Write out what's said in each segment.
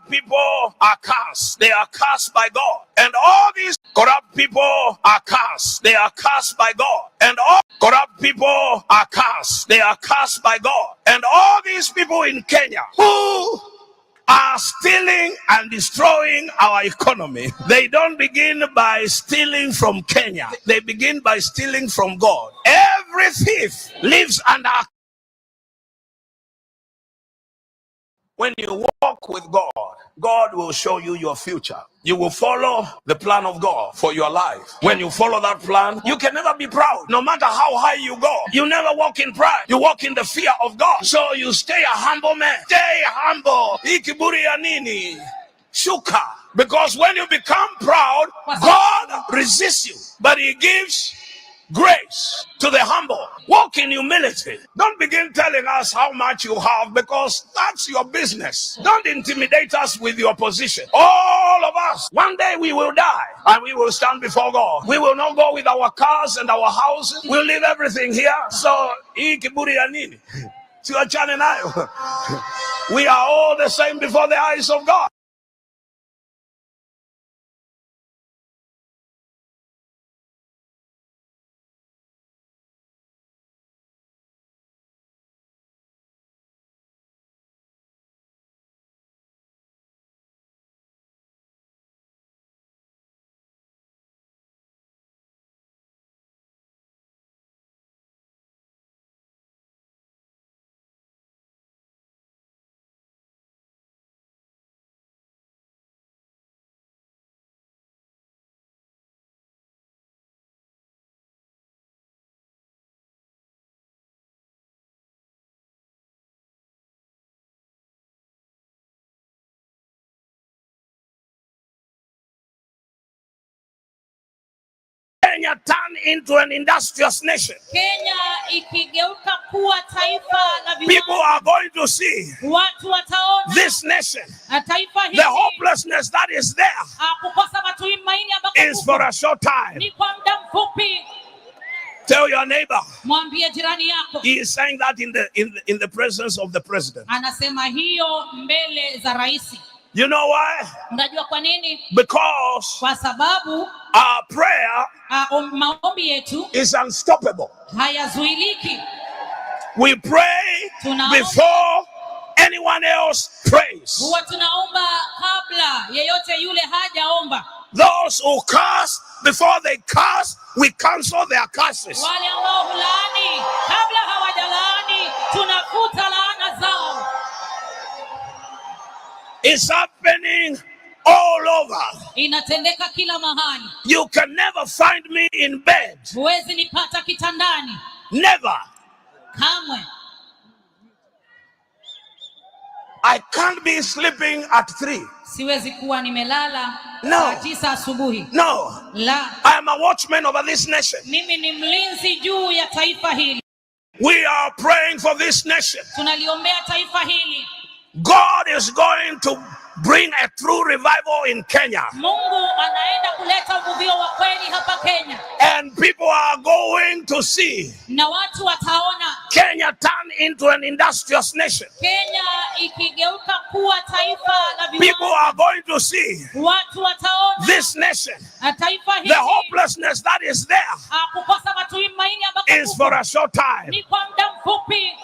people are cursed. They are cursed by God. And all these corrupt people are cursed. They are cursed by God. And all corrupt people are cursed. They are cursed by God. And all these people in Kenya who are stealing and destroying our economy, they don't begin by stealing from Kenya. They begin by stealing from God. Every thief lives under. When you walk with God, God will show you your future. You will follow the plan of God for your life. When you follow that plan, you can never be proud. No matter how high you go, you never walk in pride. You walk in the fear of God. So you stay a humble man. Stay humble. Ikiburi ya nini? Shuka. Because when you become proud, God resists you. But He gives grace to the humble. Walk in humility. Don't begin telling us how much you have, because that's your business. Don't intimidate us with your position. All of us, one day we will die and we will stand before God. We will not go with our cars and our houses. We'll leave everything here. So hii kiburi ya nini? Tuachane nayo. We are all the same before the eyes of God. Kenya turn into an industrious nation. Kenya ikigeuka kuwa taifa la viwanda. People are going to see Watu wataona this nation. Taifa hili. The hopelessness that is there kukosa matumaini ambako is for a short time. Ni kwa muda mfupi. Tell your neighbor. Mwambie jirani yako. He is saying that in the presence of the president. Anasema hiyo mbele za rais. You know why? Unajua kwa nini? Because kwa sababu our prayer maombi yetu is unstoppable. Hayazuiliki. We pray before anyone else prays. Huwa tunaomba kabla yeyote yule hajaomba. Those who curse, before they curse, we cancel their curses. Wale ambao hulaani kabla hawajalaani tunafuta laana zao. It's happening all over. Inatendeka kila mahali. You can never find me in bed. Huwezi nipata kitandani. Never. Kamwe. I can't be sleeping at 3. Siwezi kuwa nimelala saa 9 asubuhi. No. La. I am a watchman over this nation. Mimi ni mlinzi juu ya taifa hili. We are praying for this nation. Tunaliombea taifa hili. God is going to bring a true revival in Kenya. Mungu anaenda kuleta uvuvio wa kweli hapa Kenya. And people are going to see na watu wataona Kenya turn into an industrious nation. Kenya ikigeuka kuwa taifa la viwanda. People are going to see watu wataona this nation. Taifa hili. The hopelessness that is there kukosa matumaini ambako is for a short time. Ni kwa muda mfupi.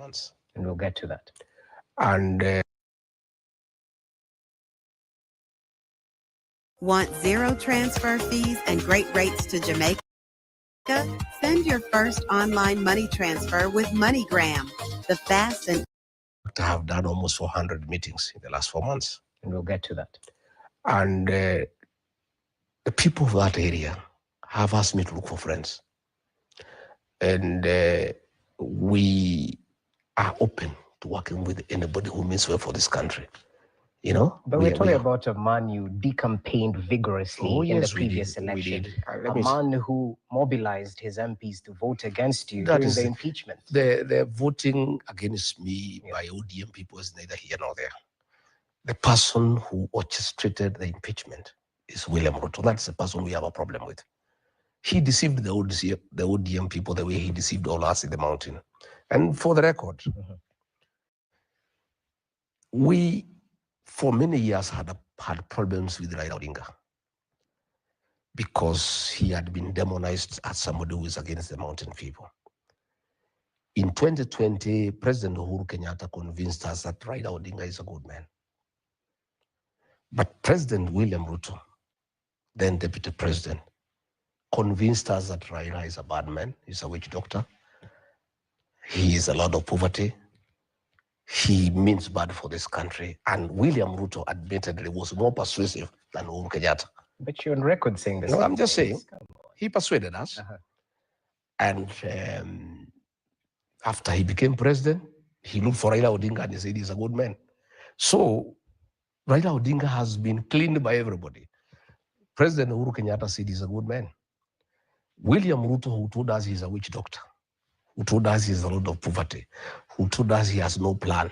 months. And we'll get to that. And Want zero transfer fees and great rates to Jamaica? Send your first online money transfer with MoneyGram, the fast and I have done almost 400 meetings in the last 4 months. And we'll get to that. And the people of that area have asked me to look for friends. And we are open to working with anybody who means well for this country. You know? But we're talking about a man you decampaigned vigorously in the previous election. A man who mobilized his MPs to vote against you during the impeachment. The voting against me by ODM people is neither here nor there. The person who orchestrated the impeachment is William Ruto. That's the person we have a problem with. He deceived the ODM people the way he deceived all us in the mountain. And for the record, we, for many years, had problems with Raila Odinga because he had been demonized as somebody who is against the mountain people. In 2020, President Uhuru Kenyatta convinced us that Raila Odinga is a good man. But President William Ruto, then Deputy President, convinced us that Raila is a bad man, he's a witch doctor, he is a lot of poverty, he means bad for this country. And William Ruto admittedly was more persuasive than Uhuru Kenyatta. But you're on record saying this. No, I'm just saying, he persuaded us. And after he became president, he looked for Raila Odinga and he said he's a good man. So Raila Odinga has been cleaned by everybody. President Uhuru Kenyatta said he's a good man. William Ruto, who told us he's a witch doctor, who told us he's a lot of poverty, who told us he has no plan,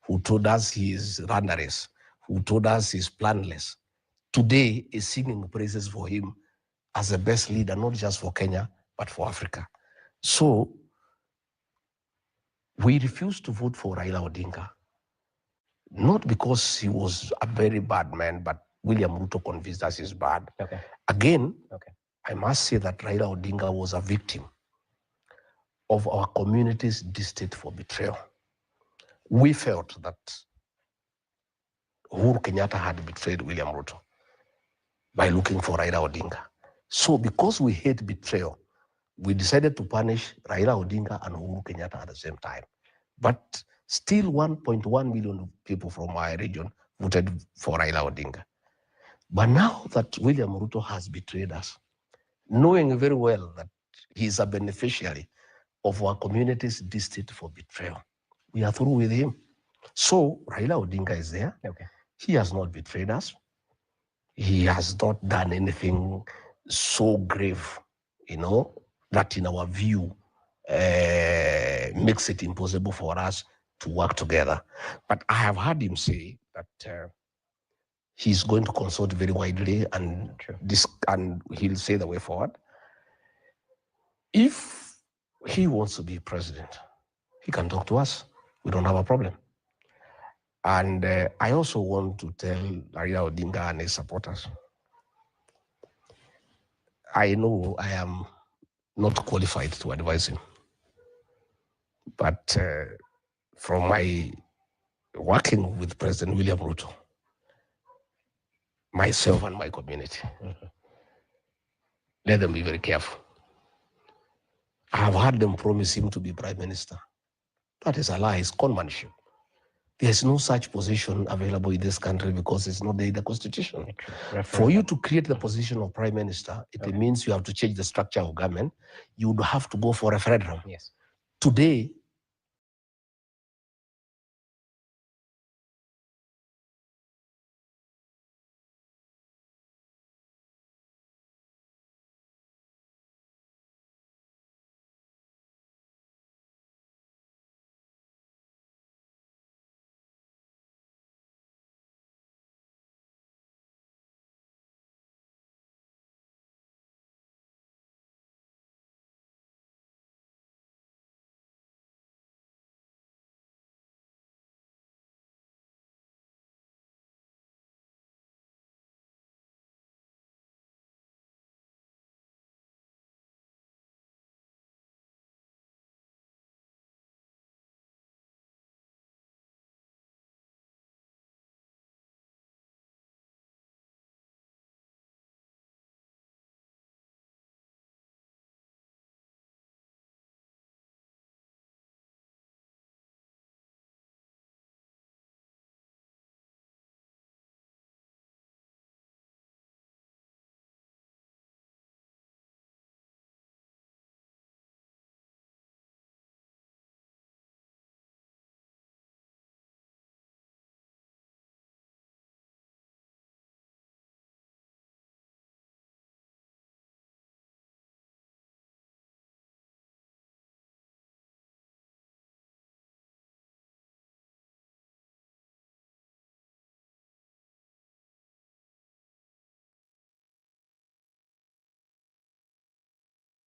who told us he is runnerless, who told us he's planless, today is singing praises for him as the best leader, not just for Kenya, but for Africa. So we refused to vote for Raila Odinga, not because he was a very bad man, but William Ruto convinced us he's bad. Again, I must say that Raila Odinga was a victim of our community's distaste for betrayal. We felt that Uhuru Kenyatta had betrayed William Ruto by looking for Raila Odinga. So because we hate betrayal, we decided to punish Raila Odinga and Uhuru Kenyatta at the same time. But still 1.1 million people from our region voted for Raila Odinga. But now that William Ruto has betrayed us, knowing very well that he's a beneficiary of our community's distaste for betrayal, we are through with him. So Raila Odinga is there. He has not betrayed us. He has not done anything so grave, you know, that in our view makes it impossible for us to work together. But I have heard him say that he's going to consult very widely and he'll say the way forward. If he wants to be president, he can talk to us. We don't have a problem. And I also want to tell Raila Odinga and his supporters, I know I am not qualified to advise him, but from my working with President William Ruto, myself and my community, let them be very careful. I have heard them promise him to be prime minister. That is a lie, it's conmanship. There is no such position available in this country because it's not there in the constitution. For you to create the position of prime minister, it means you have to change the structure of government. You would have to go for a referendum. Today,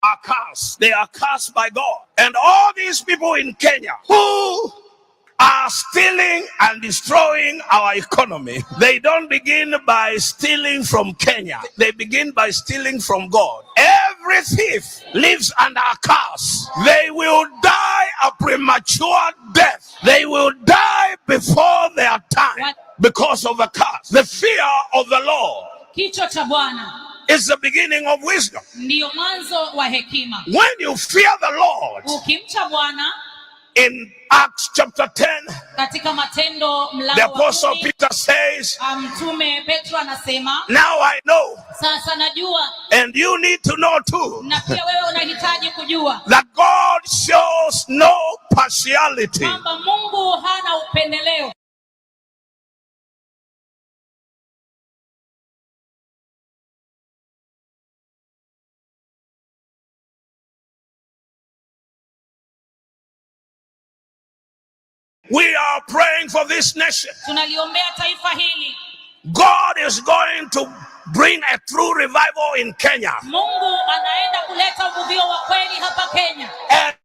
are cursed. They are cursed by God. And all these people in Kenya who are stealing and destroying our economy, they don't begin by stealing from Kenya. They begin by stealing from God. Every thief lives under a curse. They will die a premature death. They will die before their time because of the curse. The fear of the Lord is the beginning of wisdom. When you fear the Lord, in Acts chapter 10, the Apostle Peter says, now I know, and you need to know too, that God shows no partiality. We are praying for this nation. God is going to bring a true revival in Kenya. And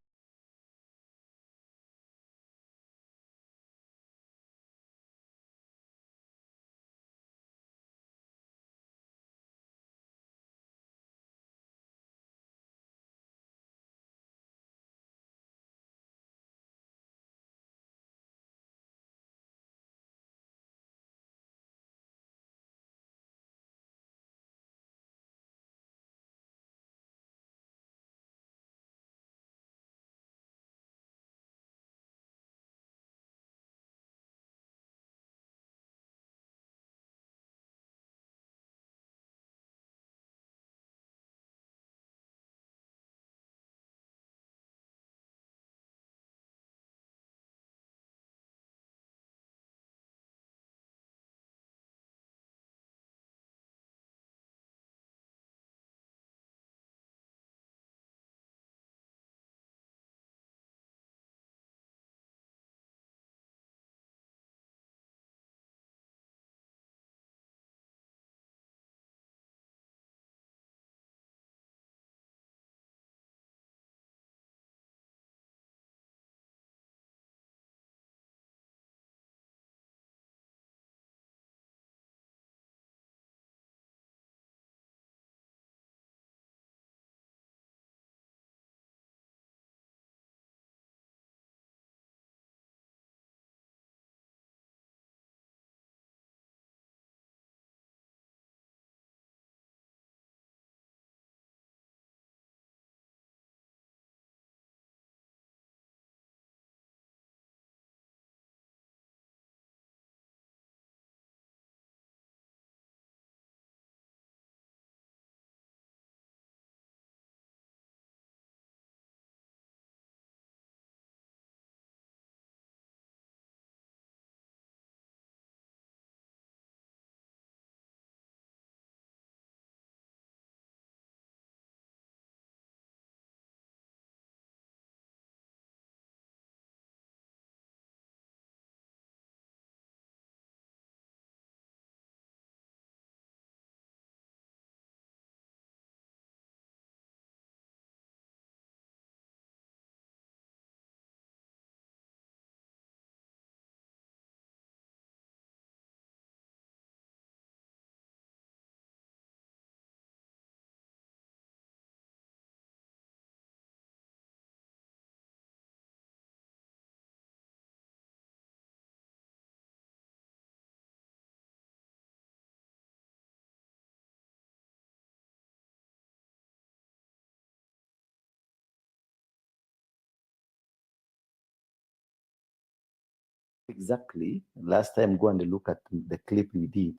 exactly last time, go and look at the clip we did.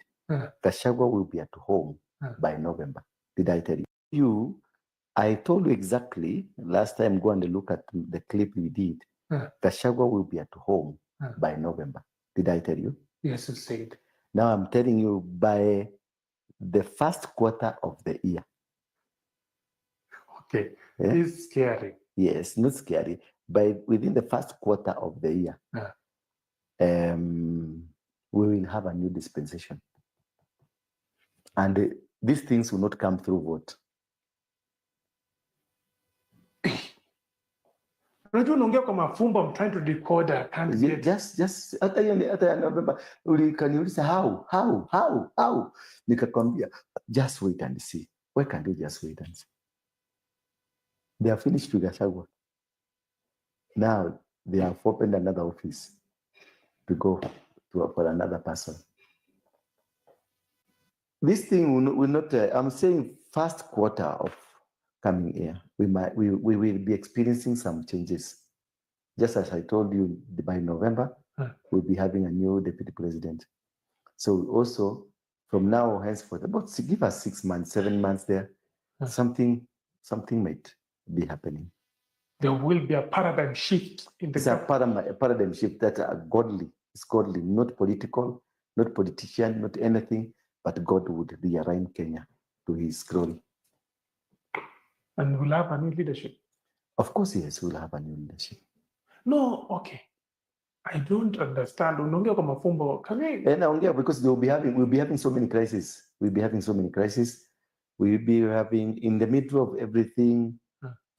Gachagua will be at home by November. Did I tell you? I told you exactly last time, go and look at the clip we did. Gachagua will be at home by November. Did I tell you? Yes, you said. Now I'm telling you by the first quarter of the year. Okay, it's scary. Yes, not scary. But within the first quarter of the year, we will have a new dispensation. And these things will not come through vote. Unajua unaongea kwa mafumbo, I'm trying to decode. I can't get. Just hata November ulikaniuliza how, nikakwambia just wait and see. Why can't you just wait and see? They are finished with Gachagua. Now they have opened another office to go for another person. This thing will not. I'm saying first quarter of coming year, we will be experiencing some changes. Just as I told you, by November, we'll be having a new deputy president. So also from now henceforth, give us 6 months, 7 months there, something might be happening. There will be a paradigm shift in the. It's a paradigm shift that are godly. It's godly, not political, not politician, not anything, but God would realign Kenya to His glory. And we'll have a new leadership. Of course, yes, we'll have a new leadership. No, okay. I don't understand. Unaongea kwa mafumbo. Because we'll be having so many crises. We'll be having so many crises. We'll be having, in the middle of everything,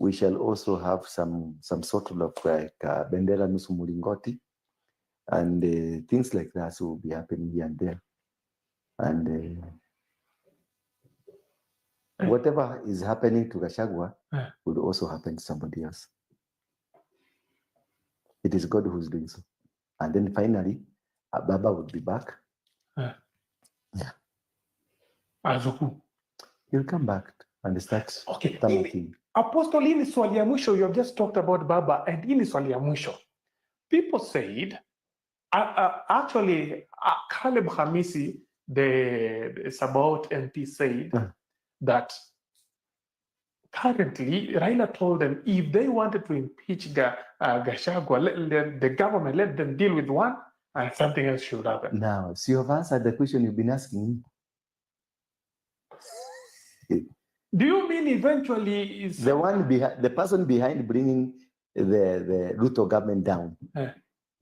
we shall also have some sort of like bendera nusu mulingoti, and things like that will be happening here and there. And whatever is happening to Gachagua will also happen to somebody else. It is God who's doing so. And then finally, Baba would be back. Yeah. As who? He'll come back and start. Okay. Apostle, hii ni swali ya mwisho. You have just talked about Baba, and hii ni swali ya mwisho. People said, actually, Caleb Hamisi, the Sabaot MP, said that currently Raila told them if they wanted to impeach Gachagua, the government let them deal with one, and something else should happen. Now, so you have answered the question you've been asking me. Do you mean eventually is the person behind bringing the Ruto government down?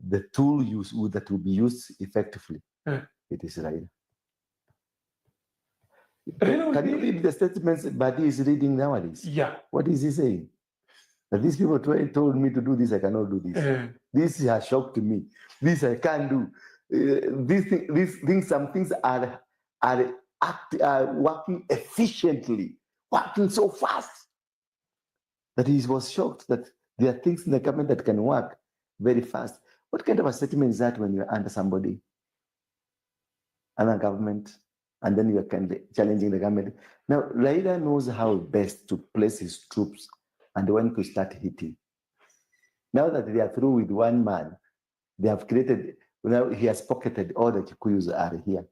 The tool that will be used effectively, it is Raila. Can you read the statements Badi is reading nowadays? Yeah. What is he saying? That these people told me to do this, I cannot do this. This has shocked me. This I can't do. These things, some things are working efficiently, working so fast that he was shocked that there are things in the government that can work very fast. What kind of a statement is that when you're under somebody, under government, and then you're kind of challenging the government? Now, Raila knows how best to place his troops and when to start hitting. Now that they are through with one man, they have created, now he has pocketed all the Kikuyus are here.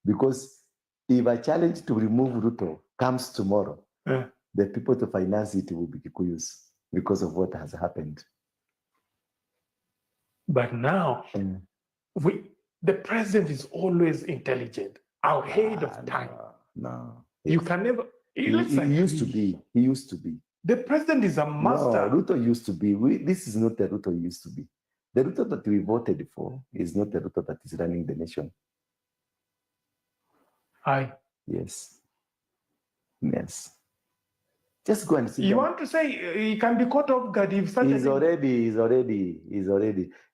Because if a challenge to remove Ruto comes tomorrow, the people to finance it will be Kikuyus because of what has happened. But now, the president is always intelligent, ahead of time. No. You can never. He used to be. He used to be. The president is a master. No, Ruto used to be. This is not the Ruto used to be. The Ruto that we voted for is not the Ruto that is running the nation. Yes. Yes. Just go and see. You want to say he can be caught off guard if such He's already.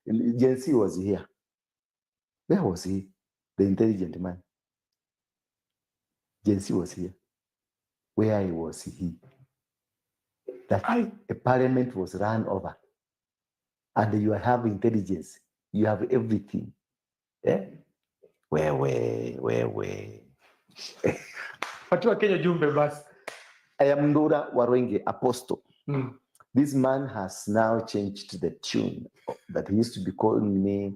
Gen Z was here. Where was he? The intelligent man. Gen Z was here. Where was he? That a parliament was run over. And you have intelligence. You have everything. Yeah? Where? I am Ndura Warwenge, Apostle. This man has now changed the tune that he used to be calling me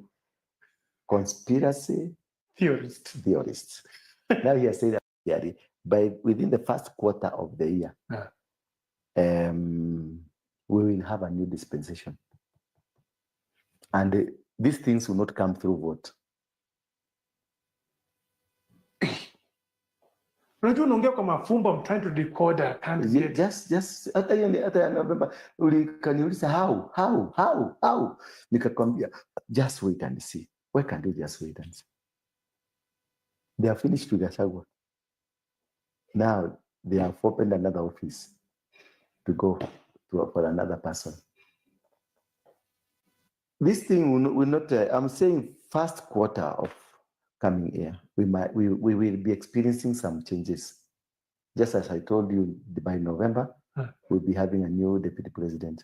conspiracy theorist. Now he has said that within the first quarter of the year, we will have a new dispensation. And these things will not come through vote. I'm trying to decode. I can't get. Just November, ukaniuliza how? Nikakwambia, just wait and see. Why can't you just wait and see? They are finished with Gachagua. Now they have opened another office to go for another person. This thing will not, I'm saying first quarter of coming year, we will be experiencing some changes. Just as I told you, by November, we'll be having a new deputy president.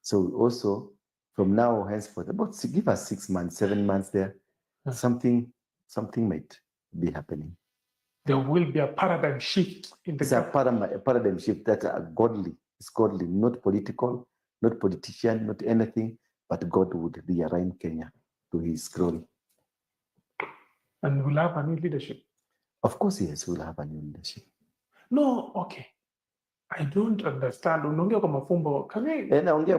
So also from now henceforth, give us 6 months, 7 months there, something might be happening. There will be a paradigm shift in the a paradigm shift that are godly. It's godly, not political, not politician, not anything, but God would realign Kenya to his glory. And we'll have a new leadership. Of course, yes, we'll have a new leadership. No, okay. I don't understand.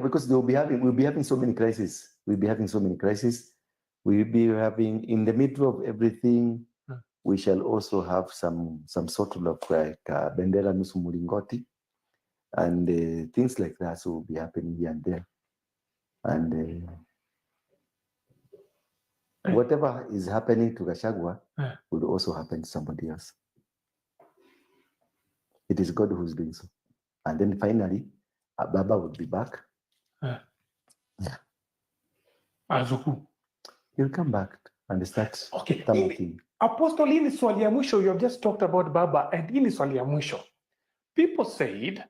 Because we'll be having so many crises. We'll be having so many crises. We'll be having, in the middle of everything, we shall also have some sort of like bendera nusu mulingoti, and things like that will be happening here and there. And whatever is happening to Gachagua will also happen to somebody else. It is God who's doing so. And then finally, Baba will be back. Yeah. Azuku. He'll come back and start. Okay. Apostle, hii ni swali ya mwisho. You have just talked about Baba, and hii ni swali ya mwisho. People said,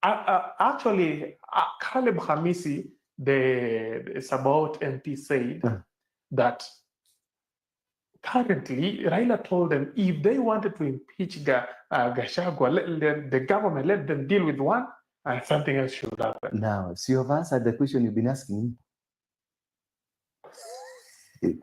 actually, Caleb Hamisi, the Sabaot MP, said that currently, Raila told them if they wanted to impeach Gachagua, the government let them deal with one, and something else should happen. Now, so you have answered the question you've been asking me.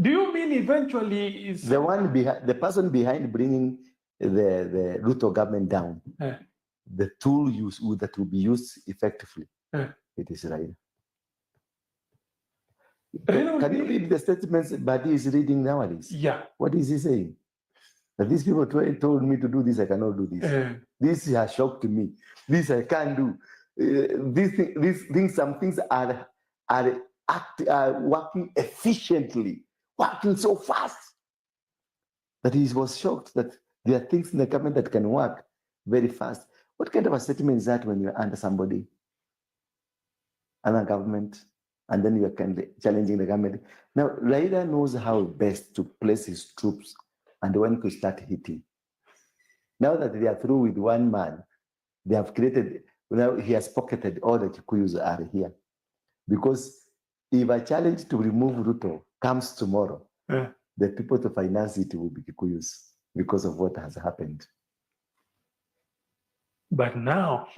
Do you mean eventually is the person behind bringing the Ruto government down? The tool that will be used effectively, it is Raila. Can you read the statements Badi is reading nowadays? Yeah. What is he saying? That these people told me to do this, I cannot do this. This has shocked me. This I can't do. These things, some things are working efficiently, working so fast that he was shocked that there are things in the government that can work very fast. What kind of a statement is that when you're under somebody, under government, and then you are kind of challenging the government? Now, Raila knows how best to place his troops and when to start hitting. Now that they are through with one man, they have created, now he has pocketed all the Kikuyus are here. Because if a challenge to remove Ruto comes tomorrow, the people to finance it will be Kikuyus because of what has happened. But now,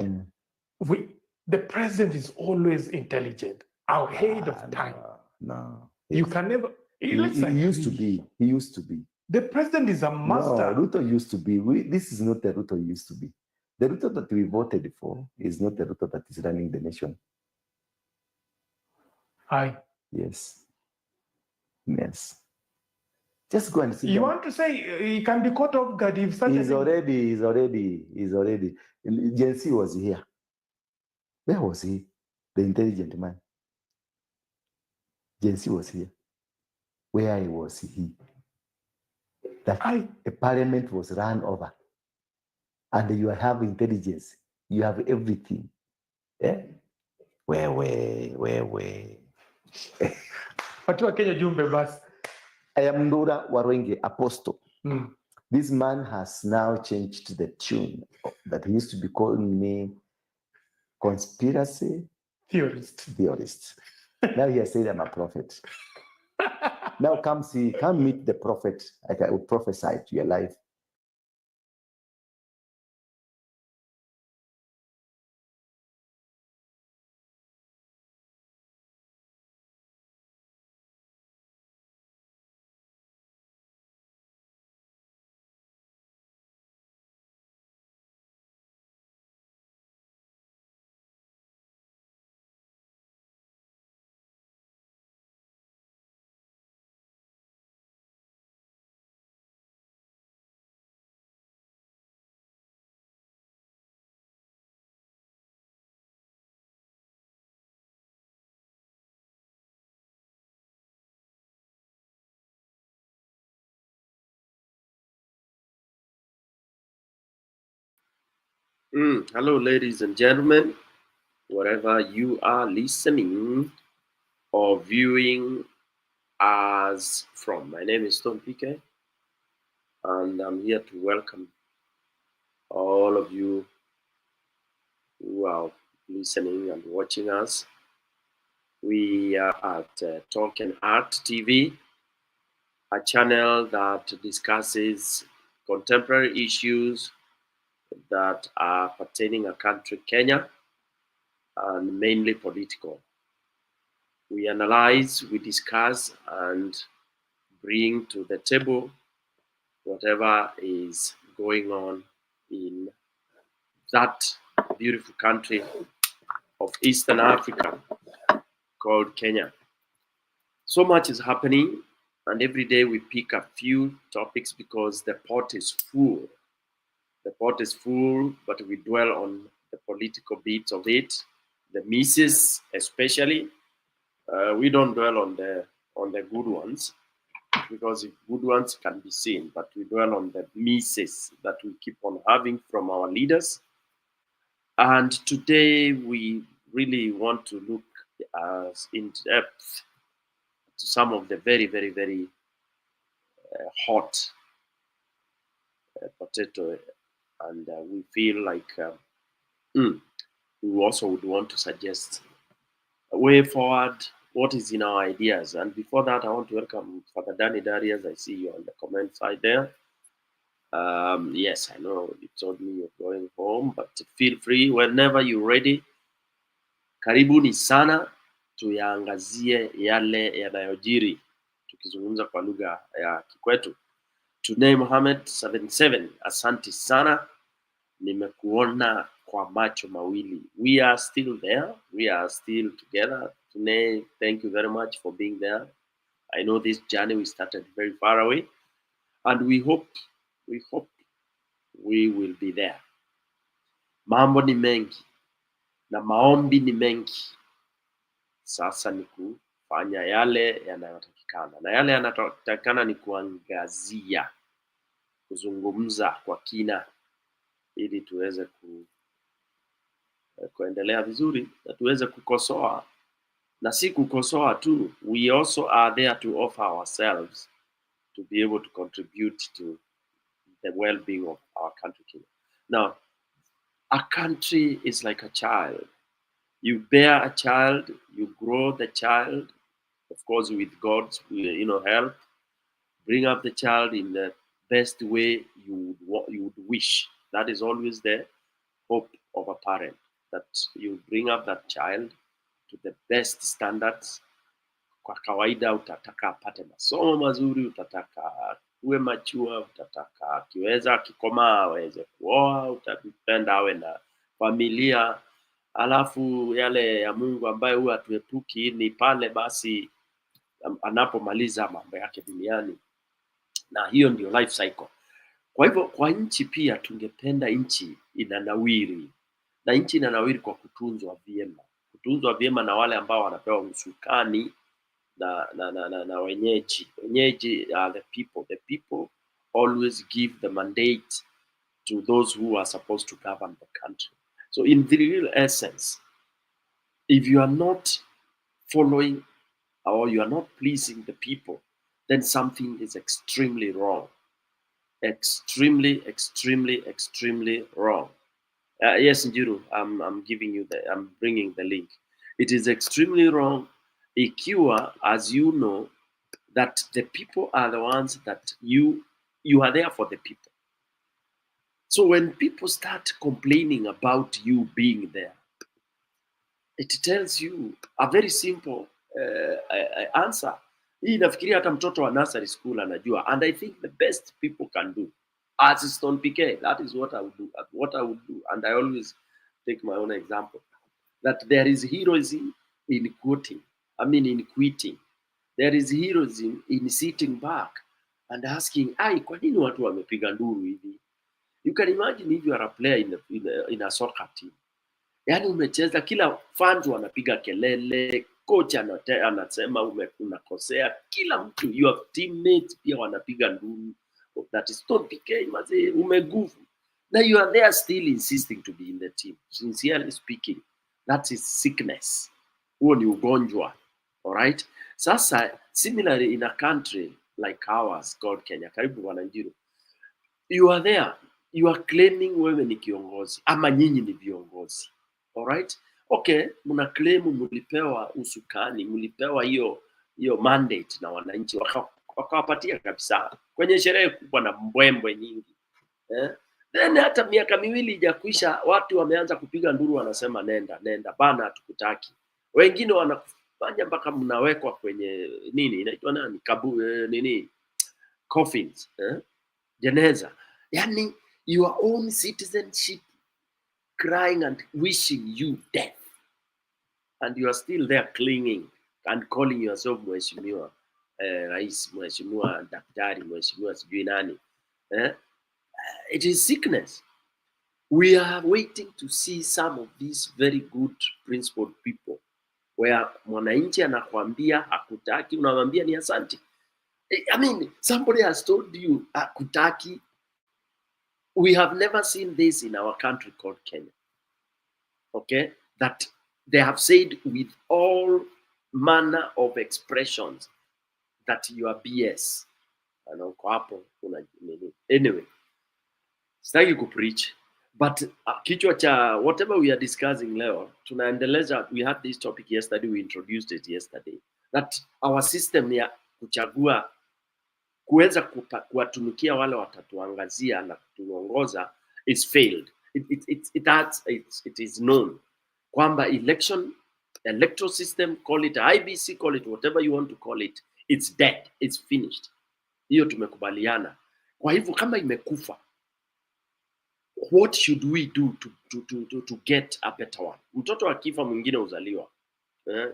the president is always intelligent, ahead of time. No. You can never. He used to be. He used to be. The president is a master. No, Ruto used to be. This is not the Ruto used to be. The Ruto that we voted for is not the Ruto that is running the nation. Yes. Yes. Just go and see. You want to say he can be caught off guard if such He's already. Gen Z was here. Where was he? The intelligent man. Gen Z was here. Where was he? That a parliament was run over. And you have intelligence. You have everything. Yeah? Where? I am Ndura Warwenge, Apostle. This man has now changed the tune that he used to be calling me conspiracy theorist. Now he has said I'm a prophet. Now come meet the prophet. I will prophesy to your life. Hello, ladies and gentlemen, wherever you are listening. or viewing us from. My name is Tom PK, and I'm here to welcome all of you who are listening and watching us. We are at Talk and Art TV, a channel that discusses contemporary issues that are pertaining our country, Kenya, and mainly political. We analyze, we discuss, and bring to the table whatever is going on in that beautiful country of Eastern Africa called Kenya. So much is happening, and every day we pick a few topics because the pot is full. The pot is full, but we dwell on the political bits of it, the misses especially. We don't dwell on the good ones, because the good ones can be seen, but we dwell on the misses that we keep on having from our leaders. And today we really want to look in depth to some of the very, very, very hot potato, and we feel like we also would want to suggest a way forward, what is in our ideas. And before that, I want to welcome Father Danny Darius. I see you on the comment side there. Yes, I know you told me you're going home, but feel free whenever you're ready. Karibuni sana, tuyaangazie yale yanayojiri, tukizungumza kwa lugha ya Kikwetu. Tunay Mohammed 77, asante sana, nimekuona kwa macho mawili. We are still there, we are still together. Tunay, thank you very much for being there. I know this journey we started very far away, and we hope we will be there. Mambo ni mengi na maombi ni mengi. Sasa ni kufanya yale yanayotakikana, na yale yanayotakikana ni kuangazia, kuzungumza kwa kina, ili tuweze kuendelea vizuri na tuweze kukosoa, na si kukosoa tu, we also are there to offer ourselves to be able to contribute to the well-being of our country, Kenya. Now, a country is like a child. You bear a child, you grow the child, of course, with God's help. Bring up the child in the best way you would wish. That is always the hope of a parent, that you bring up that child to the best standards. Kwa kawaida utataka apate masomo mazuri, utataka uwe machua, utataka akiweza akikomaa aweze kuoa, utapenda awe na familia. Alafu yale ya Mungu ambaye huwa hatuepuki ni pale basi anapomaliza mambo yake duniani, na hiyo ndio life cycle. Kwa hivyo kwa nchi pia tungependa nchi inanawiri, na nchi inanawiri kwa kutunzwa vyema na wale ambao wanapewa usukani na wenyeji. Wenyeji are the people always give the mandate to those who are supposed to govern the country. So in the real essence, if you are not following or you are not pleasing the people, then something is extremely wrong. Extremely wrong. Yes, Njuru, I'm bringing the link. It is extremely wrong, ikiwa, as you know, that the people are the ones that you are there for the people. So when people start complaining about you being there, it tells you a very simple answer. Hii nafikiria hata mtoto wa nursery school anajua, and I think the best people can do as Stone PK, that is what I would do, and I always take my own example, that there is heroism in quitting. There is heroism in sitting back and asking, kwa nini watu wamepiga nduru hivi? You can imagine if you are a player in a soccer team. Yaani umecheza, kila fans wanapiga kelele, coach anasema unakosea, kila mtu, your teammates pia wanapiga nduru. That is Stone PK, maze umeguvu. Now you are there still insisting to be in the team. Sincerely speaking, that is sickness. Huo ni ugonjwa. All right. Sasa, similarly in a country like ours called Kenya, karibu wananjiro, you are there, you are claiming wewe ni kiongozi ama nyinyi ni viongozi. All right. Okay, mna claim mlipewa usukani, mlipewa hiyo mandate na wananchi, wakawapatia kabisa kwenye sherehe kubwa na mbwembwe nyingi. Then hata miaka miwili ijakuisha, watu wameanza kupiga nduru, wanasema nenda bana, hatukutaki. Wengine wanafanya mpaka mnawekwa kwenye nini inaitwa nani coffins, jeneza. Yani your own citizenship crying and wishing you death, and you are still there clinging and calling yourself mheshimiwa rais, mheshimiwa daktari, mheshimiwa sijui nani. It is sickness. We are waiting to see some of these very good principled people where mwananchi anakuambia hakutaki, unamwambia ni asante. I mean, somebody has told you hakutaki. We have never seen this in our country called Kenya. Okay? That they have said with all manner of expressions that you are BS. Anyway, sitaki kupreach, but kichwa cha whatever we are discussing leo, tunaendeleza. We had this topic yesterday, we introduced it yesterday, that our system ya kuchagua kuweza kuwatumikia wale watatuangazia na kutuongoza is failed. It is known kwamba electoral system, call it IBC, call it whatever you want to call it, it's dead, it's finished. Hiyo tumekubaliana. Kwa hivyo kama imekufa, what should we do to get a better one? Mtoto akifa mwingine uzaliwa.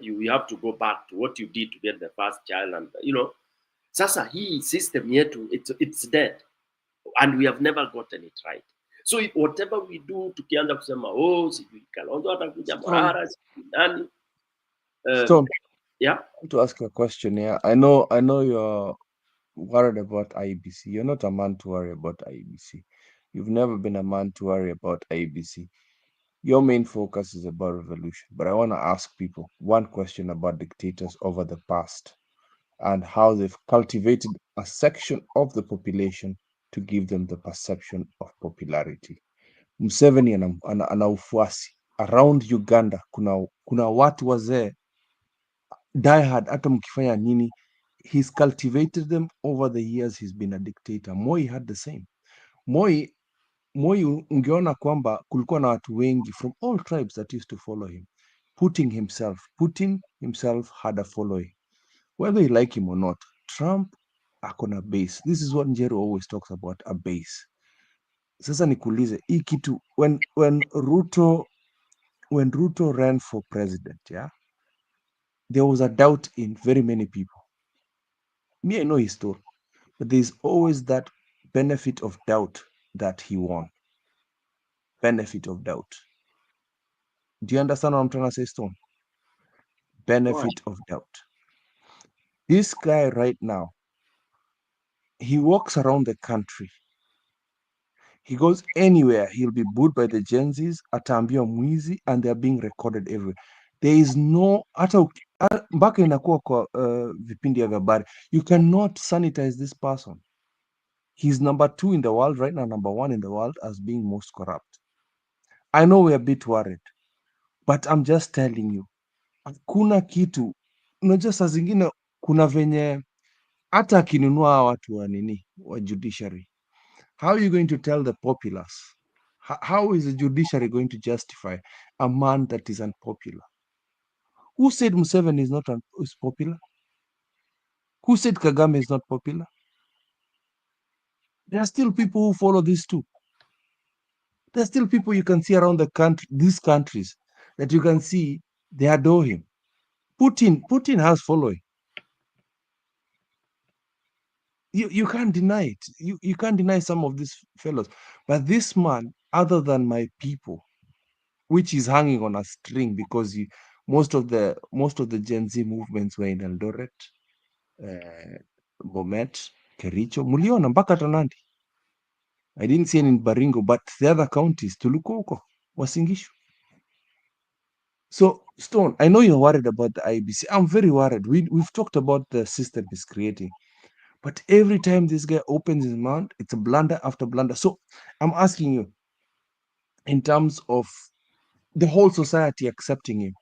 You have to go back to what you did to get the first child, and sasa hii system yetu, it's dead and we have never gotten it right. So whatever we do, tukianza kusema sijui Kalonzo atakuja, Morara sijui nani. Stone, yeah, I want to ask a question here. I know you're worried about IBC. You're not a man to worry about IBC. You've never been a man to worry about IBC. Your main focus is about revolution. But I want to ask people one question about dictators over the past and how they've cultivated a section of the population to give them the perception of popularity. Museveni ana ufuasi around Uganda. Kuna watu wazee diehard, hata mkifanya nini, he's cultivated them over the years. He's been a dictator. Moi had the same. Moi ungeona kwamba kulikuwa na watu wengi from all tribes that used to follow him. Putin himself had a following, whether you like him or not. Trump akona base. This is what Njero always talks about, a base. Sasa nikuulize hii kitu, when Ruto ran for president, there was a doubt in very many people. Me, I know his story, but there's always that benefit of doubt that he won. Benefit of doubt. Do you understand what I'm trying to say, Stone? Benefit of doubt. This guy right now, he walks around the country. He goes anywhere, he'll be booed by the Gen Zs, ataambiwa mwizi, and they're being recorded everywhere. There is no, mpaka inakuwa kwa vipindi ya habari, you cannot sanitize this person. He's number 2 in the world right now, number 1 in the world as being most corrupt. I know we're a bit worried, but I'm just telling you, kuna kitu, unajua saa zingine kuna venye hata akinunua watu wa judiciary, how are you going to tell the populace? How is the judiciary going to justify a man that is unpopular? Who said Museveni is popular? Who said Kagame is not popular? There are still people who follow this too. There are still people you can see around the country, these countries, that you can see they adore him. Putin has following. You can't deny it. You can't deny some of these fellows. But this man, other than my people, which is hanging on a string, because most of the Gen Z movements were in Eldoret, Bomet, Kericho, Muliona, mpaka Tanandi. I didn't see any in Baringo, but the other counties, Tuluko huko, Wasingishu. So, Stone, I know you're worried about the IBC. I'm very worried. We've talked about the system he's creating. But every time this guy opens his mouth, it's a blunder after blunder. So I'm asking you, in terms of the whole society accepting him,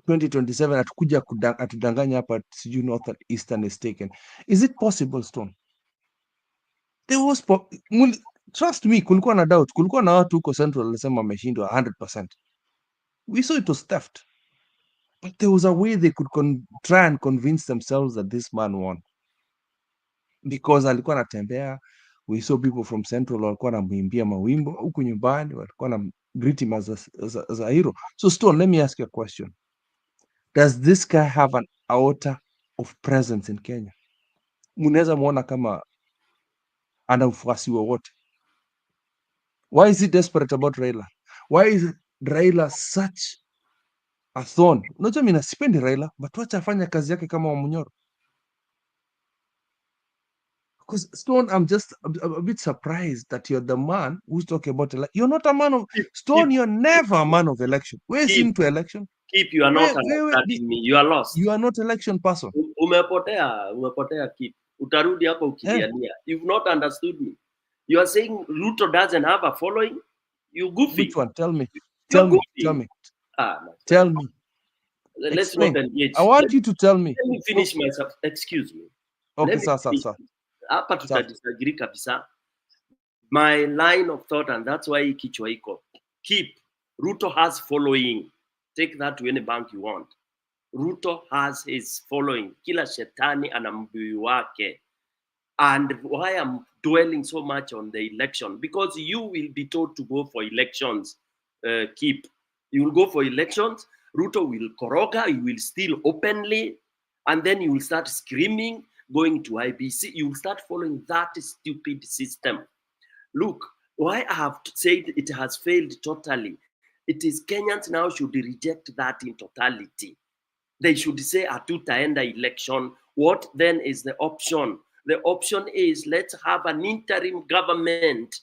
2027 atakuja atudanganya hapa sijui North and Eastern is taken. Is it possible, Stone? There was trust me, kulikuwa na doubt. Kulikuwa na watu huko Central walisema wameshindwa 100%. We saw it was theft. But there was a way they could try and convince themselves that this man won. Because alikuwa anatembea, we saw people from Central walikuwa wanamwimbia mawimbo huku nyumbani, walikuwa na greet him as a hero. So Stone, let me ask you a question. Does this guy have an aorta of presence in Kenya? Munaweza muona kama ana ufuasi wowote? Why is he desperate about Raila? Why is Raila such a thorn? Unajua mimi nasipendi Raila, but wacha afanye kazi yake kama Wamunyoro. Because Stone, I'm just a bit surprised that you're the man who's talking about election. You're not a man of Stone. You're never a man of election. Where's into election? You are not understanding me. You are lost. You are not election person. Umepotea Keep. Utarudi hapo ukiliania. You've not understood me. You are saying Ruto doesn't have a following. You goofy. Which one? Tell me. Tell me. Tell me. Let's not engage. I want you to tell me. Let me finish myself. Excuse me. Okay, sir. Hapa tutadisagree kabisa. My line of thought, and that's why kichwa iko. Keep. Ruto has following. Take that to any bank you want. Ruto has his following. Kila shetani ana mbiwi wake. And why I'm dwelling so much on the election? Because you will be told to go for elections. Keep. You will go for elections. Ruto will koroga. You will steal openly. And then you will start screaming, going to IBC. You will start following that stupid system. Look, why I have said it has failed totally. It is Kenyans now should reject that in totality. They should say hatutaenda election. What then is the option? The option is let's have an interim government.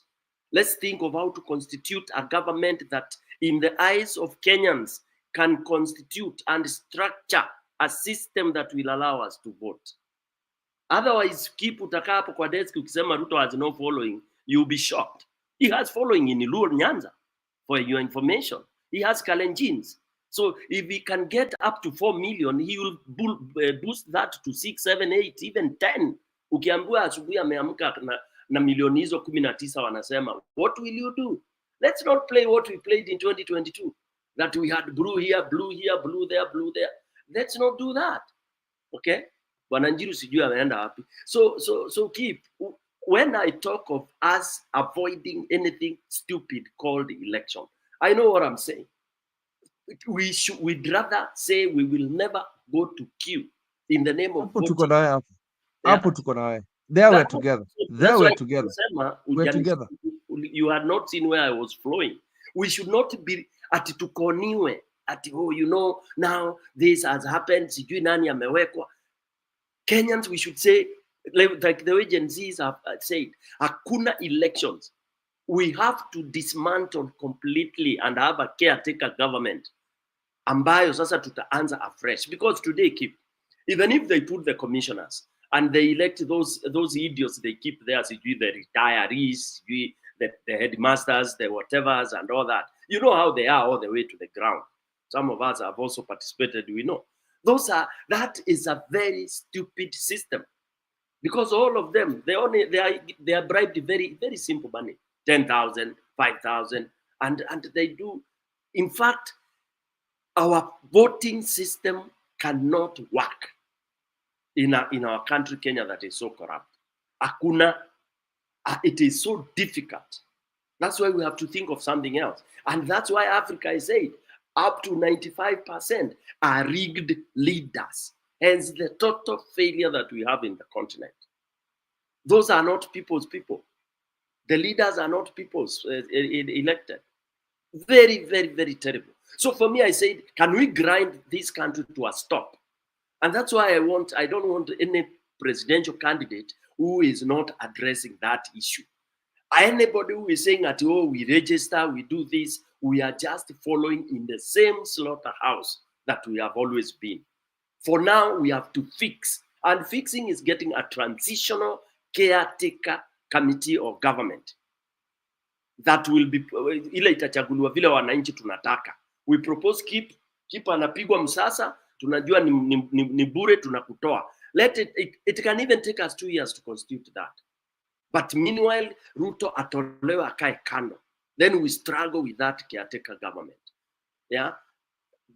Let's think of how to constitute a government that in the eyes of Kenyans can constitute and structure a system that will allow us to vote. Otherwise, keep utakaa hapo kwa desk ukisema Ruto has no following, you'll be shocked. He has following in Luo Nyanza, for your information. He has Kalenjins. So if he can get up to 4 million, he will boost that to 6, 7, 8, even 10. Ukiambiwa asubuhi ameamka na milioni hizo 19 wanasema, what will you do? Let's not play what we played in 2022. That we had blue here, blue here, blue there, blue there. Let's not do that. Okay? Wananjiru sijui ameenda wapi. So keep. When I talk of us avoiding anything stupid called election, I know what I'm saying. We'd rather say we will never go to queue in the name of voting. There we're together. There we're together. We're together. You had not seen where I was flowing. We should not be at tukoniwe at now this has happened. Sijui nani amewekwa. Kenyans, we should say, like the way Gen Zs have said, hakuna elections. We have to dismantle completely and have a caretaker government. Ambayo sasa tutaanza afresh. Because today, even if they put the commissioners and they elect those idiots they keep there, the retirees, the headmasters, the whatevers and all that, you know how they are all the way to the ground. Some of us have also participated, we know. That is a very stupid system. Because all of them, they are bribed very, very simple money. 10,000, 5,000, and they do. In fact, our voting system cannot work in our country, Kenya, that is so corrupt. Akuna, it is so difficult. That's why we have to think of something else. And that's why Africa is said up to 95% are rigged leaders. Hence the total failure that we have in the continent. Those are not people's people. The leaders are not people's elected. Very, very, very terrible. So for me, I said, can we grind this country to a stop? And that's why I don't want any presidential candidate who is not addressing that issue. Anybody who is saying that, we register, we do this, we are just following in the same slaughterhouse that we have always been. For now, we have to fix. And fixing is getting a transitional caretaker committee of government that will be ile itachaguliwa vile wananchi tunataka. We propose keep anapigwa msasa, tunajua ni bure, tunakutoa. It can even take us 2 years to constitute that. But meanwhile, Ruto atolewe akae kando. Then we struggle with that caretaker government. Yeah.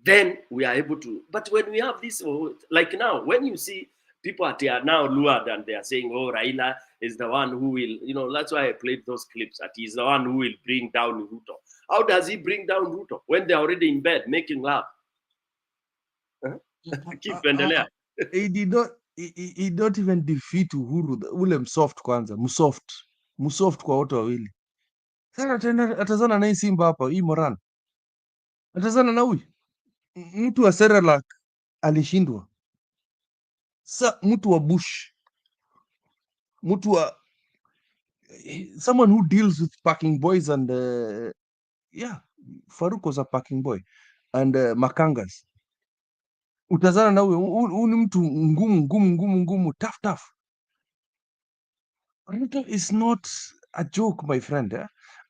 Then we are able to. But when we have this, like now, when you see people are now lured and they are saying, oh, Raila is the one who will, that's why I played those clips, that he's the one who will bring down Ruto. How does he bring down Ruto when they're already in bed making love? Keep endelea. He don't even defeat Uhuru, ule msoft kwanza, msoft kwa wote wawili. Sasa tena atazana na hii Simba hapa, hii Morana. Atazana na huyu. Mtu wa Serelak alishindwa. Sa mtu wa Bush, mtu wa someone who deals with parking boys and Faruk was a parking boy and Makangas. Utazana na huyu ni mtu ngumu, tough. Ruto is not a joke, my friend.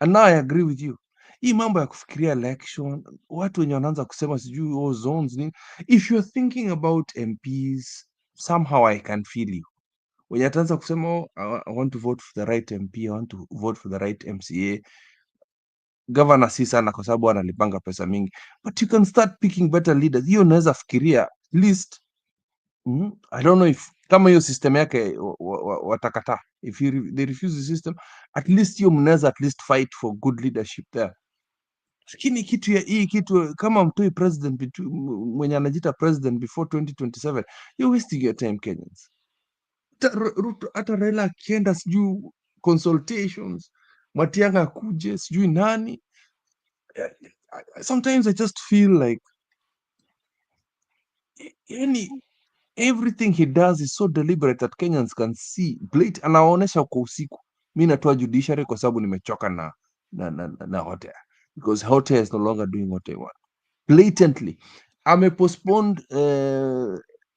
And now I agree with you. Hii mambo ya kufikiria election, watu wenye wanaanza kusema sijui zones nini. If you're thinking about MPs, somehow I can feel you. Wenye ataanza kusema I want to vote for the right MP, I want to vote for the right MCA. Governor si sana kwa sababu analipanga pesa mingi. But you can start picking better leaders. Hiyo unaweza fikiria at least. I don't know if kama hiyo system yake watakata. If they refuse the system, at least hiyo mnaweza at least fight for good leadership there. Lakini kitu kama mtoi president mwenye anajita president before 2027, you're wasting your time, Kenyans. Hata Raila akienda sijui consultations, Matiang'i akuje sijui nani. Sometimes I just feel like everything he does is so deliberate that Kenyans can see. Anaonesha kwa usiku. Mimi natoa judiciary kwa sababu nimechoka na hotel. Because hotel is no longer doing what they want. Blatantly. Postponed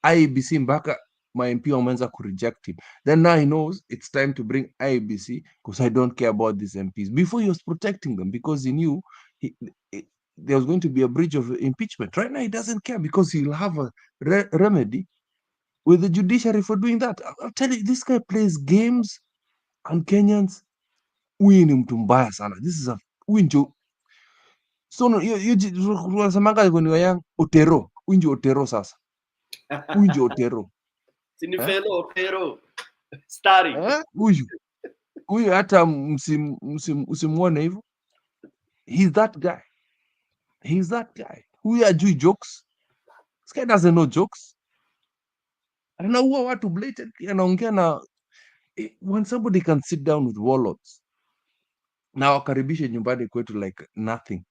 IEBC mpaka my MP wameanza kureject him. Then now he knows it's time to bring IEBC because I don't care about these MPs. Before he was protecting them because he knew there was going to be a bridge of impeachment. Right now he doesn't care because he'll have a remedy with the judiciary for doing that. I'll tell you, this guy plays games and Kenyans, huyu ni mtu mbaya sana. This is so unasemanga when you are young, Otero. Huyu ndio Otero sasa. Huyu ndio Otero. Sinifelo Otero. Starring. Huyu hata msimuone hivyo. He's that guy. Huyu ajui jokes. This guy doesn't know jokes. Anaua watu blatantly, anaongea na when somebody can sit down with warlords na wakaribishe nyumbani kwetu like nothing.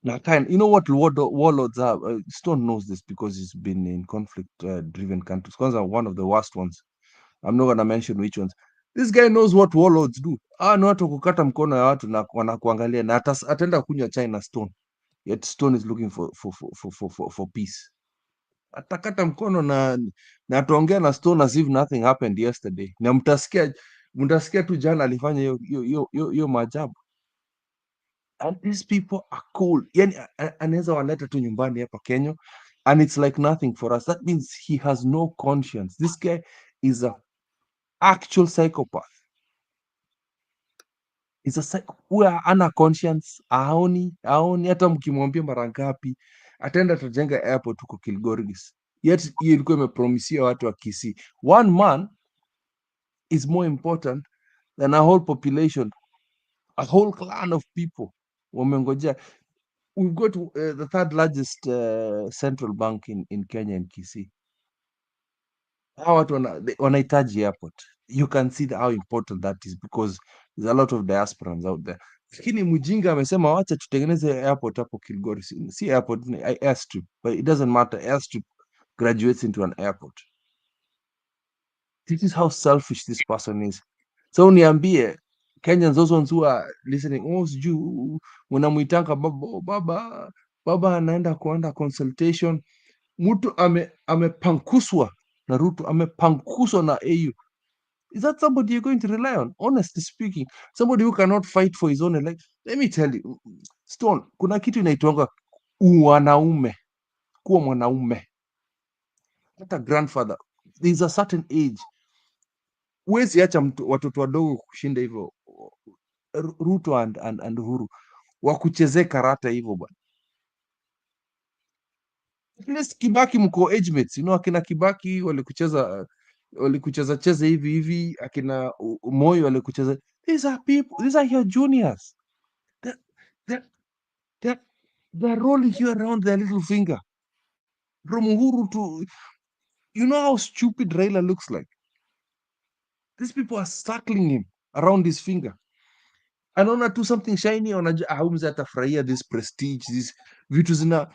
You know what warlords are? Stone knows this because he's been in conflict-driven countries. Kwanza, one of the worst ones. I'm not gonna mention which ones. This guy knows what warlords do. Ni watu kukata mkono ya watu na wanakuangalia na ataenda kunywa chai na Stone. Yet Stone is looking for peace. Atakata mkono na ataongea na Stone as if nothing happened yesterday. Na mtasikia tu jana alifanya hiyo maajabu. And these people are cool. Yani anaweza waleta tu nyumbani hapa Kenya and it's like nothing for us. That means he has no conscience. This guy is a actual psychopath. He's ana conscience, aoni hata mkimwambia mara ngapi ataenda atajenga airport huko Kilgoris. Yet hiyo ilikuwa imepromisia watu wa Kisii. One man is more important than a whole population, a whole clan of people. Wamengojea. We've got the third largest central bank in Kenya in Kisii. Hawa watu wanahitaji airport. You can see how important that is because there's a lot of diasporans out there. Lakini Mujinga amesema wacha tutengeneze airport hapo Kilgoris. Si airport, airstrip. But it doesn't matter. Airstrip graduates into an airport. This is how selfish this person is. So niambie, Kenyans, those ones who are listening, oh, sijui unamuitanga baba, oh, baba anaenda kuenda consultation. Mtu amepankuswa na Ruto, amepankuswa na AU. Is that somebody you're going to rely on? Honestly speaking, somebody who cannot fight for his own election. Let me tell you, Stone, kuna kitu inaitwanga wanaume, kuwa mwanaume. Hata grandfather, there's a certain age. Huwezi acha watoto wadogo kushinda hivyo. Ruto and Uhuru wakuchezee karata hivyo bwana. At least Kibaki mko age mates, akina Kibaki walikucheza cheza hivi, akina Moi walikucheza. These are people, these are your juniors. They're rolling you around their little finger. From Uhuru to, you know how stupid Raila looks like. These people are circling him around his finger. Anaona tu something shiny, mzee atafurahia this prestige, this vitu zina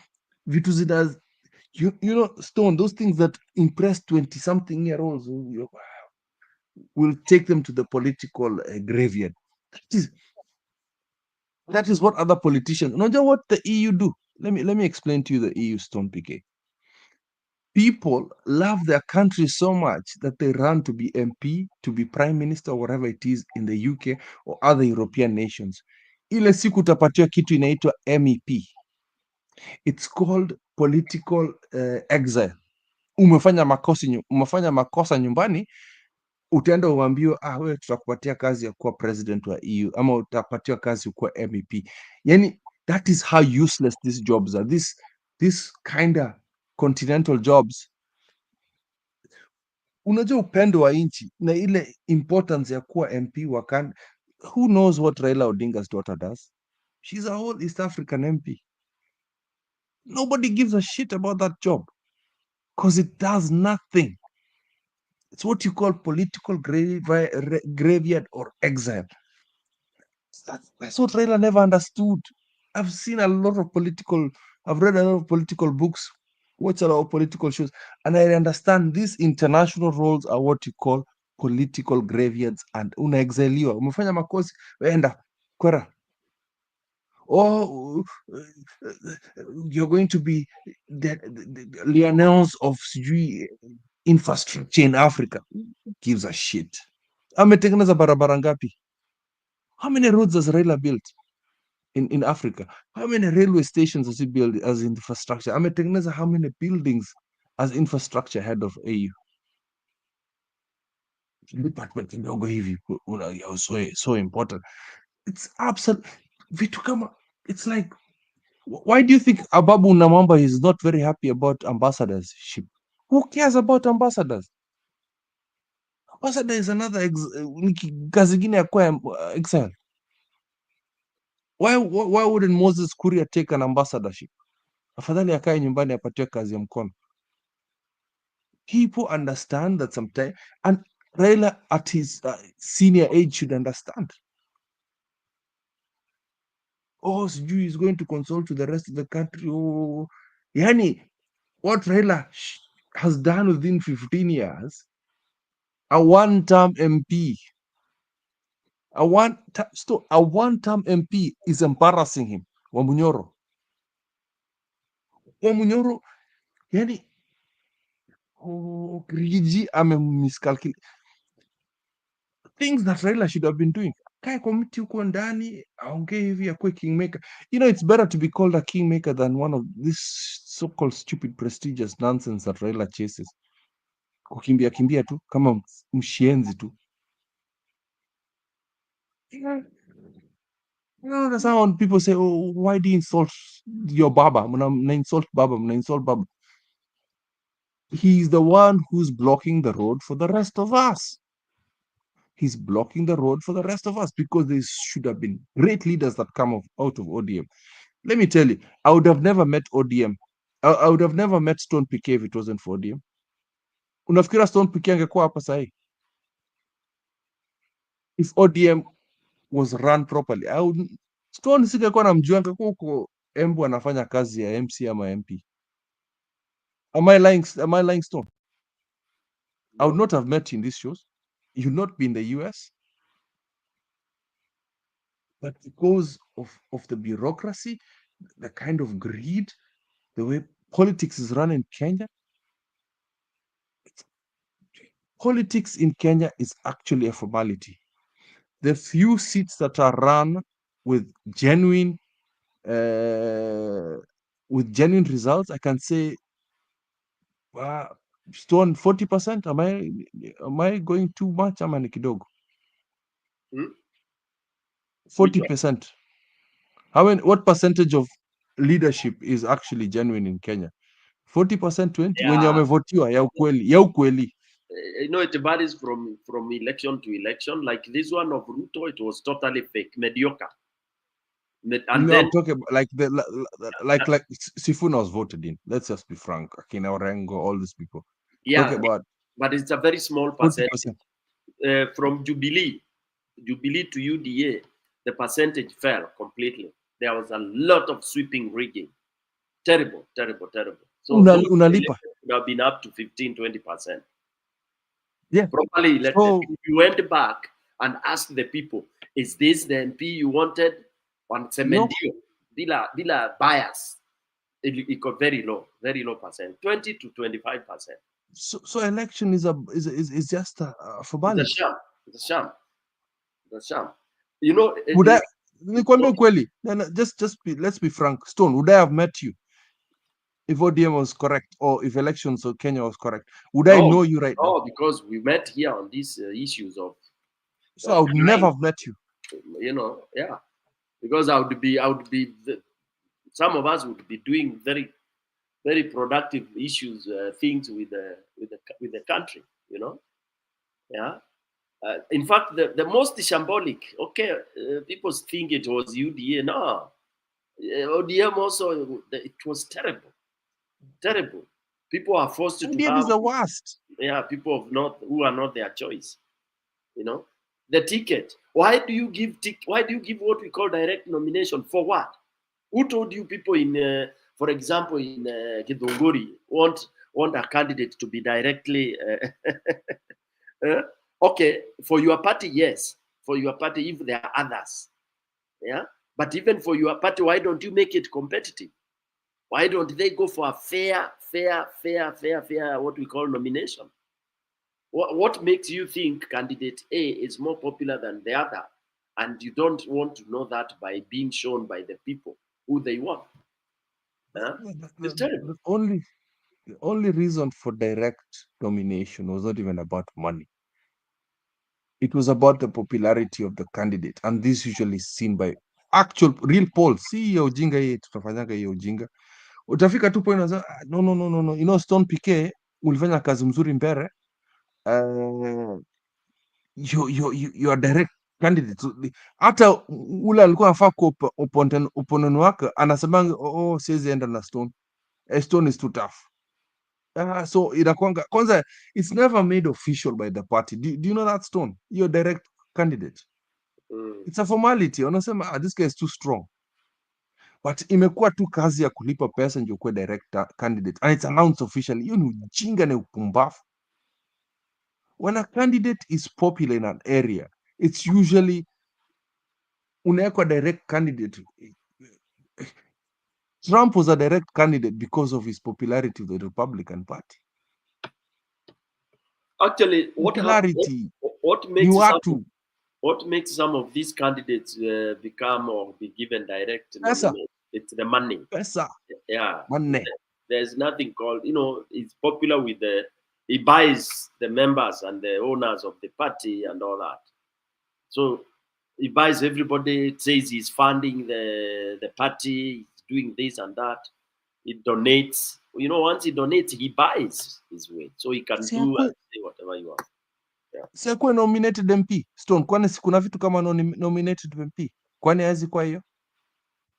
you know, Stone, those things that impress 20-something-year-olds will take them to the political graveyard. That is what other politicians. Know what the EU do? Let me explain to you the EU, Stone PK. People love their country so much that they run to be MP, to be prime minister, or whatever it is in the UK or other European nations. Ile siku utapatiwa kitu inaitwa MEP. It's called political exile. Umefanya makosa nyumbani, utaenda uambiwe, wewe tutakupatia kazi ya kuwa president wa EU, ama utapatiwa kazi kuwa MEP. Yani, that is how useless these jobs are. This kind of continental jobs. Unajua upendo wa nchi na ile importance ya kuwa MP wa who knows what Raila Odinga's daughter does? She's a whole East African MP. Nobody gives a shit about that job because it does nothing. It's what you call political graveyard or exile. That's what Raila never understood. I've read a lot of political books, watched a lot of political shows, and I understand these international roles are what you call political graveyards, and unaexiliwa. Umefanya makosi, wenda kwera. Or you're going to be the Lionels of infrastructure in Africa. Who gives a shit? Ametengeneza barabara ngapi? How many roads has Raila built in Africa? How many railway stations has he built as infrastructure? Ametengeneza how many buildings as infrastructure head of AU? Department kidogo hivi so important. It's absolute vitu kama, it's like, why do you think Ababu Namamba is not very happy about ambassadorship? Who cares about ambassadors? Ambassador is another kazi ingine ya kuwa exile. Why wouldn't Moses Kuria take an ambassadorship? Afadhali akae nyumbani apatiwe kazi ya mkono. People understand that sometimes, and Raila at his senior age should understand. Oh, sijui is going to consult to the rest of the country. Oh, yani, what Raila has done within 15 years, a one-term MP, a one-term MP is embarrassing him. Wamunyoro, yani, Rigi miscalculate things that Raila should have been doing. Kae komiti huko ndani, aongee hivi, akuwe kingmaker. It's better to be called a kingmaker than one of this so-called stupid prestigious nonsense that Raila chases. Kukimbia tu kama mshenzi tu. That's how people say, oh, why do you insult your Baba? Mna insult Baba. He's the one who's blocking the road for the rest of us. He's blocking the road for the rest of us because there should have been great leaders that come out of ODM. Let me tell you, I would have never met ODM. I would have never met Stone PK if it wasn't for ODM. Unafikira Stone PK angekuwa hapa sahi? If ODM was run properly, Stone singekuwa namjua, angekuwa huko Embu anafanya kazi ya MC ama MP. Am I lying, Stone? I would not have met you in these shows. You would not be in the US. But because of the bureaucracy, the kind of greed, the way politics is run in Kenya, politics in Kenya is actually a formality. The few seats that are run with genuine results, I can say, Stone 40%. Am I going too much? Ama ni kidogo? 40%. What percentage of leadership is actually genuine in Kenya? 40%, 20%. Yeah. Wenye wamevotiwa ya ukweli. You know, it varies from election to election. Like this one of Ruto, it was totally fake, mediocre. And then I'm talking about like Sifuna was voted in. Let's just be frank. Akina Orengo, all these people. yeah, Talk about but it's a very small 40%. percentage. From Jubilee to UDA, the percentage fell completely. There was a lot of sweeping rigging. Terrible. So those Unalipa. would have been up to 15-20%. Yeah. Probably if you went back and asked the people, is this the MP you wanted? On Cemendio, bila bias, it got very low percent, 20 to 25%. So election is just a formality. It's a sham. You know, Would I? Let's be frank. Stone, would I have met you if ODM was correct, or if elections of Kenya was correct? Would I know you right now? No, because we met here on these issues of. So I would never have met you. You know, yeah, because I would be. Some of us would be doing very, very productive things with the country. You know, yeah. In fact, the most shambolic. Okay, people think it was UDA. No, ODM also. It was terrible. People are forced to. ODM is the worst. Yeah, people who are not their choice. You know, the ticket. Why do you give what we call direct nomination for what? Who told you people in, for example, in Githunguri want a candidate to be directly? Okay, for your party, yes. For your party, if there are others, yeah. But even for your party, why don't you make it competitive? Why don't they go for a fair, what we call nomination? What makes you think candidate A is more popular than the other, and you don't want to know that by being shown by the people who they want? It's terrible. The only reason for direct nomination was not even about money. It was about the popularity of the candidate, and this usually is seen by actual real polls. Si ya ujinga hii tutafanyanga hiyo ujinga. Utafika tu point unasema no. You know, Stone PK ulifanya kazi mzuri mbele. You are direct candidate. Hata ule alikuwa anafaa kwa opponent wake anasema siwezi enda na Stone. Stone is too tough. So inakwanga kwanza, it's never made official by the party. Do you know that, Stone? You're direct candidate. It's a formality. Wanasema this guy is too strong. But imekuwa tu kazi ya kulipa pesa ndio kuwe direct candidate, and it's announced officially. Hiyo ni ujinga na upumbavu. When a candidate is popular in an area, it's usually unawekwa direct candidate. Trump was a direct candidate because of his popularity with the Republican Party. Actually, what makes some of these candidates become or be given direct nomination? It's the money. Pesa. Yeah. Money. There's nothing called, it's popular with he buys the members and the owners of the party and all that. So he buys everybody. It says he's funding the party, he's doing this and that. He donates. Once he donates, he buys his way, so he can do and say whatever you want. Yeah. Si akuwe nominated MP Stone, kwani kuna vitu kama nominated MP? Kwani hawezi kwa hiyo?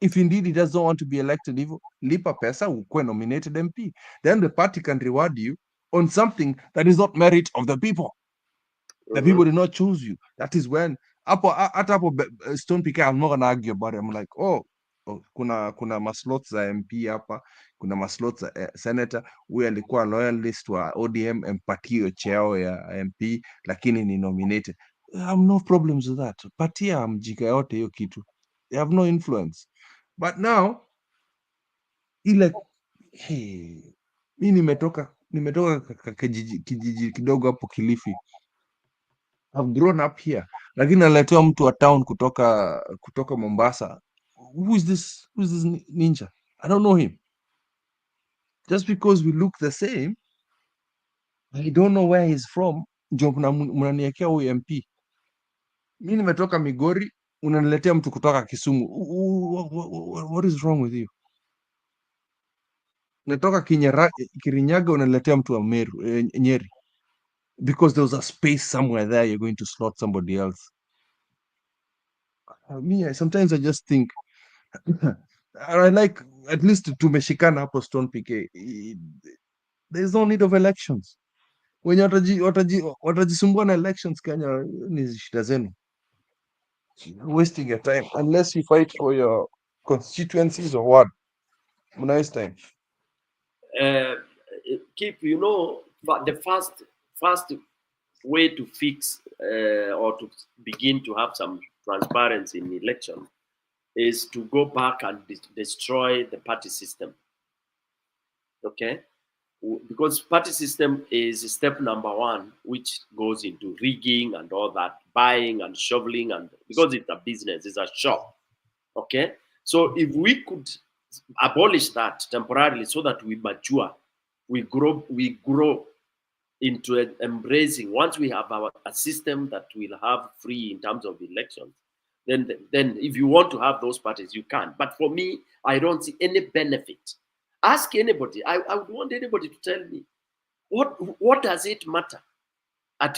If indeed he doesn't want to be elected, hivyo lipa pesa ukuwe nominated MP, then the party can reward you on something that is not merit of the people. The people did not choose you. That is when hapo Stone PK, I'm not gonna argue about it. I'm like, kuna maslots za MP hapa, kuna maslots za senator. Huyu alikuwa loyalist wa ODM, empatie cheo ya MP lakini ni nominated. I have no problems with that. Patia mjika yote hiyo kitu. They have no influence. But now, ile mi nimetoka kijiji kidogo hapo Kilifi. I've grown up here. Lakini naletewa mtu wa town kutoka Mombasa. Who is this ninja? I don't know him. Just because we look the same, I don't know where he's from. Ndio mnaniwekea huyu MP. Mi nimetoka Migori, unaniletea mtu kutoka Kisumu. What is wrong with you? Natoka Kirinyaga, unaniletea mtu wa Meru, Nyeri. Because there was a space somewhere there, you're going to slot somebody else. Sometimes I just think, I like, at least tumeshikana hapo Stone PK. There's no need of elections. Wenye watajisumbua na elections Kenya, ni shida zenu. Wasting your time unless you fight for your constituencies or what. Nice time. Keep, you know, but the first way to fix or to begin to have some transparency in election is to go back and destroy the party system. Okay? Because party system is step number one, which goes into rigging and all that, buying and shoveling, and because it's a business, it's a shop. Okay? So if we could abolish that temporarily so that we mature, we grow into embracing, once we have a system that will have free in terms of elections, then if you want to have those parties, you can. But for me, I don't see any benefit. Ask anybody. I would want anybody to tell me what does it matter at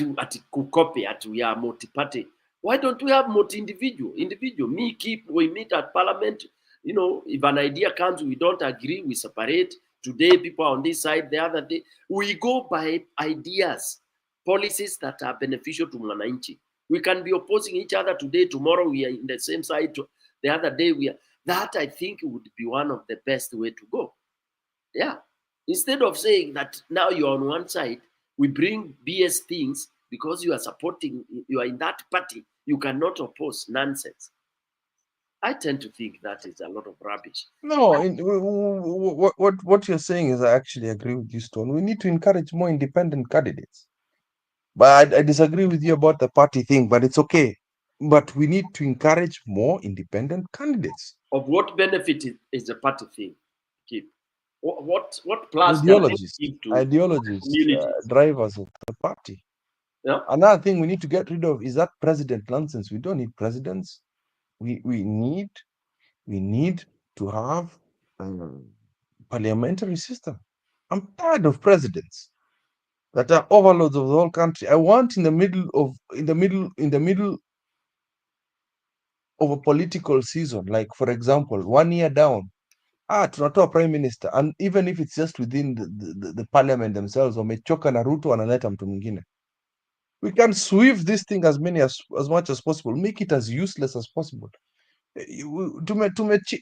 Kukope, at we are multi-party. Why don't we have multi-individual? We meet at parliament. You know, if an idea comes, we don't agree, we separate. Today, people are on this side, the other day. We go by ideas, policies that are beneficial to Mwananchi. We can be opposing each other today, tomorrow we are in the same side, the other day we are. That, I think, would be one of the best way to go. Yeah. Instead of saying that now you're on one side, we bring BS things because you are supporting, you are in that party, you cannot oppose. Nonsense. I tend to think that is a lot of rubbish. No, what you're saying is I actually agree with you, Stone. We need to encourage more independent candidates. But I disagree with you about the party thing, but it's okay. But we need to encourage more independent candidates. Of what benefit is the party thing? Keep. What plus ideologies, communities? Drivers of the party. Yeah. Another thing we need to get rid of is that president nonsense. We don't need presidents. We need to have a parliamentary system. I'm tired of presidents that are overlords of the whole country. I want in the middle of a political season, like for example, 1 year down, tunatoa prime minister, and even if it's just within the parliament themselves, wamechoka na Ruto analeta mtu mwingine. We can sweep this thing as much as possible, make it as useless as possible.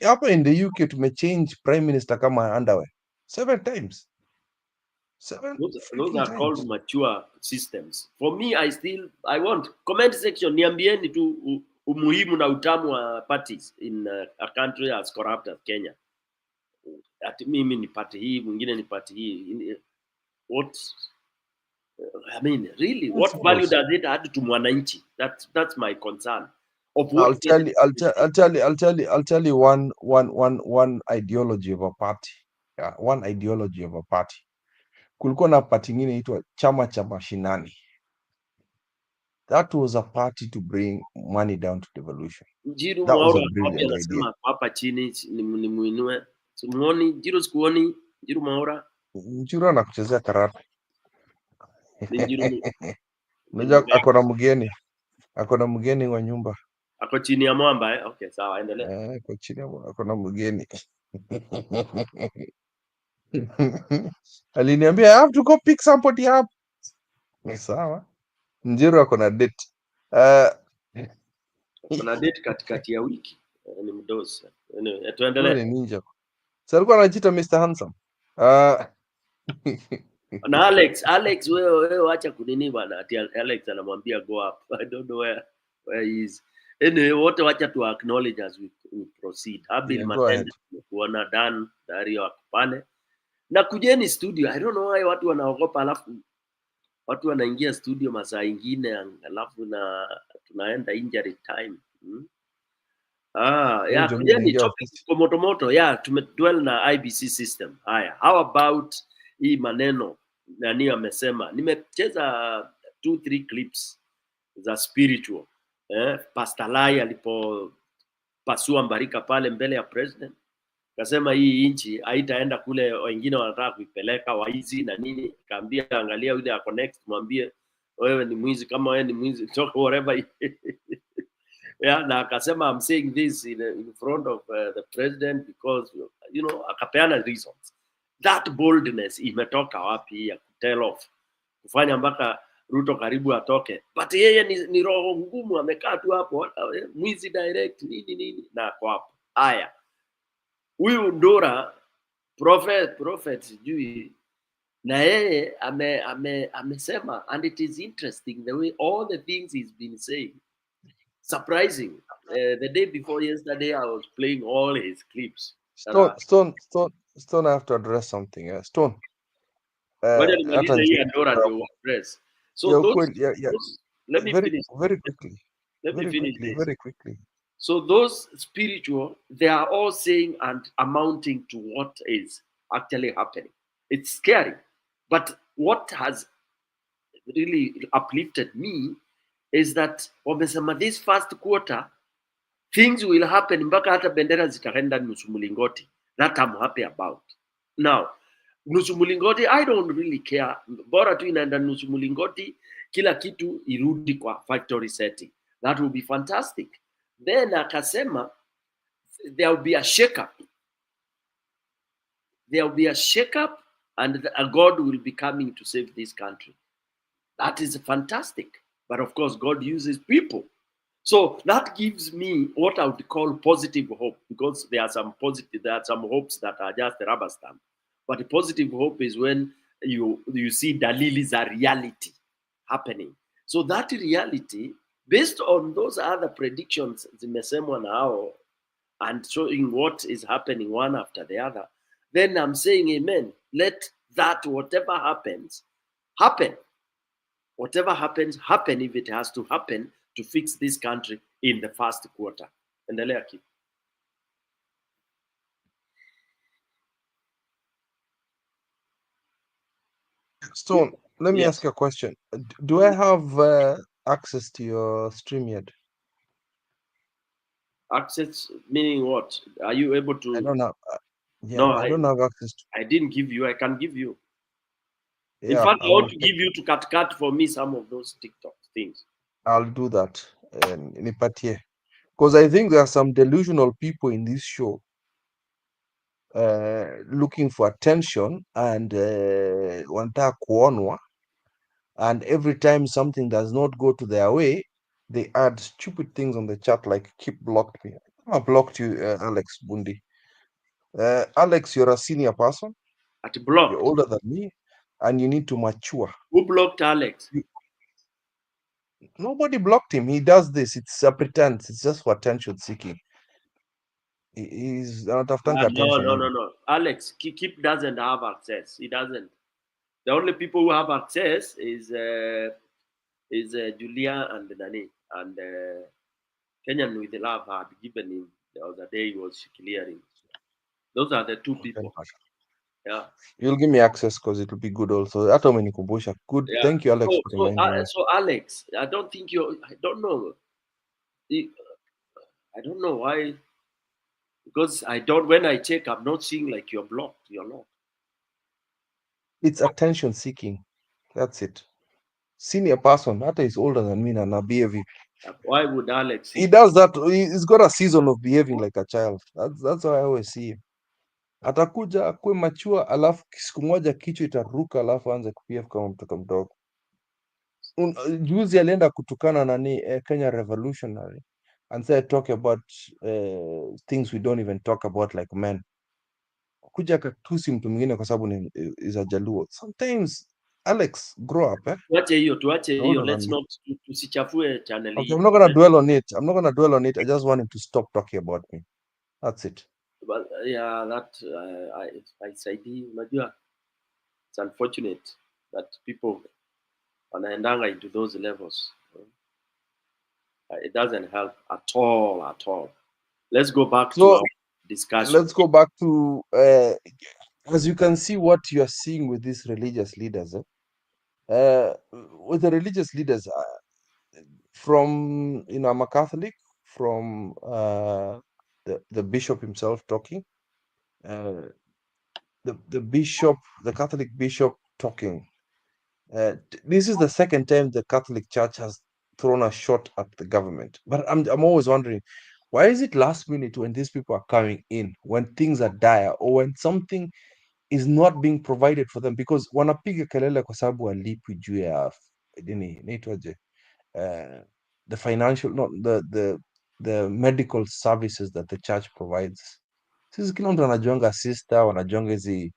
Hapa in the UK change prime minister kama underwear 7 times. Those are called mature systems. For me, I want comment section, niambieni tu umuhimu na utamu wa parties in a country as corrupt as Kenya. Ati mimi ni party hii, mwingine ni party hii. What I mean, really, what value does it add to Mwananchi? That's my concern. I'll tell you one ideology of a party. Yeah, one ideology of a party. Kulikuwa na party nyingine inaitwa chama cha mashinani. That was a party to bring money down to devolution. That was a brilliant idea. Hapa chini ni muinue. Simuoni, Jiru sikuoni, Jiru Morara. Jiru anakuchezea karata. Unajua ako na mgeni wa nyumba. Ako chini ya mwamba eh? Okay, sawa, endelea. Ako chini ya mwamba, ako na mgeni. Aliniambia I have to go pick somebody up. Ni sawa. Njiru ako na date. Kuna date katikati ya wiki. Ni mdosi. Tuendelee. Ni ninja. Sasa alikuwa anajiita Mr. Handsome. Na Alex wewe acha kunini bwana. Ati Alex anamwambia go up. I don't know where he is. Anyway, wote wacha to acknowledge as we proceed. Habil Yeah, go ahead. Matende kuona Dan Dario wako pale. Na kujeni studio. I don't know why watu wanaogopa alafu watu wanaingia studio masaa ingine alafu na tunaenda injury time. Yeah, Ndio mimi kujeni naingia topic ofisi. moto. Yeah, tumedwell na IBC system. Haya, how about hii maneno nani amesema? Nimecheza 2-3 clips za spiritual. Pastor Lai alipopasua mbarika pale mbele ya president. Kasema hii nchi haitaenda kule wengine wanataka kuipeleka waizi na nini. Kaambia angalia yule ako next, mwambie wewe ni mwizi, kama wewe ni mwizi talk whatever. Yeah, na akasema I'm saying this in front of the president because akapeana reasons. That boldness imetoka wapi ya tell off kufanya mpaka Ruto karibu atoke, but yeye ni roho ngumu, amekaa tu hapo mwizi direct nini na kwa hapo. Haya, huyu Ndora prophet sijui na yeye amesema, and it is interesting the way all the things he's been saying. Surprising. The day before yesterday, I was playing all his clips. Stone, I have to address something. Stone. Let me finish. Very quickly. Let me finish this. Very quickly. So those spiritual, they are all saying and amounting to what is actually happening. It's scary. But what has really uplifted me is that wamesema this first quarter things will happen mpaka hata bendera zitaenda nusu mlingoti. That I'm happy about. Now, nusu mlingoti, I don't really care. Bora tu inaenda nusu mlingoti, kila kitu irudi kwa factory setting. That will be fantastic. Then akasema there will be a shake-up. There will be a shake-up and a God will be coming to save this country. That is fantastic. But of course, God uses people. So that gives me what I would call positive hope, because there are some hopes that are just a rubber stamp. But the positive hope is when you see dalili za reality happening. So that reality, based on those other predictions zimesemwa nao and showing what is happening one after the other, then I'm saying amen. Let that whatever happens, happen. Whatever happens, happen if it has to happen to fix this country in the first quarter. Endelea Kip. Stone, let me ask you a question. Do I have access to your StreamYard? Access meaning what? Are you able to? I don't have. I don't have access to. I didn't give you. I can give you. Yeah, in fact, I want to give you to cut for me some of those TikTok things. I'll do that. Because I think there are some delusional people in this show looking for attention and wanataka kuonwa, and every time something does not go to their way, they add stupid things on the chat like keep blocked me. I blocked you, Alex Bundi. Alex, you're a senior person. Blocked. You're older than me, and you need to mature. Who blocked Alex? Nobody blocked him. He does this. It's a pretense. It's just for attention seeking. He's not after attention. No. Alex, Keep doesn't have access. He doesn't. The only people who have access is Julia and Nani, and Kenyan with the love had given him the other day. He was clearing. Those are the two people. Yeah. You'll give me access because it will be good also. Good. Yeah. Thank you, Alex. So Alex, I don't think I don't know. I don't know why. Because when I check, I'm not seeing like you're blocked. You're not. It's attention seeking. That's it. Senior person, that is older than me and behaving. Why would Alex? He does that. He's got a season of behaving like a child. That's how I always see him. Atakuja akue mature, alafu siku moja kichwa itaruka, alafu aanze kubehave kama mtoto mdogo. Juzi alienda kutukana nani Kenya Revolutionary and said talk about things we don't even talk about like men. Kuja akatusi mtu mwingine kwa sababu is a Jaluo. Sometimes Alex, grow up, eh? Tuache hiyo, No, let's not tusichafue channel okay, hii. I'm not gonna dwell on it. I'm not gonna dwell on it. I just want him to stop talking about me. That's it. But yeah, that I said, unajua, it's unfortunate that people wanaendanga into those levels. It doesn't help at all. Let's go back to our discussion. Let's go back to as you can see what you are seeing with these religious leaders. With the religious leaders, from I'm a Catholic, from the bishop himself talking, the Catholic bishop talking. This is the second time the Catholic Church has thrown a shot at the government. But I'm always wondering, why is it last minute when these people are coming in, when things are dire, or when something is not being provided for them? Because wanapiga kelele kwa sababu walipwi juu ya nini inaitwaje, the financial, not the medical services that the church provides. Sisi kila mtu anajuanga sister, wanajuanga hizi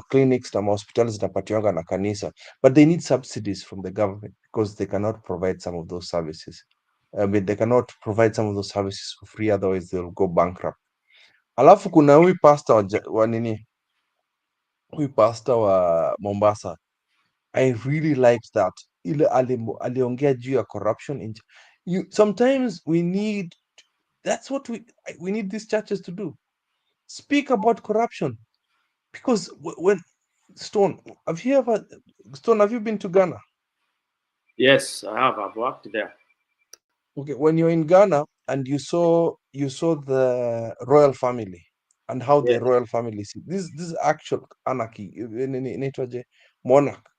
clinics na hospitals zinapatiwanga na kanisa, but they need subsidies from the government because they cannot provide some of those services. I mean, they cannot provide some of those services for free, otherwise they'll go bankrupt. Alafu kuna huyu pastor wa nini, huyu pastor wa Mombasa, I really liked that. Ile aliongea juu ya corruption in sometimes we need, that's what we need these churches to do, speak about corruption. Because when Stone, have you been to Ghana? Yes, I have. I've worked there. Okay, when you're in Ghana and you saw the royal family and how the royal family see this actual anarchy, inaitwaje, monarch,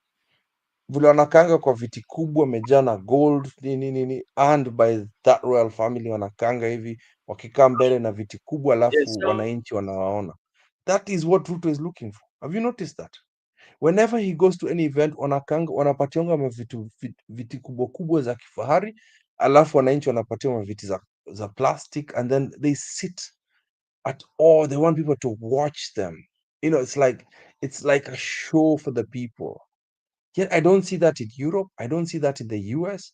vile wanakanga kwa viti kubwa mejaa na gold nini and by that royal family, wanakanga hivi wakikaa mbele na viti kubwa, alafu wananchi wanawaona. That is what Ruto is looking for. Have you noticed that? Whenever he goes to any event, wanapatianga viti kubwa kubwa za kifahari, alafu wananchi wanapatiwa viti za plastic, and then they sit at all. They want people to watch them. It's like a show for the people. Yet I don't see that in Europe. I don't see that in the US.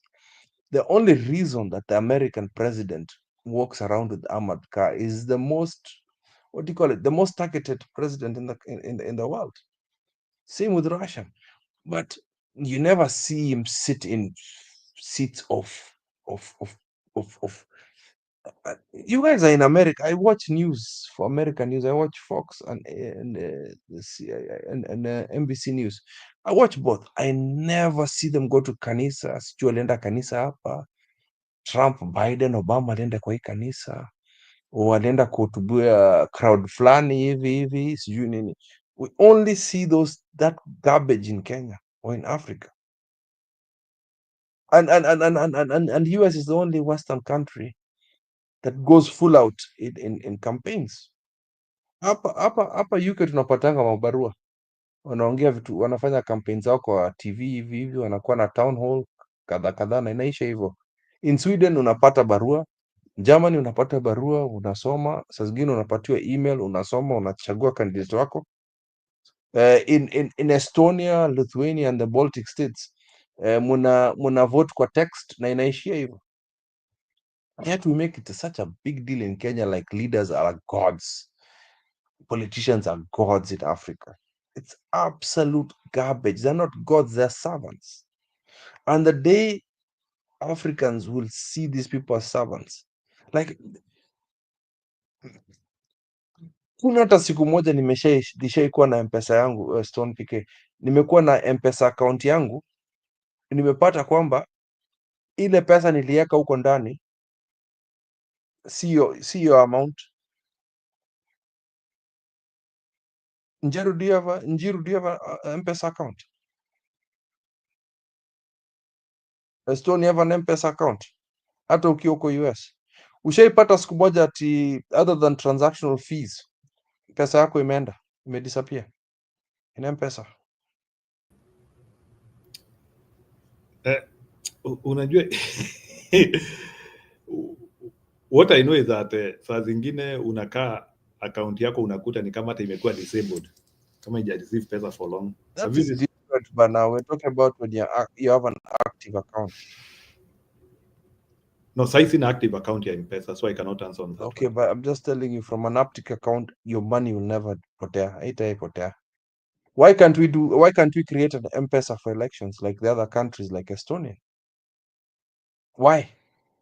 The only reason that the American president walks around with armored car is the most, what do you call it, the most targeted president in the world. Same with Russia. But you never see him sit in seats of you guys are in America. I watch news for American news. I watch Fox and NBC News. I watch both. I never see them go to kanisa. Sijui alienda kanisa hapa. Trump, Biden, Obama alienda kwa hii kanisa. Walienda kuhutubia crowd fulani hivi sijui nini. We only see that garbage in Kenya or in Africa. And US is the only Western country that goes full out in campaigns. Hapa UK tunapatanga mabarua, wanaongea vitu, wanafanya campaigns zao kwa TV hivi, wanakuwa na town hall kadhaa na inaisha hivyo. In Sweden unapata barua, Germany unapata barua, unasoma, saa zingine unapatiwa email, unasoma, unachagua candidate wako. In Estonia, Lithuania and the Baltic states, muna vote kwa text na inaishia hivyo. Yet we make it such a big deal in Kenya, like leaders are gods, politicians are gods in Africa. It's absolute garbage. They're not gods, they're servants. And the day Africans will see these people as servants, like, kuna hata siku moja nishaikuwa na mpesa yangu Stone PK, nimekuwa na mpesa account yangu, nimepata kwamba ile pesa niliweka huko ndani sio amount. Njiru, do you have a mpesa account? Stone, you have an mpesa account? Hata ukiwa huko US ushaipata siku moja ati other than transactional fees pesa yako imedisappear in mpesa? Unajua what I know is that saa zingine unakaa account yako unakuta ni kama hata imekuwa disabled, kama ija receive pesa for long. different, but now we're talking about when you have an active account. No, size in active account here in Pesa, so I cannot answer on that. Okay, one. But I'm just telling you, from an active account, your money will never potea. Why can't we create an M-Pesa for elections like the other countries like Estonia? Why?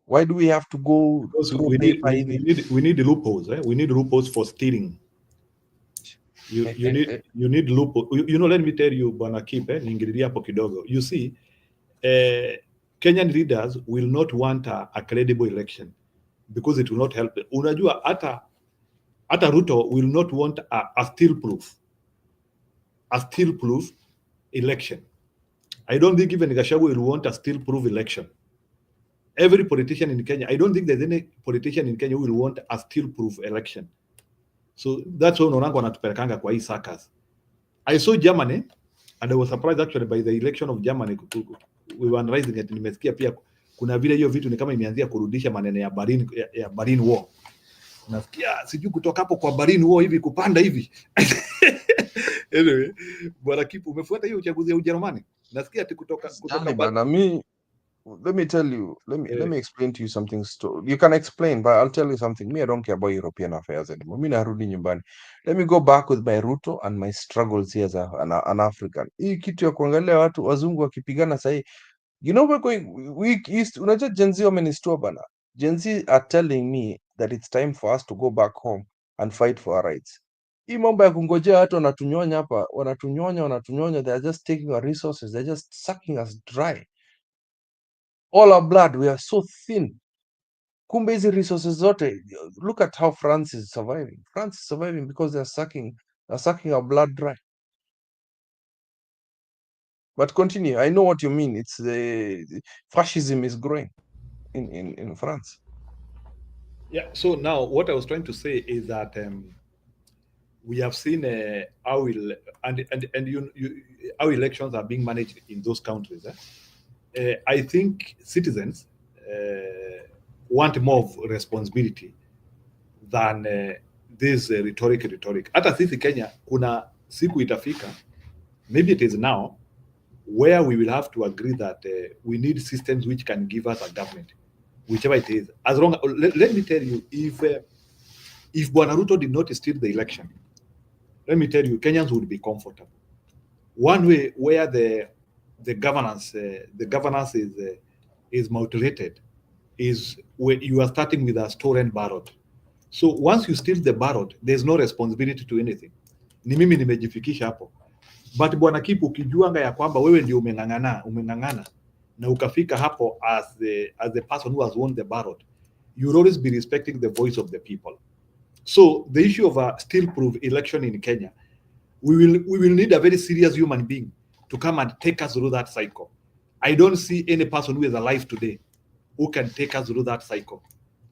Why do we have to go Because through we paper? need loopholes. We need loopholes for stealing. You need loophole. Let me tell you, Bwana Kip, niingililia hapo kidogo. You see, Kenyan leaders will not want a credible election because it will not help them. Unajua hata Ruto will not want a still proof election. I don't think even Gachagua will want a still proof election. Every politician in Kenya, I don't think there's any politician in Kenya who will want a still proof election. So that's why unaona wanatupelekanga kwa hii circus. I saw Germany and I was surprised actually by the election of Germany. We were analyzing it, nimesikia pia kuna vile hiyo vitu ni kama imeanzia kurudisha maneno ya Berlin Wall. Nasikia sijui kutoka hapo kwa Berlin Wall hivi kupanda hivi. Anyway, Bwana Kipu, umefuata hiyo uchaguzi ya Ujerumani? Nasikia ati kutoka Bana, let me tell you, let me explain to you something. You can explain, but I'll tell you something. Me, I don't care about European affairs anymore. Me narudi nyumbani. Let me go back with my Ruto and my struggles here as an African. Hii kitu ya kuangalia watu wazungu wakipigana sahi. You know we're going week east. Unajua Gen Z wamenistua bana. Gen Z are telling me that it's time for us to go back home and fight for our rights. Hii mambo ya kungojea watu wanatunyonya hapa, wanatunyonya, they are just taking our resources, they're just sucking us dry. All our blood, we are so thin. Kumbe hizi resources zote, look at how France is surviving. France is surviving because they're sucking our blood dry. But continue. I know what you mean. It's the fascism is growing in France. Yeah. So now, what I was trying to say is that we have seen how how elections are being managed in those countries. I think citizens want more of responsibility than this rhetoric. Hata sisi Kenya, kuna siku itafika, maybe it is now, where we will have to agree that we need systems which can give us a government, whichever it is. As long, let me tell you, if Bwana Ruto did not steal the election, let me tell you, Kenyans would be comfortable. One way where the governance is motivated is when you are starting with a stolen ballot. So once you steal the ballot, there's no responsibility to anything. Ni mimi nimejifikisha hapo. But Bwana Kipu, ukijuanga ya kwamba wewe ndio umeng'ang'ana na ukafika hapo as the person who has won the ballot, you'll always be respecting the voice of the people. So the issue of a still proof election in Kenya, we will need a very serious human being to come and take us through that cycle. I don't see any person who is alive today who can take us through that cycle.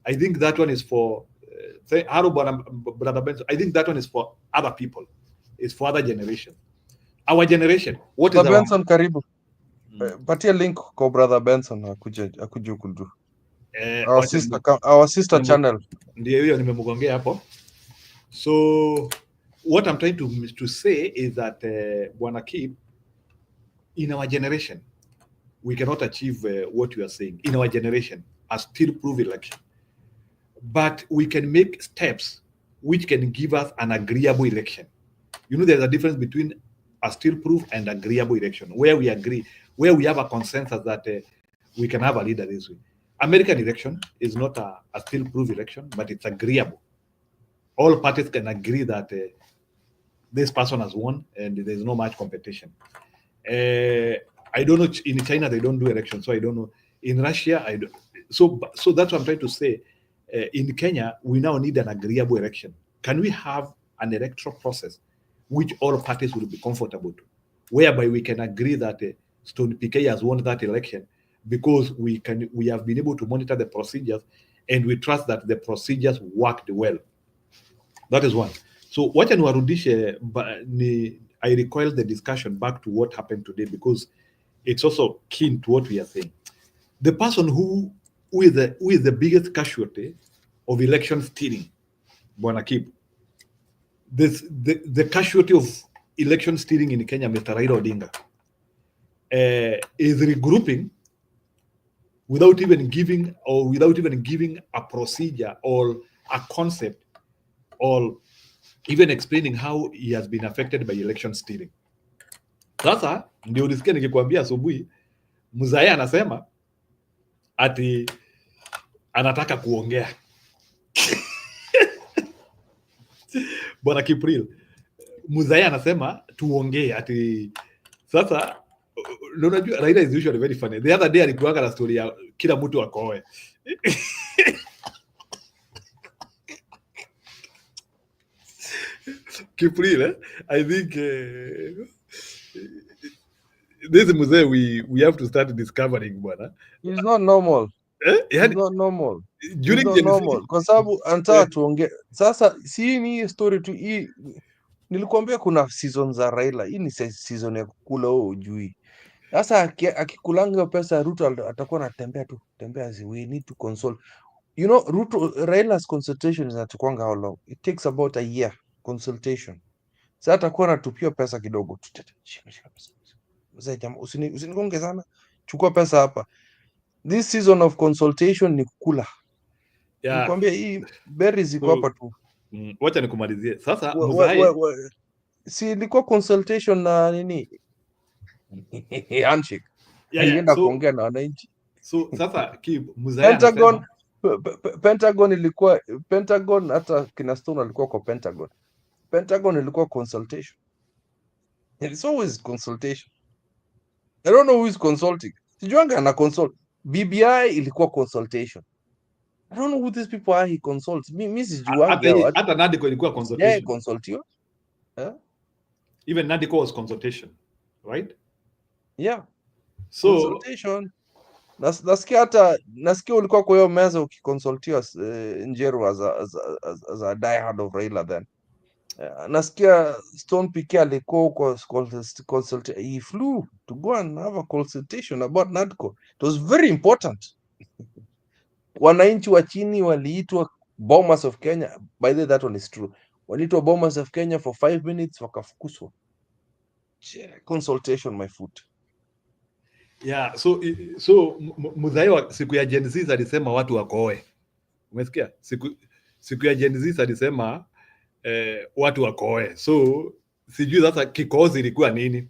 I think that one is for Brother Benson. I think that one is for other people. It's for other generations. Our generation, what is Brother Benson, karibu. Patia link kwa Brother Benson akuje kudu. Our sister channel. Ndio hiyo nimemgongea hapo. So what I'm trying to say is that Bwana Kip, in our generation, we cannot achieve what you are saying. In our generation, a still proof election. But we can make steps which can give us an agreeable election. You know, there's a difference between a still proof and agreeable election, where we agree, where we have a consensus that we can have a leader this way. American election is not a still proof election, but it's agreeable. All parties can agree that this person has won and there's no much competition. I don't know, in China they don't do elections, so I don't know. In Russia, I don't. So that's what I'm trying to say. In Kenya, we now need an agreeable election. Can we have an electoral process which all parties will be comfortable to, whereby we can agree that Stone PK has won that election because we have been able to monitor the procedures and we trust that the procedures worked well. That is one. So what I recoil the discussion back to what happened today because it's also keen to what we are saying. The person who is the biggest casualty of election stealing, Bwana Kip, the casualty of election stealing in Kenya, Mr. Raila Odinga. is regrouping without even giving a procedure or a concept or even explaining how he has been affected by election stealing. Sasa ndio ulisikia nikikwambia asubuhi Mzaya anasema ati anataka kuongea. Bwana Kipril, Mzaya anasema tuongee ati sasa unajua Raila is usually very funny. The other day alikuanga na story ya kila mtu akoe. Kipril, I think this Mzee we have to start discovering bwana. It's not normal. It's not normal. It's not normal. Kwa sababu anataka tuongee. Sasa si ni story tu hii nilikwambia kuna season za Raila. Hii ni season ya kukula wewe ujui. Sasa akikulanga pesa Ruto atakuwa anatembea tu. Tembea we need to consult. You know Ruto Raila's consultation inachukua how long? It takes about a year consultation. Sasa atakuwa anatupia pesa kidogo. Shika pesa. Mzee jamaa usinigonge sana. Chukua pesa hapa. This season of consultation ni kukula. Yeah. Nikwambia hii berries ziko hapa tu. Wacha nikumalizie. Sasa si ilikuwa consultation na nini? Handshake. Alienda kuongea na wananchi. So sasa Mzaya Pentagon ilikuwa Pentagon, hata kina Stone alikuwa kwa Pentagon. Pentagon ilikuwa consultation. It's always consultation. I don't know who is consulting. Sijuanga ana consult. BBI ilikuwa consultation. I don't know who these people are he consults. Mimi sijuanga. Hata Nadiko ilikuwa consultation. Yeah, consultio. Even Nadiko was consultation, right? Yeah. So consultation. Nasikia ulikuwa kwa hiyo meza ukiconsultiwa Njeru as a diehard of Raila then. Nasikia Stone Pike alikuwa kwa consult. He flew to go and have a consultation about Nadco. It was very important. Wananchi wa chini waliitwa bombers of Kenya. By the way, that one is true. Waliitwa bombers of Kenya for 5 minutes wakafukuzwa. Consultation my foot. Yeah, so Mzaya siku ya Gen Z alisema watu wakoe. Umesikia? Siku ya Gen Z alisema watu wakoe. So sijui sasa kikozi ilikuwa nini.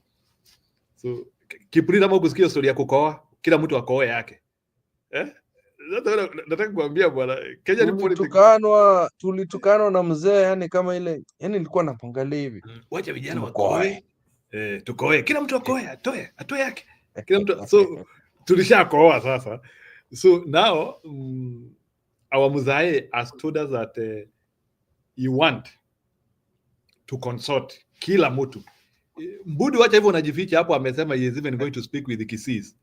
So Kipril, kama ukusikia story ya kukoa, kila mtu akoe yake. Nataka kuambia bwana, Kenya ni politics. Tulitukanwa na mzee, yani kama ile, yani nilikuwa napangalia hivi. Wacha vijana wakoe. Tukoe, kila mtu akoe, atoe yake. Kila mtu, so tulishakoa sasa. So now our Mzaya has told us that you want to consult kila mtu. Mbudi wacha hivyo unajificha hapo, amesema he is even going to speak with the Kisis.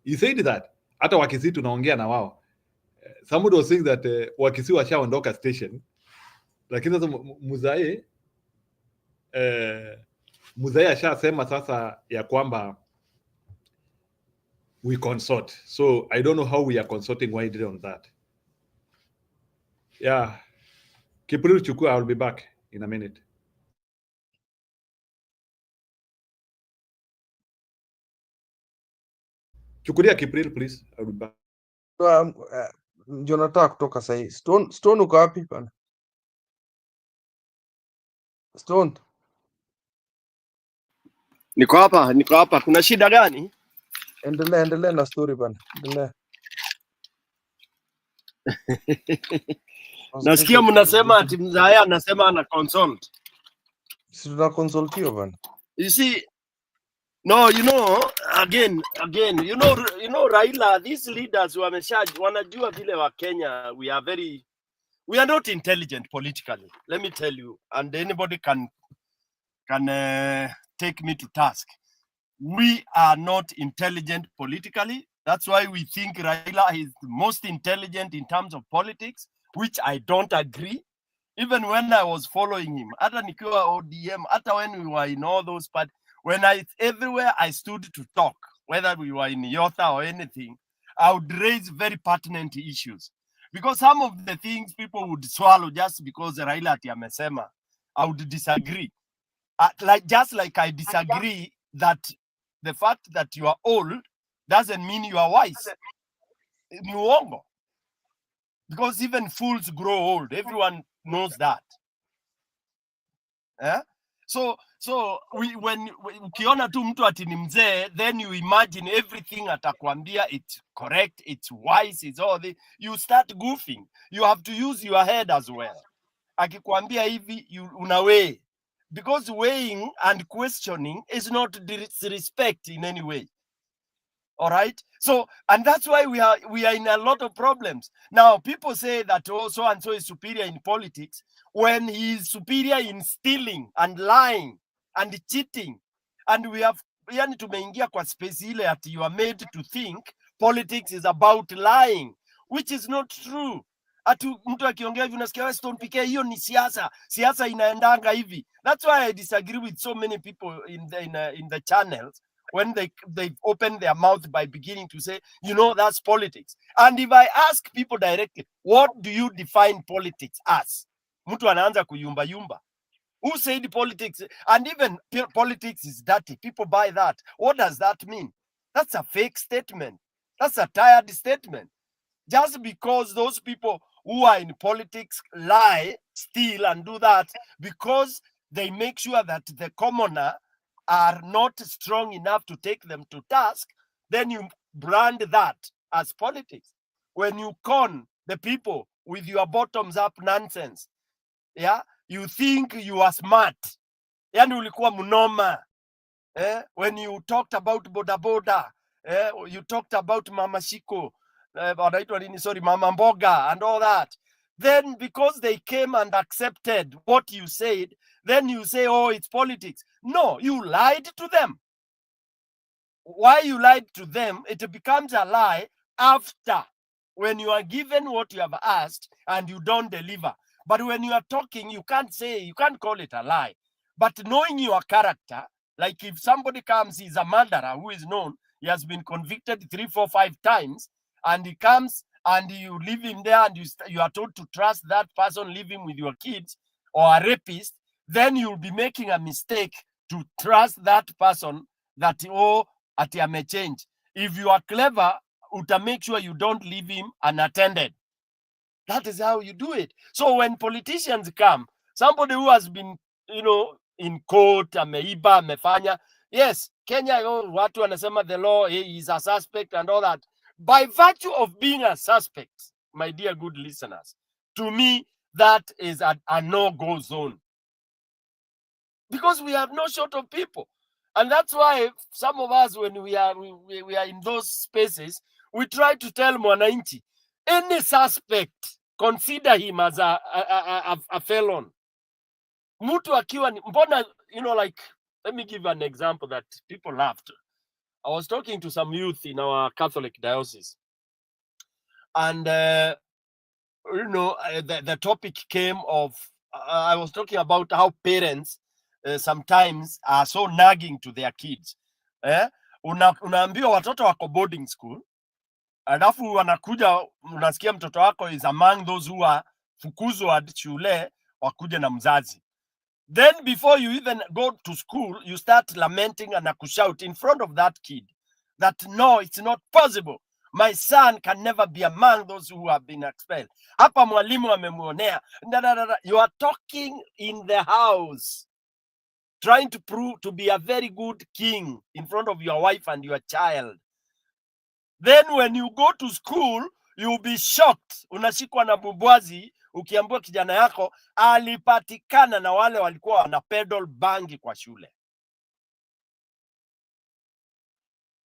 He said that hata Wakisi tunaongea na wao. Somebody was saying that Wakisi washaondoka station. Lakini sasa Mzaya ashasema sasa ya kwamba we consult. So I don't know how we are consulting widely on that. Yeah. Kipril chukua, I'll be back in a minute. Chukulia Kipril, please. I'll be back. Ndio nataka kutoka sasa hivi. Stone uko wapi bana? Stone. Niko hapa. Kuna shida gani? Endelea na story bana. Endelea. Nasikia mnasema ati Mzaya anasema ana consult. Si tuna consultio bana. You see, no, you know, again, you know Raila, these leaders wanajua vile wa Kenya, we are not intelligent politically. Let me tell you, and anybody can take me to task. We are not intelligent politically. That's why we think Raila is the most intelligent in terms of politics, which I don't agree. Even when I was following him, hata nikiwa ODM, hata when we were in all those parts, everywhere I stood to talk, whether we were in Yotha or anything, I would raise very pertinent issues. Because some of the things people would swallow just because Raila ati amesema, I would disagree. Just like I disagree that the fact that you are old doesn't mean you are wise. Ni uongo. Because even fools grow old. Everyone knows that. So when ukiona tu mtu ati ni mzee, then you imagine everything atakwambia it's correct, it's wise, it's all the, you start goofing. You have to use your head as well. Akikwambia hivi, una weigh. Because weighing and questioning is not disrespect in any way. All right. So, and that's why we are in a lot of problems. Now, people say that so and so is superior in politics when he is superior in stealing and lying and cheating. And we have, yani tumeingia kwa space ile that you are made to think politics is about lying, which is not true. Atu mtu akiongea hivi unasikia Weston PK, hiyo ni siasa. Siasa inaendanga hivi. That's why I disagree with so many people in the channels when they open their mouth by beginning to say, you know, that's politics. And if I ask people directly, what do you define politics as? Mtu anaanza kuyumba yumba. Who said politics? And even politics is dirty. People buy that. What does that mean? That's a fake statement. That's a tired statement. Just because those people who are in politics lie, steal, and do that, because they make sure that the commoner are not strong enough to take them to task, then you brand that as politics. When you con the people with your bottoms up nonsense, yeah, you think you are smart. Yani ulikuwa mnoma. When you talked about boda boda, you talked about Mama Shiko, Mama Mboga and all that. Then because they came and accepted what you said, then you say, oh, it's politics. No, you lied to them. Why you lied to them, it becomes a lie after, when you are given what you have asked and you don't deliver. But when you are talking, you can't call it a lie. But knowing your character, like if somebody comes, he's a murderer who is known, he has been convicted 3, 4, 5 times, and he comes and you leave him there and you are told to trust that person, leave him with your kids, or a rapist, then you'll be making a mistake to trust that person that, oh, ati ame change. If you are clever, uta make sure you don't leave him unattended. That is how you do it. So when politicians come, somebody who has been, in court, ameiba, amefanya, yes, Kenya, watu wanasema the law, he is a suspect and all that. By virtue of being a suspect, my dear good listeners, to me, that is a no-go zone. Because we have no short of people. And that's why some of us, when we are in those spaces, we try to tell mwananchi, any suspect, consider him as a felon. Mtu akiwa, mbona, like, let me give an example that people laughed. I was talking to some youth in our Catholic diocese. And, the topic came of, I was talking about how parents sometimes are so nagging to their kids. Unaambiwa watoto wako boarding school, alafu wanakuja, unasikia mtoto wako is among those who are fukuzwa shule, wakuja na mzazi. Then before you even go to school, you start lamenting and shout in front of that kid that no, it's not possible. My son can never be among those who have been expelled. Hapa mwalimu amemuonea. You are talking in the house, trying to prove to be a very good king in front of your wife and your child. Then when you go to school, you'll be shocked. Unashikwa na bubwazi, ukiambiwa kijana yako alipatikana na wale walikuwa wana pedal bangi kwa shule.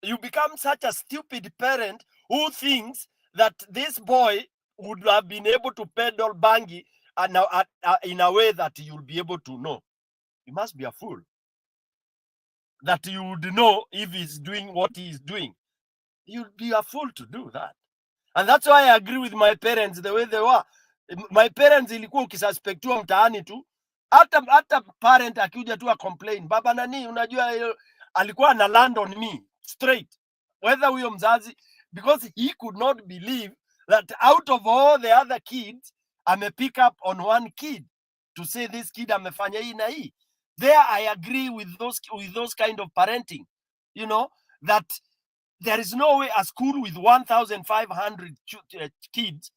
You become such a stupid parent who thinks that this boy would have been able to pedal bangi in a way that you'll be able to know. You must be a fool. That you would know if he's doing what he is doing. You'd be a fool to do that. And that's why I agree with my parents the way they were. My parents ilikuwa ukisuspectiwa mtaani tu. Hata parent akiuja tu a complain. Baba nani, unajua alikuwa na land on me. Straight. Whether huyo mzazi, because he could not believe that out of all the other kids, ame pick up on one kid to say this kid amefanya hii na hii. There I agree with those kind of parenting. you know, that there is no way a school with 1,500 kids,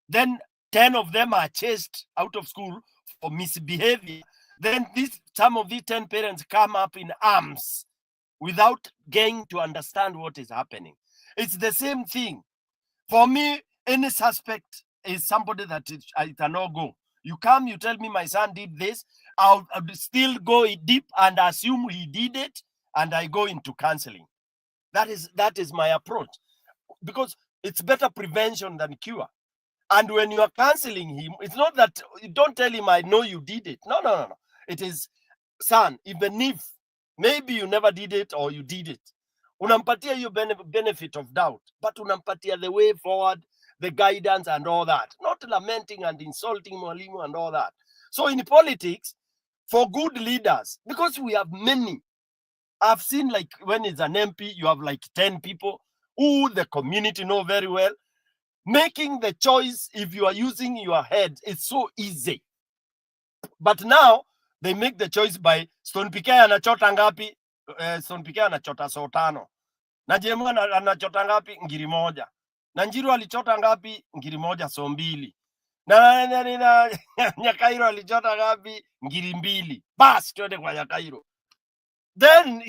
then 10 of them are chased out of school for misbehavior. Then some of these 10 parents come up in arms without getting to understand what is happening. It's the same thing. For me, any suspect is somebody that I cannot go. You come, you tell me my son did this, I'll still go deep and assume he did it, and I go into counseling. That is my approach, because it's better prevention than cure. And when you are counseling him, it's not that you don't tell him, I know you did it. No. It is, son, even if maybe you never did it or you did it, unampatia you benefit of doubt, but unampatia the way forward, the guidance and all that, not lamenting and insulting mwalimu and all that. So in politics, for good leaders, because we have many, I've seen, like, when it's an MP, you have like 10 people who the community know very well. Making the choice, if you are using your head, it's so easy. But now they make the choice by Stone Pike anachota ngapi, Stone Pike anachota so tano. Na Jemu anachota ngapi, ngiri moja. Na Njiru alichota ngapi, ngiri moja so mbili. Na Nyakairo alichota ngapi, ngiri mbili. Bas, twende kwa Nyakairo. Then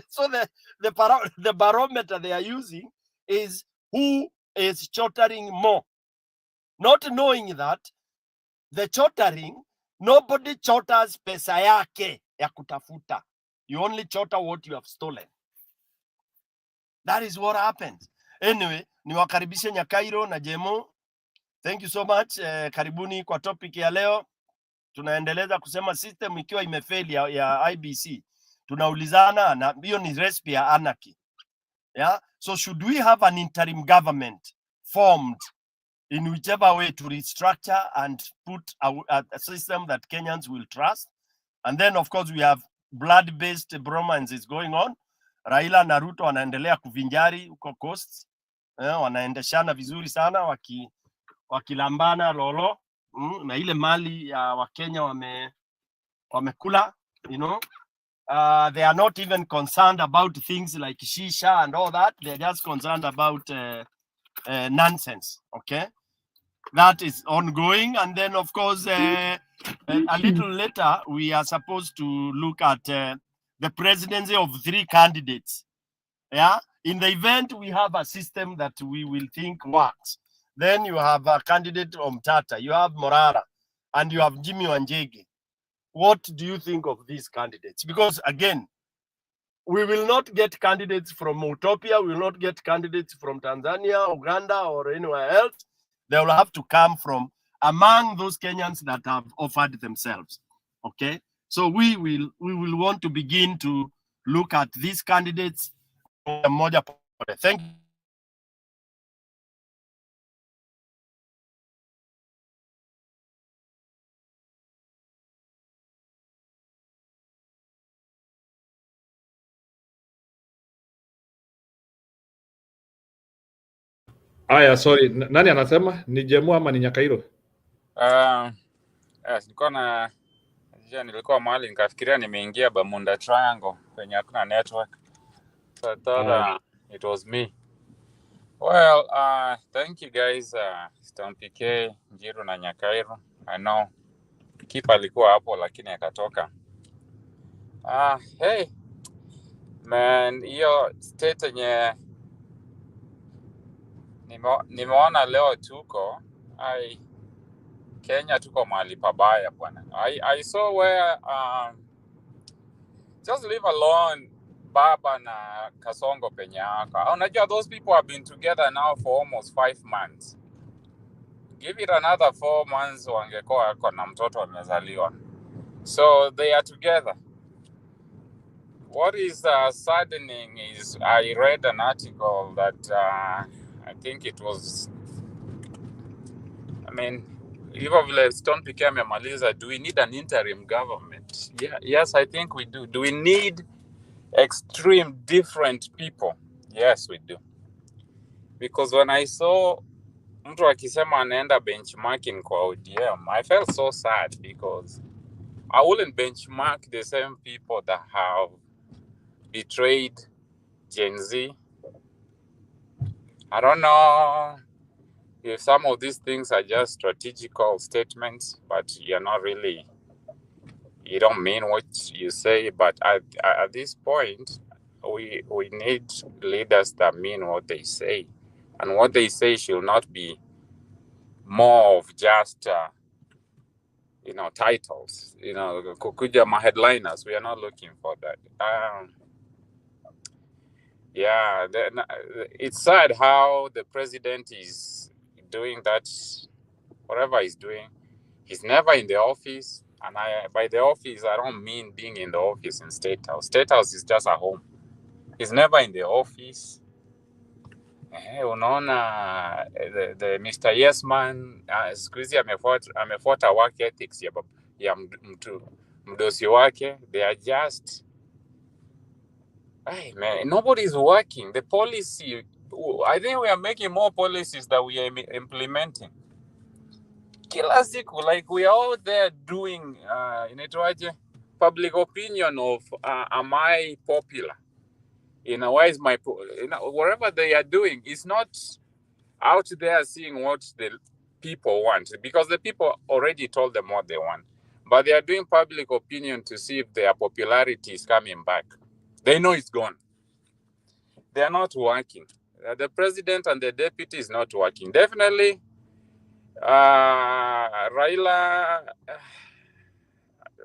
so the barometer they are using is who is chottering more, not knowing that the chottering, nobody chotters pesa yake ya kutafuta. You only chotter what you have stolen. That is what happens. Anyway, niwakaribishe Nyakairo na Jemo. Thank you so much. Karibuni kwa topic ya leo. Tunaendeleza kusema system ikiwa imefail ya IBC. Tunaulizana, na hiyo ni recipe ya anarchy. Yeah? So should we have an interim government formed in whichever way to restructure and put a system that Kenyans will trust? And then, of course, we have blood-based bromance is going on. Raila na Ruto wanaendelea kuvinjari huko coast. Wanaendeshana vizuri sana wakilambana lolo. Na ile mali ya Wakenya wamekula, you know. They are not even concerned about things like shisha and all that. They're just concerned about nonsense, okay? That is ongoing. And then, of course, a little later, we are supposed to look at the presidency of 3 candidates. Yeah? In the event, we have a system that we will think works. Then you have a candidate Omtata, you have Morara, and you have Jimmy Wanjigi. What do you think of these candidates? Because again, we will not get candidates from Utopia, we will not get candidates from Tanzania, Uganda, or anywhere else. They will have to come from among those Kenyans that have offered themselves. Okay? So we will want to begin to look at these candidates. Thank you. Aya, sorry. Nani anasema? Ni Jemu ama ni Nyakairo? Nilikuwa mahali nikafikiria nimeingia Bamunda Triangle kwenye hakuna network. So I thought it was me. Well, thank you guys, Stone PK, Njiru na Nyakairo. I know Kipa alikuwa hapo lakini akatoka. Hey man, hiyo state yenye nimeona leo tuko Kenya tuko mahali pabaya bwana. I saw where just leave alone Baba na Kasongo penye haka. Unajua those people have been together now for almost 5 months. Give it another 4 months wangekuwa wako na mtoto amezaliwa. So they are together. What is saddening is I read an article that I think it was, hivyo vile Stone PK amemaliza, do we need an interim government? Yeah, yes, I think we do. Do we need extreme different people? Yes, we do. Because when I saw mtu akisema anaenda benchmarking kwa ODM, I felt so sad because I wouldn't benchmark the same people that have betrayed Gen Z. I don't know if some of these things are just strategical statements, but you're not really, you don't mean what you say. But at this point, we need leaders that mean what they say. And what they say should not be more of just, titles, Kukuja headliners. We are not looking for that. It's sad how the president is doing that, whatever he's doing. He's never in the office. And by the office, I don't mean being in the office in State House. State House is just a home. He's never in the office. Unaona the Mr. Yes Man siku hizi amefuata work ethics ya mdosi wake. They are just, hey man, nobody's working. The policy, I think we are making more policies that we are implementing. Kila siku, like we are all there doing inaitwaje, public opinion of am I popular? Why is my whatever they are doing is not out there seeing what the people want, because the people already told them what they want, but they are doing public opinion to see if their popularity is coming back. They know it's gone. They are not working. The president and the deputy is not working. Definitely, Raila,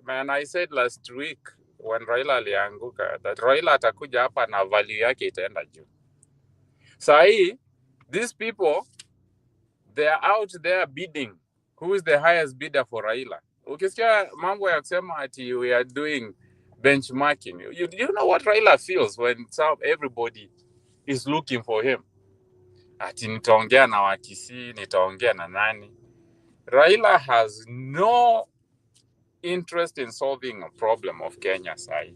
man, I said last week when Raila alianguka that Raila atakuja hapa na value yake itaenda juu. Sahi, these people, they are out there bidding. Who is the highest bidder for Raila? Ukisikia mambo ya kusema ati we are doing benchmarking. You know what Raila feels when everybody is looking for him? Ati nitaongea na Wakisii, nitaongea na nani? Raila has no interest in solving a problem of Kenya side.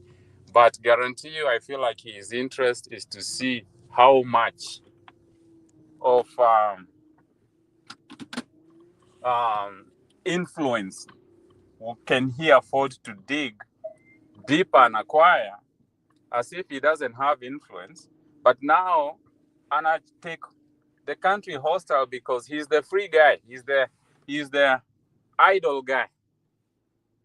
But guarantee you, I feel like his interest is to see how much of influence can he afford to dig deeper and acquire, as if he doesn't have influence. But now, Anna take the country hostile because he's the free guy. He's the idol guy.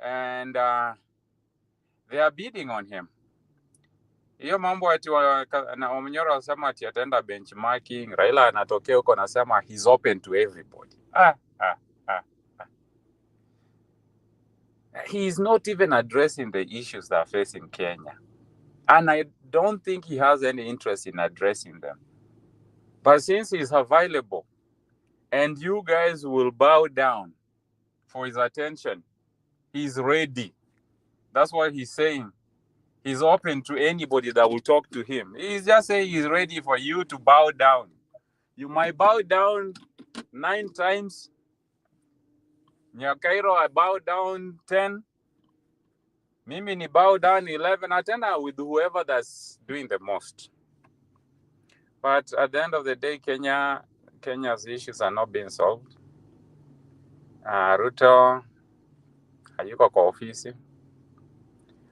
And they are bidding on him. Hiyo mambo ati na Omnyoro wasema ati ataenda benchmarking, Raila anatokea huko nasema he's open to everybody. He's not even addressing the issues that are facing Kenya. And I don't think he has any interest in addressing them. But since he's available and you guys will bow down for his attention, he's ready. That's what he's saying. He's open to anybody that will talk to him. He's just saying he's ready for you to bow down. You might bow down 9 times. Nyakairo, I bow down 10. Mimi ni bow down 11. Atena with whoever that's doing the most. But at the end of the day, Kenya's issues are not being solved. Ruto hayuko kwa ofisi.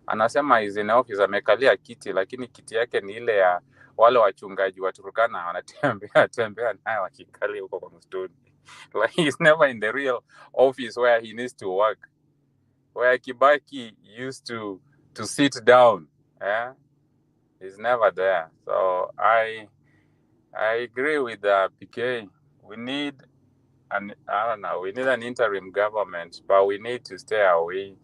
Anasema is in office, amekalia kiti, lakini kiti yake ni ile ya wale wachungaji wa Turkana wanatembea naye wakikalia huko kwa msituni. Like he's never in the real office where he needs to work. Where Kibaki used to sit down. Yeah? He's never there. So I agree with PK. We need an interim government, but we need to stay away.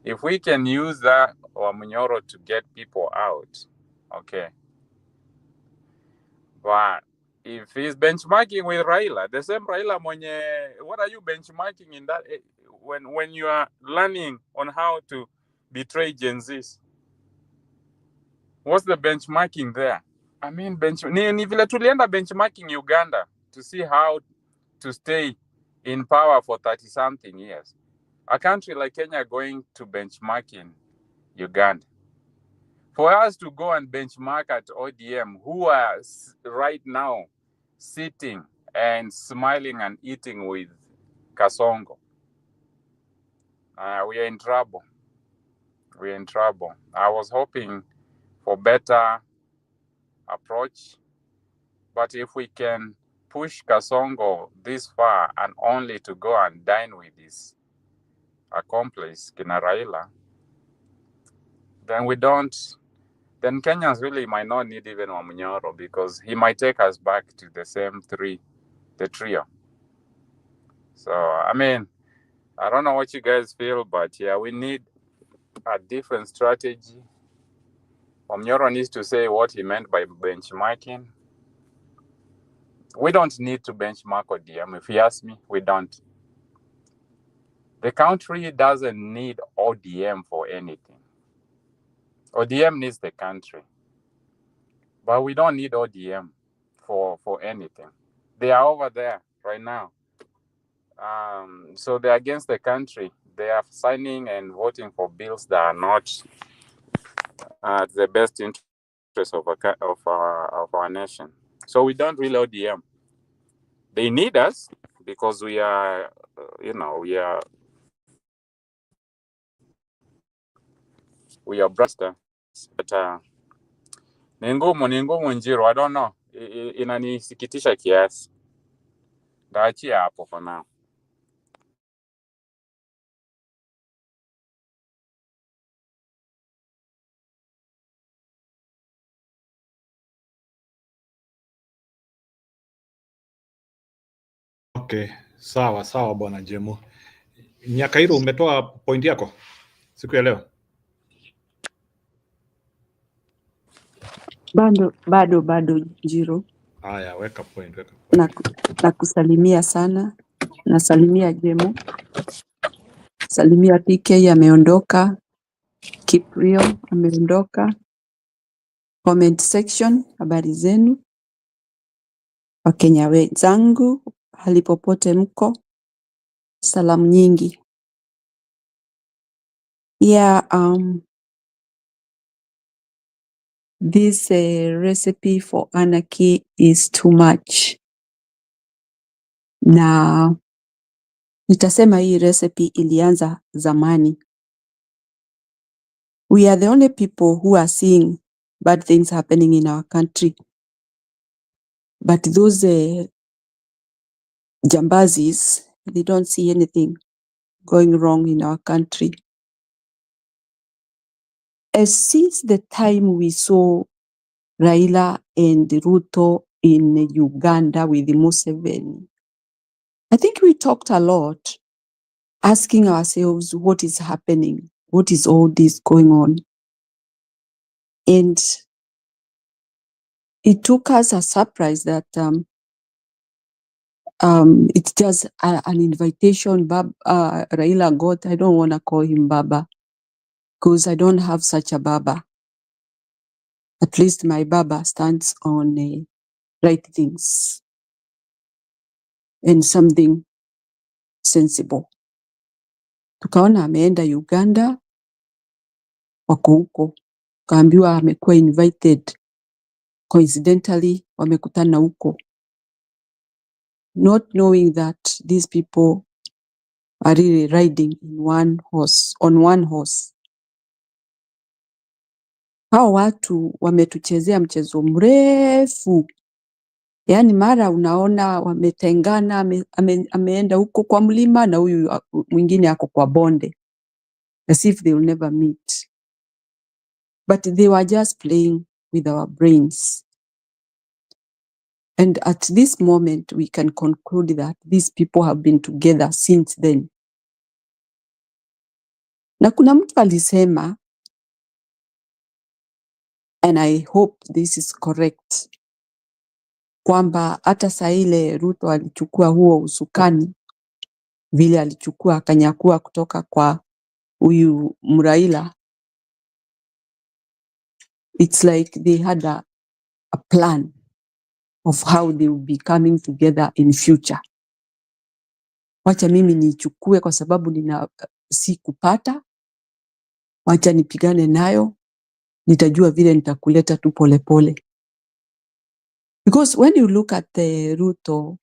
If we can use that or Munyoro to get people out, okay. But if he's benchmarking with Raila, the same Raila mwenye, what are you benchmarking in that when you are learning on how to betray Gen Zs? What's the benchmarking there? I mean, ni vile tulienda benchmarking Uganda to see how to stay in power for 30-something years. A country like Kenya going to benchmark in Uganda. For us to go and benchmark at ODM, who are right now sitting and smiling and eating with Kasongo, we are in trouble. We're in trouble. I was hoping for better approach. But if we can push Kasongo this far and only to go and dine with his accomplice, Kina Raila, then then Kenyans really might not need even Wamunyoro, because he might take us back to the same the trio. So, I mean, I don't know what you guys feel, but yeah, we need a different strategy. Wamunyoro needs to say what he meant by benchmarking. We don't need to benchmark ODM. If you ask me, we don't. The country doesn't need ODM for anything. ODM needs the country. But we don't need ODM for anything. They are over there right now. So they're against the country. They are signing and voting for bills that are not the best interest of our nation. So we don't really ODM. They need us because we are, we are brothers. But ni ngumu Njiro. I don't know. Inanisikitisha kiasi. Ndaachia hapo for now. Okay, sawa bwana Jemo. Nyakairo, umetoa point yako siku ya leo? Bado Njiro. Haya, weka point. Na kusalimia sana. Nasalimia Jemo. Salimia PK ameondoka. Kiprio ameondoka. Comment section, habari zenu. Wakenya wenzangu, halipopote mko. Salamu nyingi. Yeah, this recipe for anarchy is too much. Na nitasema hii recipe ilianza zamani. We are the only people who are seeing bad things happening in our country. But those jambazis, they don't see anything going wrong in our country. Since the time we saw Raila and Ruto in Uganda with Museveni, I think we talked a lot, asking ourselves what is happening, what is all this going on. And it took us a surprise that it's just an invitation Raila got. I don't want to call him Baba because I don't have such a Baba. At least my Baba stands on right things and something sensible. Tukaona ameenda Uganda, wako huko. Kaambiwa amekuwa invited. Coincidentally, wamekutana huko. Not knowing that these people are really riding on one horse. Hao watu wametuchezea mchezo mrefu. Yaani mara unaona wametengana, ameenda huko kwa mlima na huyu mwingine ako kwa bonde. As if they will never meet. But they were just playing with our brains. And at this moment, we can conclude that these people have been together since then. Na kuna mtu alisema, and I hope this is correct, kwamba hata saa ile Ruto alichukua huo usukani, vile alichukua akanyakua kutoka kwa huyu Raila, it's like they had a plan of how they will be coming together in future. Wacha mimi nichukue kwa sababu si kupata, wacha nipigane nayo, nitajua vile nitakuleta tu polepole. Because when you look at the Ruto,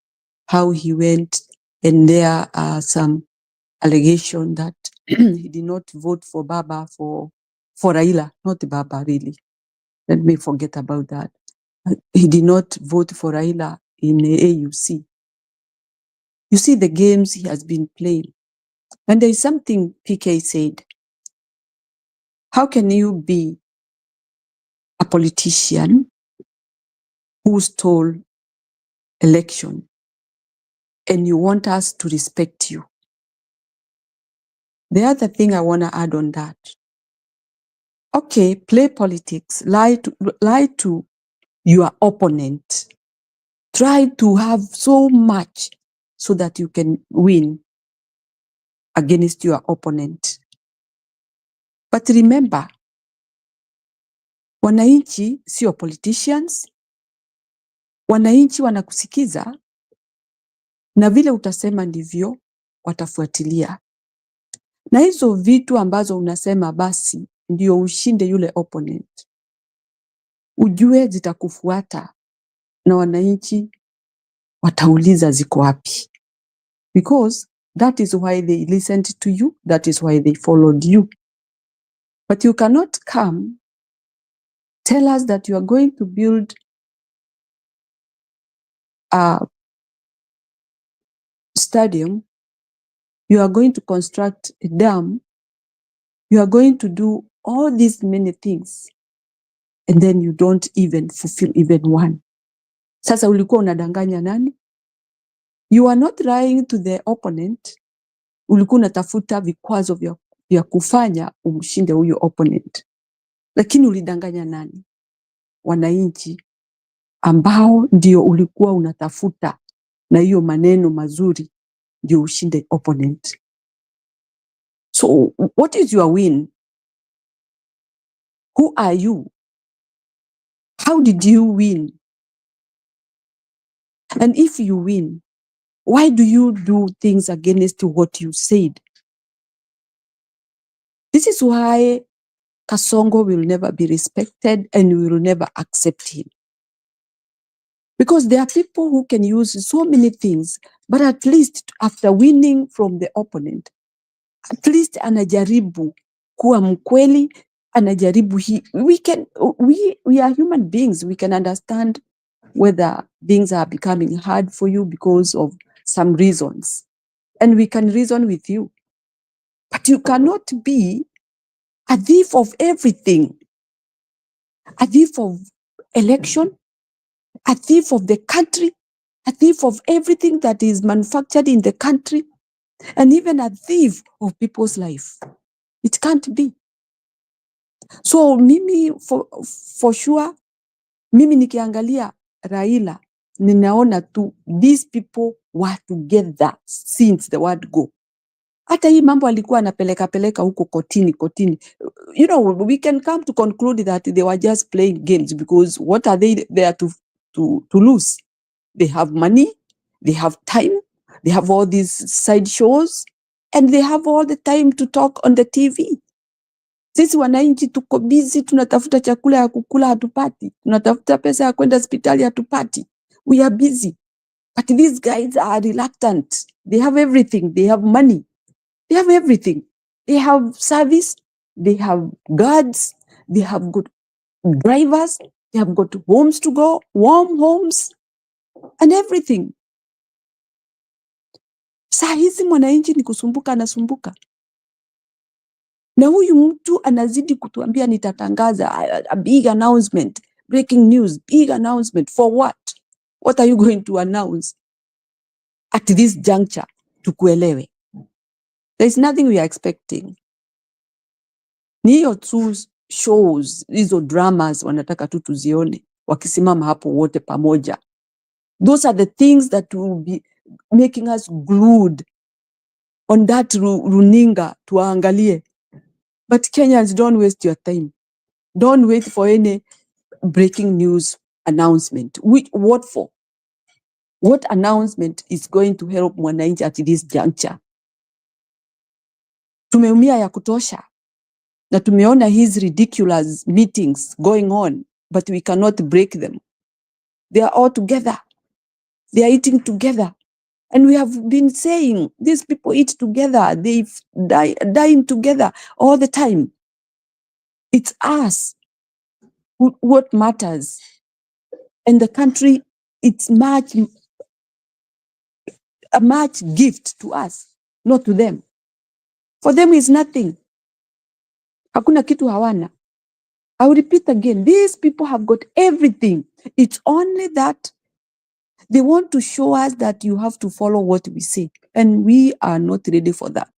how he went, and there are some allegation that he did not vote for Baba, for Raila, not Baba really. Let me forget about that. He did not vote for Raila in AUC. You see the games he has been playing. And there is something PK said. How can you be a politician who stole election and you want us to respect you? The other thing I want to add on that. Okay, play politics, lie to your opponent. Try to have so much so that you can win against your opponent. But remember, wananchi sio politicians. Wananchi wanakusikiza na vile utasema ndivyo watafuatilia. Na hizo vitu ambazo unasema basi ndio ushinde yule opponent, ujue zitakufuata na wananchi watauliza ziko wapi. Because that is why they listened to you, that is why they followed you. But you cannot come tell us that you are going to build a stadium, you are going to construct a dam, you are going to do all these many things, and then you don't even fulfill even one. Sasa ulikuwa unadanganya nani? You are not lying to the opponent. Ulikuwa unatafuta vikwazo vya kufanya umshinde huyo opponent. Lakini ulidanganya nani? Wananchi ambao ndio ulikuwa unatafuta na hiyo maneno mazuri ndio ushinde opponent. So what is your win? Who are you? How did you win? And if you win, why do you do things against what you said? This is why Kasongo will never be respected and we will never accept him. Because there are people who can use so many things, but at least after winning from the opponent, at least anajaribu kuwa mkweli, anajaribu we are human beings. We can understand whether things are becoming hard for you because of some reasons. And we can reason with you. But you cannot be a thief of everything. A thief of election, a thief of the country, a thief of everything that is manufactured in the country, and even a thief of people's life. It can't be. So mimi for sure, mimi nikiangalia Raila, ninaona tu these people were together since the word go. Hata hii mambo alikuwa anapeleka huko kotini. You know, we can come to conclude that they were just playing games because what are they there to lose? They have money, they have time, they have all these side shows, and they have all the time to talk on the TV. Sisi wananchi tuko busy, tunatafuta chakula ya kukula hatupati, tunatafuta pesa ya kwenda hospitali hatupati. We are busy. But these guys are reluctant. They have everything. They have money. They have everything. They have service. They have guards. They have good drivers. They have got homes to go, warm homes, and everything. Saa hizi mwananchi ni kusumbuka, anasumbuka. Na huyu mtu anazidi kutuambia nitatangaza a big announcement, breaking news, big announcement. For what? What are you going to announce at this juncture? Tukuelewe. There is nothing we are expecting. Ni hiyo tu shows, hizo dramas wanataka tu tuzione wakisimama hapo wote pamoja. Those are the things that will be making us glued on that runinga tuangalie. But Kenyans, don't waste your time. Don't wait for any breaking news announcement. What for? What announcement is going to help mwananchi at this juncture? Tumeumia ya kutosha. Na tumeona his ridiculous meetings going on, but we cannot break them. They are all together. They are eating together. And we have been saying, these people eat together. They dine together all the time. It's us. what matters. And the country, it's a much gift to us, not to them. For them is nothing. Hakuna kitu hawana. I will repeat again, these people have got everything. It's only that they want to show us that you have to follow what we say. And we are not ready for that.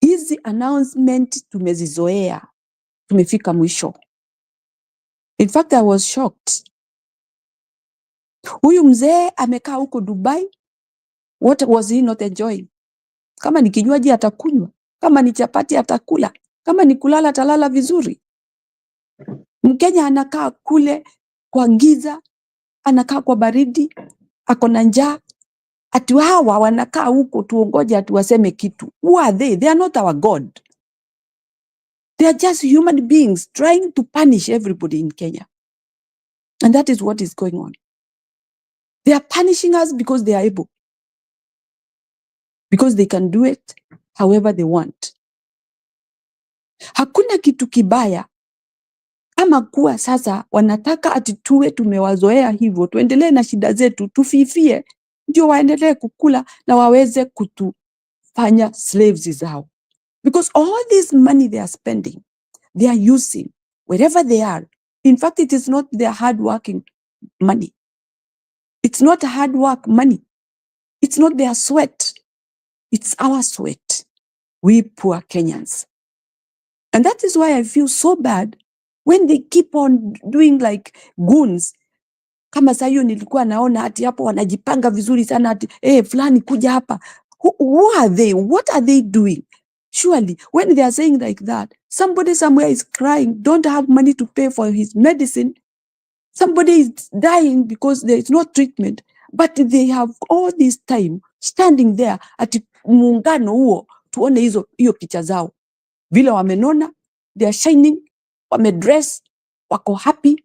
Hizi announcement tumezizoea. Tumefika mwisho. In fact, I was shocked. Huyu mzee amekaa huko Dubai. What was he not enjoying? Kama ni kinywaji atakunywa. Kama ni chapati atakula. Kama ni kulala atalala vizuri. Mkenya anakaa kule kwa giza, anakaa kwa baridi, ako na njaa. Ati hawa wanakaa huko tuongoje ati waseme kitu. Who are they? They are not our God. They are just human beings trying to punish everybody in Kenya. And that is what is going on. They are punishing us because they are able. Because they can do it however they want. Hakuna kitu kibaya ama kuwa sasa wanataka ati tuwe tumewazoea hivyo, tuendelee na shida zetu, tufifie, ndio waendelee kukula na waweze kutufanya slaves zao. Because all this money they are spending, they are using wherever they are. In fact, it is not their hard-working money. It's not hard work money. It's not their sweat. It's our sweat. We poor Kenyans. And that is why I feel so bad when they keep on doing like goons. Kama saa hiyo nilikuwa naona ati hapo wanajipanga vizuri sana ati fulani kuja hapa. Who are they? What are they doing? Surely when they are saying like that, somebody somewhere is crying, don't have money to pay for his medicine. Somebody is dying because there is no treatment, but they have all this time standing there ati muungano huo tuone hiyo picha zao. Vile wamenona, they are shining, wamedress, wako happy.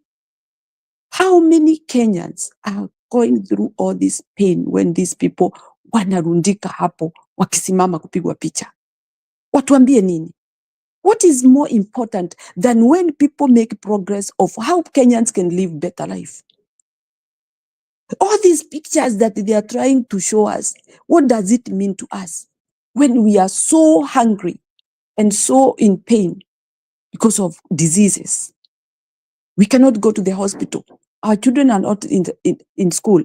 How many Kenyans are going through all this pain when these people wanarundika hapo wakisimama kupigwa picha? Watuambie nini? What is more important than when people make progress of how Kenyans can live better life? All these pictures that they are trying to show us, what does it mean to us when we are so hungry and so in pain because of diseases? We cannot go to the hospital. Our children are not in school.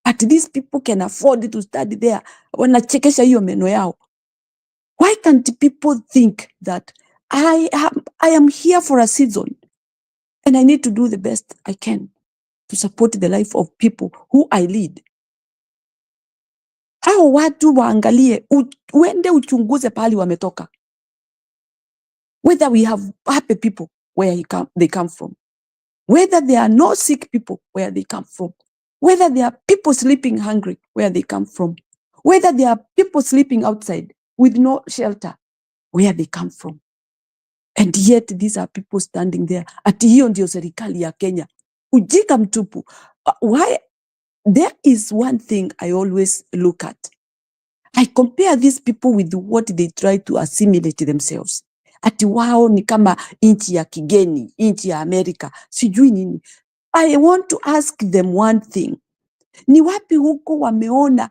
But these people can afford to study there. Wanachekesha hiyo meno yao. Why can't people think that I am here for a season and I need to do the best I can to support the life of people who I lead? Hao watu waangalie, uende uchunguze pahali wametoka. Whether we have happy people where they come from. Whether there are no sick people where they come from. Whether there are people sleeping hungry where they come from. Whether there are people sleeping outside with no shelter where they come from. And yet these are people standing there. Ati hiyo ndio serikali ya Kenya. Ujika mtupu. Why? There is one thing I always look at. I compare these people with what they try to assimilate themselves. Ati wao ni kama inchi ya kigeni, inchi ya Amerika, sijui nini. I want to ask them one thing. Ni wapi huko wameona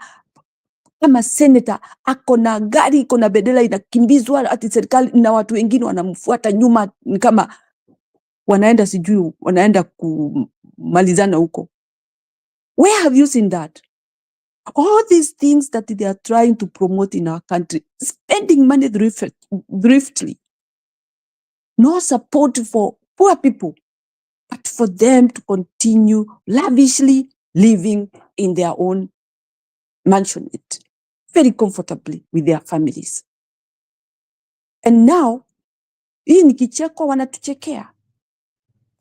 kama senator ako na gari, iko na bendera inakimbizwa ati serikali na watu wengine wanamfuata nyuma ni kama wanaenda sijui, wanaenda kumalizana huko. Where have you seen that? All these things that they are trying to promote in our country, spending money thriftily, no support for poor people, but for them to continue lavishly living in their own mansionette, very comfortably with their families. And now, hii ni kicheko wanatuchekea.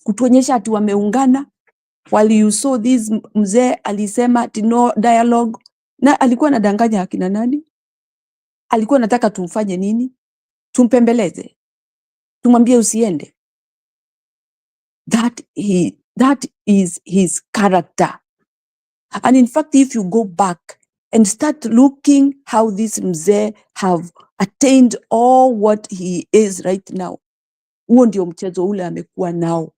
Kutuonyesha ati wameungana, while you saw this mzee alisema ati no dialogue, na alikuwa anadanganya akina nani? Alikuwa anataka tumfanye nini? Tumpembeleze. Tumwambie usiende. That is his character. And in fact, if you go back and start looking how this mzee have attained all what he is right now, Huo ndio mchezo ule amekuwa nao.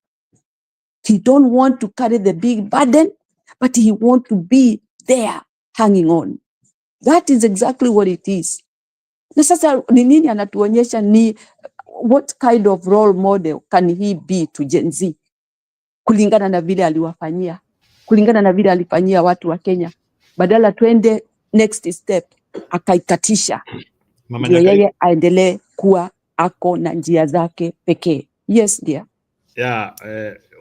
He don't want to carry the big burden, but he want to be there hanging on. That is exactly what it is. Na sasa ni nini anatuonyesha? Ni what kind of role model can he be to Gen Z, kulingana na vile aliwafanyia, kulingana na vile alifanyia watu wa Kenya. Badala twende next step, akaikatisha, ndio yeye aendelee kuwa ako na njia zake pekee. Yes dear. Yeah,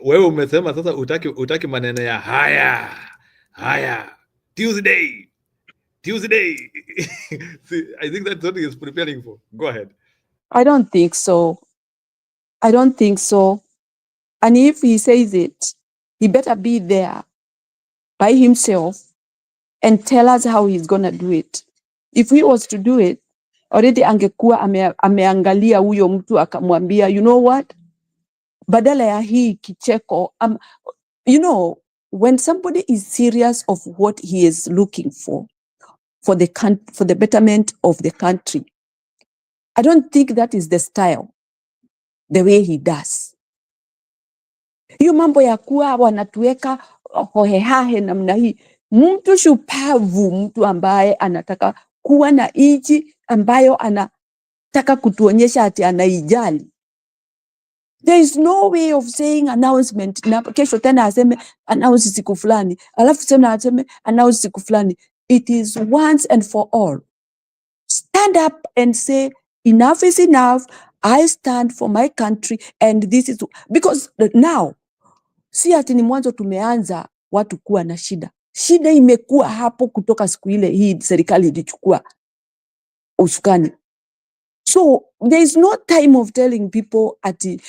wewe umesema sasa utaki maneno ya haya Tuesday. See, I think that's what he is preparing for. Go ahead. I don't think so. And if he says it, he better be there by himself and tell us how he's gonna do it. If he was to do it, already angekuwa ameangalia huyo mtu akamwambia, you know what, badala ya hii kicheko, you know, when somebody is serious of what he is looking for the betterment of the country, I don't think that is the style, the way he does. Hiyo mambo ya kuwa wanatuweka hohehahe namna hii, mtu shupavu, mtu ambaye anataka kuwa na nchi ambayo anataka kutuonyesha ati anaijali. There is no way of saying announcement na kesho tena aseme announce siku fulani, alafu tena aseme announce siku fulani. It is once and for all. Stand up and say enough is enough. I stand for my country and this is because now si ati ni mwanzo tumeanza watu kuwa na shida. Shida imekuwa hapo kutoka siku ile hii serikali ilichukua usukani. So there is no time of telling people ati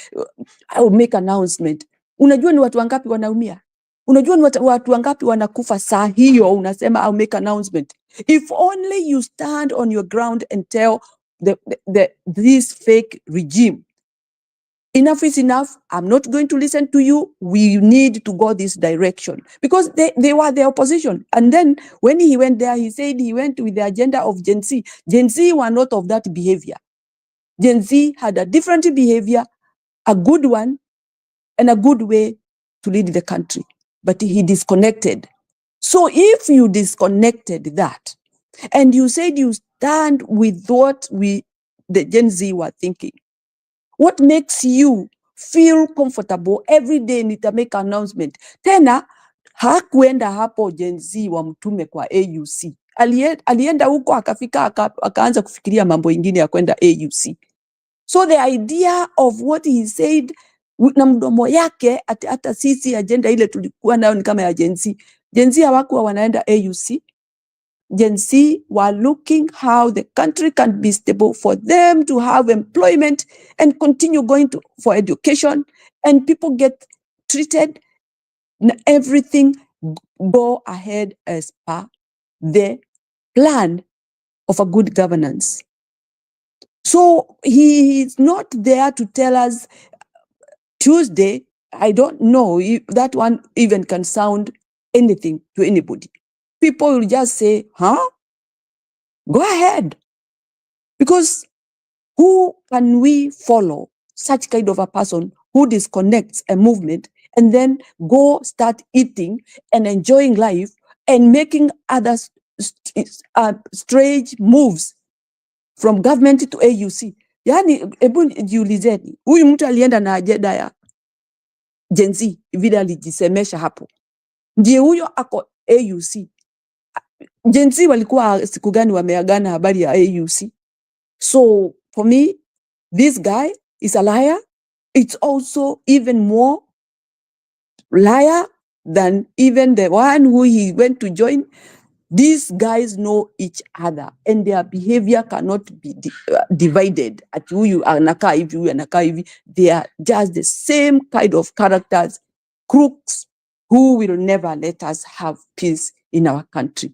I will make announcement. Unajua ni watu wangapi wanaumia? Unajua ni watu wangapi wanakufa saa hiyo unasema I'll make announcement. If only you stand on your ground and tell this fake regime, enough is enough. I'm not going to listen to you. We need to go this direction. Because they were the opposition. And then when he went there, he said he went with the agenda of Gen Z. Gen Z were not of that behavior. Gen Z had a different behavior, a good one, and a good way to lead the country. But he disconnected. So if you disconnected that, and you said you stand with what the Gen Z were thinking, what makes you feel comfortable every day nita make announcement? Tena hakuenda hapo Gen Z wa mtume kwa AUC. Alienda huko akafika akaanza kufikiria mambo ingine ya kwenda AUC. So the idea of what he said na mdomo yake hata sisi agenda ile tulikuwa nayo ni kama ya Gen Z. Gen Z hawakuwa wanaenda AUC. Gen Z were looking how the country can be stable for them to have employment and continue going for education and people get treated, everything go ahead as per the plan of a good governance. So he is not there to tell us Tuesday. I don't know if that one even can sound anything to anybody. People will just say, huh? Go ahead. Because who can we follow such kind of a person who disconnects a movement and then go start eating and enjoying life and making other strange moves from government to AUC? Yani, ebu jiulizeni, huyu mtu alienda na ajenda ya Gen Z vile alijisemesha hapo. Ndiye huyo ako AUC. Gen Z walikuwa siku gani wameagana habari ya AUC? So for me, this guy is a liar. It's also even more liar than even the one who he went to join. These guys know each other and their behavior cannot be divided. At huyu anakaa hivi, huyu anakaa hivi. They are just the same kind of characters, crooks who will never let us have peace in our country.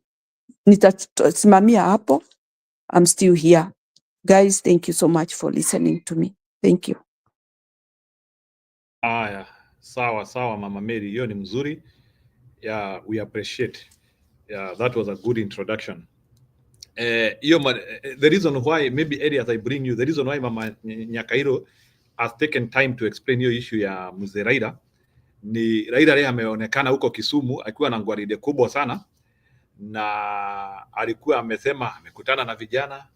Nitasimamia hapo. I'm still here. Guys, thank you so much for listening to me. Thank you. Aya, sawa Mama Mary, hiyo ni mzuri. Yeah, we appreciate. Yeah, that was a good introduction. The reason why maybe areas I bring you, the reason why Mama Nyakairo has taken time to explain hiyo issue ya mzee Raila. Ni Raila leo ameonekana huko Kisumu akiwa na ngwaride kubwa sana, na alikuwa amesema amekutana na vijana,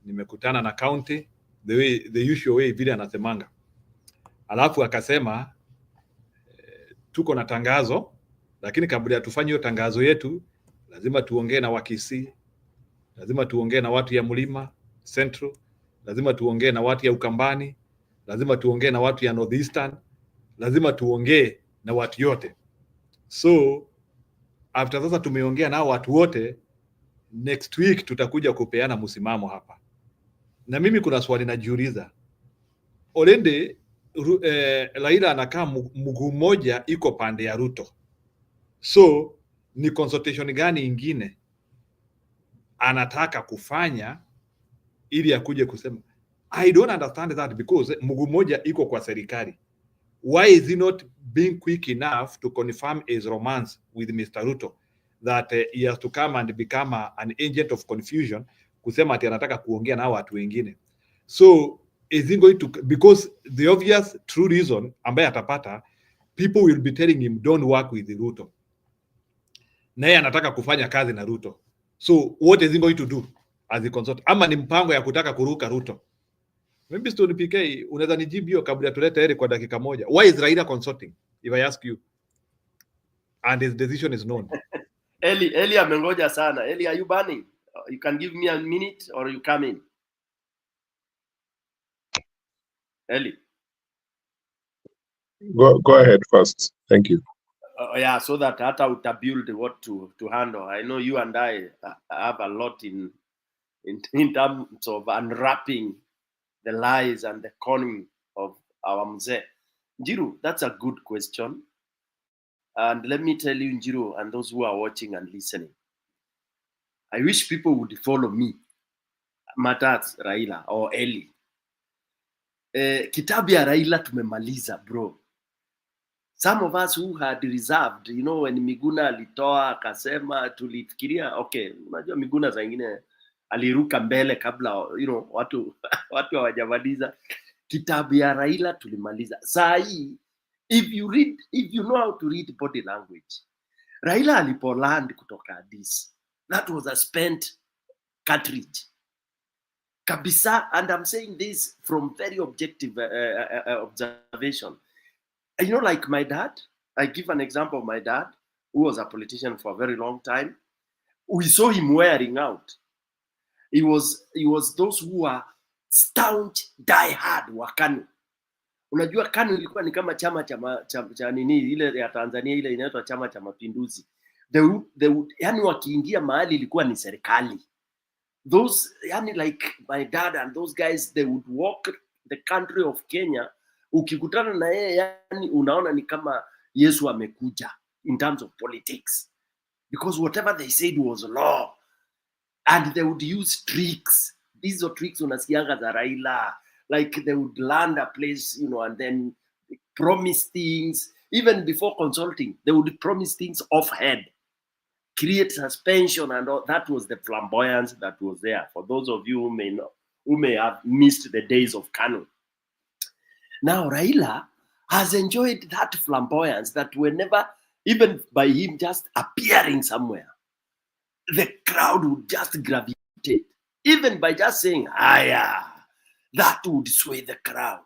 nimekutana na county, the usual way vile anasemanga. Alafu akasema tuko na tangazo, lakini kabla ya tufanye hiyo tangazo yetu lazima tuongee na Wakisii, lazima tuongee na watu ya Mlima Central, lazima tuongee na watu ya Ukambani, lazima tuongee na watu ya Northeastern, lazima tuongee na watu yote. So after sasa tumeongea na watu wote, next week tutakuja kupeana msimamo hapa. Na mimi kuna swali najiuliza, already Raila anakaa mguu mmoja iko pande ya Ruto. So ni consultation gani ingine anataka kufanya ili akuje kusema? I don't understand that, because mguu mmoja iko kwa serikali. Why is he not being quick enough to confirm his romance with Mr. Ruto that he has to come and become an agent of confusion, kusema ati anataka kuongea na watu wengine? So is he going to, because the obvious true reason ambaye atapata, people will be telling him don't work with Ruto, na yeye anataka kufanya kazi na Ruto. So what is he going to do as a consult? Ama ni mpango ya kutaka kuruka Ruto? Maybe Stone PK unaweza nijibu hiyo kabla tulete Eric kwa dakika moja. Why is Raila consulting, if I ask you, and his decision is known? Eli amengoja sana. Eli, are you burning? You can give me a minute or you come in. Eli. Go ahead first. Thank you. Yeah, so that hata utabuild what to handle. I know you and I have a lot in terms of unwrapping the lies and the conning of our mzee. Njiru, that's a good question. And let me tell you, Njiru, and those who are watching and listening, I wish people would follow me, Matats Raila or Eli. Kitabu ya Raila tumemaliza, bro. Some of us who had reserved, you know, when Miguna alitoa akasema, tulifikiria, okay, unajua Miguna saa ingine aliruka mbele kabla, you know, watu hawajamaliza. Kitabu ya Raila tulimaliza. Saa hii, if you know how to read body language, Raila alipoland kutoka Addis, that was a spent cartridge. Kabisa, and I'm saying this from very objective observation. You know, like my dad, I give an example of my dad, who was a politician for a very long time. We saw him wearing out. He was those who are staunch, die-hard wa KANU. Unajua KANU ilikuwa ni kama chama cha nini ile ya Tanzania, ile inaitwa Chama cha Mapinduzi. Yani wakiingia mahali ilikuwa ni serikali. Those, yani like my dad and those guys, they would walk the country of Kenya. Ukikutana na yeye, yani unaona ni kama Yesu amekuja in terms of politics, because whatever they said was law, and they would use tricks. These are tricks unasikianga za Raila, like they would land a place, you know, and then promise things even before consulting. They would promise things off head, create suspension, and all. That was the flamboyance that was there. For those of you who may have missed the days of KANU. Now Raila has enjoyed that flamboyance that whenever, even by him just appearing somewhere, the crowd would just gravitate. Even by just saying, "Aya," that would sway the crowd.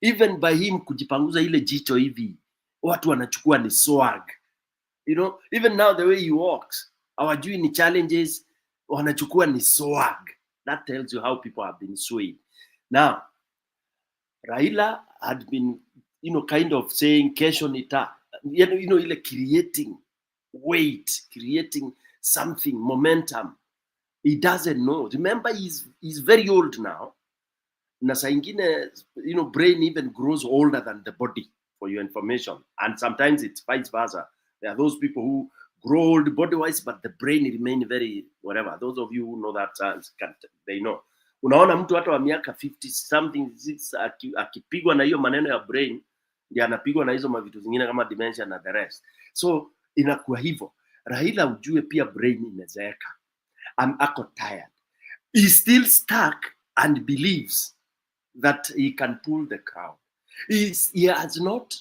Even by him kujipanguza ile jicho hivi, watu wanachukua ni swag. You know, even now the way he walks, hawajui ni challenges, wanachukua ni swag. That tells you how people have been swayed. Now, Raila had been, you know, kind of saying, kesho nita, you know, ile creating weight, creating something, momentum. He doesn't know. Remember, he's very old now. Na saa ingine, you know, brain even grows older than the body, for your information. And sometimes it's vice versa. There are those people who grow old body-wise, but the brain remain very whatever. Those of you who know that science, they know. Unaona mtu hata wa miaka 50 something akipigwa na hiyo maneno ya brain, ndiye anapigwa na hizo mavitu zingine kama dementia na the rest. So inakuwa hivyo. Raila ujue pia brain imezeeka. Ako tired. He still stuck and believes that he can pull the crowd. He has not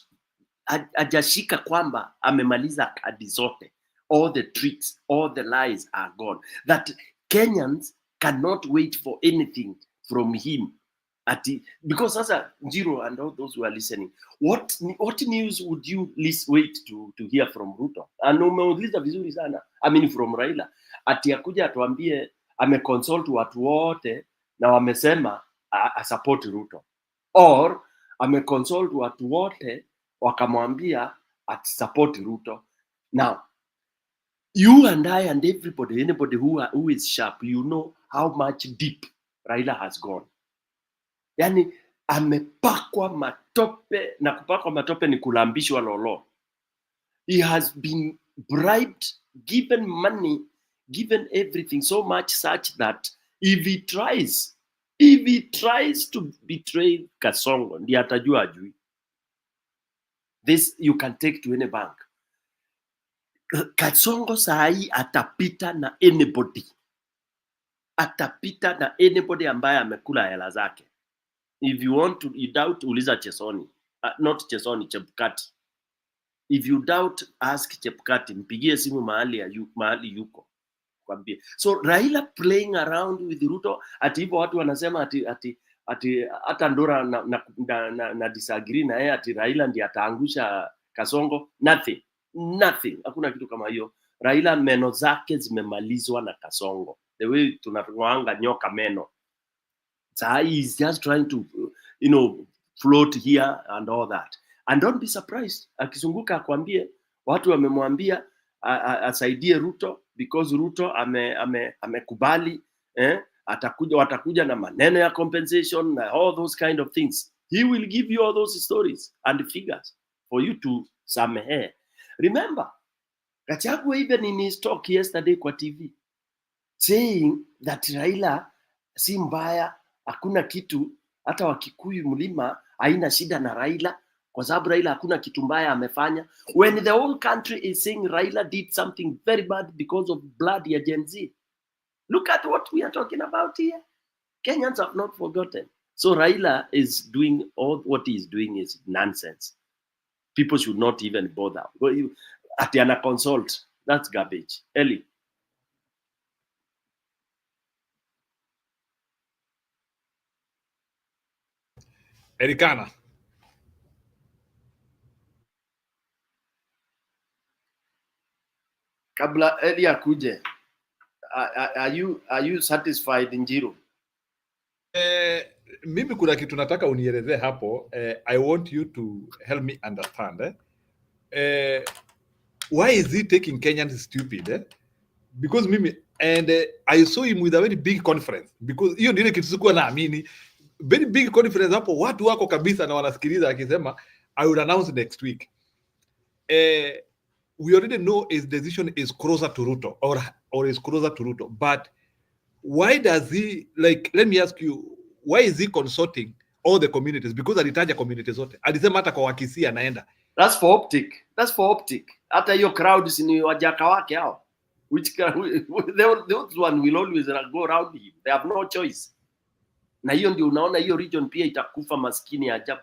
hajashika kwamba amemaliza kadi zote. All the tricks, all the lies are gone. That Kenyans cannot wait for anything from him. Because as a Njiro and all those who are listening, what news would you wait to hear from Ruto? And umeuliza vizuri sana. I mean from Raila. Ati akuja atuambie ameconsult watu wote na wamesema support Ruto. Or ameconsult watu wote wakamwambia support Ruto. Now, you and I and everybody, anybody who is sharp, you know how much deep Raila has gone. Yani amepakwa matope, na kupakwa matope ni kulambishwa lolo. He has been bribed, given money, given everything, so much such that if he tries to betray Kasongo, ndiye atajua ajui. This you can take to any bank. Kasongo sahi atapita na anybody. Atapita na anybody ambaye amekula hela zake. If you want to, you doubt, uliza Chesoni. Not Chesoni, Chebukati. If you doubt, ask Chebukati. Mpigie simu mahali yuko. Kwambie. So Raila playing around with Ruto, ati hivyo watu wanasema ati hata Ndora na disagree na yeye ati Raila ndiye ataangusha Kasongo. Nothing. Hakuna kitu kama hiyo. Raila meno zake zimemalizwa na Kasongo. The way tunawanga nyoka meno. So he's just trying to, float here and all that. And don't be surprised. Akizunguka akwambie, watu wamemwambia asaidie Ruto because Ruto amekubali, watakuja na maneno ya compensation, all those kind of things. He will give you all those stories and figures for you to samehe. Remember, Gachagua even in his talk yesterday kwa TV, saying that Raila si mbaya, hakuna kitu, hata Wakikuyu mlima haina shida na Raila, kwa sababu Raila hakuna kitu mbaya amefanya. When the whole country is saying Raila did something very bad because of blood ya Gen Z. Look at what we are talking about here. Kenyans have not forgotten. So Raila is doing, all what he is doing is nonsense. People should not even bother. Atiana consult, that's garbage. Eli. Erikana. Kabla Eli akuje, are you satisfied Njiro? Mimi kuna kitu nataka unieleze hapo. I want you to help me understand. Why is he taking Kenyans stupid? Because mimi, and I saw him with a very big conference. Because hiyo ndio kitu sikuwa naamini. Very big conference hapo, watu wako kabisa na wanasikiliza akisema I will announce next week. We already know his decision is closer to Ruto or is closer to Ruto, but why does he, like, let me ask you, why is he consulting all the communities? Because alitaja communities zote. Alisema hata kwa Wakisii anaenda. That's for optic. Hata hiyo crowd ni wajaka wake hao. Those one will always go around him. They have no choice. Na hiyo ndio unaona hiyo region pia itakufa maskini ajabu.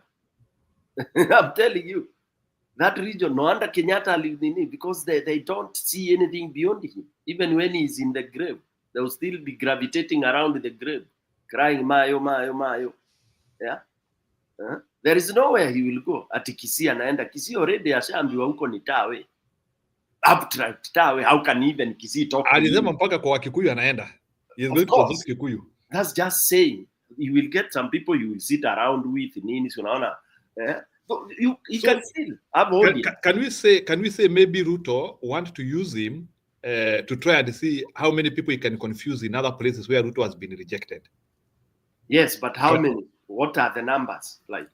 I'm telling you. That region, no wonder Kenyatta nini, because they don't see anything beyond him. Even when he's in the grave, they will still be gravitating around the grave, crying, Mayo, Mayo, Mayo. Yeah? There is nowhere he will go. Ati Kisii anaenda. Kisii already ashaambiwa huko ni tawe. Abstract tawe. How can even Kisii talk to him? Alisema mpaka kwa Wakikuyu anaenda. He's going to consult Kikuyu. That's just saying. You will get some people you will sit around with. Nini, unaona? So you can still have audience. Can we say maybe Ruto want to use him to try and see how many people he can confuse in other places where Ruto has been rejected? Yes, but how many? What are the numbers like?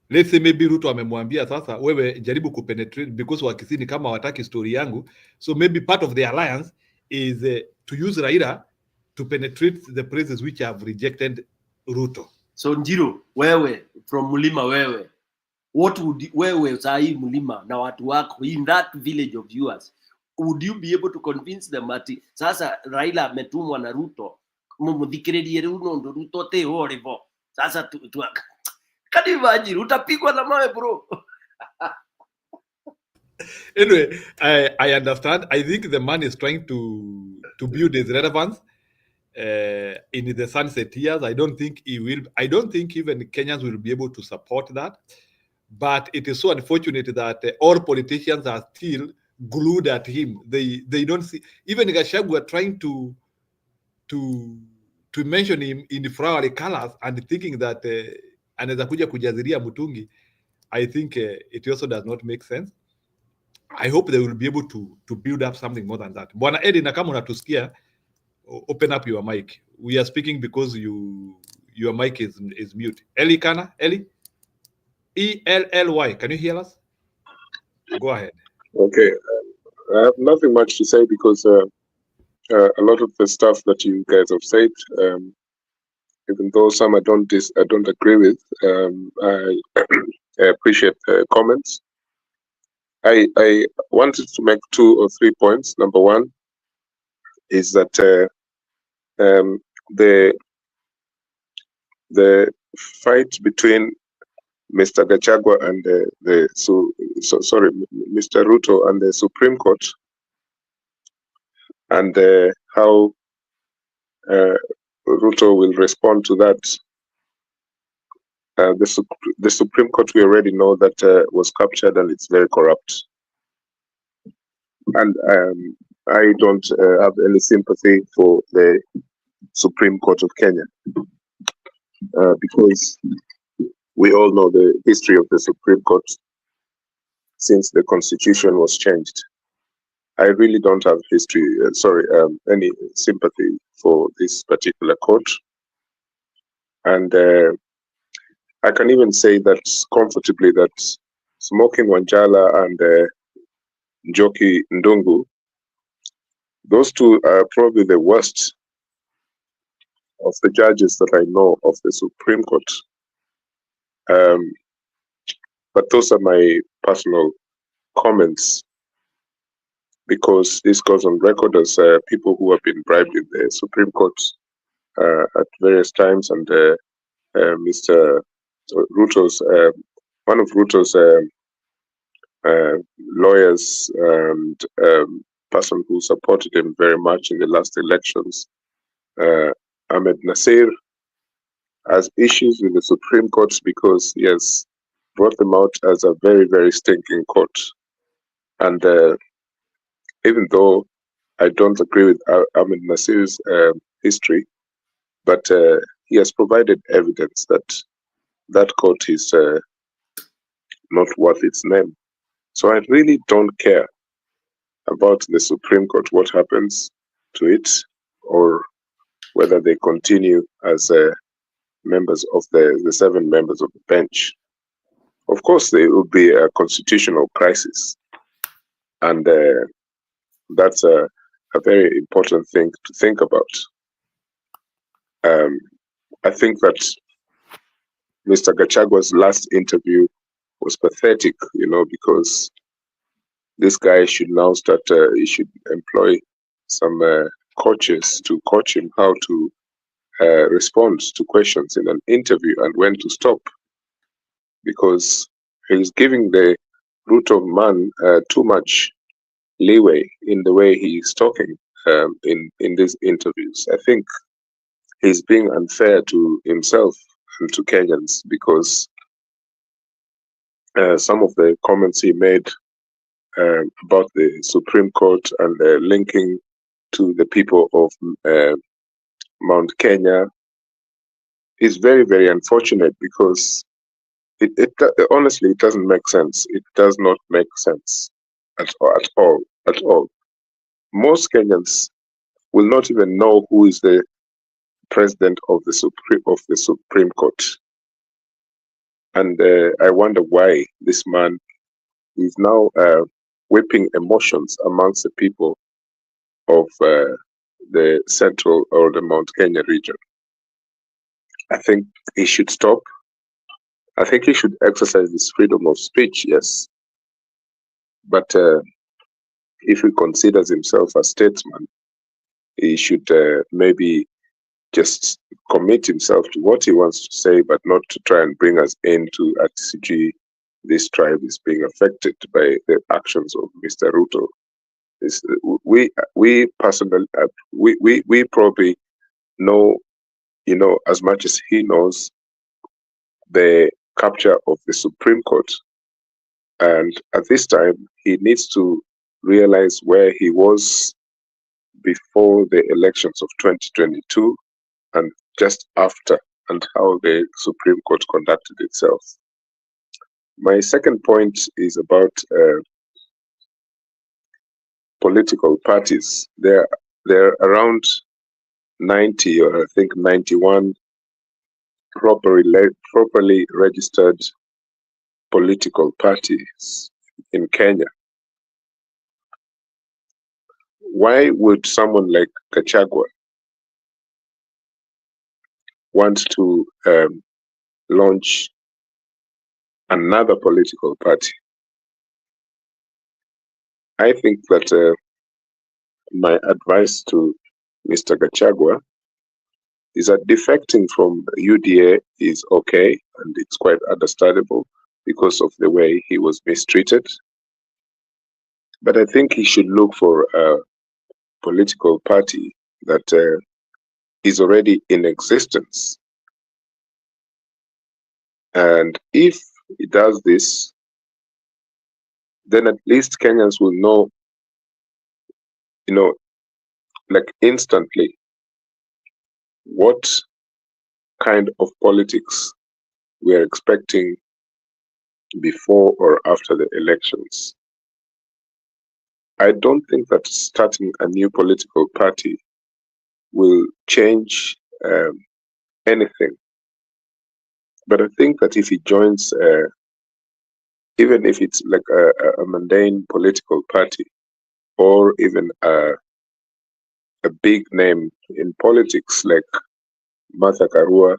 Let's say maybe Ruto amemwambia sasa wewe jaribu kupenetrate because Wakisii ni kama wataki story yangu. So maybe part of the alliance is to use Raila to penetrate the places which have rejected Ruto. So Njiro, wewe from Mulima wewe, what would wewe sahi Mulima na watu wako in that village of yours, would you be able to convince them ati sasa Raila ametumwa na Ruto mumudhikirie Ruto te horivo Sasa can you imagine? Utapigwa na mawe bro. Anyway, I understand. I think the man is trying to build his relevance in the sunset years. I don't think he will. I don't think even Kenyans will be able to support that. But it is so unfortunate that all politicians are still glued at him. They don't see. Even Gachagua are trying to mention him in flowery colors and thinking that anaweza kuja kujaziria Mutungi. I think it also does not make sense. I hope they will be able to build up something more than that. Bwana Eddie, na kama unatusikia, open up your mic. We are speaking because your mic is mute. Eli Kana, Eli? ELLY, can you hear us? Go ahead. Okay, I have nothing much to say because a lot of the stuff that you guys have said, even though some I don't agree with, I appreciate the comments. I wanted to make 2 or 3 points. Number one is that the fight between Mr. Gachagua and Mr. Ruto and the Supreme Court, and how Ruto will respond to that. The Supreme Court, we already know that was captured and it's very corrupt. And I don't have any sympathy for the Supreme Court of Kenya because we all know the history of the Supreme Court since the Constitution was changed. I really don't have any sympathy for this particular court. And I can even say that comfortably that Smoking Wanjala and Njoki Ndungu, those two are probably the worst of the judges that I know of the Supreme Court. But those are my personal comments, because this goes on record as people who have been bribed in the Supreme Court at various times, and Mr. Ruto's, one of Ruto's lawyers and person who supported him very much in the last elections, Ahmed Nasir, has issues with the Supreme Court because he has brought them out as a very, very stinking court. And even though I don't agree with Ahmed Nasir's history, but he has provided evidence that that court is not worth its name. So I really don't care about the Supreme Court, what happens to it, or whether they continue as members of the 7 members of the bench. Of course, there will be a constitutional crisis, and that's a very important thing to think about. I think that Mr. Gachagua's last interview was pathetic, because this guy should now start, he should employ some coaches to coach him how to respond to questions in an interview and when to stop, because he's giving the Ruto man too much leeway in the way he's talking in these interviews. I think he's being unfair to himself and to Kenyans, because some of the comments he made about the Supreme Court and linking to the people of Mount Kenya is very, very unfortunate, because honestly, it doesn't make sense. It does not make sense at all. Most Kenyans will not even know who is the president of the Supreme Court, and I wonder why this man is now whipping emotions amongst the people of the central or the Mount Kenya region. I think he should stop. I think he should exercise his freedom of speech, yes. But if he considers himself a statesman, he should maybe just commit himself to what he wants to say, but not to try and bring us into at CG. This tribe is being affected by the actions of Mr. Ruto. We personally, we probably know, as much as he knows, the capture of the Supreme Court. And at this time, he needs to realize where he was before the elections of 2022 and just after, and how the Supreme Court conducted itself. My second point is about political parties. There are around 90, or I think 91 properly registered political parties in Kenya. Why would someone like Gachagua want to launch another political party? I think that my advice to Mr. Gachagua is that defecting from UDA is okay, and it's quite understandable because of the way he was mistreated. But I think he should look for a political party that is already in existence. And if he does this, then at least Kenyans will know, like instantly, what kind of politics we are expecting before or after the elections. I don't think that starting a new political party will change anything. But I think that if he joins, even if it's like a mundane political party, or even a big name in politics like Martha Karua,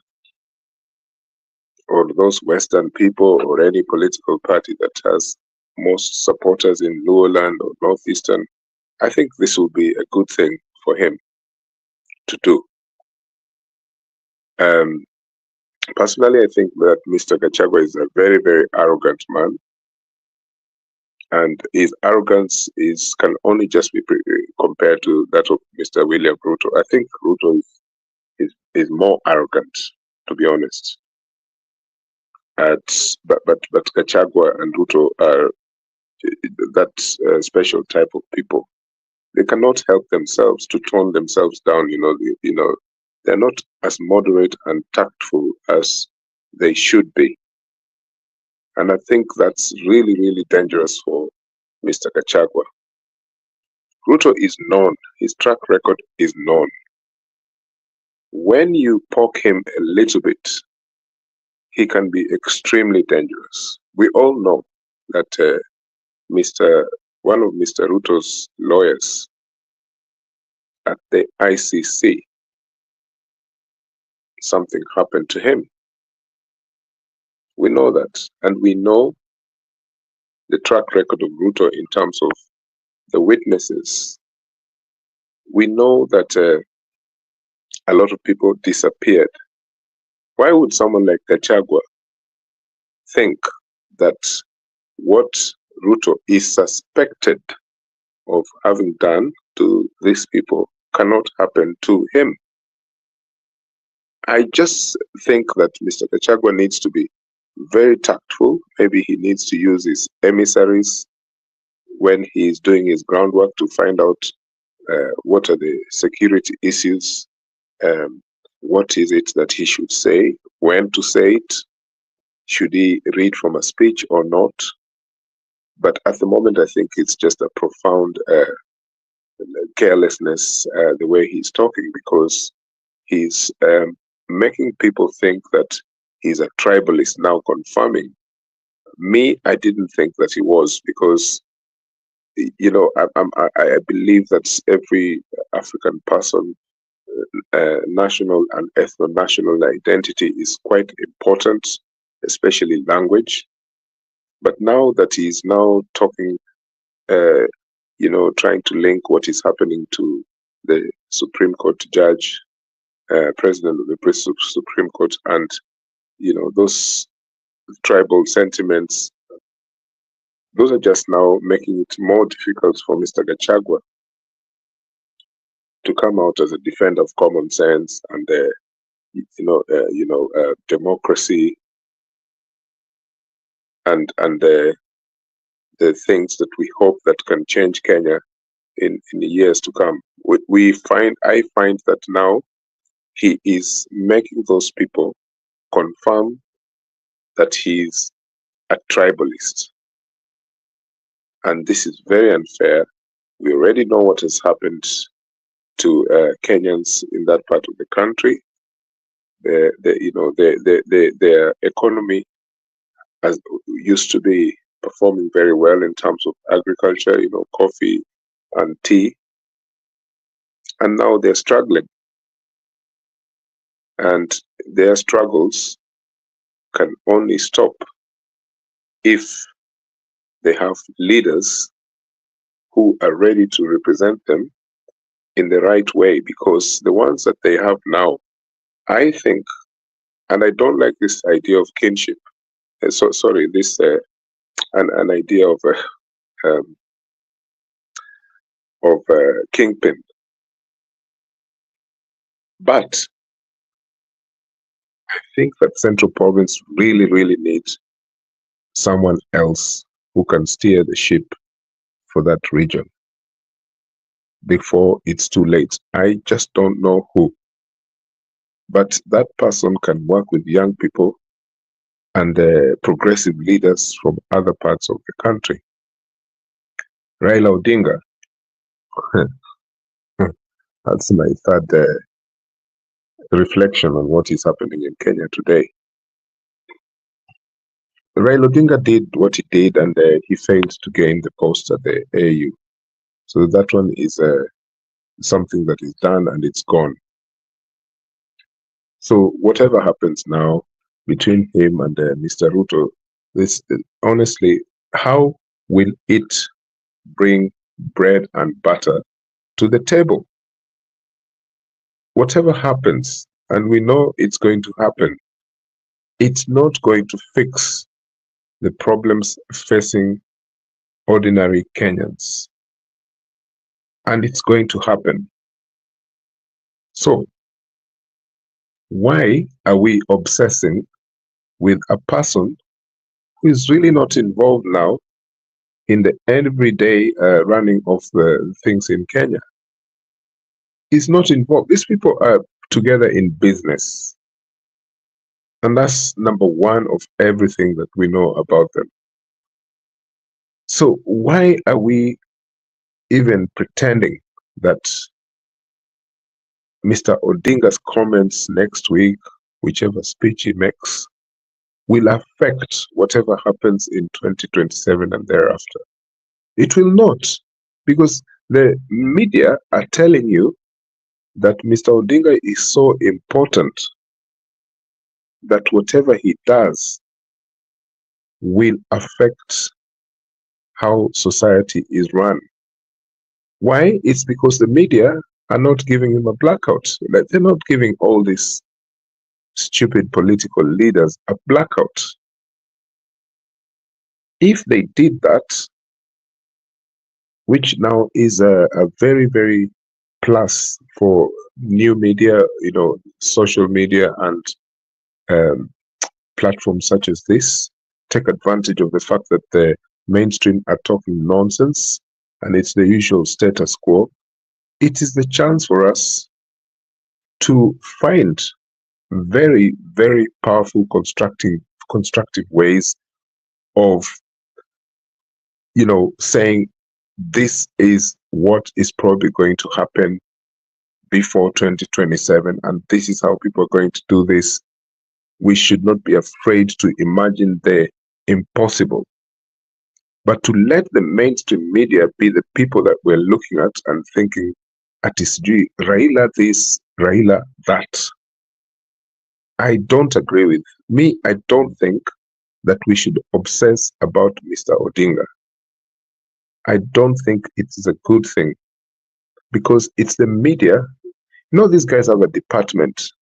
or those Western people, or any political party that has most supporters in Luoland or Northeastern, I think this will be a good thing for him to do. Personally, I think that Mr. Gachagua is a very, very arrogant man, and his arrogance can only just be compared to that of Mr. William Ruto. I think Ruto is more arrogant, to be honest. But Gachagua and Ruto are that special type of people. They cannot help themselves to tone themselves down. They're not as moderate and tactful as they should be. And I think that's really, really dangerous for Mr. Gachagua. Ruto is known. His track record is known. When you poke him a little bit, he can be extremely dangerous. We all know that one of Mr. Ruto's lawyers at the ICC, something happened to him. We know that. And we know the track record of Ruto in terms of the witnesses. We know that a lot of people disappeared. Why would someone like Gachagua think that what Ruto is suspected of having done to these people cannot happen to him? I just think that Mr. Gachagua needs to be very tactful. Maybe he needs to use his emissaries when he is doing his groundwork to find out what are the security issues, what is it that he should say, when to say it, should he read from a speech or not. But at the moment, I think it's just a profound carelessness the way he's talking, because he's making people think that he's a tribalist, now confirming. Me, I didn't think that he was, because I believe that every African person, national and ethno-national identity is quite important, especially language. But now that he's now talking, trying to link what is happening to the Supreme Court judge president of the Supreme Court, and those tribal sentiments, those are just now making it more difficult for Mr. Gachagua to come out as a defender of common sense and democracy and the things that we hope that can change Kenya in the years to come. I find that now he is making those people confirm that he's a tribalist. And this is very unfair. We already know what has happened to Kenyans in that part of the country. Their economy used to be performing very well in terms of agriculture, coffee and tea. And now they're struggling. And their struggles can only stop if they have leaders who are ready to represent them in the right way, because the ones that they have now, I think, and I don't like this idea of kinship. An idea of kingpin. But I think that Central Province really, really needs someone else who can steer the ship for that region before it's too late. I just don't know who. But that person can work with young people and progressive leaders from other parts of the country. Raila Odinga, that's my third reflection on what is happening in Kenya today. Raila Odinga did what he did, and he failed to gain the post at the AU. So that one is something that is done and it's gone. So whatever happens now between him and Mr. Ruto, this honestly, how will it bring bread and butter to the table? Whatever happens, and we know it's going to happen, it's not going to fix the problems facing ordinary Kenyans. And it's going to happen. So, why are we obsessing with a person who is really not involved now in the everyday running of the things in Kenya? He's not involved. These people are together in business. And that's number one of everything that we know about them. So why are we even pretending that Mr. Odinga's comments next week, whichever speech he makes, will affect whatever happens in 2027 and thereafter? It will not, because the media are telling you that Mr. Odinga is so important that whatever he does will affect how society is run. Why? It's because the media are not giving him a blackout. Like, they're not giving all these stupid political leaders a blackout. If they did that, which now is a very, very plus for new media, social media and platforms such as this, take advantage of the fact that the mainstream are talking nonsense and it's the usual status quo. It is the chance for us to find very, very powerful constructive ways of saying this is what is probably going to happen before 2027, and this is how people are going to do this. We should not be afraid to imagine the impossible, but to let the mainstream media be the people that we're looking at and thinking, Atisji, Raila this, Raila that. I don't agree with. Me, I don't think that we should obsess about Mr. Odinga. I don't think it's a good thing, because it's the media No, these guys have a department,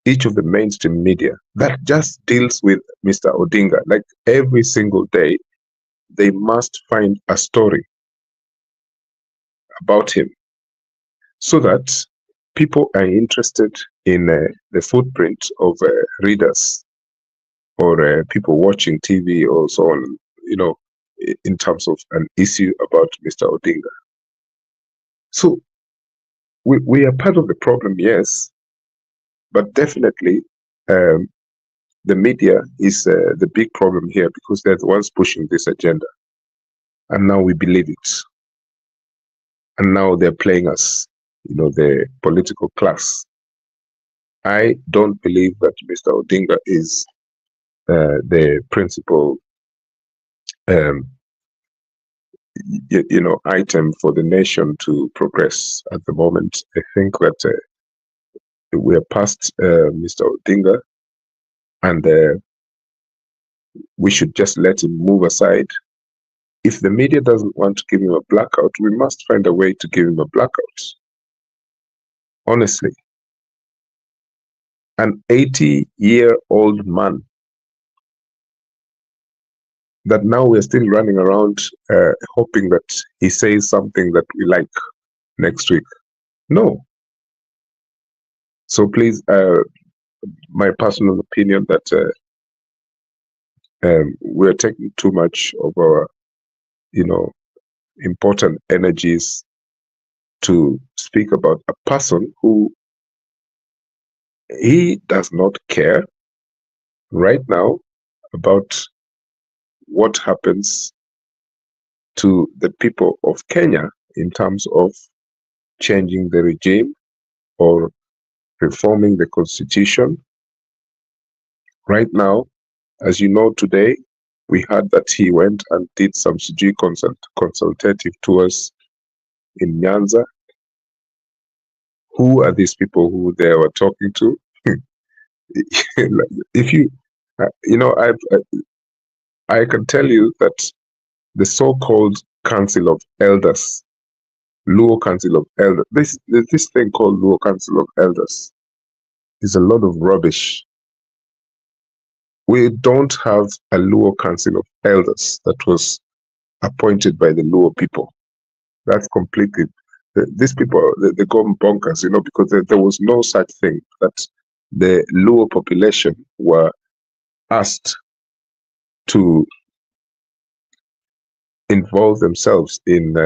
each of the mainstream media, that just deals with Mr. Odinga. Like every single day, they must find a story about him so that people are interested in the footprint of readers or people watching TV or so on, you know, in terms of an issue about Mr. Odinga. So we are part of the problem, yes, but definitely the media is the big problem here because they're the ones pushing this agenda. And now we believe it. And now they're playing us, you know, the political class. I don't believe that Mr. Odinga is the principal, you know, item for the nation to progress at the moment. I think that we are past Mr. Odinga, and we should just let him move aside. If the media doesn't want to give him a blackout, we must find a way to give him a blackout. Honestly, an 80-year-old man that now we're still running around hoping that he says something that we like next week. No. So please, my personal opinion that we're taking too much of our, you know, important energies to speak about a person who he does not care right now about what happens to the people of Kenya in terms of changing the regime or reforming the constitution. Right now, as you know, today we heard that he went and did some consultative tours in Nyanza. Who are these people who they were talking to? If you, you know, I can tell you that the so-called Council of Elders, Luo Council of Elders, this thing called Luo Council of Elders is a lot of rubbish. We don't have a Luo Council of Elders that was appointed by the Luo people. That's completely, these people, they go bonkers, you know, because there was no such thing that the Luo population were asked to involve themselves in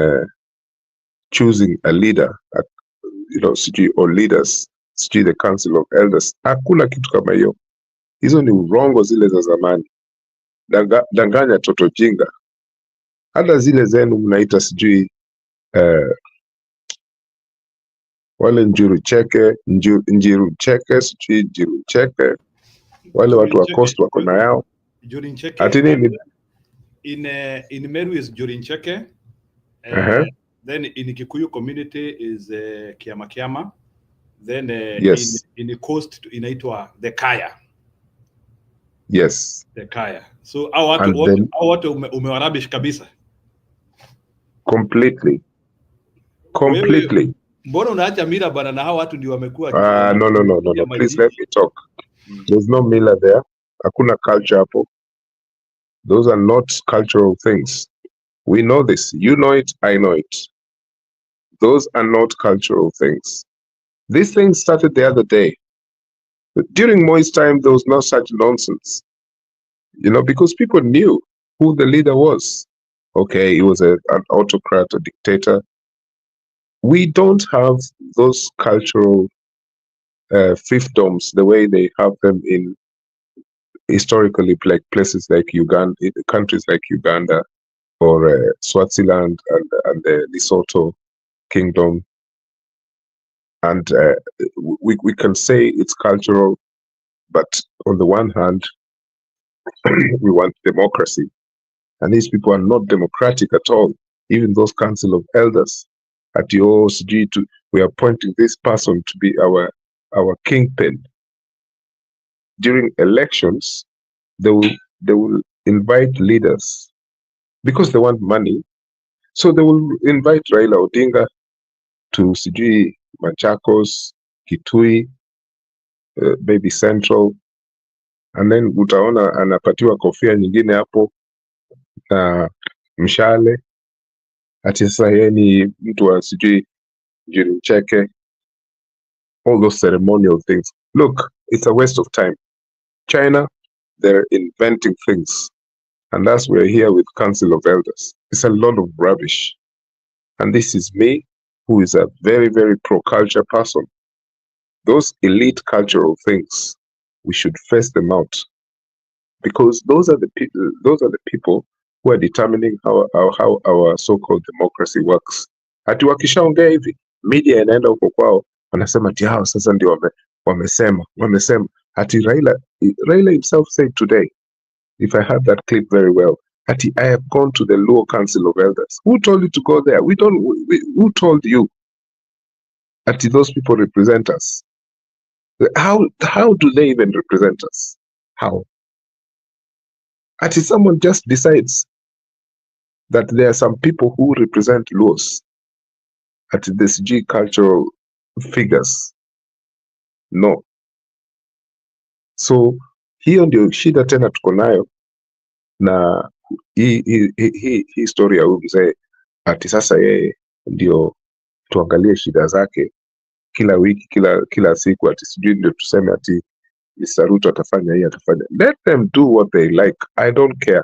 choosing a leader, you know, or leaders, the Council of Elders. Hakuna kitu kama hiyo. Hizo ni urongo zile za zamani. Danganya toto jinga. Hata zile zenu mnaita sijui wale njiru cheke, sijui njiru cheke, wale watu wa Coast wako na yao. Ati nini? In Meru is Jurincheke. Then in Kikuyu community is Kiama Kiama. Then yes. in the coast inaitwa the Kaya. Yes. The Kaya. So hao watu umewarabish kabisa. Completely. Mbona unaacha mila bana na hao watu ndio wamekuwa no. Please let me talk. There's no mila there. Hakuna culture hapo. Those are not cultural things. We know this. You know it. I know it. Those are not cultural things. These things started the other day. During Moi's time, there was no such nonsense. You know, because people knew who the leader was. Okay, he was an autocrat, a dictator. We don't have those cultural fiefdoms the way they have them in historically like places like Uganda, countries like Uganda or Swaziland and the Lesotho Kingdom. And we can say it's cultural, but on the one hand, we want democracy. And these people are not democratic at all. Even those Council of Elders at the OSG, we are appointing this person to be our kingpin. During elections, they will invite leaders because they want money. So they will invite Raila Odinga to Sijui Machakos, Kitui, maybe Central, and then utaona anapatiwa kofia nyingine hapo na mshale, ati sasa yeye ni mtu wa sijui jiri cheke, all those ceremonial things. Look, it's a waste of time. China, they're inventing things, and that's why we're here with Council of Elders. It's a lot of rubbish. And this is me, who is a very, very pro-culture person. Those elite cultural things, we should face them out, because those are the people who are determining how our so-called democracy works. Ati wakishaongea hivi, media inaenda huko kwao, wanasema ati hao sasa ndio wamesema. Ati Raila himself said today, if I had that clip very well, ati I have gone to the Luo Council of Elders. Who told you to go there? Who told you? Ati those people represent us. How do they even represent us? How? Ati someone just decides that there are some people who represent Luos at this G cultural figures. No. So hiyo ndio shida tena tuko nayo, na hii story ya huyu mzee ati sasa yeye ndio tuangalie shida zake kila wiki kila siku, ati sijui ndio tuseme ati Mr. Ruto atafanya hii atafanya. Let them do what they like. I don't care.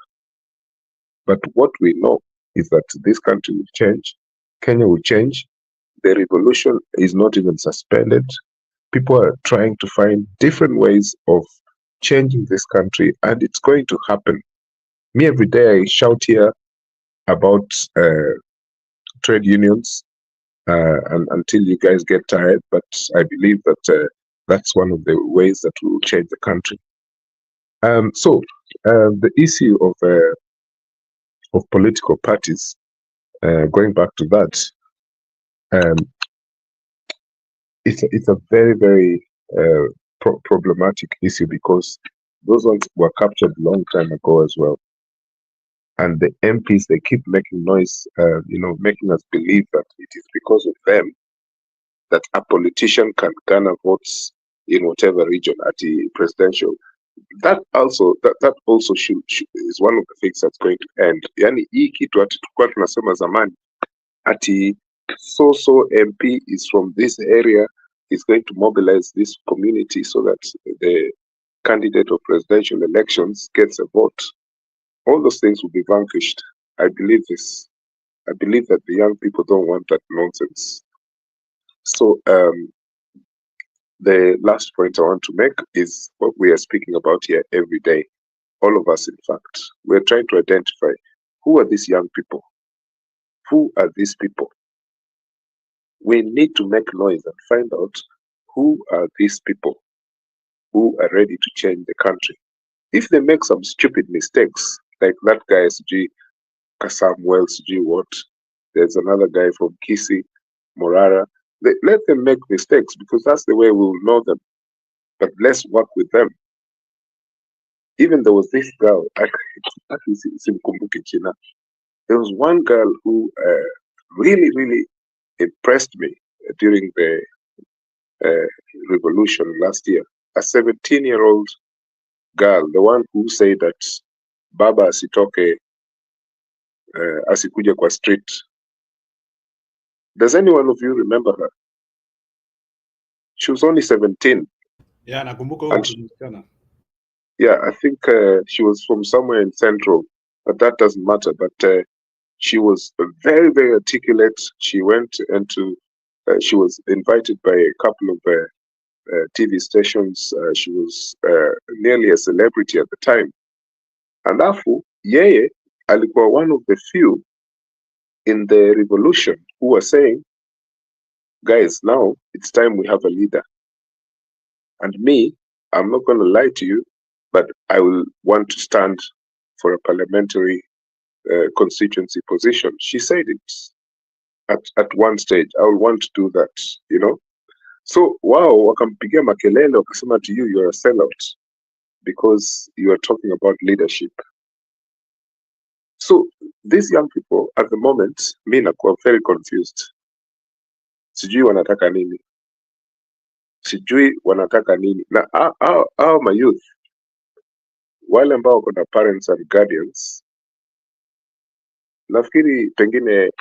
But what we know is that this country will change. Kenya will change. The revolution is not even suspended. People are trying to find different ways of changing this country, and it's going to happen. Me, every day I shout here about trade unions, and until you guys get tired, but I believe that that's one of the ways that will change the country. So the issue of political parties, going back to that, it's a very, very problematic issue, because those ones were captured a long time ago as well. And the MPs, they keep making noise, making us believe that it is because of them that a politician can garner votes in whatever region at the presidential. That also is one of the things that's going to end. Yani hii kitu ati tulikuwa tunasema zamani ati so MP is from this area, is going to mobilize this community so that the candidate of presidential elections gets a vote. All those things will be vanquished. I believe this. I believe that the young people don't want that nonsense. So the last point I want to make is what we are speaking about here every day. All of us, in fact, we're trying to identify who are these young people? Who are these people? We need to make noise and find out who are these people who are ready to change the country. If they make some stupid mistakes, like that guy SG Kasam Wells G what, there's another guy from Kisi, Morara, let them make mistakes, because that's the way we'll know them. But let's work with them. Even there was this girl, there was one girl who really, really impressed me during the revolution last year. A 17-year-old girl, the one who said that Baba asitoke asikuja kwa street. Does any one of you remember her? She was only 17. Yeah, nakumbuka. Yeah, I think she was from somewhere in Central, but that doesn't matter. But she was very, very articulate. She went into, she was invited by a couple of TV stations. She was nearly a celebrity at the time. And afu, yeye alikuwa one of the few in the revolution who were saying, guys, now it's time we have a leader. And me, I'm not going to lie to you, but I will want to stand for a parliamentary constituency position. She said it at one stage. I will want to do that, you know. So, wow, wakampigia makelele, wakasema to you, you're a sellout because you are talking about leadership. So, these young people, at the moment, mi nakuwa very confused. Sijui wanataka nini. sijui wanataka nini. Na hao mayouth wale ambao wako na parents and guardians, nafikiri pengine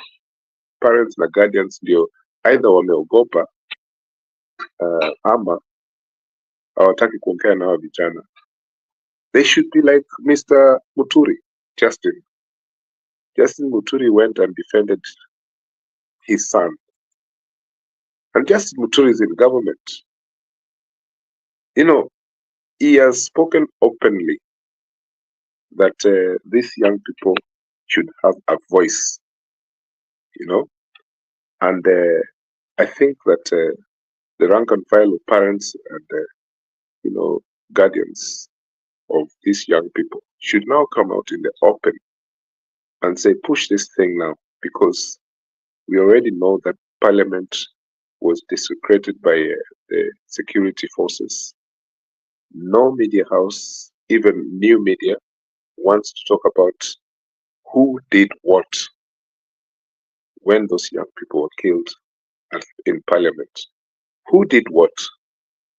parents na guardians ndio either wameogopa ama hawataki kuongea na hao vijana. They should be like Mr. Muturi, Justin Muturi went and defended his son. And Justin Muturi is in government. You know, he has spoken openly that these young people should have a voice, you know. And I think that the rank and file of parents and, guardians of these young people should now come out in the open and say, push this thing now, because we already know that Parliament was desecrated by the security forces. No media house, even new media, wants to talk about who did what when those young people were killed in Parliament. Who did what?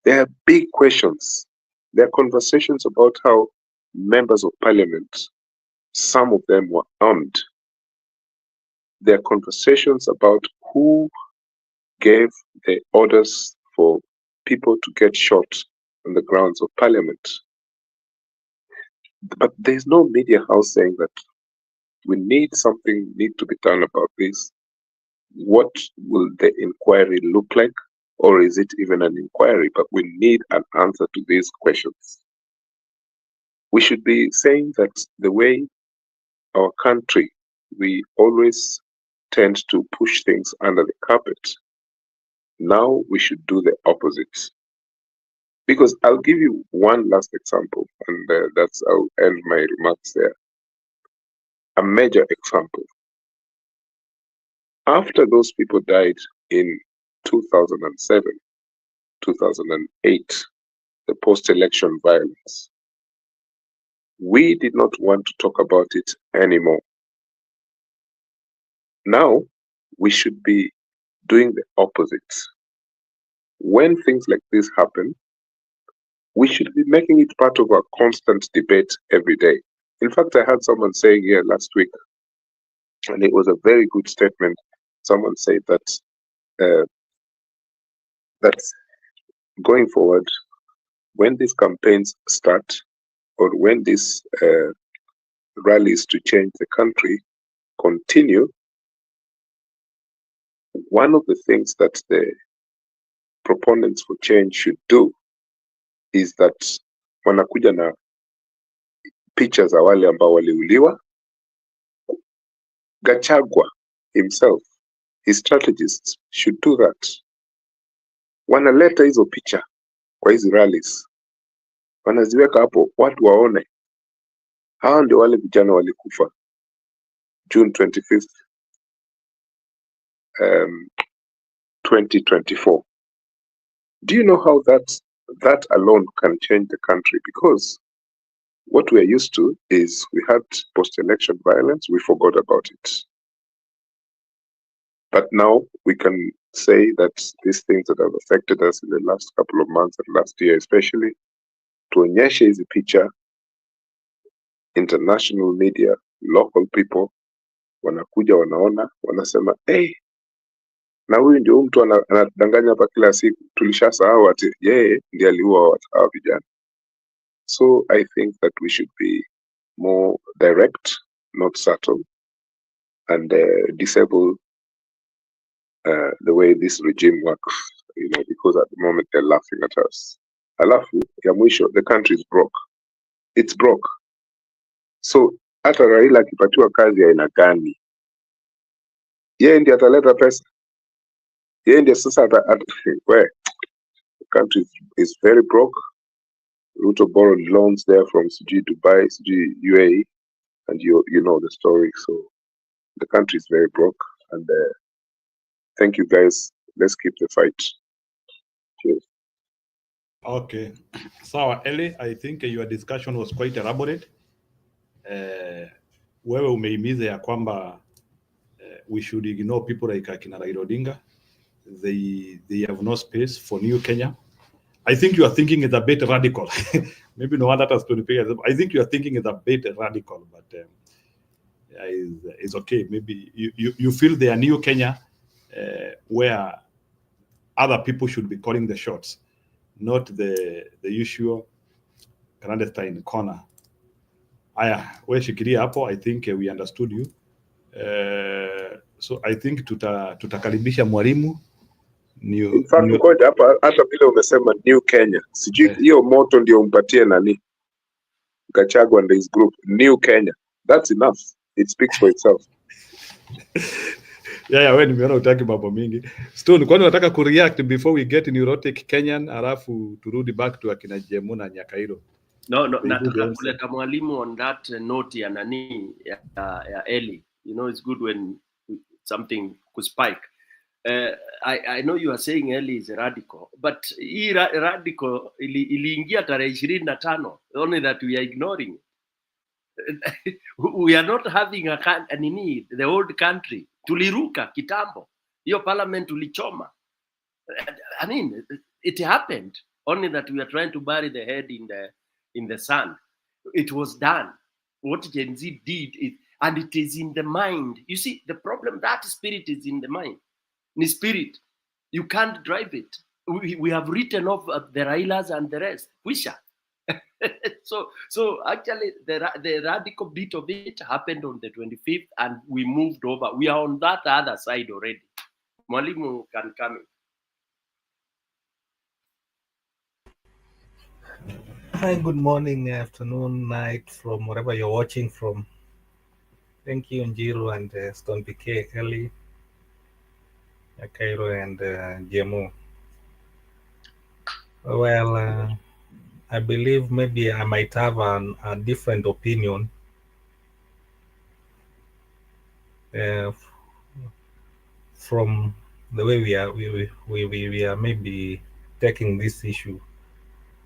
There are big questions. There are conversations about how members of Parliament, some of them were armed. There are conversations about who gave the orders for people to get shot on the grounds of Parliament. But there's no media house saying that we need to be done about this. What will the inquiry look like? Or is it even an inquiry? But we need an answer to these questions. We should be saying that the way our country, we always tend to push things under the carpet. Now we should do the opposite. Because I'll give you one last example, and I'll end my remarks there. A major example. After those people died in 2007, 2008, the post-election violence, we did not want to talk about it anymore. Now, we should be doing the opposite. When things like this happen, we should be making it part of our constant debate every day. In fact, I had someone saying here last week, and it was a very good statement. Someone said that going forward, when these campaigns start, or when these rallies to change the country continue, one of the things that the proponents for change should do is that wanakuja na picha za wale ambao waliuliwa. Gachagua himself, his strategists should do that. Wanaleta hizo picha kwa hizi rallies, wanaziweka hapo, watu waone. Hao ndio wale vijana walikufa June 25th, 2024. Do you know how that alone can change the country? Because what we are used to is we had post-election violence, we forgot about it. But now we can say that these things that have affected us in the last couple of months and last year especially, tuonyeshe hizi picha, international media, local people, wanakuja wanaona, wanasema, hey, na huyu ndio mtu anadanganya hapa kila siku, tulishasahau ati yeye ndiye aliua hao vijana. So I think that we should be more direct, not subtle, and disable the way this regime works, because at the moment they're laughing at us. Alafu ya mwisho, the country is broke. It's broke. So hata Raila akipatiwa kazi ya aina gani, yeye ndiye ataleta pesa, yeye ndiye sasa where the country is very broke. Ruto borrowed loans there from CG Dubai, CG UAE, and you know the story. So the country is very broke, and thank you guys. Let's keep the fight. Cheers. Okay. So Eli, I think your discussion was quite elaborate. Wewe umeimiza ya kwamba we should ignore people like akina Raila Odinga. They have no space for New Kenya. I think you are thinking it's a bit radical. Maybe no one that has to pay. I think you are thinking it's a bit radical, but it's okay. Maybe you feel the new Kenya where other people should be calling the shots, not the usual clandestine corner. Aya, we shikilia hapo. I think we understood you. So I think tutakaribisha mwalimu. In fact, ngoja hata vile umesema New Kenya, sijui hiyo moto ndio umpatie nani Gachagua and his group. New Kenya, that's enough. It speaks for itself. Yeah, wewe nimeona utaki mambo mingi. Stone, kwani unataka kureact before we get neurotic Kenyan, alafu turudi back to akina Jemu na Nyakairo? No, nataka kuleta mwalimu on that note ya nani ya Eli. You know, it's good when something could spike. I know you are saying Eli is a radical, but hii radical iliingia tarehe 25, only that we are ignoring. We are not having the old country. Tuliruka kitambo. Hiyo parliament tulichoma. I mean, it happened, only that we are trying to bury the head in the sand. It was done. What Gen Z did, and it is in the mind. You see, the problem, that spirit is in the mind. The spirit, you can't drive it. We have written off the Railas and the rest. Wisha. So actually, the radical bit of it happened on the 25th, and we moved over. We are on that other side already. Mwalimu can come in. Hi, good morning, afternoon, night, from wherever you're watching from. Thank you, Njiru and Stone PK, Ellie, Cairo, and Jemu. Well, I believe maybe I might have a different opinion from the way we are maybe taking this issue.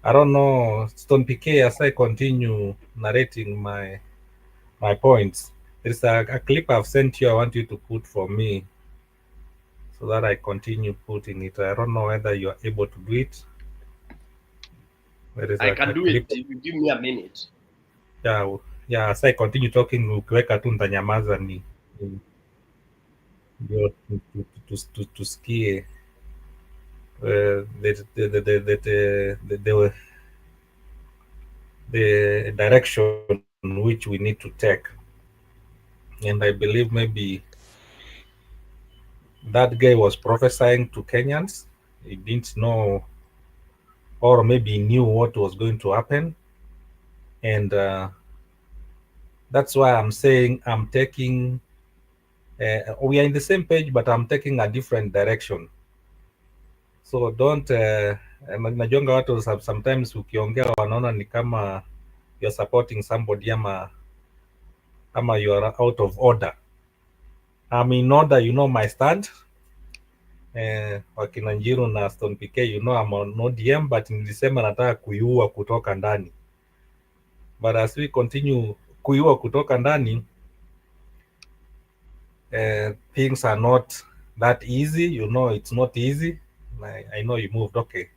I don't know, Stone PK, as I continue narrating my points, there's a clip I've sent you. I want you to put for me so that I continue putting it. I don't know whether you are able to do it. I can do it if you give me a minute. Yeah, as I continue talking, ukiweka tu ntanyamaza ni ndio tusikie the direction which we need to take. And I believe maybe that guy was prophesying to Kenyans. He didn't know, or maybe knew what was going to happen. And that's why I'm saying I'm taking, we are in the same page, but I'm taking a different direction. So don't, najonga watu sometimes ukiongea wanaona ni kama you're supporting somebody ama you are out of order. I'm in order, you know my stand. Wakina Njiru na Stone PK, you know I'm on ODM, but nilisema nataka kuiua kutoka ndani. But as we continue kuiua kutoka ndani, things are not that easy. You know, it's not easy. I know you moved. Okay,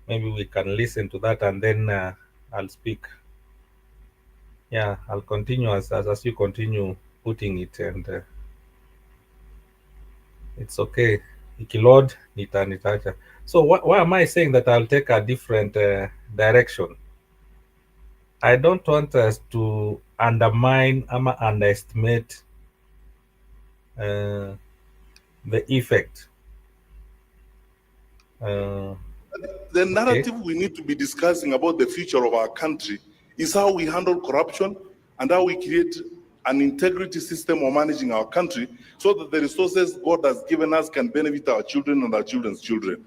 maybe we can listen to that and then I'll speak. Yeah, I'll continue as you continue putting it, and it's okay. Ikilord nitacha. So why am I saying that I'll take a different direction? I don't want us to undermine or underestimate the effect. The narrative we need to be discussing about the future of our country is how we handle corruption and how we create an integrity system of managing our country so that the resources God has given us can benefit our children and our children's children.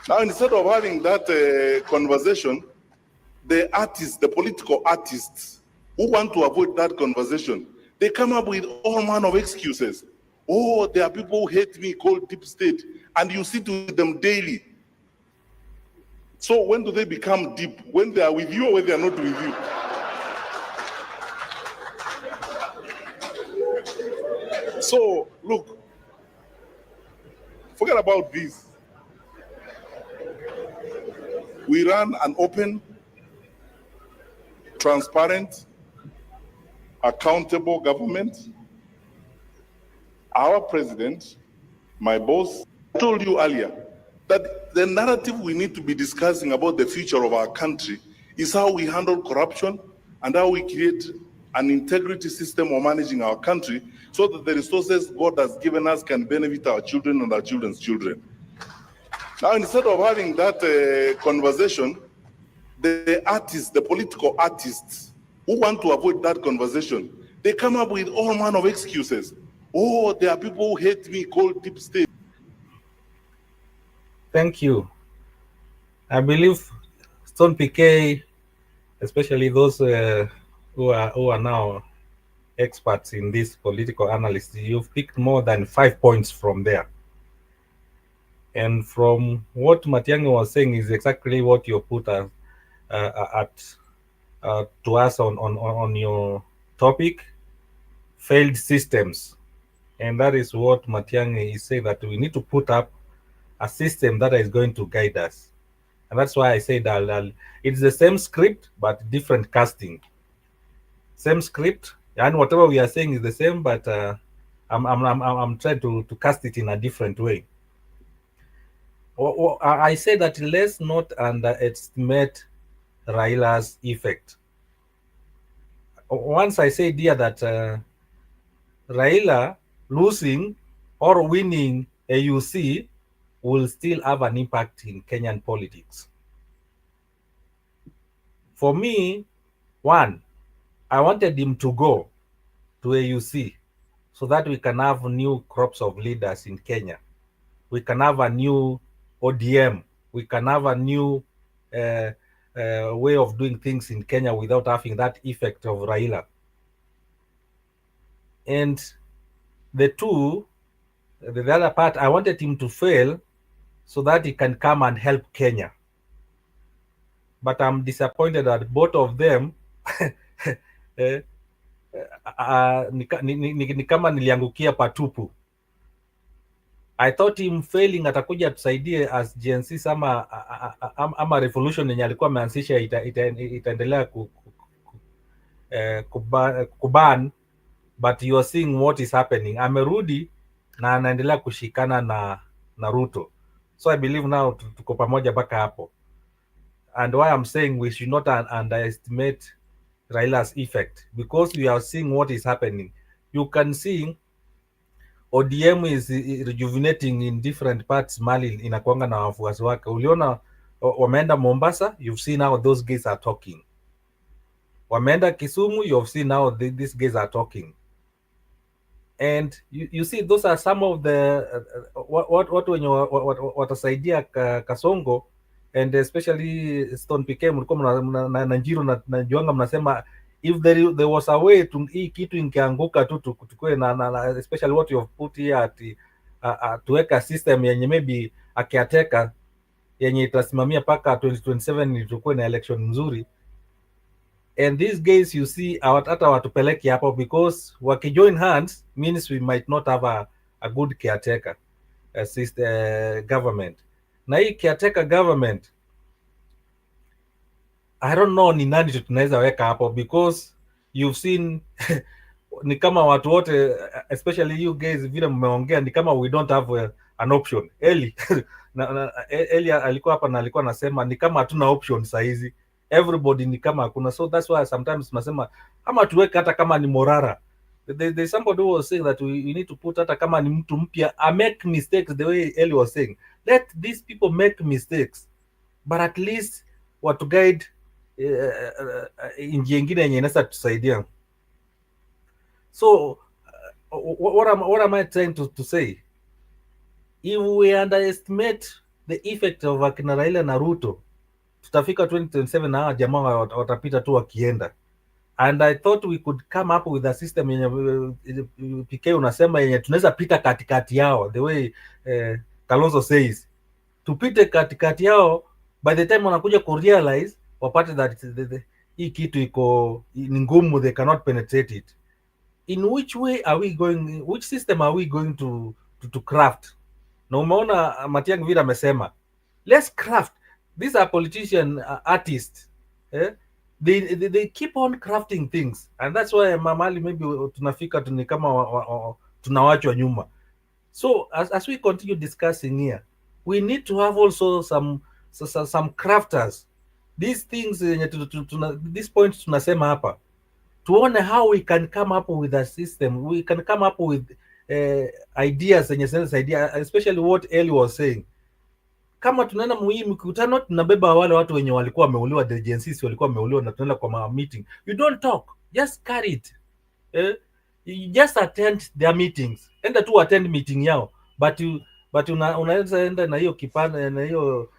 Now, instead of having that conversation, the artists, the political artists who want to avoid that conversation, they come up with all manner of excuses. Oh, there are people who hate me called deep state, and you sit with them daily. So when do they become deep? When they are with you or when they are not with you? So look, forget about this. We run an open, transparent, accountable government. Our president, my boss, told you earlier that the narrative we need to be discussing about the future of our country is how we handle corruption and how we create an integrity system of managing our country so that the resources God has given us can benefit our children and our children's children. Now, instead of having that conversation, the artists, the political artists who want to avoid that conversation, they come up with all manner of excuses. Oh, there are people who hate me called deep state. Thank you. I believe Stone PK, especially those who are now experts in this political analysis, you've picked more than 5 points from there. And from what Matiang'i was saying is exactly what you put to us on your topic, failed systems. And that is what Matiang'i is saying, that we need to put up a system that is going to guide us. And that's why I say that it's the same script, but different casting. Same script, and whatever we are saying is the same, but I'm trying to cast it in a different way. I say that let's not underestimate Raila's effect. Once I said here that Raila losing or winning AUC will still have an impact in Kenyan politics. For me, one, I wanted him to go to AUC so that we can have new crops of leaders in Kenya. We can have a new ODM. We can have a new way of doing things in Kenya without having that effect of Raila. And the other part, I wanted him to fail so that he can come and help Kenya. But I'm disappointed that both of them ni kama niliangukia patupu. I thought him failing atakuja tusaidie as GNC ama revolution yenye alikuwa ameanzisha itaendelea kuban, but you are seeing what is happening. Amerudi na anaendelea kushikana na Ruto. So I believe now tuko pamoja mpaka hapo. And why I'm saying we should not underestimate Raila's effect, because we are seeing what is happening. You can see ODM is rejuvenating in different parts. Mali inakuanga na wafuasi wake. Uliona wameenda Mombasa, you've seen how those guys are talking. Wameenda Kisumu, you've seen how these guys are talking. And you see, those are some of the what wenye watasaidia Kasongo, and especially Stone PK, mlikuwa na Njiro najuanga mnasema if there was a way hii kitu ingeanguka tu tukue na especially what you have put here tuweka system yenye maybe akiateka yenye itasimamia paka 2027 tukue na election nzuri. And these guys you see hata watupeleki hapo, because wakijoin hands means we might not have a good caretaker government. Na hii caretaker government, I don't know ni nani tunaweza weka hapo, because you've seen ni kama watu wote especially you guys vile mmeongea ni kama we don't have an option. Eli Eli alikuwa hapa na alikuwa anasema ni kama hatuna option saizi, everybody ni kama hakuna. So that's why sometimes tunasema ama tuweke hata kama ni Morara. There's somebody who was saying that we need to put hata kama ni mtu mpya make mistakes the way Eli was saying. Let these people make mistakes, but at least watu guide njia ingine yenye inaweza tusaidia. So what am I trying to say? If we underestimate the effect of akina Raila na Ruto, tutafika 2027 na jamaa watapita tu wakienda. And I thought we could come up with a system yenye PK unasema yenye tunaweza pita katikati yao, the way Kalonzo says, tupite katikati yao. By the time wanakuja kurealize wapate that hii kitu iko ni ngumu, they cannot penetrate it. In which way are we going, which system are we going to craft? Na umeona Matiang'i vile amesema, let's craft These are politician artists. They keep on crafting things, and that's why mamali maybe tunafika ni kama tunawachwa nyuma. So as we continue discussing here, we need to have also some crafters. These things this point tunasema hapa, tuone how we can come up with a system, we can come up with ideas zenye zinasaidia, especially what Eli was saying. Kama tunaenda hii mkutano tunabeba wale watu wenye walikuwa wameuliwa, the agencies walikuwa wameuliwa, na tunaenda kwa meeting, you don't talk, just carry it. You just attend their meetings, enda tu attend meeting yao, but unaweza enda na hiyo kipande na hiyo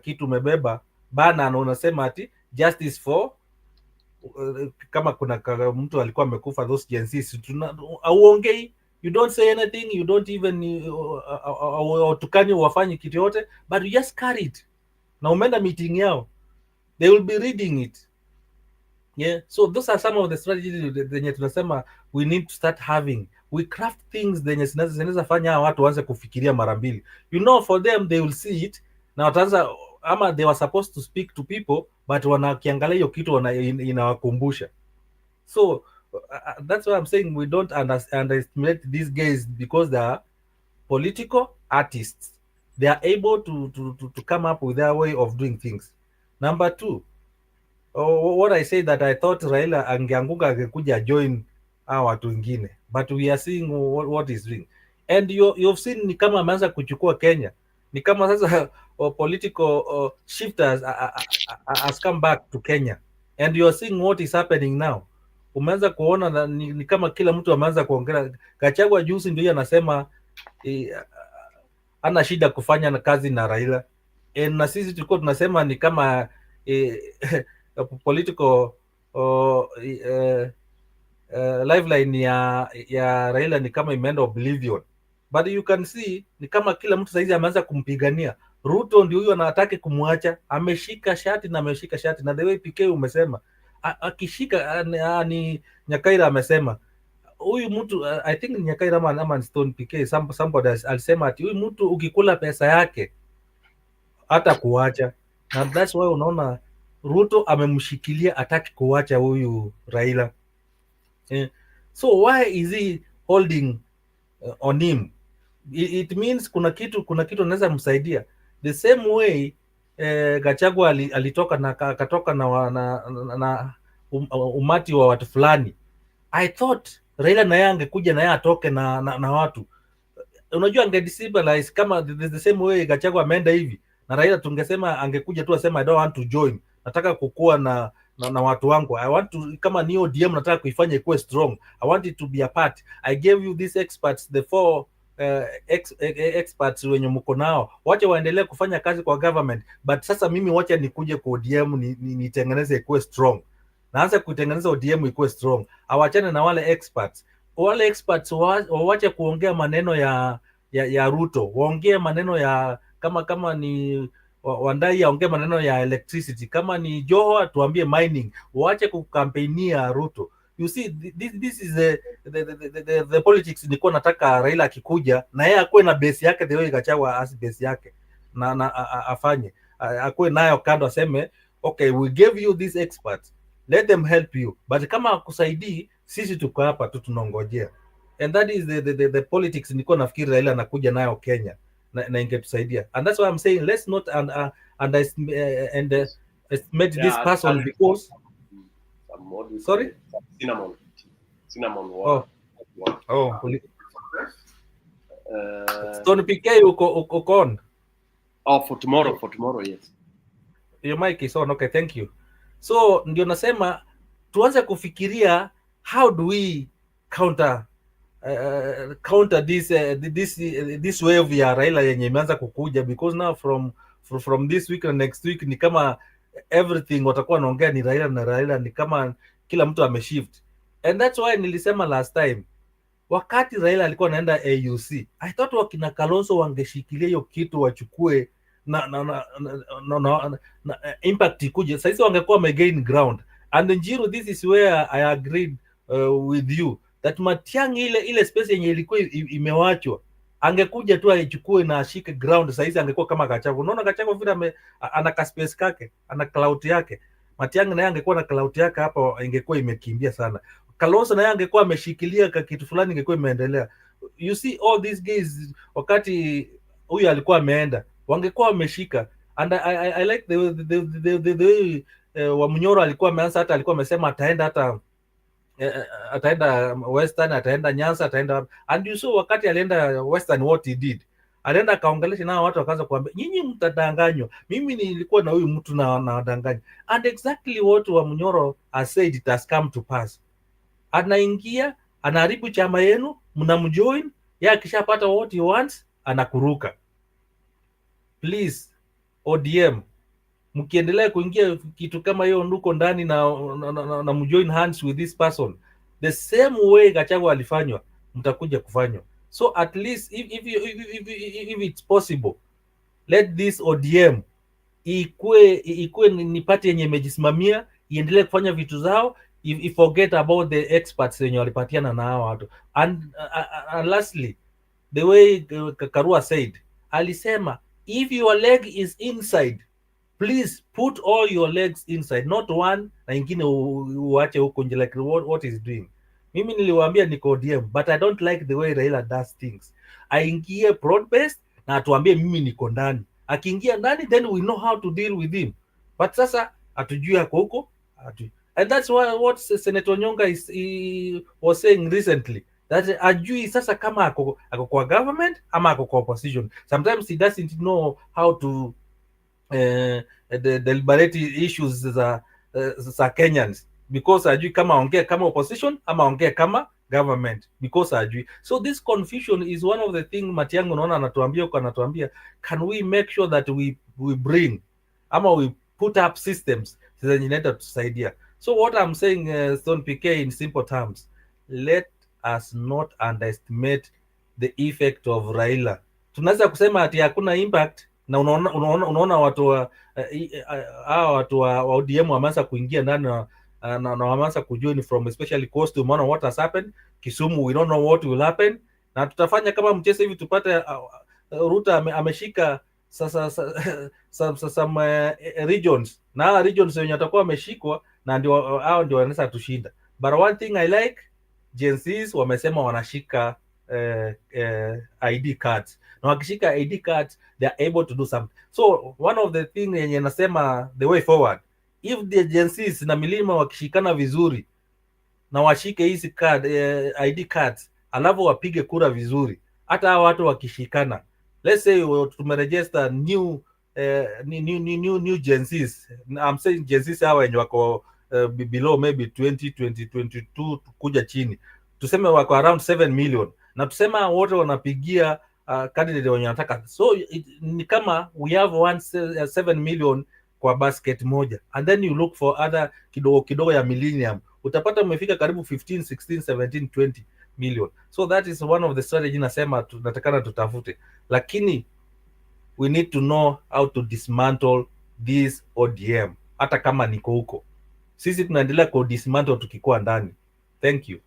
kitu umebeba bana, na unasema ati justice for kama kuna mtu alikuwa amekufa, those agencies auongei, you don't say anything, you don't even tukani wafanye kitu yote, but you just carry it na umeenda meeting yao, they will be reading it. Yeah, so those are some of the strategies zenye tunasema we need to start having. We craft things zenye zinaweza fanya watu waanze kufikiria mara mbili. You know, for them they will see it na wataanza, ama they were supposed to speak to people, but wanakiangalia hiyo kitu inawakumbusha. So that's why I'm saying we don't underestimate these guys, because they are political artists. They are able to come up with their way of doing things. Number two, what I say that I thought Raila angeanguka angekuja join hawa watu wengine, but we are seeing what is doing, and you've seen ni kama ameanza kuchukua Kenya, ni kama sasa political shifters has come back to Kenya, and you are seeing what is happening now. Umeanza kuona ni kama kila mtu ameanza kuongea. Gachagua juzi ndio anasema ana shida kufanya na kazi na Raila, na sisi tulikuwa tunasema ni kama political lifeline ya Raila ni kama imeenda oblivion, but you can see ni kama kila mtu saizi ameanza kumpigania. Ruto ndio huyo anataka kumwacha, ameshika shati na the way PK umesema akishika ni Nyakaira amesema huyu mtu I think Nyakaira ama Stone PK somebody alisema ati huyu mtu ukikula pesa yake hata kuacha, na that's why unaona Ruto amemshikilia ataki kuacha huyu Raila. So why is he holding on him? It means kuna kitu anaweza msaidia. The same way Gachagua alitoka na akatoka na umati wa watu fulani. I thought Raila na yeye angekuja na yeye atoke na watu. Unajua angedestabilize kama the same way Gachagua ameenda hivi. Na Raila tungesema angekuja tu asema I don't want to join. Nataka kukua na watu wangu. I want to, kama ni ODM nataka kuifanya ikuwe strong. I want it to be a part. I gave you these experts, the 4 experts wenye mko nao. Wacha waendelee kufanya kazi kwa government, but sasa mimi wacha nikuje kwa ODM nitengeneze ikuwe strong. Naanza kutengeneza ODM ikuwe strong. Awachane na wale experts. Wale experts wache kuongea maneno ya Ruto. Waongee maneno ya kama ni Wandai aongee maneno ya electricity, kama ni Joho tuambie mining. Waache kukampenia Ruto. You see, this is the politics nilikuwa nataka Raila akikuja na yeye akuwe na base yake, the way Gachagua as base yake na afanye akuwe nayo kando, aseme okay, we gave you these experts, let them help you, but kama akusaidii sisi tuko hapa tu tunongojea. And that is the politics nilikuwa nafikiri Raila anakuja nayo Kenya na ingetusaidia. And that's why I'm saying let's not underestimate this person, because sorry, cinnamon water. Stone PK uko on? For tomorrow, yes. Your mic is on. Okay, thank you. So ndio nasema tuanze kufikiria how do we counter this wave ya Raila yenye imeanza kukuja, because now from this week and next week ni kama everything watakuwa wanaongea ni Raila, ni kama kila mtu ameshift. And that's why nilisema last time wakati Raila alikuwa anaenda AUC, I thought wakina Kalonzo wangeshikilia hiyo kitu wachukue na impact ikuje. Sasa wangekuwa wamegain ground. And Njiru, this is where I agreed with you that Matiang'i ile space yenye ilikuwa imewachwa angekuja tu aichukue na ashike ground, saizi angekuwa kama Gachagua. Unaona Gachagua vile ana kaspace kake, ana clout yake. Matiang'i naye angekuwa na clout yake hapa, ingekuwa imekimbia sana. Kalonzo naye angekuwa ameshikilia kitu fulani, ingekuwa imeendelea. You see all these guys, wakati huyu alikuwa ameenda, wangekuwa wameshika. And I like the way Wamnyoro alikuwa ameanza, hata alikuwa amesema ataenda hata ataenda Western, ataenda Nyanza, ataenda, and you saw wakati alienda Western what he did. Alienda akaongelesha nao watu, wakaanza kuambia nyinyi mtadanganywa, mimi nilikuwa na huyu mtu na wadanganya. And exactly what Wamnyoro has said, it has come to pass. Anaingia, anaharibu chama yenu, mnamjoin, yeye akishapata what he wants anakuruka. Please ODM, mkiendelea kuingia kitu kama hiyo nduko ndani na mjoin hands with this person, the same way Gachagua alifanywa, mtakuja kufanywa. So at least if it's possible, let this ODM ikue ni party yenye imejisimamia, iendelee kufanya vitu zao, forget about the experts wenye walipatiana na hao watu. And lastly, the way Karua said, alisema if your leg is inside, please put all your legs inside, not one na ingine uache huko nje, like what is doing. Mimi niliwaambia niko ODM, but I don't like the way Raila does things. Aingie broad based na atuambie mimi niko ndani, akiingia ndani then we know how to deal with him, but sasa atujui ako huko. And that's what Senator Nyonga was saying recently, that ajui sasa kama ako kwa government ama ako kwa opposition. Sometimes he doesn't know how to the deliberate issues za Kenyans, because ajui kama ongea kama opposition ama ongea kama government, because ajui. So this confusion is one of the thing Matiang'i unaona anatuambia can we make sure that we bring ama we put up systems zenye inaenda tusaidia. So what I'm saying, Stone PK, in simple terms, let us not underestimate the effect of Raila. Tunaweza kusema ati hakuna impact, na unaona watu wa ODM wameanza kuingia ndani na wameanza kujoin from especially coast. Umeona what has happened Kisumu, we don't know what will happen, na tutafanya kama mchezo hivi tupate Ruta ameshika some regions, na regions wenye atakuwa ameshikwa na ndio hao ndio wanaweza tushinda. But one thing I like, Gen Zs wamesema wanashika ID cards, na wakishika ID cards they are able to do something. So one of the thing yenye nasema the way forward, if the Gen Zs na milima wakishikana vizuri na washike hizi card, ID cards, alafu wapige kura vizuri, hata hao watu wakishikana, let's say tumeregister new Gen Zs, I'm saying Gen Zs hawa wenye wako below maybe 22 kuja chini, tuseme wako around 7 million, na tusema wote wanapigia candidate wenye wanataka. So ni kama we have 7 million kwa basket moja, and then you look for other kidogo ya millennium, utapata umefika karibu 15, 16, 17, 20 million. So that is one of the strategy nasema tunatakana tutafute, lakini we need to know how to dismantle this ODM. Hata kama niko huko, sisi tunaendelea ku dismantle tukikuwa ndani. Thank you.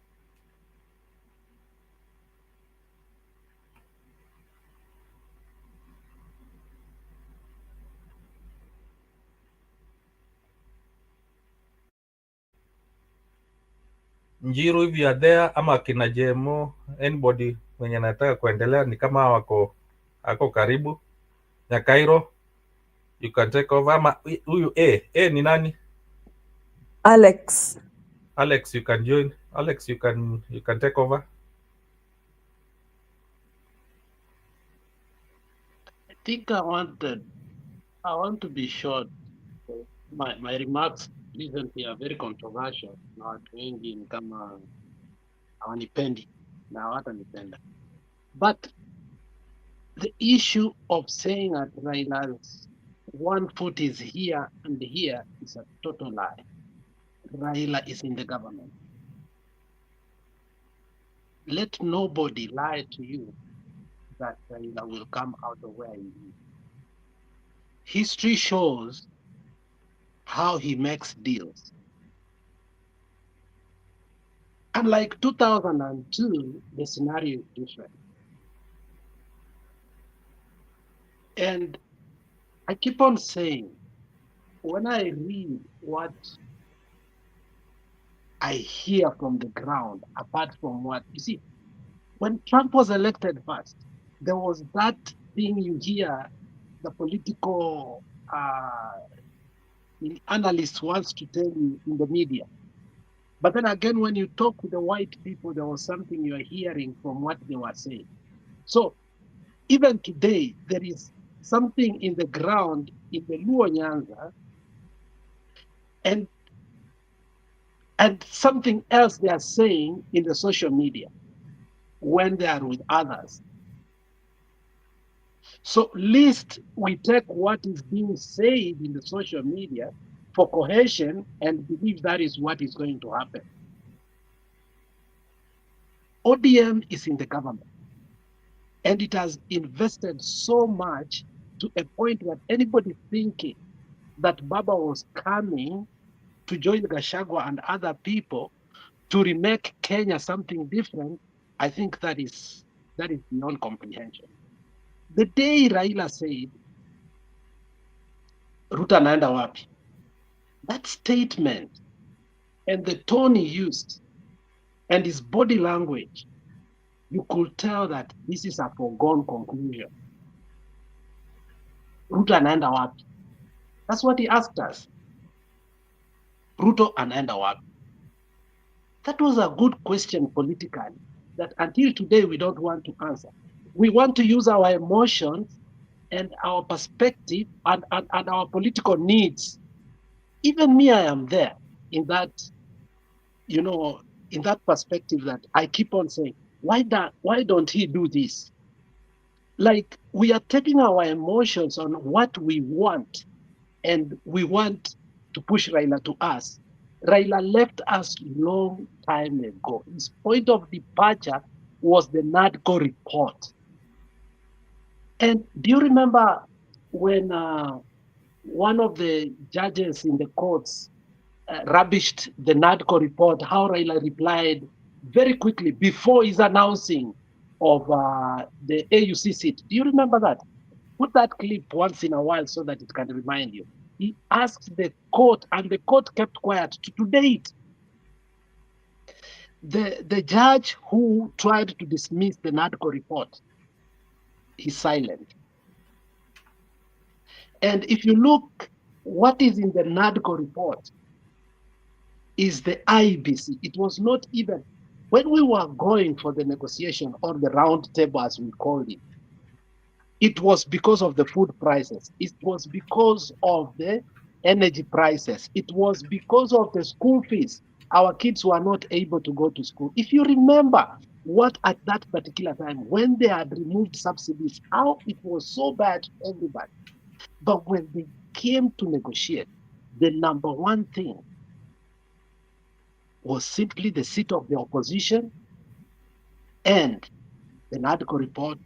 Njiru, if you are there, ama kina Jemo, anybody mwenye anataka kuendelea, ni kama ako karibu ya Cairo, you can take over. Ama huyu ni nani? Alex, you can join. Alex, you can take over. I think I want to be short. My remarks recently are very controversial, na watu wengi ni kama hawanipendi na hawatanipenda. But the issue of saying that Raila's one foot is here and here is a total lie. Raila is in the government. Let nobody lie to you that Raila will come out of where he is. History shows how he makes deals. Unlike 2002, the scenario is different. And I keep on saying, when I read what I hear from the ground, apart from what you see, when Trump was elected first, there was that thing you hear the political analyst wants to tell you in the media. But then again, when you talk to the white people, there was something you are hearing from what they were saying. So even today, there is something in the ground in the Luo Nyanza, and something else they are saying in the social media when they are with others. So least we take what is being said in the social media for cohesion and believe that is what is going to happen. ODM is in the government, and it has invested so much to a point that anybody thinking that Baba was coming to join Gachagua and other people to remake Kenya something different, I think that is beyond comprehension. The day Raila said, Ruto anaenda wapi? That statement and the tone he used and his body language, you could tell that this is a foregone conclusion. Ruto anaenda wapi? That's what he asked us. Ruto anaenda wapi? That was a good question politically that until today we don't want to answer. We want to use our emotions and our perspective and our political needs. Even me, I am there in that, in that perspective that I keep on saying, why don't he do this? Like we are taking our emotions on what we want, and we want to push Raila to us. Raila left us long time ago. His point of departure was the NADCO report. And do you remember when one of the judges in the courts rubbished the NADCO report, how Raila replied very quickly before his announcing of the AUC seat? Do you remember that? Put that clip once in a while so that it can remind you. He asked the court, and the court kept quiet. To date, the judge who tried to dismiss the NADCO report is silent. And if you look, what is in the NADCO report is the IBC. It was not even, when we were going for the negotiation or the round table as we called it, it was because of the food prices. It was because of the energy prices. It was because of the school fees. Our kids were not able to go to school. If you remember what at that particular time, when they had removed subsidies, how it was so bad to everybody. But when they came to negotiate, the number one thing was simply the seat of the opposition and the NADCO report,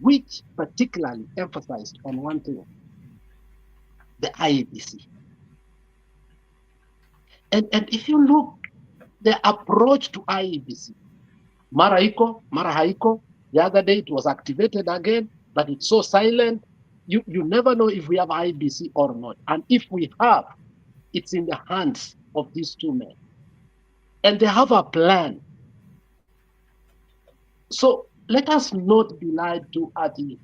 which particularly emphasized on one thing, the IEBC. And if you look, the approach to IEBC, mara iko, mara haiko. The other day it was activated again, but it's so silent. You never know if we have IEBC or not. And if we have, it's in the hands of these two men. And they have a plan. So let us not be lied to ati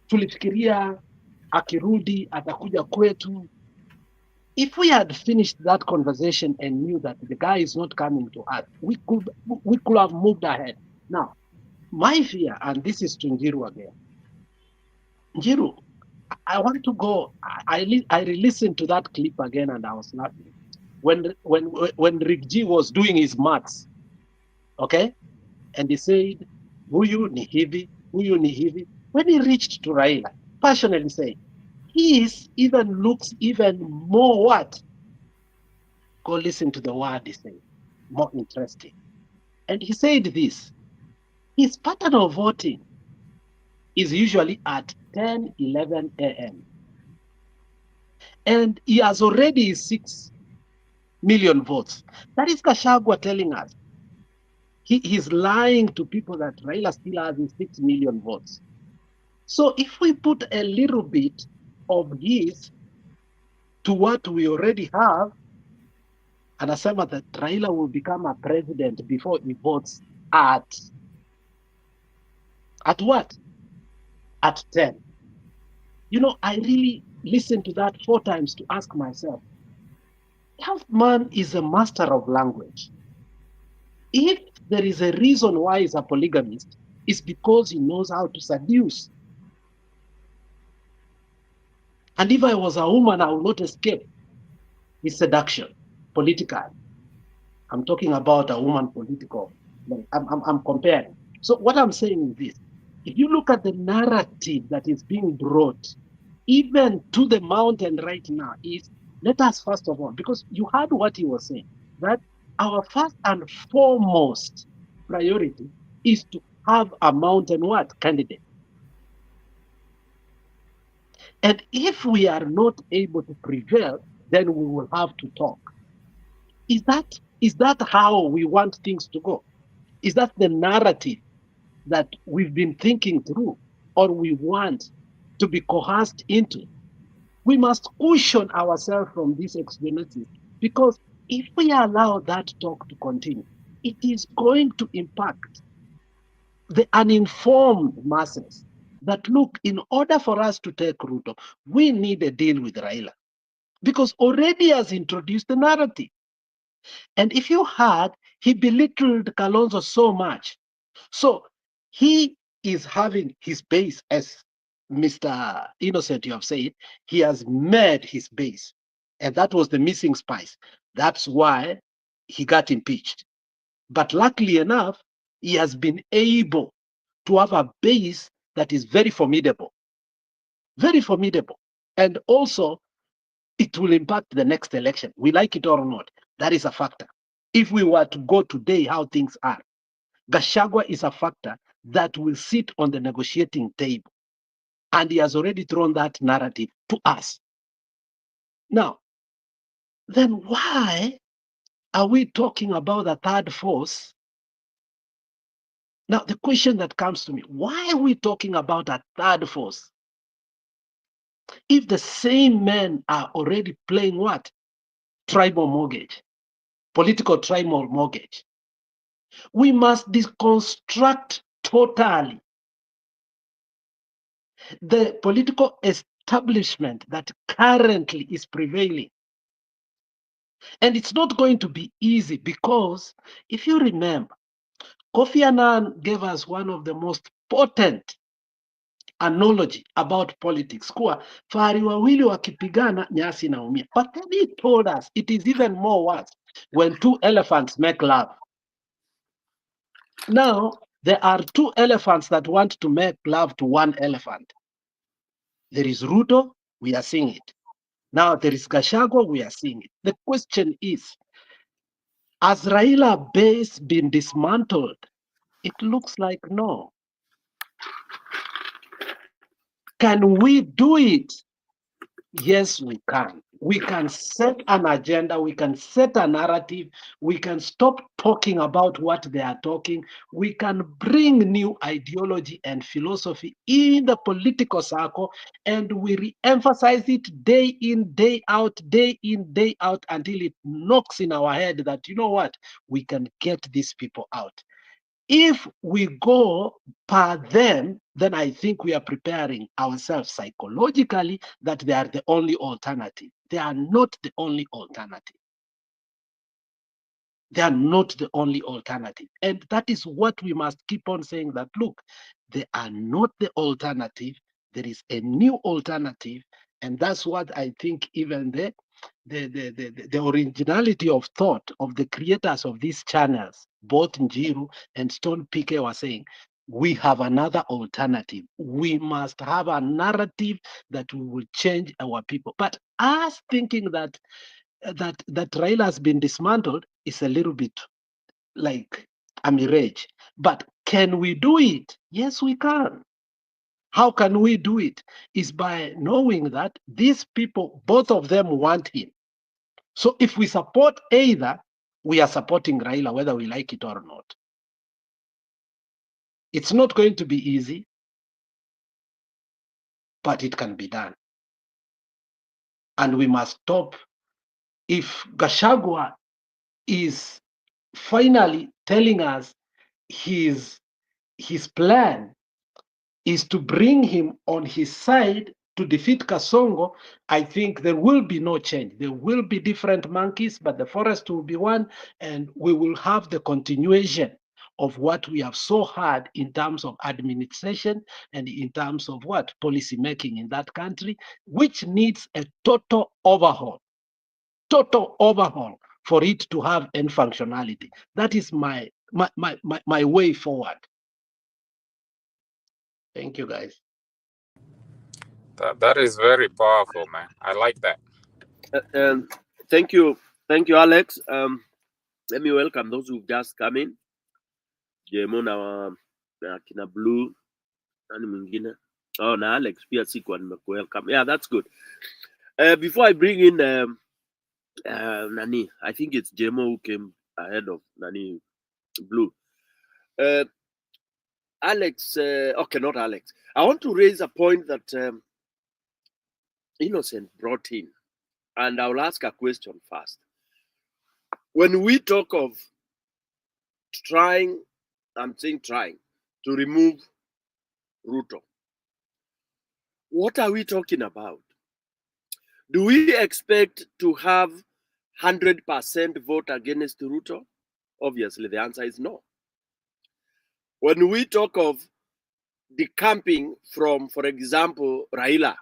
tulifikiria akirudi atakuja kwetu. If we had finished that conversation and knew that the guy is not coming to us, we could have moved ahead. Now, my fear, and this is to Njiru again. Njiru, I want to go. I re-listened to that clip again, and I was laughing when Rick G was doing his maths, okay, and he said, "Huyu ni hivi, huyu ni hivi." When he reached to Raila, passionately saying, "His even looks even more what?" Go listen to the word he said, more interesting. And he said this: his pattern of voting is usually at 10, 11 a.m. And he has already 6 million votes. That is Gachagua telling us. He's lying to people that Raila still has 6 million votes. So if we put a little bit of his to what we already have, anasema that Raila will become a president before he votes at what? At 10. You know, I really listened to that 4 times to ask myself, that man is a master of language. If there is a reason why he's a polygamist, it's because he knows how to seduce. And if I was a woman, I would not escape his seduction politically. I'm talking about a woman political. I'm comparing. So what I'm saying is this. If you look at the narrative that is being brought, even to the mountain right now, is let us first of all, because you heard what he was saying, that our first and foremost priority is to have a mountain what? Candidate. And if we are not able to prevail, then we will have to talk. Is that how we want things to go? Is that the narrative that we've been thinking through, or we want to be coerced into? We must cushion ourselves from these extremities, because if we allow that talk to continue, it is going to impact the uninformed masses that, look, in order for us to take Ruto, we need a deal with Raila, because already has introduced the narrative. And if you heard, he belittled Kalonzo so much. So he is having his base, as Mr. Innocent, you have said, he has made his base. And that was the missing spice. That's why he got impeached. But luckily enough, he has been able to have a base that is very formidable. Very formidable. And also, it will impact the next election. We like it or not. That is a factor. If we were to go today how things are, Gachagua is a factor that will sit on the negotiating table. And he has already thrown that narrative to us. Now, then why are we talking about a third force? Now, the question that comes to me, why are we talking about a third force? If the same men are already playing what? Tribal mortgage, political tribal mortgage. We must deconstruct totally the political establishment that currently is prevailing. And it's not going to be easy, because if you remember, Kofi Annan gave us one of the most potent analogy about politics. Kuwa fahari wawili wakipigana nyasi inaumia. But then he told us it is even more worse when 2 elephants make love. Now, there are 2 elephants that want to make love to 1 elephant. There is Ruto, we are seeing it. Now there is Gachagua, we are seeing it. The question is, has Raila base been dismantled? It looks like no. Can we do it? Yes, we can. We can set an agenda, we can set a narrative, we can stop talking about what they are talking, we can bring new ideology and philosophy in the political circle, and we re-emphasize it day in, day out, until it knocks in our head that, you know what, we can get these people out. If we go per them, then I think we are preparing ourselves psychologically that they are the only alternative. They are not the only alternative. They are not the only alternative. And that is what we must keep on saying, that, look, they are not the alternative. There is a new alternative. And that's what I think even the originality of thought of the creators of these channels, both Njiru and Stone PK, were saying, we have another alternative. We must have a narrative that we will change our people. But us thinking that Raila has been dismantled is a little bit like a mirage. But can we do it? Yes, we can. How can we do it? Is by knowing that these people, both of them, want him. So if we support either, we are supporting Raila, whether we like it or not. It's not going to be easy. but it can be done. And we must stop. If Gachagua is finally telling us his plan is to bring him on his side to defeat Kasongo, I think there will be no change. There will be different monkeys, but the forest will be one, and we will have the continuation of what we have so hard in terms of administration and in terms of what policy making in that country, which needs a total overhaul for it to have any functionality. That is my way forward. Thank you, guys. That is very powerful, man. I like that. Thank you, Alex. Let me welcome those who've just come in. Jemo na kina Blue, nani mwingine? Oh, na Alex pia siku welcome. Yeah, that's good. Before I bring in Nani, I think it's Jemo who came ahead of Nani Blue. Alex, okay, not Alex. I want to raise a point that Innocent brought in, and I'll ask a question first. When we talk of trying, I'm saying trying, to remove Ruto, what are we talking about? Do we expect to have 100% vote against Ruto? Obviously, the answer is no. When we talk of decamping from, for example, Raila,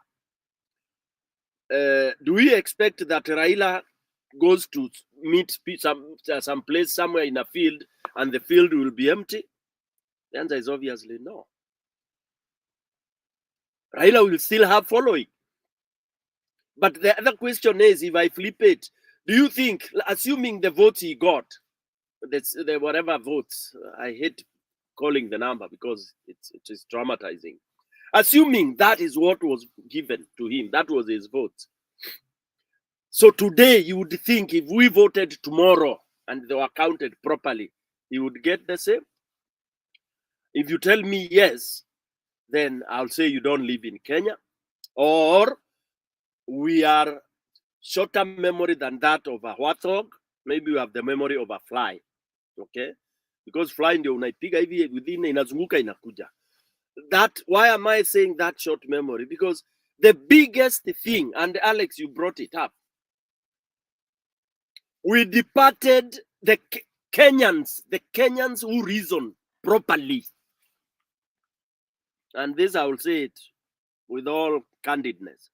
do we expect that Raila goes to meet some place somewhere in a field and the field will be empty? The answer is obviously no. Raila will still have following. But the other question is, if I flip it, do you think, assuming the votes he got, the whatever votes, I hate calling the number because it is traumatizing. Assuming that is what was given to him, that was his vote. So today, you would think if we voted tomorrow and they were counted properly, he would get the same. If you tell me yes, then I'll say you don't live in Kenya, or we are shorter memory than that of a warthog. Maybe we have the memory of a fly, okay? Because fly ndio unaipiga hivi within inazunguka inakuja. That, why am I saying that short memory? Because the biggest thing, and Alex, you brought it up, we departed the Kenyans who reason properly. And this I will say it with all candidness.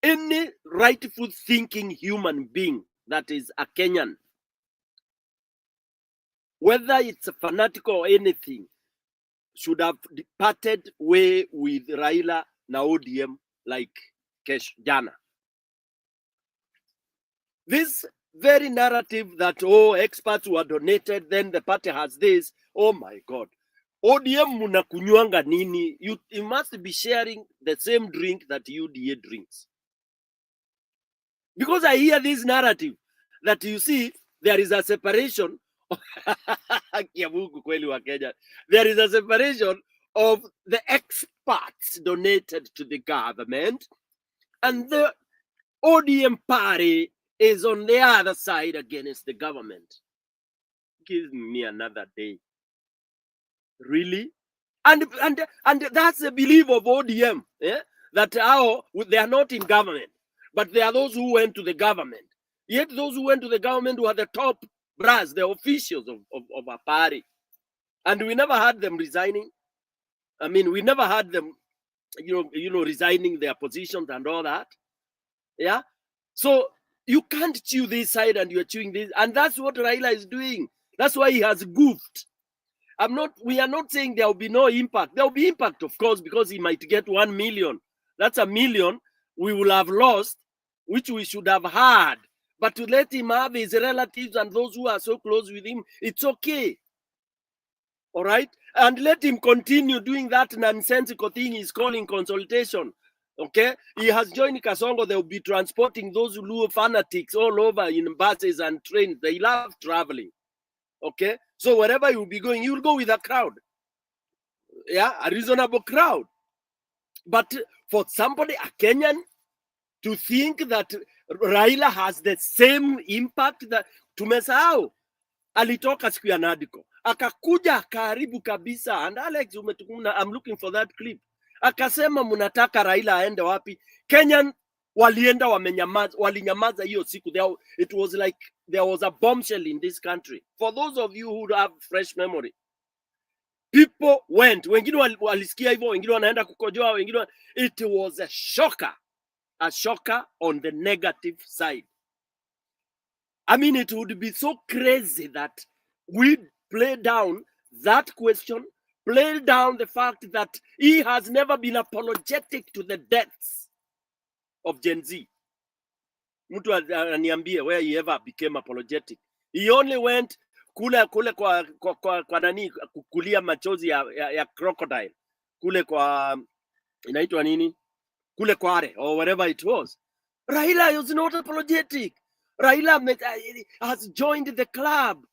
Any rightful thinking human being that is a Kenyan, whether it's a fanatic or anything, should have departed way with Raila na ODM like Jana. This very narrative that, oh, experts were donated, then the party has this, oh my God. ODM munakunywanga nini? You must be sharing the same drink that UDA drinks. Because I hear this narrative that you see there is a separation. There is a separation of the experts donated to the government, and the ODM party is on the other side against the government. Give me another day. Really? And that's the belief of ODM, that they are not in government, but they are those who went to the government. Yet those who went to the government were the top brass, the officials of a party. And we never had them resigning. I mean, we never had them, resigning their positions and all that. Yeah? So you can't chew this side and you're chewing this. And that's what Raila is doing. That's why he has goofed. We are not saying there will be no impact. There will be impact, of course, because he might get 1 million. That's a million we will have lost, which we should have had. But to let him have his relatives and those who are so close with him, it's okay. All right? And let him continue doing that nonsensical thing he's calling consultation. Okay? He has joined Kasongo. They'll be transporting those Luo fanatics all over in buses and trains. They love traveling. Okay? So wherever you'll be going, you'll go with a crowd. Yeah? A reasonable crowd. But for somebody, a Kenyan, to think that Raila has the same impact that tumesahau. Alitoka siku ya Nadiko, akakuja akaharibu kabisa. And Alex, I'm looking for that clip. Akasema mnataka Raila aende wapi? Kenyan walienda walinyamaza hiyo siku. It was like there was a bombshell in this country. For those of you who have fresh memory, people went. Wengine walisikia hivyo, wengine wanaenda kukojoa, wengine. It was a shocker on the negative side. I mean, it would be so crazy that we play down that question, play down the fact that he has never been apologetic to the deaths of Gen Z. Mtu aniambie where he ever became apologetic. He only went kule kwa nani kulia machozi ya crocodile. Kule kwa inaitwa nini? Kule Kware or whatever it was. Raila was not apologetic. Raila has joined the club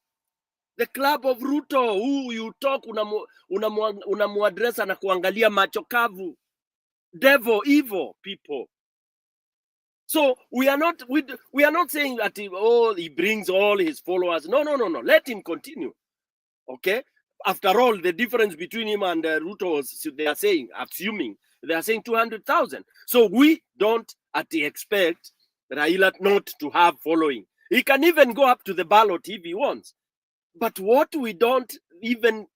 of Ruto, who you talk unamuadresa na kuangalia macho kavu. Devil, evil people. So we are not saying that he brings all his followers. No. Let him continue. Okay? After all, the difference between him and Ruto was, they are saying 200,000. So we don't expect Raila not to have following. He can even go up to the ballot if he wants. But what we don't even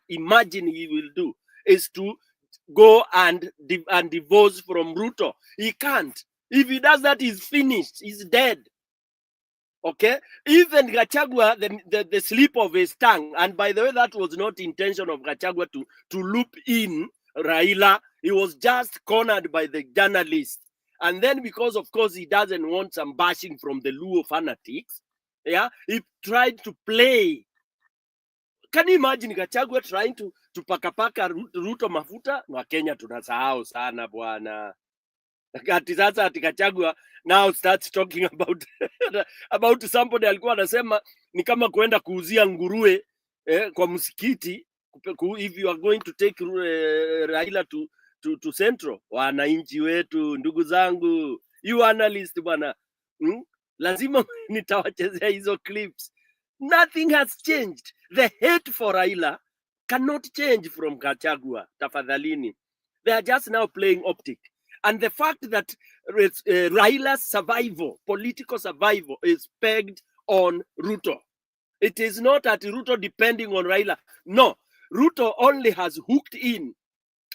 imagine he will do is to go and divorce from Ruto. He can't. If he does that, he's finished. He's dead. Okay? Even Gachagua, the slip of his tongue, and by the way, that was not intention of Gachagua to loop in Raila. He was just cornered by the journalist. And then because, of course, he doesn't want some bashing from the Luo fanatics, yeah, he tried to play. Can you imagine Gachagua trying to pakapaka Ruto mafuta? Wa Kenya tunasahau sana bwana. Ati sasa ati Gachagua now starts talking about somebody alikuwa anasema ni kama kuenda kuuzia nguruwe kwa msikiti. If you are going to take Raila to Central, wananchi wetu, ndugu zangu, you analyst bwana, lazima nitawachezea hizo clips. Nothing has changed. The hate for Raila cannot change from Gachagua, tafadhalini. They are just now playing optic. And the fact that Raila's survival, political survival, is pegged on Ruto. It is not that Ruto depending on Raila. No, Ruto only has hooked in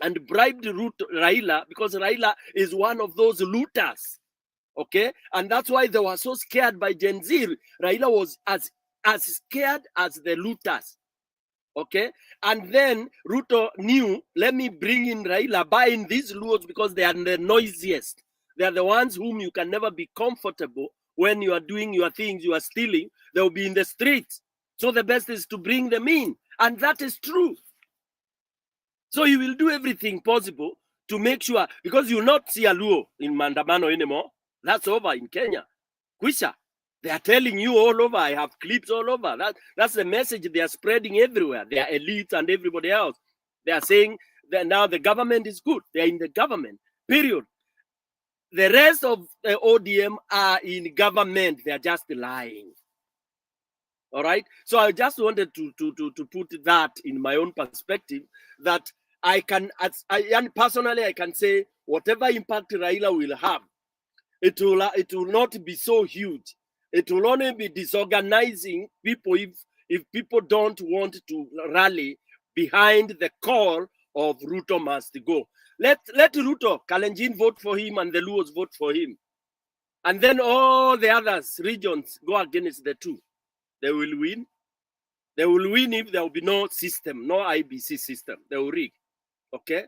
and bribed Raila because Raila is one of those looters. Okay? And that's why they were so scared by Gen Z. Raila was as scared as the looters. Okay? And then Ruto knew, let me bring in Raila, buy in these Luos because they are the noisiest. They are the ones whom you can never be comfortable when you are doing your things, you are stealing. They will be in the streets. So the best is to bring them in. And that is true. So you will do everything possible to make sure, because you will not see a Luo in Mandamano anymore. That's over in Kenya. Kwisha. They are telling you all over. I have clips all over. That's the message they are spreading everywhere. They are elites and everybody else. They are saying that now the government is good. They are in the government, period. The rest of the ODM are in government. They are just lying. All right? So I just wanted to put that in my own perspective, that personally I can say whatever impact Raila will have, it will not be so huge. It will only be disorganizing people if people don't want to rally behind the call of Ruto must go. Let Ruto, Kalenjin vote for him and the Luos vote for him. And then all the others, regions, go against the two. They will win. They will win if there will be no system, no IBC system. They will rig. Okay?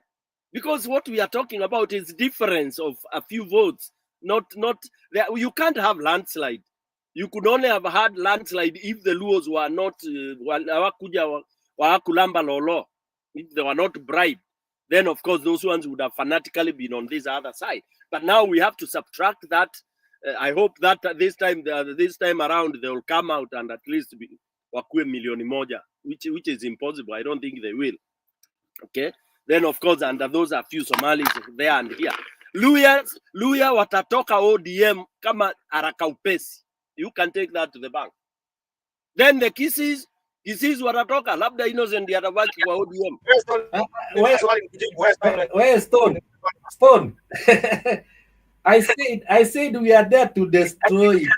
Because what we are talking about is difference of a few votes. Not you can't have landslide. You could only have had landslide if the Luos were not if they were not bribed. Then of course those ones would have fanatically been on this other side. But now we have to subtract that. I hope that this time around they will come out and at least be wakue milioni moja, which is impossible. I don't think they will. Okay, Then of course under those are few Somalis there and here. Luya watatoka ODM kama haraka upesi. You can take that to the bank. Then the Kisses watatoka, labda Innocent yatabaki kwa ODM. Where Stone? I said we are there to destroy it.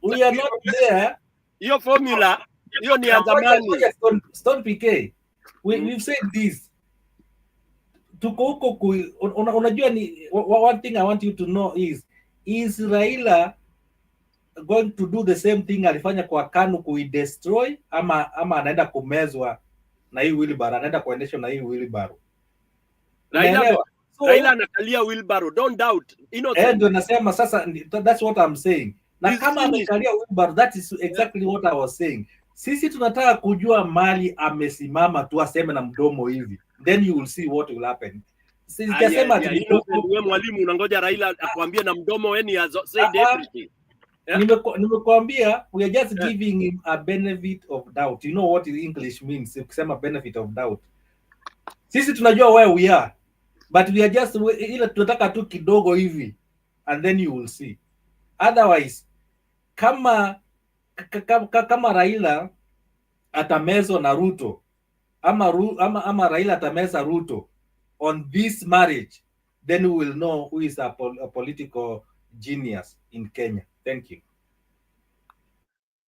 We are not there. Your formula, hiyo ni zamani. Stone PK. We've said this. Tuko huko unajua ni one thing I want you to know is Raila going to do the same thing alifanya kwa KANU kuidestroy ama anaenda kumezwa na hii wheelbarrow, anaenda kuendeshwa na hii wheelbarrow. Raila anakalia wheelbarrow, don't doubt. Ndio nasema sasa, that's what I'm saying. Na kama amekalia wheelbarrow, that is exactly what I was saying. Sisi tunataka kujua mali amesimama tu aseme na mdomo hivi. Then you will see what will happen. Sijasema wewe mwalimu unangoja Raila akwambie na mdomo when he has said everything. Nimekuambia we are just giving him a benefit of doubt. You know what in English means ukisema benefit of doubt. Sisi tunajua where we are, but we are just ile tunataka tu kidogo hivi and then you will see. Otherwise kama Raila atamezwa na Ruto ama Raila atameza Ruto on this marriage, then we will know who is a political genius in Kenya. Thank you.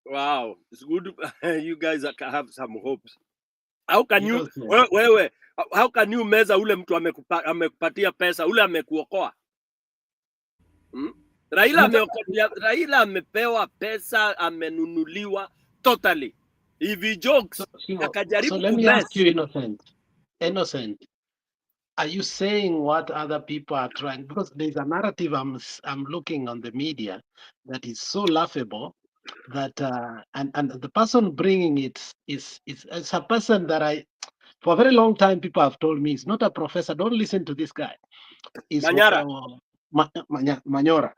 Wow, it's good. You guys have some hopes. How can you how can you meza ule mtu amekupatia pesa, ule amekuokoa? Raila amepewa pesa, amenunuliwa totally. If he jokes, akajaribu so let me ask you, Innocent, are you saying what other people are trying? Because there's a narrative I'm looking on the media that is so laughable that and the person bringing it is a person that for a very long time people have told me is not a professor. Don't listen to this guy. Is Manyara. Manyora.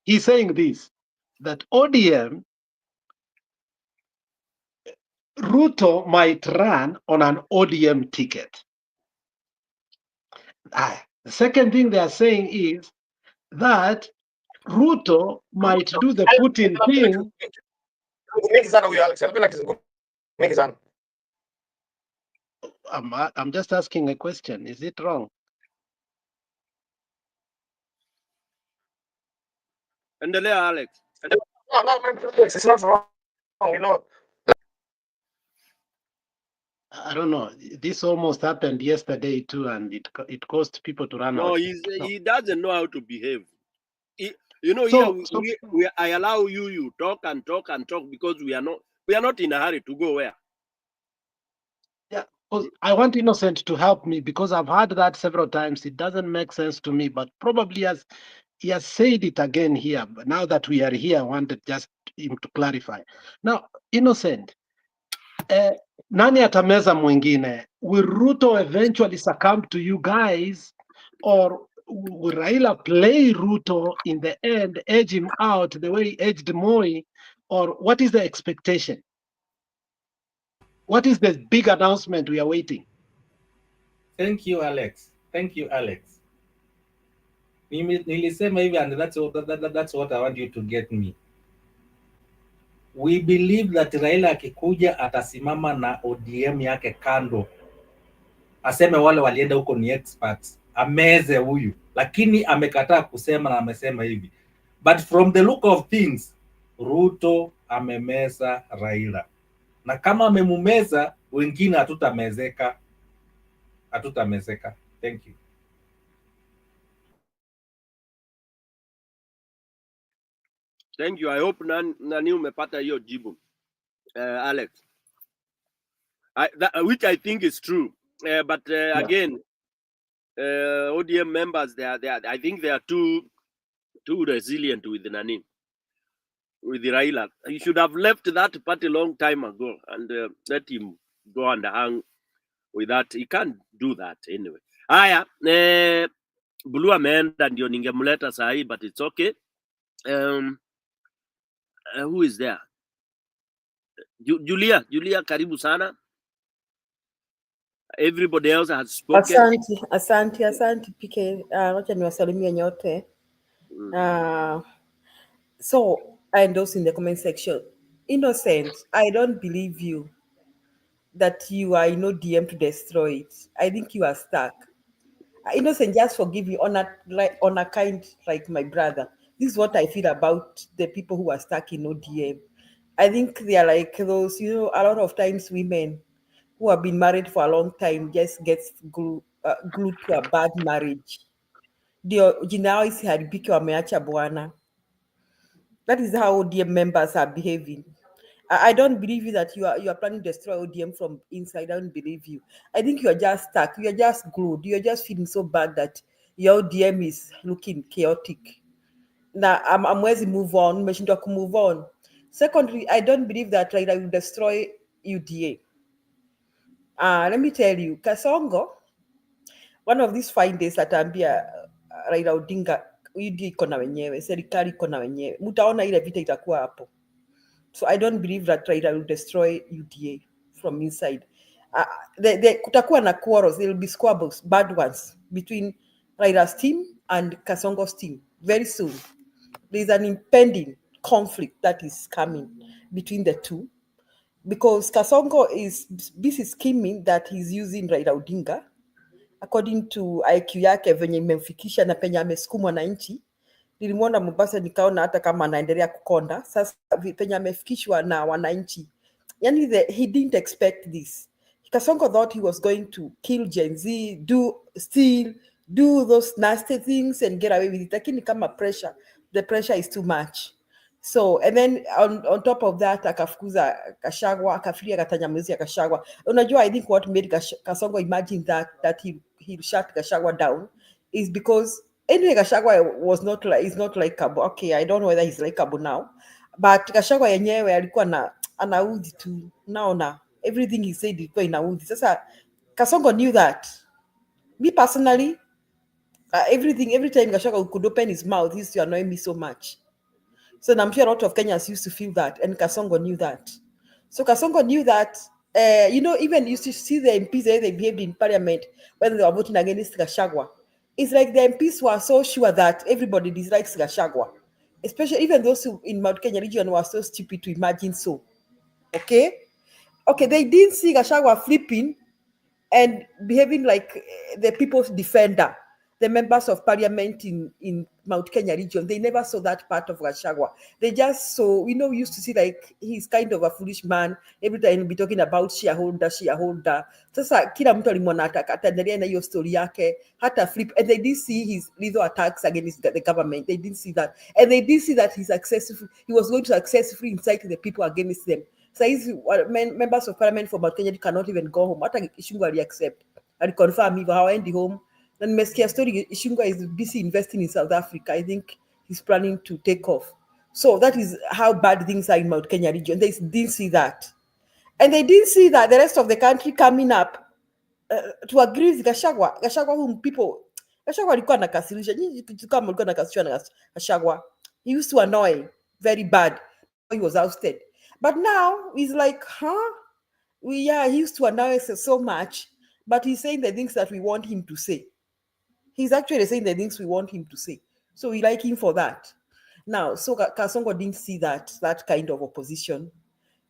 He's saying this, that ODM Ruto might run on an ODM ticket. The second thing they are saying is that Ruto might do the Putin thing. I'm just asking a question. Is it wrong? Endelea, Alex. No, it's not wrong. You know. I don't know. This almost happened yesterday too, and it caused people to run out. He doesn't know how to behave. I allow you talk and talk and talk because we are not in a hurry to go where. Yeah, I want Innocent to help me because I've heard that several times. It doesn't make sense to me, but probably he has said it again here. But now that we are here, I wanted just him to clarify. Now, Innocent, nani atameza mwingine? Will Ruto eventually succumb to you guys, or will Raila play Ruto in the end, edge him out the way he edged Moi, or what is the expectation? What is the big announcement we are waiting? Thank you, Alex. Nilisema hivi, and that's what I want you to get me. We believe that Raila akikuja atasimama na ODM yake kando, aseme wale walienda huko ni experts, ameze huyu, lakini amekataa kusema na amesema hivi. But from the look of things, Ruto amemeza Raila, na kama amemumeza wengine hatutamezeka. Thank you. Thank you. I hope nani umepata hiyo jibu, Alex. Which I think is true. But again, ODM members, I think they are too resilient with Nani, with Raila. He should have left that party a long time ago and let him go and hang with that. He can't do that anyway. Haya, Blue ameenda ndio ningemleta sahi, but it's okay. Who is there? Julia, karibu sana. Everybody else has spoken. Asante PK. Wacha niwasalimie nyote. So I endorse in the comment section. Innocent, I don't believe you that you are DM to destroy it. I think you are stuck. Innocent, just forgive you on a kind like my brother. This is what I feel about the people who are stuck in ODM. I think they are like those, a lot of times women who have been married for a long time just gets glued to a bad marriage. Ndio jina isi haribiki wameacha bwana. That is how ODM members are behaving. I don't believe you that you are planning to destroy ODM from inside. I don't believe you. I think you are just stuck. You are just glued. You are just feeling so bad that your ODM is looking chaotic. Now I'm where's move on. Move on. Secondly, I don't believe that I will destroy UDA. Let me tell you, Kasongo, one of these fine days ataambia Raila Odinga UDA iko na wenyewe, serikali iko na wenyewe. Mtaona ile vita itakuwa hapo. So I don't believe that Raila will destroy UDA from inside. Kutakuwa na quarrels, there will be squabbles, bad ones, between Raila's team and Kasongo's team very soon. There is an impending conflict that is coming between the two because Kasongo is busy scheming that he's using Raila Odinga according to IQ yake venye imemfikisha na penye amesukumwa na nchi. Nilimwona Mombasa nikaona hata kama anaendelea kukonda. Sasa penye amefikishwa na wananchi. Yani he didn't expect this. Kasongo thought he was going to kill Gen Z, steal, do those nasty things and get away with it. Lakini kama the pressure is too much. So, and then on top of that, akafukuza Gachagua, akafiria katanyamuzia Gachagua. Unajua, I think what made Kasongo imagine that he'll shut Gachagua down is because anyway, Gachagua is not likable. Okay, I don't know whether he's likable now, but Gachagua yenyewe alikuwa anaudhi tu. Naona everything he said ilikuwa inaudhi. Sasa Kasongo knew that. Me personally, every time Gachagua could open his mouth, he used to annoy me so much. So I'm sure a lot of Kenyans used to feel that, and Kasongo knew that. So Kasongo knew that, even used to see the MPs they behaved in parliament when they were voting against Gachagua. It's like the MPs were so sure that everybody dislikes Gachagua, especially even those who in Mount Kenya region were so stupid to imagine so. Okay, they didn't see Gachagua flipping and behaving like the people's defender, the members of parliament in Mount Kenya region. They never saw that part of Gachagua. They just saw, we used to see like he's kind of a foolish man. Every time he'll be talking about shareholder. Sasa kila mtu alimwona ataendelea na hiyo story yake, hata flip, and they did see his lethal attacks against the government. They didn't see that, and they did see that he was going to successfully incite the people against them. So members of parliament for Mount Kenya cannot even go home. Hata Ishungu accept. And confirm hivyo hawaendi home. Na nimesikia story Ishungu is busy investing in South Africa. I think he's planning to take off. So that is how bad things are in Mount Kenya region. They didn't see that. And they didn't see that the rest of the country coming up to agree with Gachagua. Gachagua whom people... Gachagua alikuwa anakasirisha. Kama alikuwa anakasirishwa na Gachagua. He used to annoy very bad. He was ousted. But now he's like, he used to annoy us so much, but he's saying the things that we want him to say. He's actually saying the things we want him to say. So we like him for that. Now, so Kasongo didn't see that kind of opposition.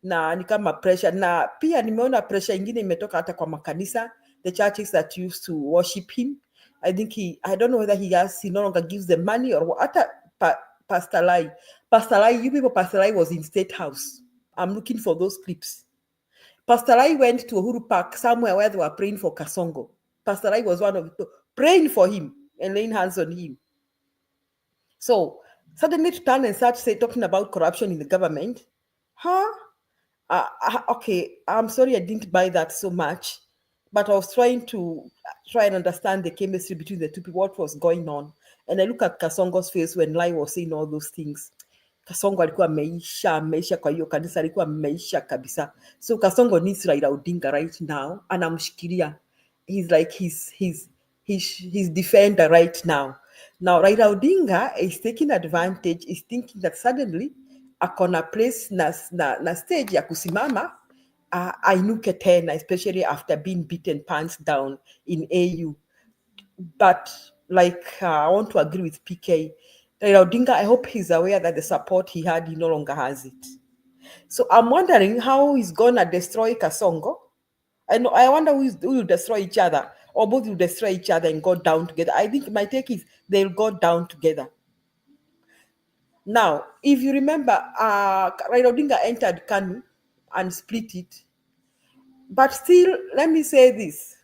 Na ni kama pressure. Na pia nimeona pressure ingine imetoka hata kwa makanisa, the churches that used to worship him. I think I don't know whether he no longer gives them money or what. Pastor Lai, Pastor Lai was in State House. I'm looking for those clips. Pastor Lai went to Uhuru Park, somewhere where they were praying for Kasongo. Pastor Lai was one of the people praying for him and laying hands on him. So suddenly to turn and start talking about corruption in the government. Okay, I'm sorry I didn't buy that so much, but I was trying and understand the chemistry between the two people, what was going on. And I look at Kasongo's face when Lai was saying all those things. Kasongo alikuwa ameisha kwa hiyo kanisa, alikuwa ameisha kabisa. So Kasongo needs Raila Odinga right now, anamshikilia. He's like his defender right now. Now Raila Odinga is taking advantage, is thinking that suddenly akona place na stage ya kusimama ainuke tena, especially after being beaten pants down in AU. But like I want to agree with PK. Raila Odinga, I hope he's aware that the support he had, he no longer has it. So I'm wondering how he's gonna destroy Kasongo. I wonder who will destroy each other, or both will destroy each other and go down together. I think my take is they'll go down together. Now, if you remember, Raila Odinga entered KANU and split it. But still, let me say this.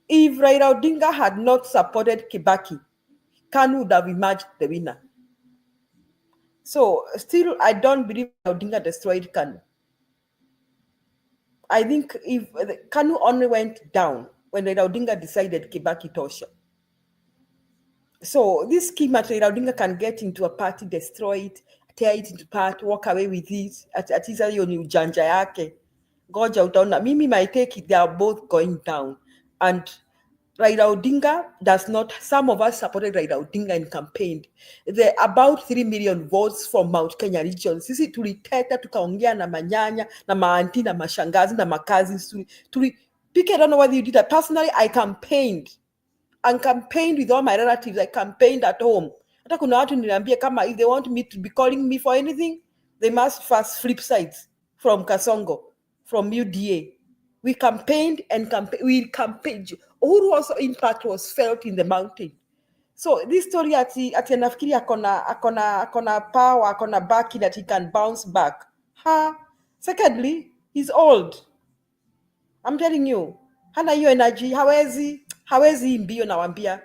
If Raila Odinga had not supported Kibaki, KANU would have emerged the winner. So, still, I don't believe Raila Odinga destroyed KANU. I think if KANU only went down when Raila Odinga decided Kibaki tosha. So this scheme at Raila Odinga can get into a party, destroy it, tear it into part, walk away with it. At least hiyo ni ujanja yake. Goja utaona. Mimi my take it, they are both going down. And Raila Odinga does not, some of us supported Raila Odinga and campaigned. There are about 3 million votes from Mount Kenya region. Sisi tuliteta, tukaongea na manyanya, na maanti, na mashangazi, na makazi. PK, I don't know whether you did that. Personally, I campaigned. And campaigned with all my relatives. I campaigned at home. Hata kuna watu niliambia kama if they want me to be calling me for anything, they must first flip sides from Kasongo, from UDA. We campaigned and campaigned. Uhuru also impact was felt in the mountain. So this story ati anafikiri akona power, akona backing that he can bounce back. Secondly, he's old. I'm telling you, hana hiyo energy, hawezi mbio nawambia.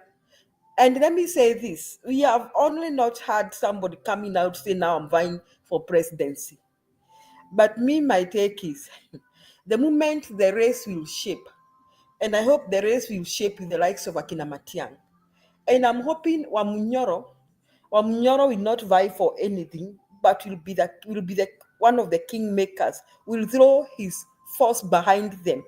And let me say this, we have only not had somebody coming out say now I'm vying for presidency. But me, my take is, the moment the race will shape, and I hope the race will shape with the likes of Akina Matiang. And I'm hoping Wamunyoro will not vie for anything, but will be the one of the kingmakers, will throw his force behind them.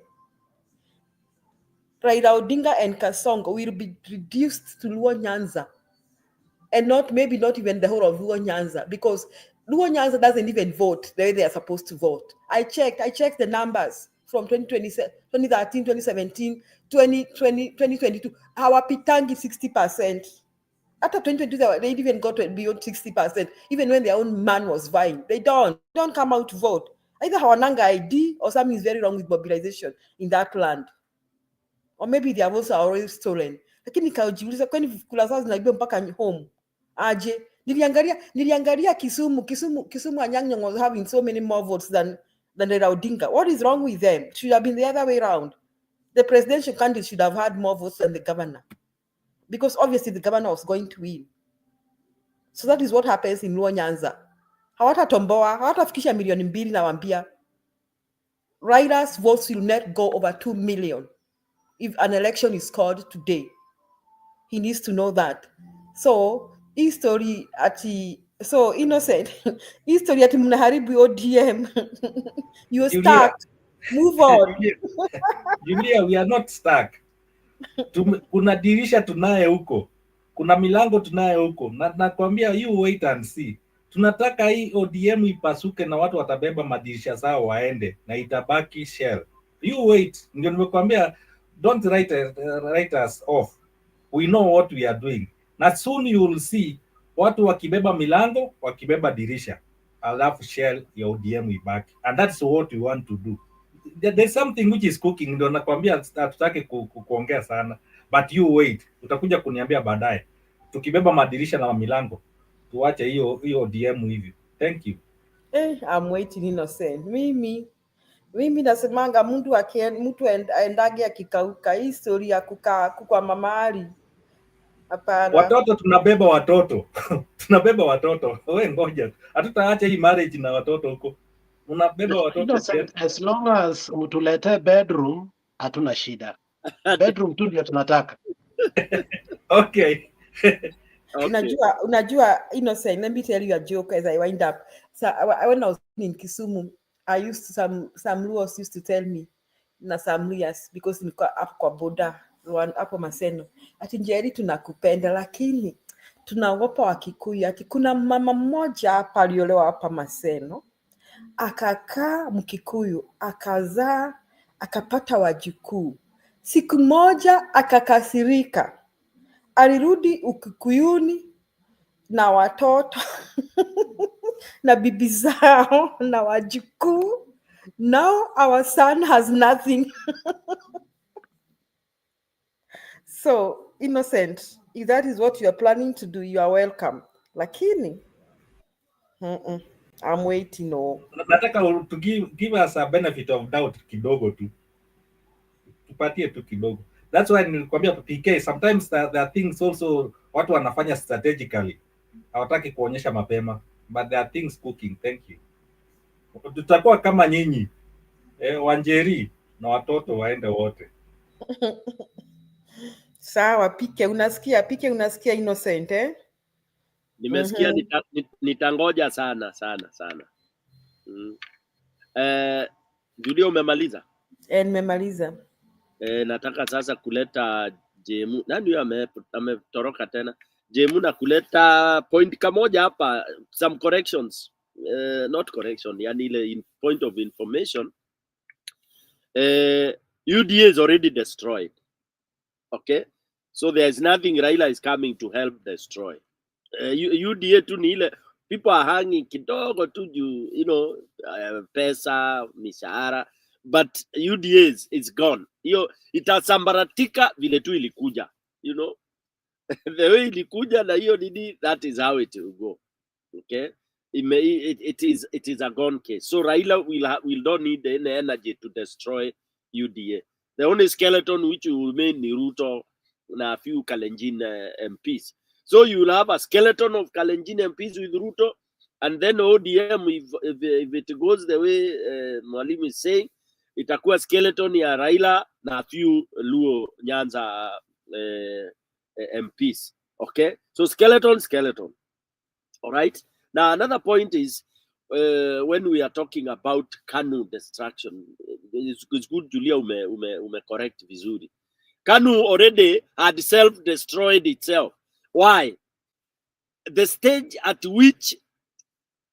Raila Odinga and Kasongo will be reduced to Luo Nyanza, and maybe not even the whole of Luo Nyanza, because Luo Nyanza doesn't even vote the way they are supposed to vote. I checked the numbers from 2013, 2017, 2020, 2022. Our Pitangi 60%. After 2022, they even got beyond 60%, even when their own man was vying. They don't come out to vote. Either hawananga ID or something is very wrong with mobilization in that land. Or maybe they have also already stolen. Lakini nikajiuliza kwani kula zao zinaibiwa mpaka home aje? Niliangalia Kisumu Anyang' Nyong'o was having so many more votes than Raila Odinga. What is wrong with them? It should have been the other way around. The presidential candidate should have had more votes than the governor, because obviously the governor was going to win. So that is what happens in Luo Nyanza. Hawatatomboa, hawatafikisha milioni 2 nawaambia. Raila's votes will not go over 2 million if an election is called today. He needs to know that. So history so innocent. History ati mnaharibu ODM. You're stuck. Move on. Julia, we are not stuck. Kuna dirisha tunaye huko, kuna milango tunaye huko, na nakwambia you wait and see. Tunataka hii ODM ipasuke na watu watabeba madirisha zao waende na itabaki shell. You wait. Ndio nimekwambia, don't write us off. We know what we are doing. Na soon you will see watu wakibeba milango, wakibeba dirisha, alafu shell ya ODM ibaki. And that's what we want to do. There's something which is cooking. Ndio nakwambia hatutaki kuongea sana, but you wait, utakuja kuniambia baadaye. Tukibeba madirisha na milango, tuache hiyo ODM hivi. Thank you. I'm waiting, innocent. Mimi nasemanga mtu aendage akikauka. Hii story ya kukwa mamali. Hapana. Watoto tunabeba watoto. Tunabeba watoto. Wewe ngoja. Hatutaacha hii marriage na watoto huko. Unabeba watoto. Innocent, as long as mtulete bedroom hatuna shida. Bedroom tu ndio tunataka. Okay. Unajua innocent, let me tell you a joke as I wind up. So when I was in Kisumu, I used to some Luos used to tell me na some Luyas, because nilikuwa hapo kwa boda hapo Maseno, ati Njeri tunakupenda lakini tunaogopa Wakikuyu. Ati kuna mama mmoja hapa aliolewa hapa Maseno, akakaa Mkikuyu, akazaa, akapata wajukuu. Siku moja akakasirika, alirudi Ukikuyuni na watoto na bibi zao na wajukuu. Now our son has nothing. So, Innocent, if that is what you are planning to do, you are welcome. Lakini, I'm waiting. No. Nataka to give us a benefit of doubt kidogo tu. Tupatie tu kidogo. That's why nilikwambia PK, sometimes there are things also watu wanafanya strategically. Hawataki kuonyesha mapema, but there are things cooking. Thank you. Tutakuwa kama nyinyi. Wanjeri na watoto waende wote. Sawa, Pike unasikia Innocent eh? Nimesikia nitangoja sana. Julia umemaliza? Nimemaliza. Nataka sasa kuleta Jemu. Nani huyo ametoroka tena? Jemu na kuleta point kamoja hapa, some corrections. Not correction, yani ile point of information. UDA is already destroyed. Okay? So there is nothing Raila is coming to help destroy. UDA tu ni ile people are hanging kidogo tu juu, you know, pesa, mishahara, but UDA is gone. Hiyo itasambaratika vile tu ilikuja, you know. The way ilikuja na hiyo nini, that is how it will go. Okay? It is a gone case. So Raila will not need any energy to destroy UDA. The only skeleton which will remain ni Ruto na a few Kalenjin MPs. So you will have a skeleton of Kalenjin MPs with Ruto, and then ODM, if it goes the way Mwalimu is saying, itakuwa skeleton ya Raila na a few Luo Nyanza MPs. Okay? So skeleton. All right? Now another point is, when we are talking about KANU destruction, it's good Julia ume correct vizuri. KANU already had self-destroyed itself. Why? The stage at which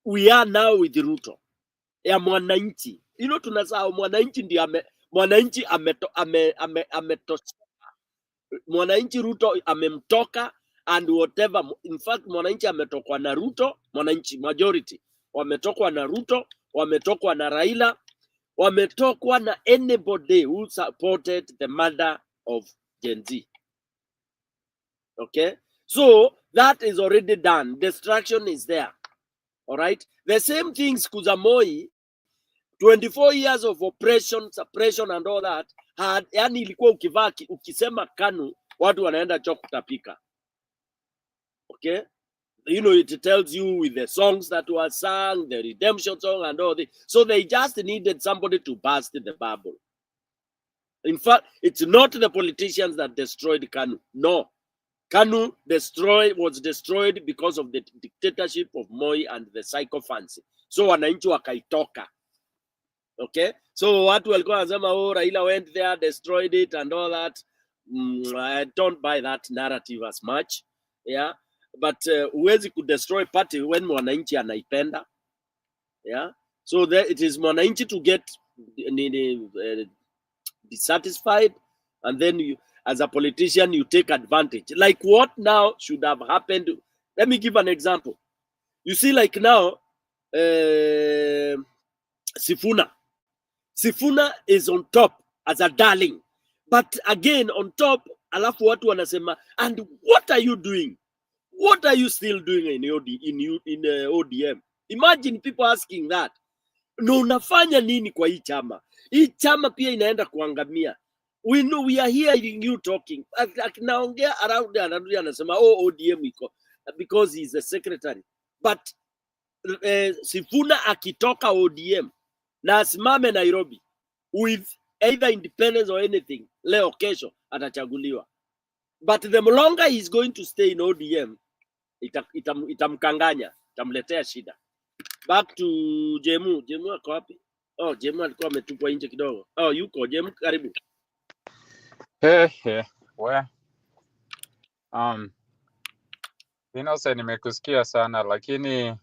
we are now with Ruto ya mwananchi, you know, tunasahau mwananchi ndiye mwananchi ametoka. Mwananchi Ruto amemtoka, and whatever, in fact mwananchi ametokwa na Ruto, mwananchi majority wametokwa na Ruto, wametokwa na Raila, wametokwa na anybody who supported the murder of Gen Z. Okay, so that is already done. Destruction is there. All right, the same things Kuzamoi, 24 years of oppression, suppression and all that had, yani ilikuwa ukisema KANU watu wanaenda choko kutapika. Okay, you know, it tells you with the songs that were sung, the redemption song and all this. So they just needed somebody to burst the bubble. In fact, it's not the politicians that destroyed KANU. No, KANU was destroyed because of the dictatorship of Moi and the psychophancy. So wananchi wakaitoka. Okay, so watu walikuwa wanasema oh, Raila went there, destroyed it and all that. I don't buy that narrative as much. Yeah, but huwezi destroy party when mwananchi anaipenda. Yeah, so there it is mwananchi to get dissatisfied, and then you, as a politician, you take advantage. Like what now should have happened? Let me give an example. You see, like now, Sifuna is on top as a darling, but again on top, alafu watu wanasema, and what are you doing? What are you still doing in ODM? Imagine people asking that. No, unafanya nini kwa hii chama? Hii chama pia inaenda kuangamia. We know, we are hearing you talking. Akinaongea around anasema oh, ODM iko because he's a secretary. But Sifuna akitoka ODM na asimame Nairobi with either independence or anything, leo kesho atachaguliwa. But the longer he's going to stay in ODM, itamkanganya, itamletea shida. Back to Jemu. Jemu ako wapi? Oh, Jemu alikuwa ametupwa nje kidogo. Oh, yuko Jemu, karibu. Well, Innocent, nimekusikia sana lakini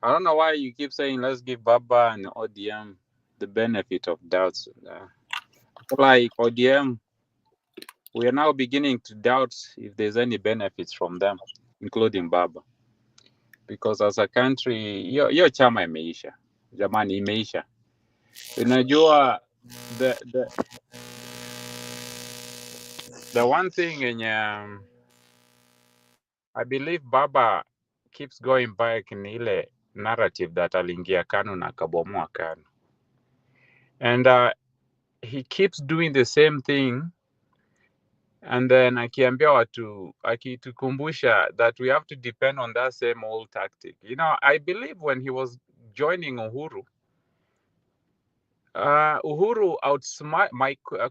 I don't know why you keep saying let's give Baba and ODM the benefit of doubts. Like ODM, we are now beginning to doubt if there's any benefits from them, including Baba. Because as a country, hiyo chama imeisha. Jamani, imeisha. Unajua, the one thing in I believe Baba keeps going back in ile narrative that aliingia KANU na akabomoa KANU. And he keeps doing the same thing, and then akiambia watu, akitukumbusha that we have to depend on that same old tactic. You know, I believe when he was joining Uhuru, Uhuru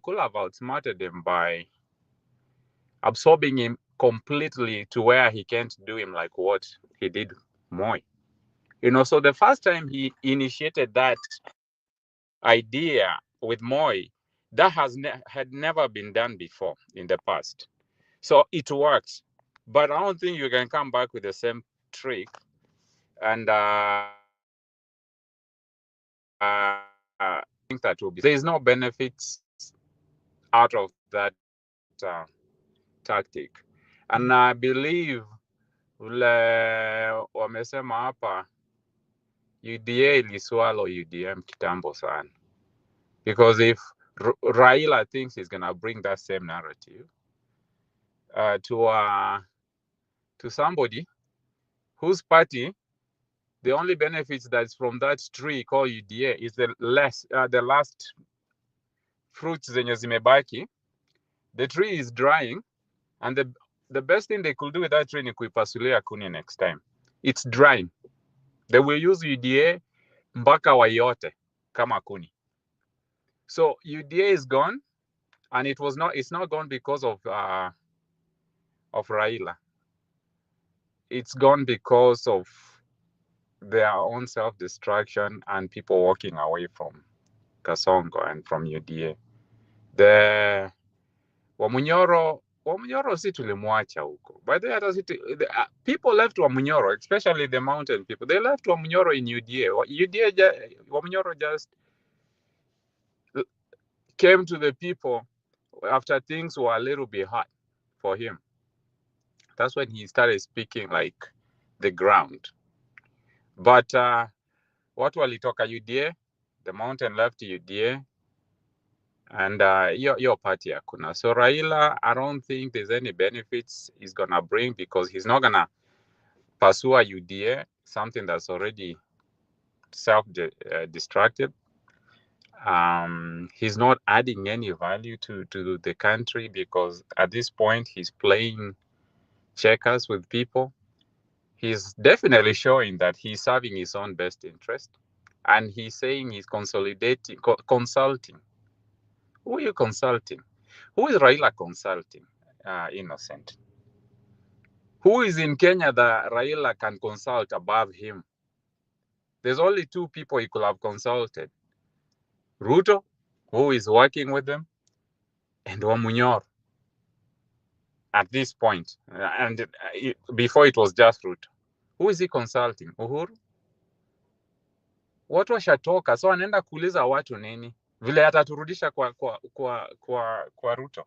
could have outsmarted him by absorbing him completely to where he can't do him like what he did Moi. You know, so the first time he initiated that idea with Moi, that had never been done before in the past. So it works. But I don't think you can come back with the same trick and think that will be. There's no benefits out of that tactic. And I believe wamesema hapa UDA iliswallow UDM kitambo sana. Because if Raila thinks he's going to bring that same narrative to somebody whose party, the only benefits that's from that tree called UDA is the last fruits zenye zimebaki. The tree is drying, and the best thing they could do with that tree ni kuipasulia kuni next time. It's drying. They will use UDA mpaka wayote kama kuni. So UDA is gone, and it's not gone because of Raila. It's gone because of their own self-destruction and people walking away from Kasongo and from UDA. The Wamunyoro si tulimwacha huko. But people left Wamunyoro, especially the mountain people. They left Wamunyoro in UDA. Wamunyoro just came to the people after things were a little bit hard for him. That's when he started speaking like the ground. But watu walitoka UDA, the mountain left UDA, and your party hakuna. So Raila, I don't think there's any benefits he's gonna bring because he's not gonna pursue UDA, something that's already self-destructive. He's not adding any value to the country because at this point he's playing checkers with people. He's definitely showing that he's serving his own best interest, and he's saying he's consolidating, consulting. Who are you consulting? Who is Raila consulting? Innocent. Who is in Kenya that Raila can consult above him? There's only two people he could have consulted. Ruto, who is working with them, and Wamunyoro at this point. And before it was just Ruto. Who is he consulting? Uhuru? Watu washatoka, so anaenda kuuliza watu nini? Vile ataturudisha kwa Ruto.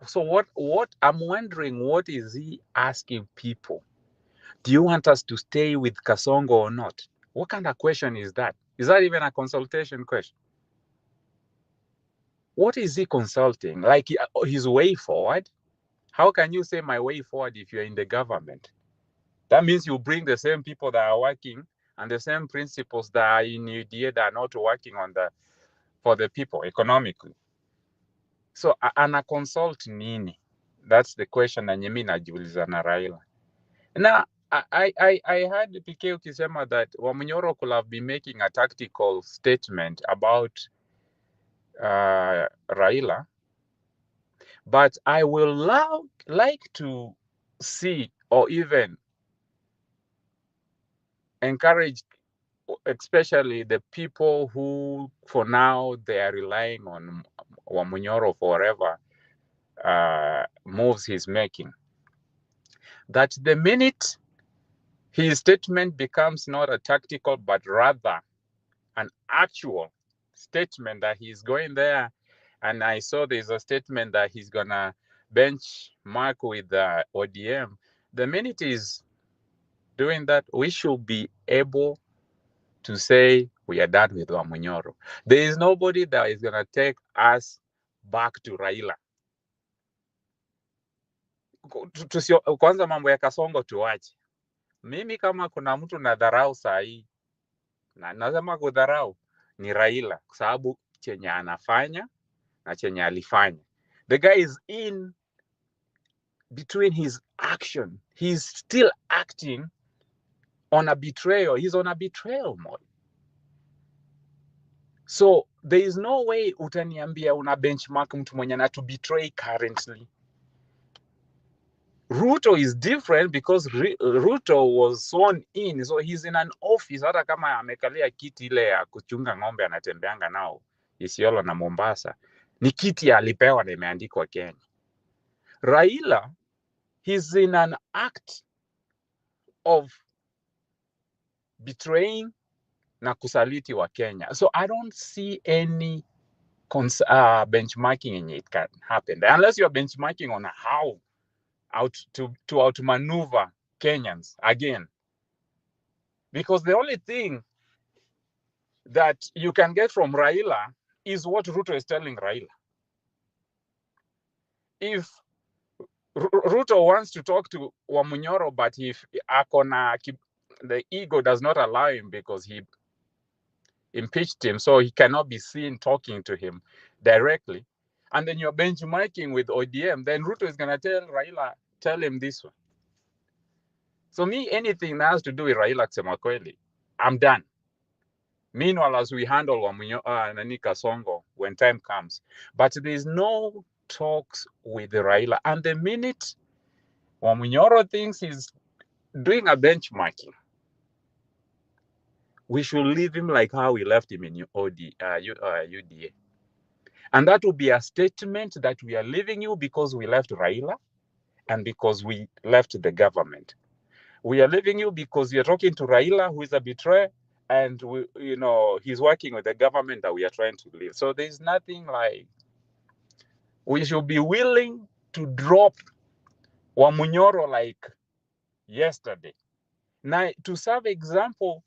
So what I'm wondering, what is he asking people? Do you want us to stay with Kasongo or not? What kind of question is that? Is that even a consultation question? What is he consulting? Like his way forward? How can you say my way forward if you're in the government? That means you bring the same people that are working and the same principles that are in UDA that are not working for the people economically. So ana consult nini? That's the question na mimi najiuliza na Raila. Now, I heard PK ukisema that Wamunyoro could have been making a tactical statement about Raila, but I will like to see or even encourage, especially the people who, for now, they are relying on Wamunyoro for whatever moves he's making. that the minute his statement becomes not a tactical, but rather an actual statement that he's going there, and I saw there's a statement that he's gonna benchmark with ODM. The minute he's doing that, we should be able to say we are done with Wamunyoro. There is nobody that is gonna take us back to Raila. Kwanza mambo ya Kasongo tuache. Mimi kama kuna mtu nadharau saa hii, na nasema kudharau ni Raila kwa sababu chenye anafanya na chenye alifanya. The guy is in between his action. He's still acting on a betrayal. He's on a betrayal mode. So there is no way utaniambia una benchmark mtu mwenye na to betray currently. Ruto is different because Ruto was sworn in, so he's in an office. Hata kama amekalia kiti ile ya kuchunga ng'ombe anatembeanga nao Isiolo na Mombasa, ni kiti alipewa na imeandikwa Kenya. Raila, he's in an act of betraying na kusaliti wa Kenya. So I don't see any benchmarking in it can happen unless you're benchmarking on how to outmaneuver Kenyans again. Because the only thing that you can get from Raila is what Ruto is telling Raila. If Ruto wants to talk to Wamunyoro, but if the ego does not allow him because he impeached him, so he cannot be seen talking to him directly, and then you're benchmarking with ODM, then Ruto is going to tell Raila, tell him this one. So me, anything that has to do with Raila kusema kweli, I'm done. Meanwhile, as we handle Nani Kasongo when time comes. But there's no talks with Raila. And the minute Wamunyoro thinks he's doing a benchmarking, we should leave him like how we left him in UDA. And that will be a statement that we are leaving you because we left Raila and because we left the government. We are leaving you because you're talking to Raila, who is a betrayer, and he's working with the government that we are trying to leave. So there's nothing like, we should be willing to drop Wamunyoro like yesterday. Now, to serve example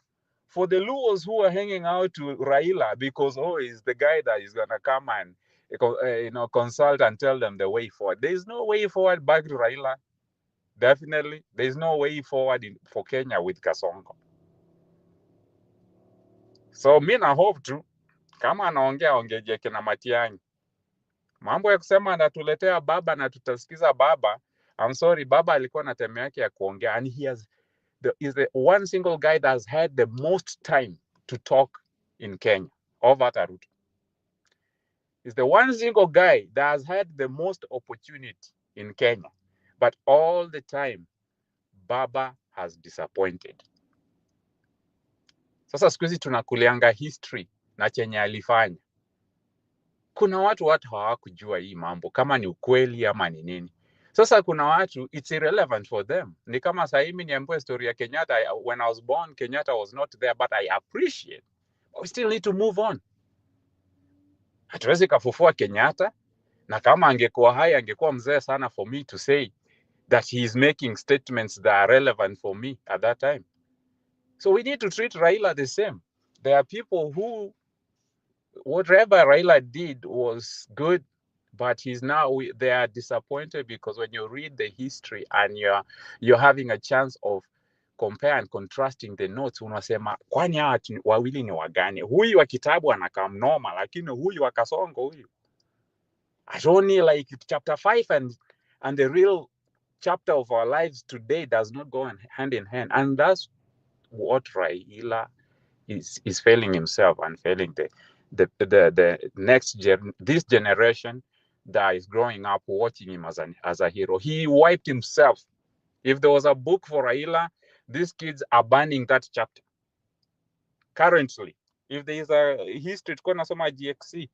for the Luos who are hanging out to Raila because, he's the guy that is going to come and consult and tell them the way forward. There's no way forward back to Raila. Definitely. There's no way forward for Kenya with Kasongo. So mi na hope tu kama anaongea ongeje kina Matiang'i. Mambo ya kusema anatuletea baba na tutasikiza baba. I'm sorry, baba alikuwa na time yake ya kuongea, and he is the one single guy that has had the most time to talk in Kenya over Ruto. He's the one single guy that has had the most opportunity in Kenya. But all the time, baba has disappointed. Sasa siku hizi tunakulianga history na chenye alifanya. Kuna watu hawakujua hii mambo kama ni ukweli ama ni nini. Sasa kuna watu, it's irrelevant for them. Ni kama sasa mimi niambiwe story ya Kenyatta. When I was born, Kenyatta was not there, but I appreciate. But we still need to move on. Hatuwezi kafufua Kenyatta, na kama angekuwa hai angekuwa mzee sana for me to say that he is making statements that are relevant for me at that time. So we need to treat Raila the same. There are people who, whatever Raila did was good, but they are disappointed because when you read the history and you're having a chance of compare and contrasting the notes, unasema kwani hawa wawili ni wagani? Huyu wa kitabu anakaa mnoma, lakini huyu wa Kasongo huyu. It's only like chapter 5 and the real chapter of our lives today does not go hand in hand. And that's what Raila is failing himself and failing the this generation that is growing up watching him as a hero. He wiped himself. If there was a book for Raila, these kids are banning that chapter. Currently, if there is a history, tuko nasoma GXC,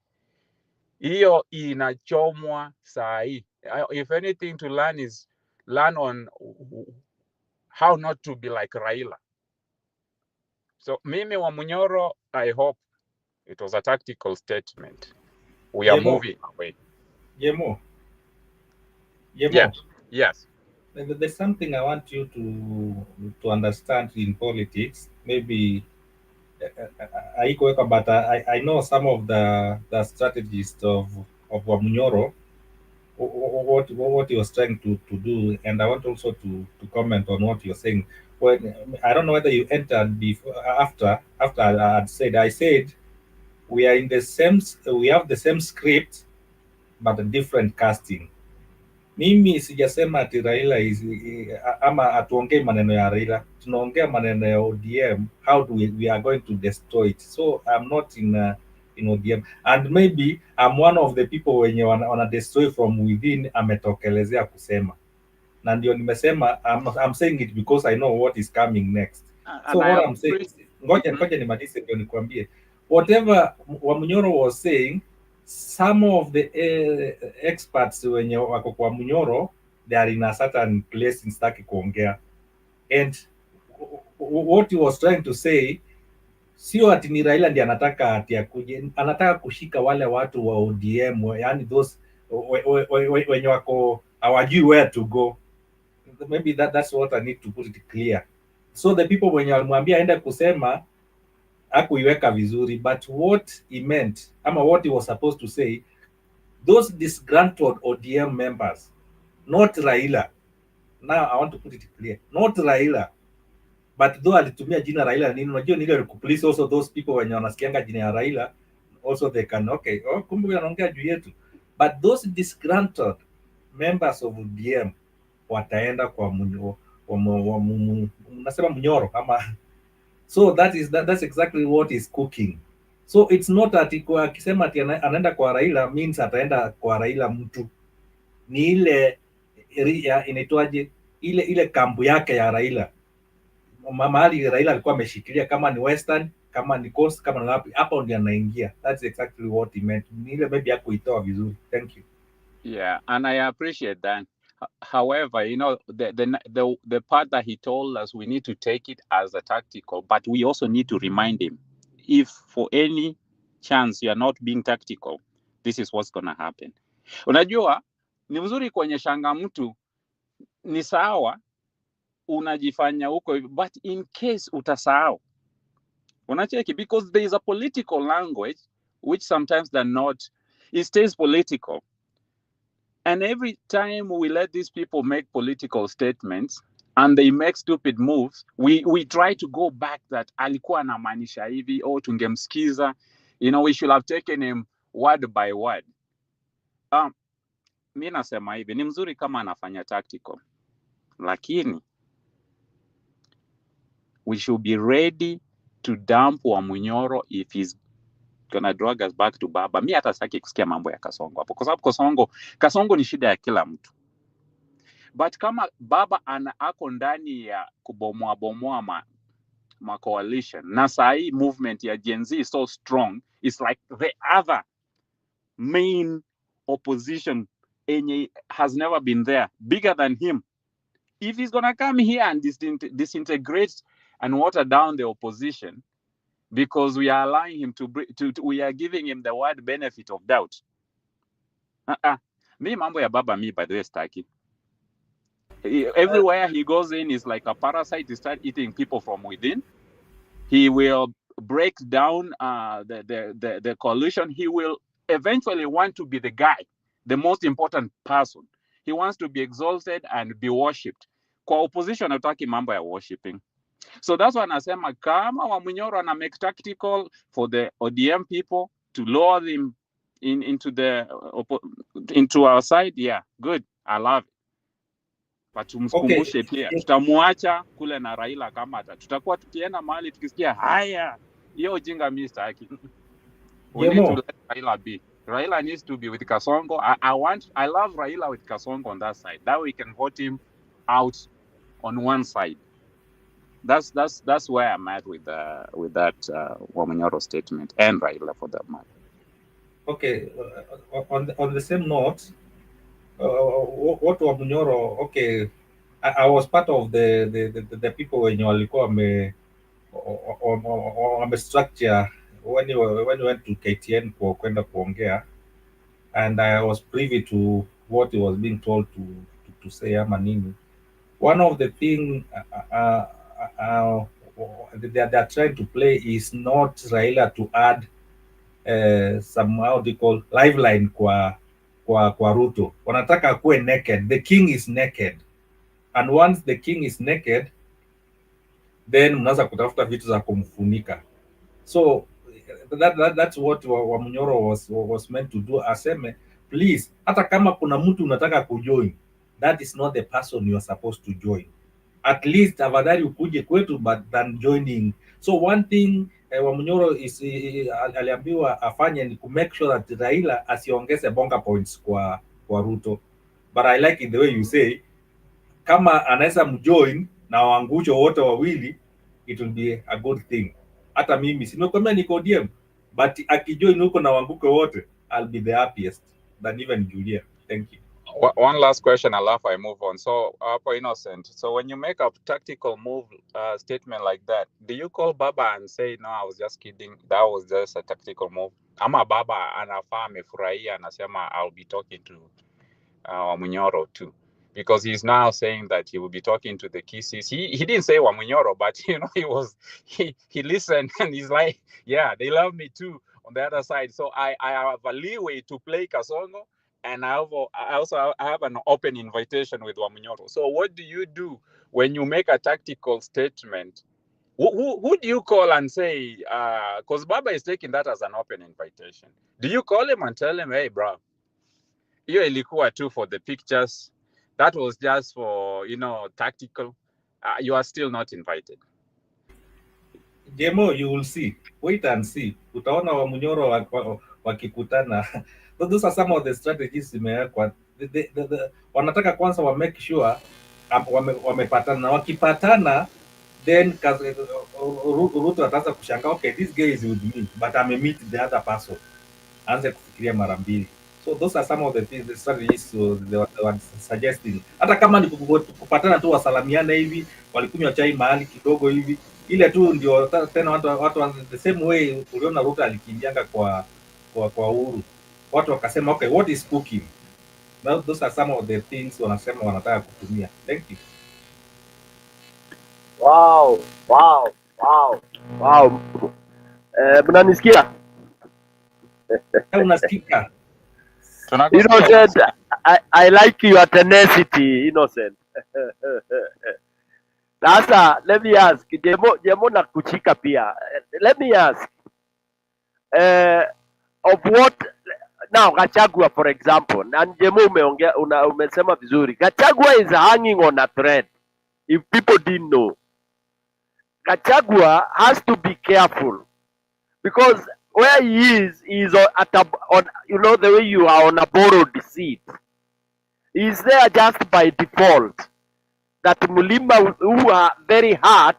hiyo inachomwa saa hii. If anything to learn is learn on how not to be like Raila. So Mimi Wamunyoro, I hope it was a tactical statement. We are moving away. Yemo. Yes. There's something I want you to understand in politics. Maybe but I know some of the strategies of Wamunyoro, what he was trying to do, and I want also to comment on what you're saying. When I don't know whether you entered before after I said we are in the same, we have the same script but a different casting. Mimi sijasema ati Raila ama atuongee maneno ya Raila, tunaongea maneno ya ODM, how do we are going to destroy it. So I'm not in ODM, and maybe I'm one of the people wenye wana destroy from within, ametokelezea kusema, na ndio nimesema I'm saying it because I know what is coming next. So what I'm saying, ngoja nimalize ndio nikwambie, whatever Wamunyoro was saying, some of the experts wenye wako kwa Munyoro, they are in a certain place in staki kuongea, and what he was trying to say, sio ati ni Raila ndiye anataka ati akuje, anataka kushika wale watu wa ODM, yani those wenye wako hawajui where to go. Maybe that's what I need to put it clear. So the people wenye walimwambia aende kusema hakuiweka vizuri, but what he meant ama what he was supposed to say, those disgruntled ODM members, not Raila. Now I want to put it clear, not Raila, but though alitumia jina Raila nini, unajua nile please also those people wenye wanasikianga jina ya Raila also they can kumbe anaongea juu yetu, but those disgruntled members of ODM wataenda kwa unasema Munyoro ama. So that's exactly what is cooking. So it's not ati kwa akisema ati anaenda kwa Raila means ataenda kwa Raila mtu, ni ile inaitwaje, ile kambu yake ya Raila, mahali Raila alikuwa ameshikilia, kama ni Western, kama ni Coast, kama ni wapi, hapo ndio anaingia. That's exactly what he meant. Ni ile maybe hakuitoa vizuri. Thank you. Yeah, and I appreciate that. However, you know, the part that he told us, we need to take it as a tactical, but we also need to remind him, if for any chance you are not being tactical, this is what's going to happen. Unajua, ni mzuri kuonyeshanga mtu ni sawa, unajifanya huko, but in case utasahau, unacheki, because there is a political language which sometimes they're not, it stays political. And every time we let these people make political statements and they make stupid moves, we try to go back that alikuwa anamaanisha hivi, tungemsikiza, you know, we should have taken him word by word. Mi nasema hivi, ni mzuri kama anafanya tactical, lakini we should be ready to dump Wamunyoro if he's gonna drag us back to Baba. Mi hata sitaki kusikia mambo ya Kasongo hapo, kwa sababu Kasongo ni shida ya kila mtu. But kama Baba ako ndani ya kubomoa ma coalition, na sahi movement ya Gen Z is so strong, it's like the other main opposition has never been there, bigger than him. If he's gonna come here and disintegrate and water down the opposition, because we are allowing him we are giving him the wide benefit of doubt. Mi mambo ya Baba mi, by the way, staki. Everywhere he goes in is like a parasite. He starts eating people from within. He will break down the coalition. He will eventually want to be the guy, the most important person. He wants to be exalted and be worshipped. Kwa opposition hataki mambo ya worshipping. So that's why nasema kama Wamunyoro ana make tactical for the ODM people to lower them into our side, yeah, good. I love it. But tumkumbushe pia tutamuacha kule na Raila kama tutakuwa tukienda mahali tukisikia haya hiyo ujinga mimi sitaki. We need to let Raila be. Raila needs to be with Kasongo. I love Raila with Kasongo on that side. That we can vote him out on one side. That's where I'm at with that Wamunyoro statement and Raila for that matter. Okay, on the same note, what Wamunyoro, okay, I was part of the people when you walikuwa wamestructure when you went to KTN kwenda kuongea, and I was privy to what he was being told to say ama nini. One of the thing they are trying to play is not Raila to add some how they call lifeline kwa Ruto. Wanataka kuwe naked. The king is naked, and once the king is naked, then mnaanza kutafuta vitu za kumfunika. So that's what Wamunyoro was meant to do. Aseme please, hata kama kuna mtu unataka kujoin, that is not the person you are supposed to join. At least afadhali ukuje kwetu but than joining. So one thing Wamunyoro is aliambiwa afanye ni to make sure that Raila asiongeze bonga points kwa Ruto. But I like it the way you say, kama anaweza mjoin na waangusho wote wawili, it will be a good thing. Hata mimi simekwambia niko DM, but akijoin huko na waanguke wote, I'll be the happiest than even Julia. Thank you. One last question, alafu I move on. So, Innocent, so when you make a tactical move statement like that, do you call Baba and say, no, I was just kidding, that was just a tactical move? Ama Baba anafaa amefurahia anasema I'll be talking to Wamunyoro too, because he's now saying that he will be talking to the Kisis. He didn't say Wamunyoro, but he listened and he's like, yeah, they love me too on the other side. So I have a leeway to play Kasongo, and I also have an open invitation with Wamunyoro. So what do you do when you make a tactical statement? Who do you call and say, because Baba is taking that as an open invitation. Do you call him and tell him, hey, bro, hiyo ilikuwa too for the pictures, that was just for tactical, you are still not invited? Jemo, you will see. Wait and see. Utaona Wamunyoro wakikutana. Those are some of the strategies zimewekwa. Wanataka kwanza wa make sure wamepatana, na wakipatana then Ruto ataanza kushangaa, okay, this guy is with me but I meet the other person, aanze kufikiria mara mbili. So those are some of the things, the strategies they were suggesting. Hata kama ni kupatana tu wasalamiane hivi, walikunywa chai mahali kidogo hivi, ile tu ndio tena watu the same way uliona Ruto alikimbianga kwa Uhuru, watu wakasema okay, what is cooking now? Those are some of the things wanasema wanataka kutumia. Thank you. Wow. Mnanisikia? Unasikika? Innocent, I like your tenacity, Innocent. Sasa let me ask, Jemo na kuchika pia. Let me ask, of what now Gachagua for example, na Jemo umesema vizuri. Gachagua is hanging on a thread. If people didn't know, Gachagua has to be careful because where he is on the way you are on a borrowed seat. He's there just by default. That Mulima who are very hard,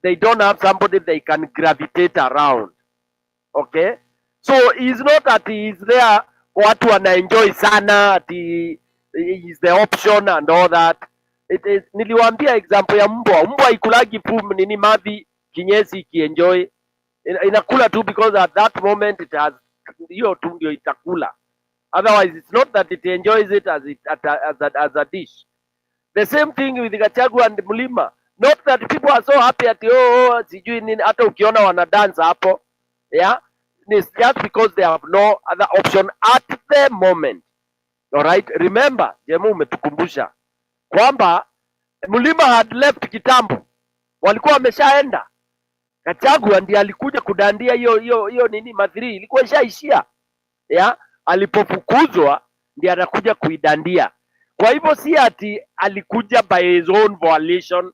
they don't have somebody they can gravitate around. Okay? So it's not that he is there watu wanaenjoy sana, he is the option and all that. Niliwaambia example ya mbwa ikulagi pum nini mavi kinyesi kienjoy, inakula tu because at that moment it has hiyo tu ndio itakula. Otherwise it's not that it enjoys it as a dish. The same thing with Gachagua and Mulima. Not that people are so happy at sijui nini, hata ukiona wana dance hapo, yeah, it's just because they have no other option at the moment. All right, remember, Jemu umetukumbusha kwamba Mulima had left kitambo, walikuwa wameshaenda. Gachagua ndiye alikuja kudandia hiyo nini madhiri ilikuwa ishaishia, yeah, alipofukuzwa ndiye anakuja kuidandia. Kwa hivyo si ati alikuja by his own volition,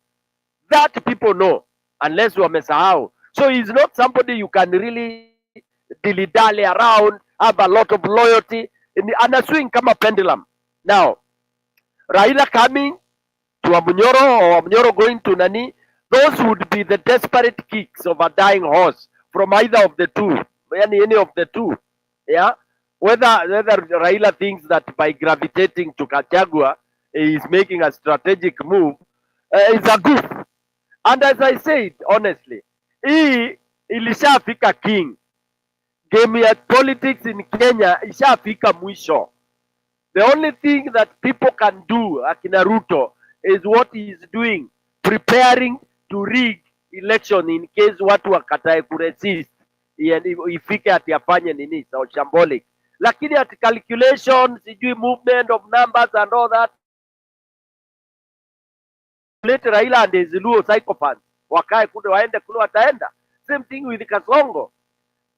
that people know unless wamesahau. So he's not somebody you can really dilly-dally around, have a lot of loyalty. Ana swing kama pendulum. Now, Raila coming to Wamunyoro or Wamunyoro going to Nani, those would be the desperate kicks of a dying horse from either of the two, any of the two. Yeah. whether Raila thinks that by gravitating to Kachagua he is making a strategic move is a goof. And as I said honestly, hii ilishafika king. Game ya politics in Kenya ishafika mwisho. The only thing that people can do, akina Ruto, is what he is doing, preparing to rig election in case watu wakatae kuresist ifike ati afanye nini so shambolic, lakini ati calculation sijui movement of numbers and all that, let Raila and his Luo psychopaths wakae kule waende kule wataenda. Same thing with Kasongo.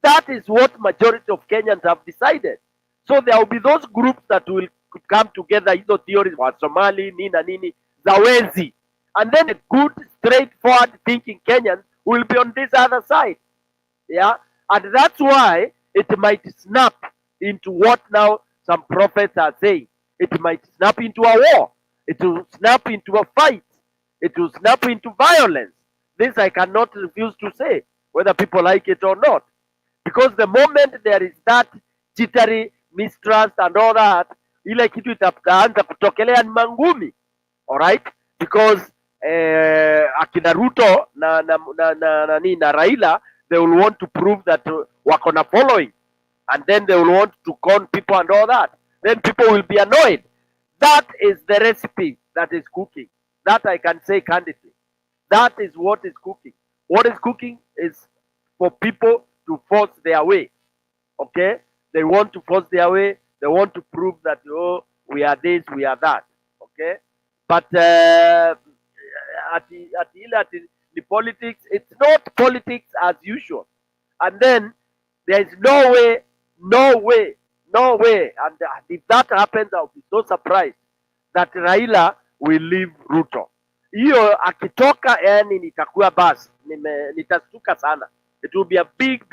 That is what majority of Kenyans have decided. So there will be those groups that will come together, hizo theories wa Somali nini na nini za wezi, and then a good straightforward thinking Kenyans will be on this other side. Yeah, and that's why it might snap into what now some prophets are saying. It might snap into a war. It will snap into a fight. It will snap into violence. This I cannot refuse to say, whether people like it or not. Because the moment there is that jittery, mistrust and all that, ile kitu itaanza kutokelea ni mangumi. Alright? Because akina Ruto na Raila, they will want to prove that wako na following, and then they will want to con people and all that. Then people will be annoyed. That is the recipe that is cooking. That I can say candidly. That is what is cooking. What is cooking is for people to force their way. Okay? They want to force their way. They want to prove that, oh, we are this, we are that. Okay? But the politics, it's not politics as usual. And then there is no way, and if that happens, I'll be so surprised that Raila will leave Ruto. Hiyo akitoka, yani nitakuwa basi, nitastuka sana. It will be a big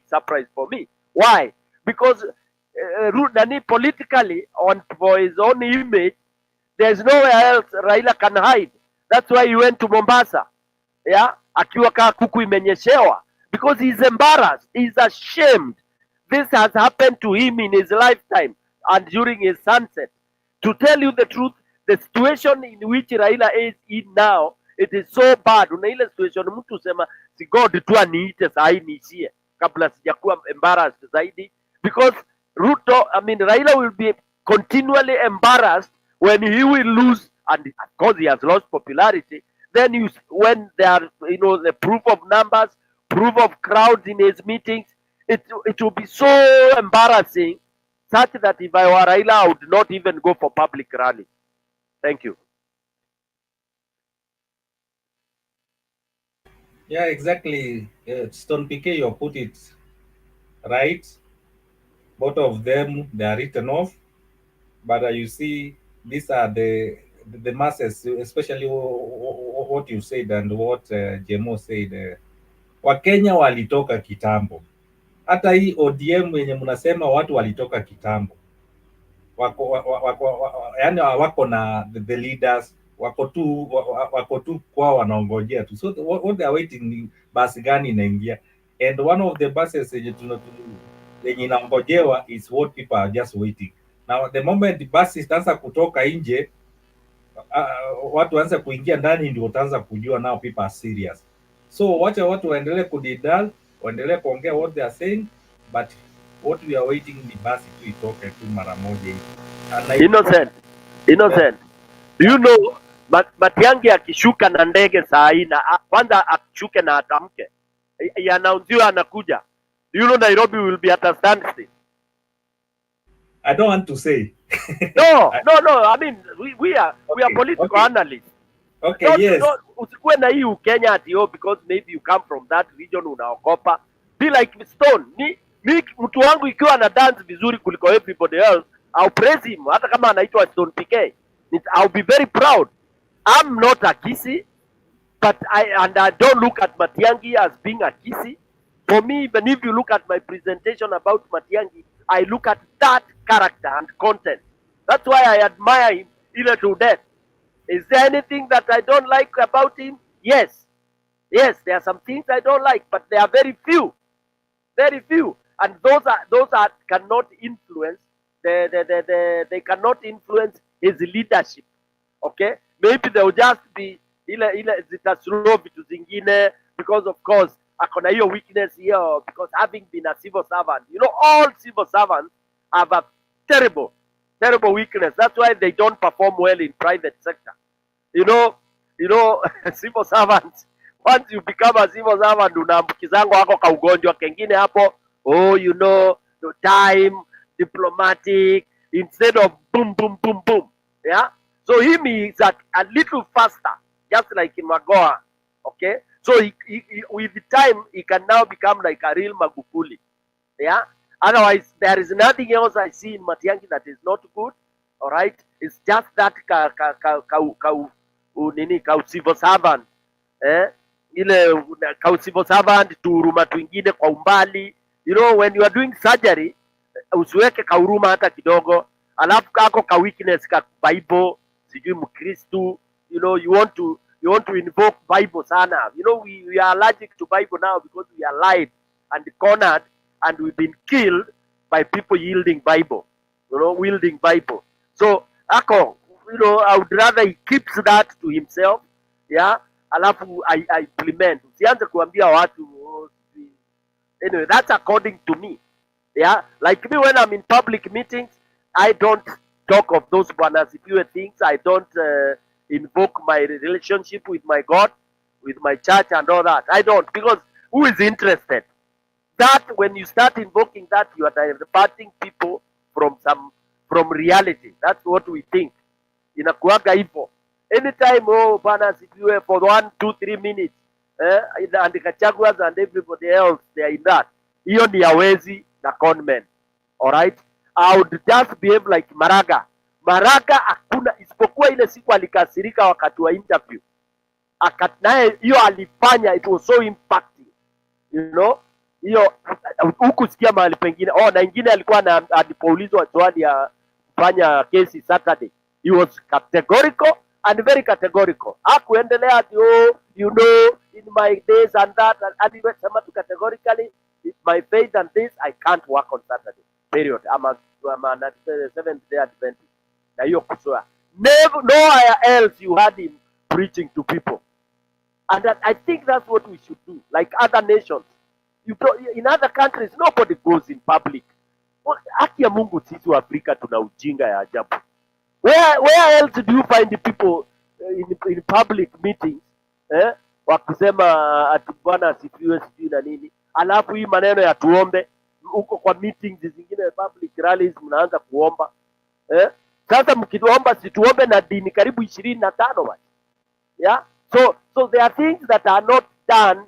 surprise for me. Why? Because politically, for his own image, there's nowhere else Raila can hide. That's why he went to Mombasa. Yeah, akiwa kaa kuku imenyeshewa, because he's embarrassed, he's ashamed. This has happened to him in his lifetime and during his sunset. To tell you the truth, the situation in which Raila is in now, it is so bad. Una ile situation mtu sema si God tu aniite sahi niishie kabla sijakuwa embarrassed zaidi, because Raila will be continually embarrassed when he will lose, and of course he has lost popularity. Then when there are the proof of numbers, proof of crowds in his meetings, it will be so embarrassing, such that if I were Raila, I would not even go for public rally. Thank you. Yeah, exactly. Stone PK, you put it right. Both of them, they are written off. But you see, these are the masses, especially what you said and what Jemo said. Wakenya walitoka kitambo. Hata hii ODM wenye mnasema watu walitoka kitambo. Yani wako na the leaders, wako tu kwa wanaongojea tu. So what they are waiting ni basi gani inaingia. And one of the buses yenye inaongojewa is what people are just waiting. Now the moment basi itaanza kutoka nje, watu waanze kuingia ndani, ndio utaanza kujua now people are serious. So wacha watu waendelee kudidal, waendelee kuongea what they are saying, but what we are waiting ni basi tu itoke tu mara moja hivi. Innocent. Do you know Matiang'i akishuka na ndege saa hii, na kwanza ashuke na atamke, yanaunziwa anakuja. Do you know Nairobi will be at a standstill? I don't want to say. No. I mean, we are political analysts. Okay, yes. Usikuwe na hii Kenya ati because maybe you come from that region unaogopa. Be like Stone. Mi mtu wangu ikiwa na dance vizuri kuliko everybody else, I'll praise him. Hata kama anaitwa Stone PK, I'll be very proud. I'm not a kisi, but I don't look at Matiang'i as being a kisi. For me, even if you look at my presentation about Matiang'i, I look at that character and content. That's why I admire him either to death. Is there anything that I don't like about him? Yes, there are some things I don't like, but they are very few. Very few. and those cannot influence they cannot influence his leadership. Okay, maybe there will just be ile zitaslow vitu zingine, because of course akona hiyo weakness here, because having been a civil servant, you know, all civil servants have a terrible weakness. That's why they don't perform well in private sector. You know, civil servants, once you become a civil servant, unaambukizango wako ka ugonjwa kengine hapo, no time, diplomatic, instead of boom boom boom boom. Yeah, so him is a little faster, just like in Magoha. Okay, so he, with the time he can now become like a real Magufuli. Yeah, otherwise there is nothing else I see in Matiang'i that is not good. All right, it's just that civil servant, ile civil servant tuhuruma twingine kwa umbali. You know, when you are doing surgery, usiweke kahuruma hata kidogo, alafu kako ka weakness ka Bible, sijui Mkristu. You know, you want to invoke Bible sana. You know, we are allergic to Bible now because we are lied and cornered, and we've been killed by people yielding Bible, wielding Bible. So ako, I would rather he keeps that to himself. Yeah, alafu I implement. Usianze kuambia watu. Anyway, that's according to me. Yeah, like me, when I'm in public meetings, I don't talk of those bwana sifiwe things. I don't invoke my relationship with my God, with my church and all that. I don't, because who is interested? That when you start invoking that, you are diverting people from reality. That's what we think. Inakuaga hivyo. Anytime, bwana sifiwe for 1, 2, 3 minutes, and the Kachaguas and everybody else, they are in that. Hiyo ni yawezi na conmen. Alright? I would just behave like Maraga. Maraga hakuna, isipokuwa ile siku alikasirika wakati wa interview. Naye hiyo alifanya, it was so impacting. You know? Hiyo hukusikia mahali pengine. Na ingine alikuwa alipoulizwa swali ya kufanya kesi Saturday. He was categorical and very categorical. Hakuendelea ati in my days and that, and he went to categorically, my faith and this, I can't work on Saturday. Period. I'm a 7th-day Adventist. Na hiyo kusoa. Nowhere else you had him preaching to people. And I think that's what we should do, like other nations. In other countries, nobody goes in public. Haki ya Mungu, sisi wa Afrika tuna ujinga ya ajabu. Where else do you find the people in public meetings wakusema ati bwana asifiwe sijui na nini, alafu hii maneno ya tuombe huko kwa meetings zingine, public rallies, mnaanza kuomba sasa mkiomba situombe na dini karibu 25 basi. Yeah, so there are things that are not done,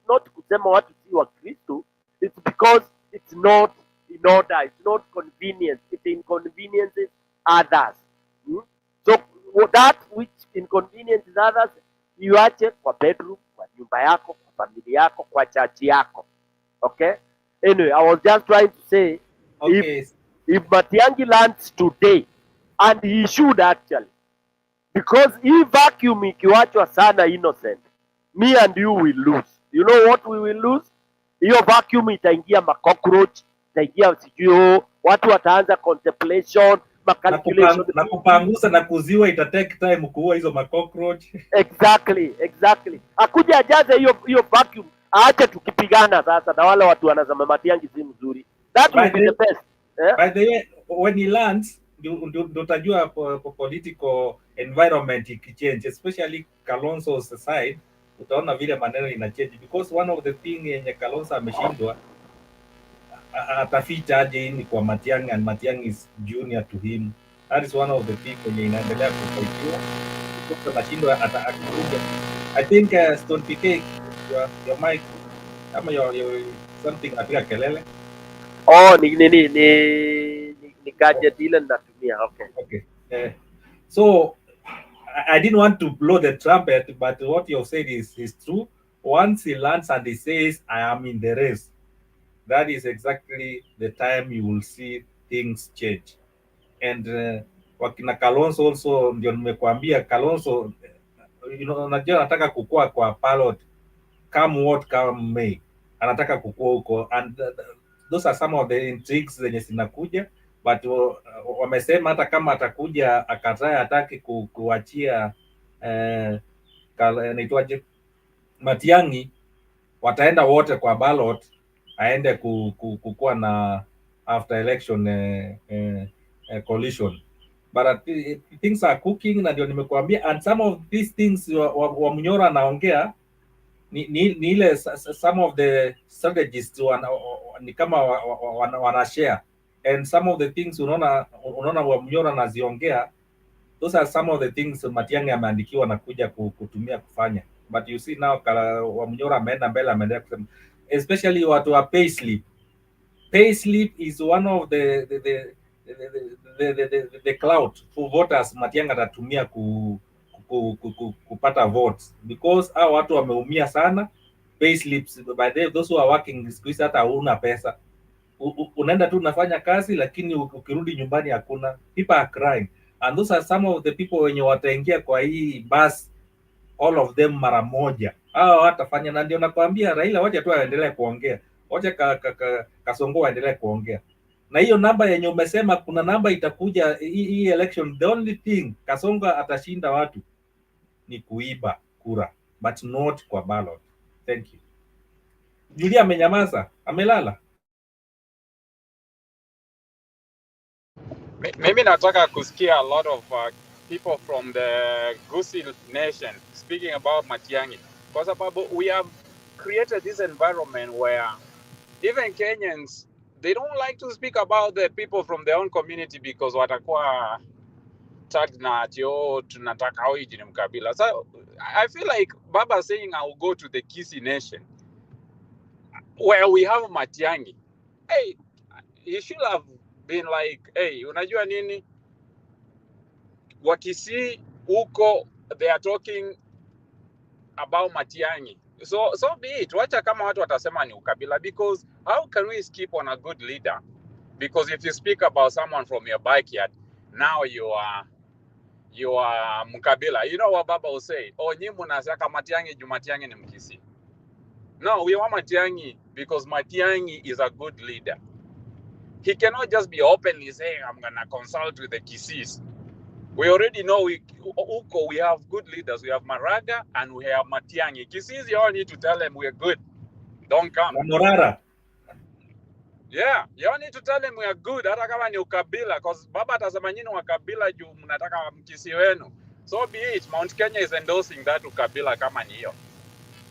not kusema watu si wa Kristo. It's because it's not in order, it's not convenient, it inconveniences others. So that which inconveniences others, iwache kwa bedroom, kwa nyumba yako, kwa familia yako, kwa church yako. Okay? Anyway, I was just trying to say, okay, if Matiang'i lands today, and he should actually, because he vacuum ikiwachwa sana innocent, me and you will lose. You know what we will lose? Hiyo vacuum itaingia cockroach, itaingia sijui, watu wataanza contemplation, calculation, na kupangusa na kuziwa, ita take time kuua hizo cockroach. Exactly. Akuja ajaze hiyo vacuum, aache tukipigana sasa na wale watu wanasema Matiang'i si mzuri. That will be the best. By the way, when he lands, ndio utajua political environment ikichange, especially Kalonzo's side, utaona vile maneno ina change, because one of the thing yenye Kalonzo ameshindwa, ataficha aje ni kwa Matiang'i, and Matiang'i is junior to him. That is one of the things yenye inaendelea kufikiwa, because anashindwa atakuja. I think Stone PK, your mic, kama your something apiga kelele. Ni gadget ile natumia. Okay. So I didn't want to blow the trumpet, but what you said is true. Once he lands and he says, I am in the race, that is exactly the time you will see things change. And wakina Kalonzo also, ndio nimekuambia Kalonzo, unajua anataka kukua kwa ballot, come what come may, anataka kukua huko, and those are some of the intrigues zenye zinakuja, but wamesema hata kama atakuja akataa ataki kuachia naitwaje Matiang'i, wataenda wote kwa ballot, aende kukuwa na after election coalition. But things are cooking, na ndio nimekuambia, and some of these things wa Munyora anaongea ni ile some of the strategists ni kama wana share, and some of the things unaona wa Munyora anaziongea, those are some of the things Matiang'i ameandikiwa na kuja kutumia kufanya. But you see now wa Munyora ameenda mbele, ameendelea kusema, especially watu wa payslip. Payslip is one of the cloud for voters Matiang'i atatumia kupata votes, because hao watu wameumia sana. Payslips, by the way, those who are working siku hizi hata huna pesa, unaenda tu unafanya kazi, lakini ukirudi nyumbani hakuna. People are crying, and those are some of the people wenye wataingia kwa hii bus, all of them mara moja. Hao watafanya, na ndio nakwambia Raila waje tu aendelee kuongea, waje Kasongo aendelee kuongea. Na hiyo namba yenye umesema kuna namba itakuja hii election, the only thing Kasongo atashinda watu ni kuiba kura, but not kwa ballot. Thank you. Julia amenyamaza, amelala. Mimi nataka kusikia a lot of people from the Gusii nation speaking about Matiang'i, kwa sababu we have created this environment where even Kenyans, they don't like to speak about the people from their own community because watakuwa tagged na ati tunataka origin mkabila. So I feel like Baba saying I will go to the Gusii nation where we have Matiang'i. Hey, he should have been like, hey, unajua nini? Wakisii huko, they are talking about Matiang'i. So be it. Wacha kama watu watasema ni ukabila, because how can we skip on a good leader? Because if you speak about someone from your backyard, now you are mkabila. You know what Baba will say? Oh, nyi munasaka Matiang'i juu Matiang'i ni Mkisii. No, we want Matiang'i because Matiang'i is a good leader. He cannot just be openly saying, I'm going to consult with the Kisiis. We already know we have good leaders. We have Maraga and we have Matiang'i. Kisiis, you all need to tell them we're good. Don't come. Morara. Yeah, you all need to tell them we are good. Hata kama ni ukabila, because Baba atasema nyinyi wakabila juu mnataka Mkisii wenu. So be it. Mount Kenya is endorsing that ukabila kama ni hiyo.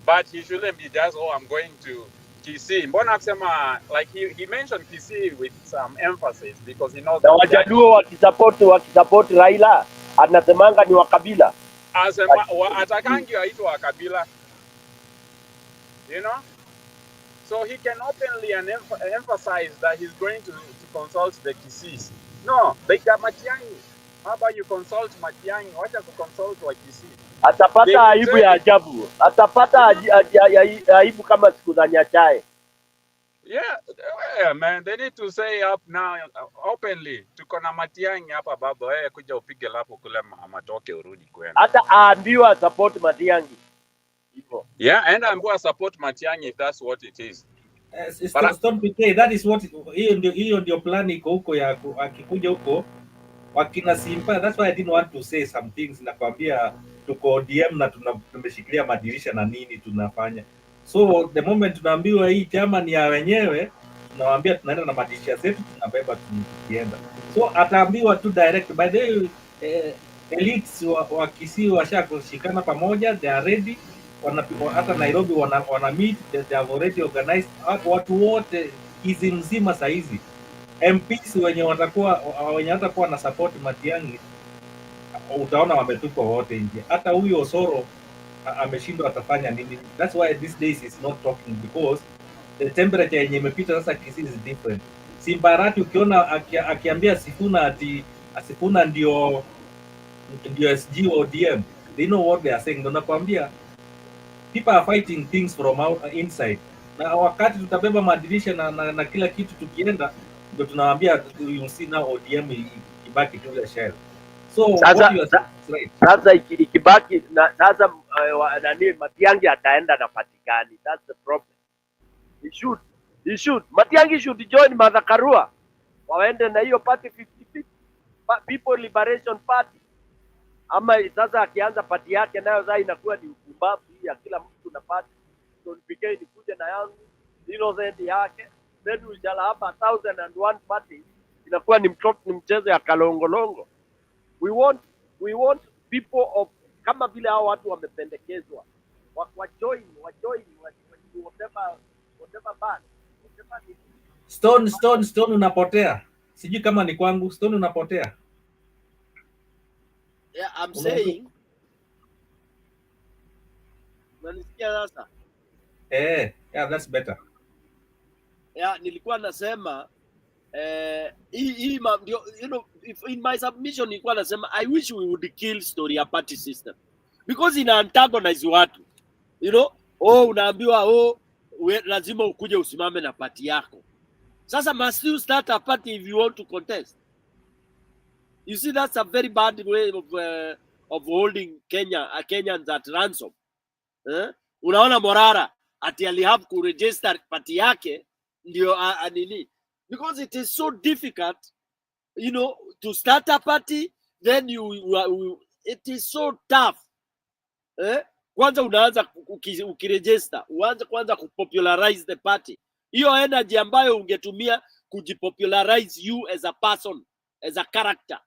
But he shouldn't be just, I'm going to Kisii. Mbona akisema, like he mentioned Kisii with some emphasis because he knows na Wajaluo wakisupport Raila anasemanga ni wakabila. Asema atakangi aitwa wakabila. You know? So he can openly emphasize that he's going to consult the Kisiis. No, they got Matiang'i. How about you consult Matiang'i? Wacha kuconsult wa Kisii. Atapata aibu ya ajabu. Atapata aibu kama siku za Nyachae. Yeah, man, they need to say up now openly. Tuko na Matiang'i hapa baba, kuja upige lapo kule matoke urudi kwenu. Hata aambiwa support Matiang'i. Yeah, and ambiwa support Matiang'i if that's what it is. Stop PK, that is what hiyo ndio plan iko huko ya akikuja huko wakina Simba. That's why I didn't want to say some things. Nakwambia tuko ODM na tumeshikilia madirisha na nini tunafanya. So the moment tunaambiwa hii chama ni ya wenyewe, tunawaambia tunaenda na madirisha zetu, tunabeba tukienda. So ataambiwa tu direct. By the way, elites wa Kisii washakushikana pamoja, they are ready. Hata Nairobi wana meet, they have already organized. Watu wote Kisii mzima saa hizi MPs wenye watakuwa na support Matiang'i, utaona wametupwa wote nje. Hata huyo Osoro ameshindwa atafanya nini. That's why these days is not talking, because the temperature yenye imepita sasa Kisii is different. Simbarati ukiona akiambia Sifuna ndio SG wa ODM, they know what they are saying. Ndio nakwambia people are fighting things from inside. Na wakati tutabeba madirisha na kila kitu tukienda, ndio tunawaambia you see now ODM ibaki tu ya shell. So what you are right. Sasa ikibaki sasa nani Matiang'i ataenda na patikani. That's the problem. He should. Matiang'i should join Martha Karua. Waende na hiyo party 50-50. People Liberation Party. Ama sasa akianza party yake nayo sasa inakuwa ni upumbavu ya kila mtu na party. So nipike nikuje na yangu, Innocent yake. Then we shall have 1,001 parties. Inakuwa ni mchezo ya kalongolongo. We want people of kama vile hao watu wamependekezwa. Wa join whatever band. Stone unapotea. Sijui kama ni kwangu. Stone unapotea. Yeah, I'm saying. Unanisikia sasa? Yeah, that's better. Yeah, nilikuwa nasema you know, in my submission nilikuwa nasema I wish we would kill story ya party system because ina antagonize watu. You know, unaambiwa lazima ukuje usimame na party yako. Sasa must you start a party if you want to contest? You see, that's a very bad way of holding Kenyans at ransom. Unaona Morara ati alihave kuregister party yake ndio nini, because it is so difficult, you know, to start a party, then it is so tough. Kwanza unaanza ukiregister, uanze kwanza kupopularize the party. Hiyo energy ambayo ungetumia kujipopularize you as a person, as a character,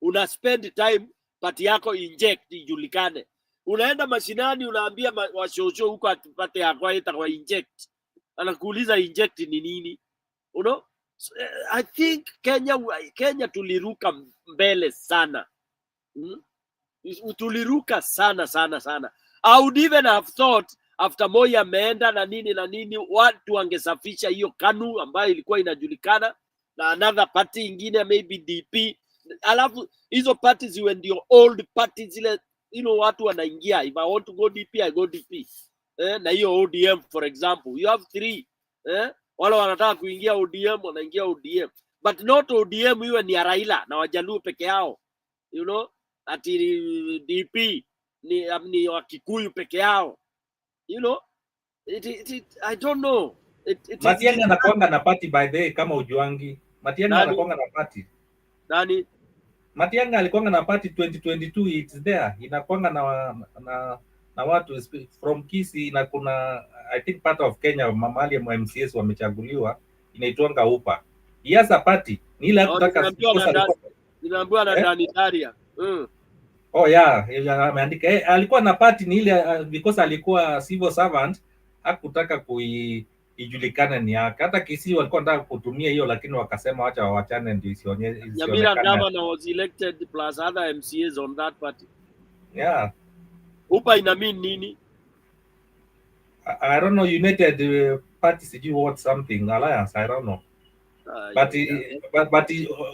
una spend time party yako inject ijulikane. Unaenda mashinani unaambia washosho huko atupate yako itakuwa inject. Anakuuliza inject ni nini? You know? I think Kenya tuliruka mbele sana. Tuliruka sana. I would even have thought after Moi ameenda na nini watu wangesafisha hiyo KANU ambayo ilikuwa inajulikana na another party ingine maybe DP. Alafu hizo parties ziwe ndio old parties zile, you know, watu wanaingia. If I want to go DP, I go DP. Na hiyo ODM for example, you have 3. Wale wanataka kuingia ODM wanaingia ODM, but not ODM iwe ni ya Raila na Wajaluo peke yao, you know, ati DP ni wa Kikuyu peke yao, you know. I don't know. Matiang'i anakuanga na party by the way, kama ujuangi. Matiang'i anakuanga na party. Nani? Matiang'i alikuanga na party 2022, it's there. Inakuanga na watu from Kisii na kuna I think part of Kenya mamali ya MCS wamechaguliwa inaitwanga UPA. He has a party. Ni ile kutaka ninaambiwa na Danitaria. Oh yeah, ameandika alikuwa na party ni ile because alikuwa civil servant, hakutaka kuijulikana ni yake. Hata Kisii walikuwa wanataka kutumia hiyo lakini wakasema acha waachane ndio isionyeshe. Nyamira governor was elected plus other MCAs on that party. Yeah. UPA ina mean nini? I don't know, United Party sijui what something alliance, I don't know. But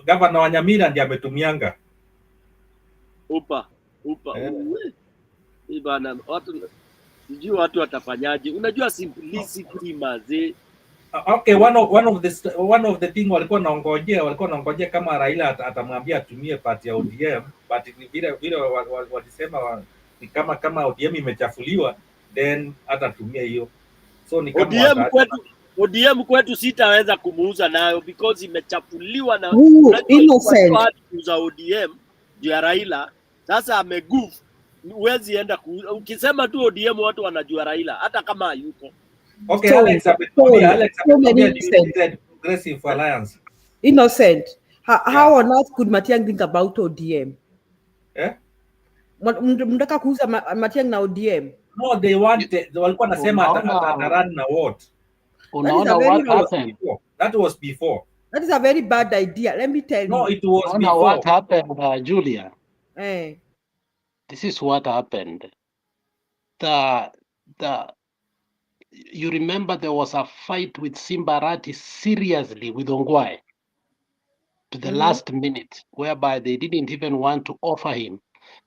governor wa Nyamira ndiye ametumianga UPA. Ibana sijui watu watafanyaje. Unajua simplicity maze. Okay, one of the thing walikuwa naongojea kama Raila atamwambia atumie party ya ODM, but vile walisema ni kama ODM imechafuliwa then atatumia hiyo. So ni kama ODM kwetu sitaweza kumuuza nayo because imechafuliwa na Innocent kuuza ODM juu ya Raila. Sasa amegoof, huwezi enda ukisema tu ODM watu wanajua Raila hata kama hayuko. Okay, Alex ametuambia Progressive Alliance. Innocent. How on earth could Matiang'i think about ODM? Mnataka kuuza Matiang'i na ODM? No, they walikuwa nasema atarun na what? Unaona what happened? That was before. That is a very bad idea. Let me tell you. No, it was before. What happened, Julia? This is what happened. You remember there was a fight with Simbarati seriously with Ongwae to the last minute, whereby they didn't even want to offer him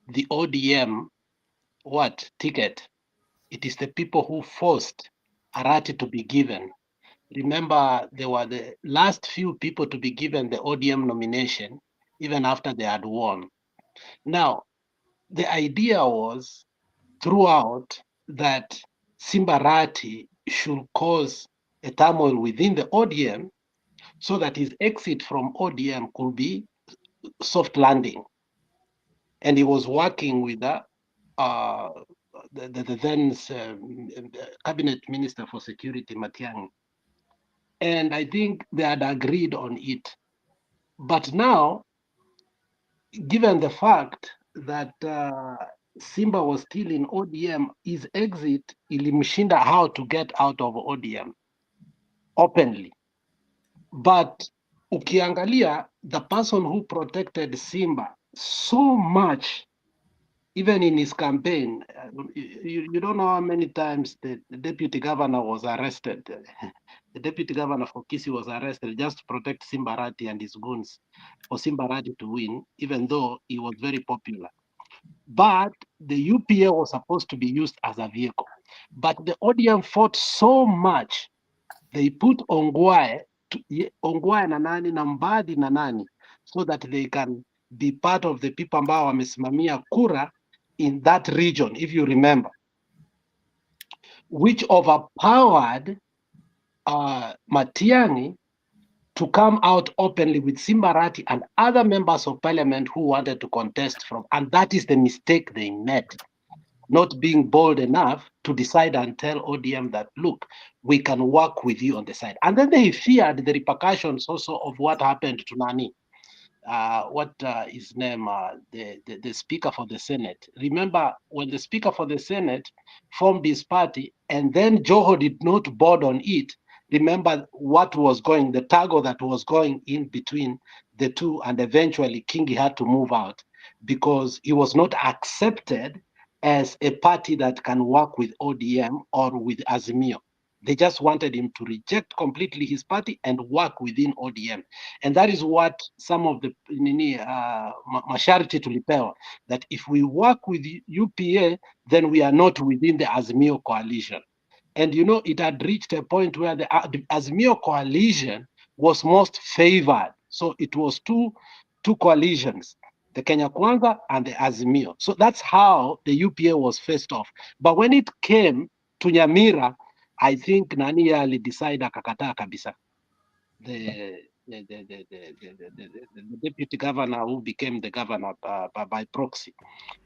the ODM ticket. It is the people who forced Arati to be given. Remember, they were the last few people to be given the ODM nomination, even after they had won. Now, the idea was throughout that Simbarati should cause a turmoil within the ODM so that his exit from ODM could be soft landing. And he was working with the then cabinet minister for security, Matiang'i. And I think they had agreed on it. But now, given the fact that Simba was still in ODM, his exit ilimshinda how to get out of ODM openly. But ukiangalia, the person who protected Simba so much, even in his campaign, you don't know how many times the deputy governor was arrested. The deputy governor for Kisii was arrested just to protect Simba Arati and his goons, for Simba Arati to win, even though he was very popular. But the UPA was supposed to be used as a vehicle. But the ODM fought so much, they put Ongwae na nani na Mbadi na nani, so that they can be part of the people ambao wamesimamia kura in that region, if you remember, which overpowered Matiang'i to come out openly with Simba Arati and other members of parliament who wanted to contest from. And that is the mistake they made, not being bold enough to decide and tell ODM that, look, we can work with you on the side. And then they feared the repercussions also of what happened to Nani. His name, the Speaker for the Senate. Remember, when the Speaker for the Senate formed his party and then Joho did not board on it, remember what was going, the tuggle that was going in between the two, and eventually Kingi had to move out because he was not accepted as a party that can work with ODM or with Azimio. They just wanted him to reject completely his party and work within ODM. And that is what some of the masharti tulipewa, that if we work with UPA, then we are not within the Azimio coalition. And you know, it had reached a point where the Azimio coalition was most favored. So it was two coalitions, the Kenya Kwanza and the Azimio. So that's how the UPA was faced off. But when it came to Nyamira, I think Nani alidecide akakataa kabisa. The deputy governor who became the governor by proxy.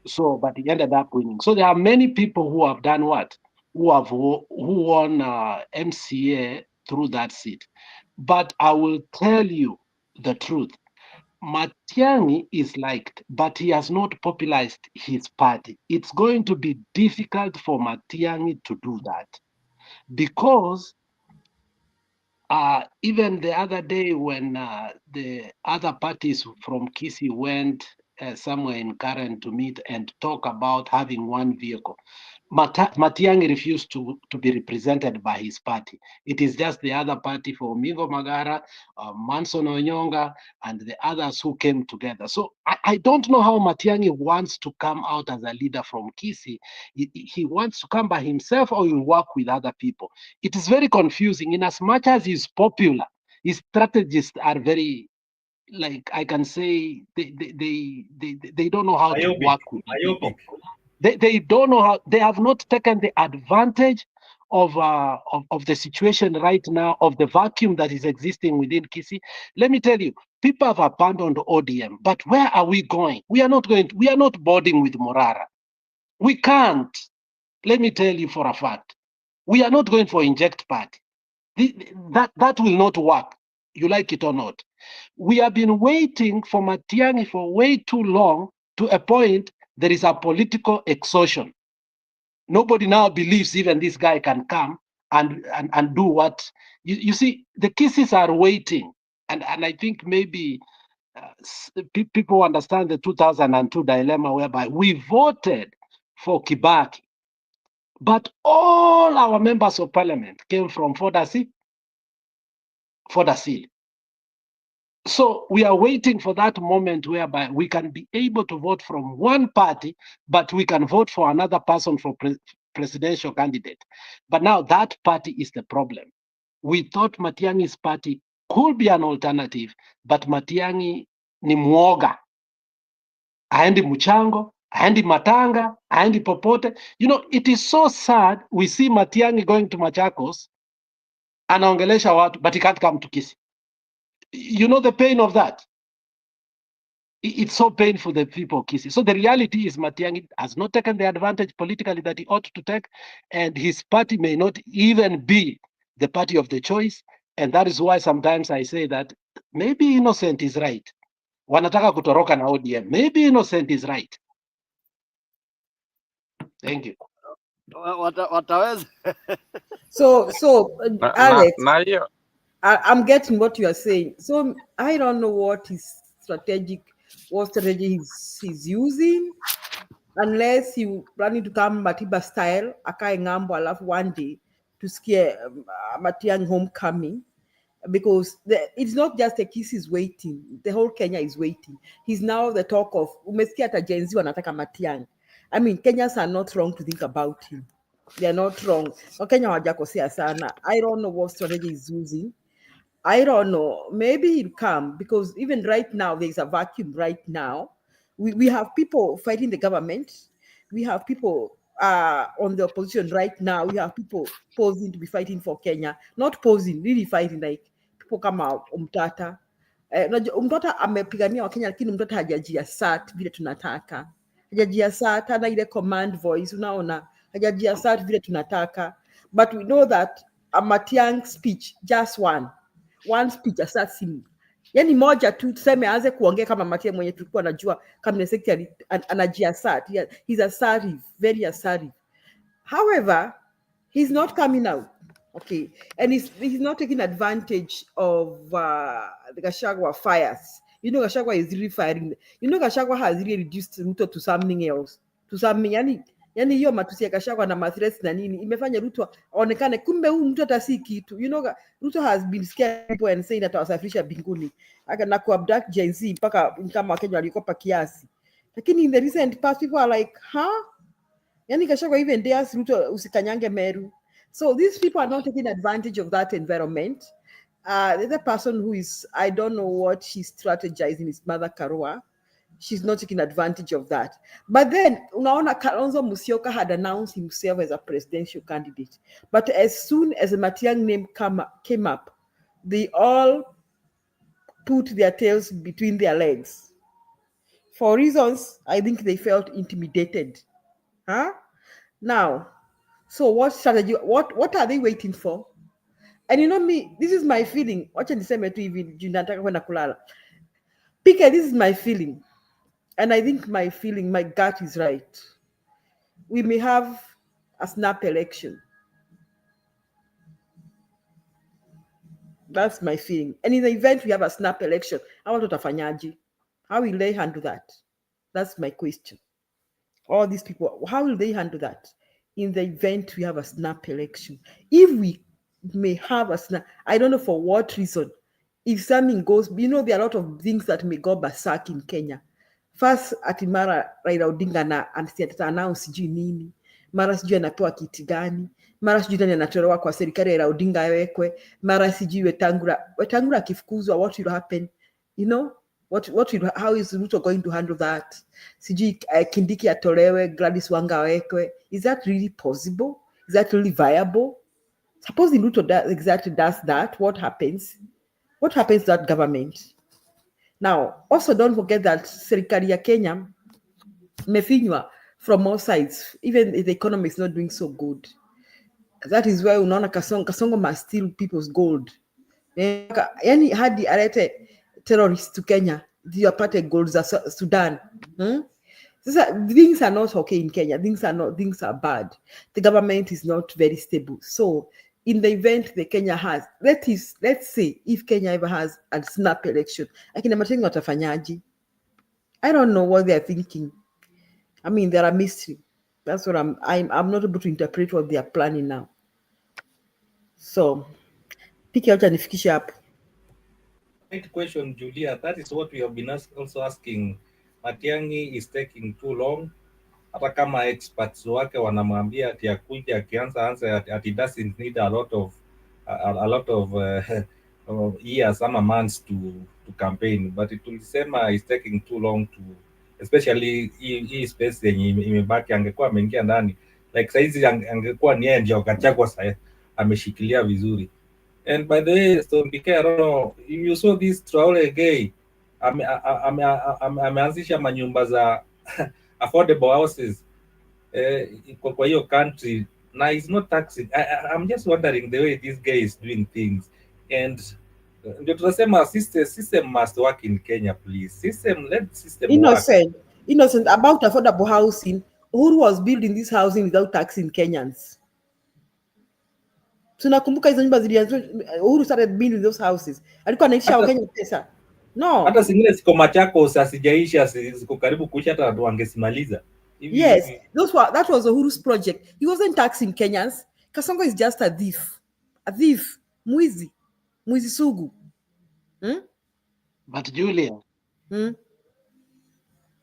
So, but he ended up winning. So there are many people who have done what? Who won MCA through that seat. But I will tell you the truth. Matiang'i is liked, but he has not popularized his party. It's going to be difficult for Matiang'i to do that, because even the other day when the other parties from Kisii went somewhere in Karen to meet and talk about having one vehicle, Matiang'i refused to be represented by his party. It is just the other party for Mingo Magara, Manson Onyonga, and the others who came together. So I don't know how Matiang'i wants to come out as a leader from Kisii. He wants to come by himself, or he will work with other people. It is very confusing. In as much as he's popular, his strategists are very, like I can say, they don't know how to work with people. They don't know how. They have not taken the advantage of the situation right now, of the vacuum that is existing within Kisii. Let me tell you, people have abandoned ODM, but where are we going? We are not going. We are not boarding with Morara. We can't. Let me tell you for a fact, we are not going for inject party. That will not work. You like it or not. We have been waiting for Matiang'i for way too long, to a point there is a political exhaustion. Nobody now believes even this guy can come and do what. You see, the Kisiis are waiting. And I think maybe people understand the 2002 dilemma, whereby we voted for Kibaki, but all our members of parliament came from Fodasil. So we are waiting for that moment whereby we can be able to vote from one party, but we can vote for another person for presidential candidate. But now that party is the problem. We thought Matiang'i's party could be an alternative, but Matiang'i ni mwoga. Haendi Mchango, haendi Matanga, haendi popote. You know, it is so sad. We see Matiang'i going to Machakos anaongelesha watu but he can't come to Kisii. You know the pain of that? It's so painful the people of Kisii. So the reality is Matiang'i has not taken the advantage politically that he ought to take, and his party may not even be the party of the choice. And that is why sometimes I say that maybe Innocent is right. Wanataka kutoroka na ODM. Maybe Innocent is right. Thank you. Wataweza. So Alex, na hiyo I'm getting what you are saying. So I don't know what strategy he's using, unless he planning to come Matiba style, akae ngambo alafu one day to scare Matiang'i homecoming, because it's not just the Kisii is waiting, the whole Kenya is waiting. He's now the talk of umesikia hata Gen Z wanataka Matiang'i. I mean, Kenyans are not wrong to think about him. They are not wrong. Wakenya hawajakosea sana. I don't know what strategy he's using. I don't know. Maybe he'll come, because even right now, there's a vacuum right now. We have people fighting the government. We have people on the opposition right now. We have people posing to be fighting for Kenya. Not posing, really fighting, like people come out, Omtata. Omtata amepigania wa Kenya, lakini Omtata hajajiasert vile tunataka. Hajajiasert, hana ile command voice, unaona. Hajajiasert vile tunataka. But we know that a Matiang'i speech, just one speech assassing, yani moja tu tuseme aanze kuongea kama Matiang'i mwenye tulikuwa najua kama secretary anajiassert. He's assertive, very assertive. However, he's not coming out, okay, and he's not taking advantage of the Gachagua fires. You know, Gachagua is really firing. You know, Gachagua has really reduced Ruto to something else, to something, yani hiyo matusi ya Gachagua na mathreats na nini imefanya Ruto aonekane kumbe huyu mtu hata si kitu. You know, Ruto has been scared people and saying atawasafirisha binguni na kuabduct Gen Z mpaka kama Wakenya walikopa kiasi, lakini in the recent past people are like yani Gachagua even dares Ruto usikanyange Meru. So these people are not taking advantage of that environment. The other person who is, I don't know what she's strategizing, is Mother Karua. She's not taking advantage of that. But then, unaona Kalonzo Musyoka had announced himself as a presidential candidate. But as soon as the Matiang'i name came up, they all put their tails between their legs. For reasons, I think they felt intimidated. Now, so what strategy, what are they waiting for? And you know me, this is my feeling. Wacha niseme tu hivi juu nataka kwenda kulala. PK, this is my feeling. And I think my feeling, my gut is right. We may have a snap election. That's my feeling. And in the event we have a snap election, how will they handle that? That's my question. All these people, how will they handle that in the event we have a snap election? If we may have a snap, I don't know for what reason. If something goes, you know, there are a lot of things that may go berserk in Kenya. First, ati mara Raila Odinga na announce sijui nini, mara sijui anapewa kiti gani, mara sijui nani anatolewa kwa serikali Raila Odinga awekwe, mara sijui Wetangula akifukuzwa, what will happen? You know, how is Ruto going to handle that? Sijui Kindiki atolewe, Gladys Wanga awekwe. Is that really possible? Is that really viable? Supposing Ruto does that, what happens? What happens to that government? Now, also don't forget that serikali ya Kenya mefinywa from all sides, even if the economy is not doing so good. That is why unaona Kasongo must steal people's gold. Yani hadi alete terrorists to Kenya, ndio apate gold za Sudan. Things are not okay in Kenya. Things are bad. The government is not very stable. So in the event the Kenya has, let's say if Kenya ever has a snap election, akina Matiang'i watafanyaje? I don't know what they're thinking. I mean, they're a mystery. That's what I'm not able to interpret what they are planning now. So, pick out and finish up. Right question, Julia. That is what we have been also asking. Matiang'i is taking too long. Hata kama experts wake wanamwambia ati akuja akianza ati doesn't need a lot of years ama months to campaign, but tulisema is taking too long to, especially hii space yenye imebaki. Angekuwa ameingia ndani like saizi, angekuwa ni yeye ndio Gachagua sasa ameshikilia vizuri, And by the way, Stone PK, I don't know if you saw this Traore gay, ameanzisha manyumba za affordable houses kwa hiyo country na is not taxing. I'm just wondering the way this guy is doing things, and ndio tunasema system must work in Kenya, please. Let system work. Innocent about affordable housing. Who was building this housing without taxing Kenyans? Tunakumbuka hizo nyumba zilianzishwa, Uhuru started building those houses. Alikuwa anaisha Wakenya pesa. No. Hata zingine ziko Machakos asijaisha, ziko karibu kuisha, hata watu wangesimaliza. Yes, that was Uhuru's project. He wasn't taxing Kenyans. Kasongo is just a thief. A thief. Mwizi sugu. But Julia,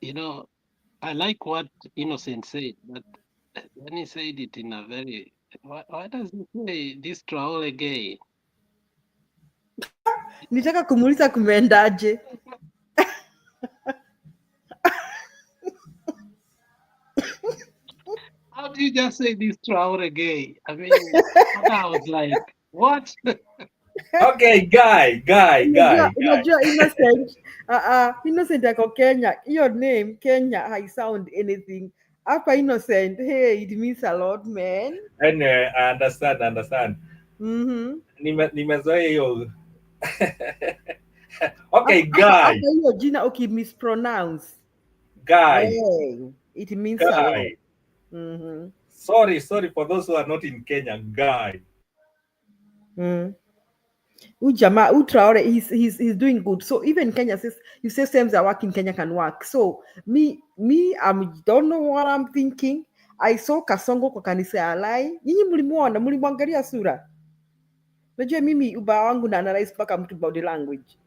you know, I like what Innocent said, but when he said it in a very, why does he say this Traore gay? Nitaka kumuuliza kumeendaje. How do you just say this Traore gay? I mean, I was like, what? Okay, guy. Unajua Innocent, Innocent yako Kenya. Your name Kenya, I sound anything. Hapa Innocent, hey, it means a lot, man. Anyway, I understand. Nimezoea hiyo. Okay, guy. Hapa hiyo jina mispronounce. Guy. Hey, it means a lot. Sorry for those who are not in Kenya, guy. Ujama, Traore, he's doing good. So even Kenya says, you say same are working, Kenya can work. So me, I don't know what I'm thinking. I saw Kasongo kwa kanisa ya Alai. Nyinyi mlimwangalia sura. Najua mimi uba wangu na analyze paka mtu body language.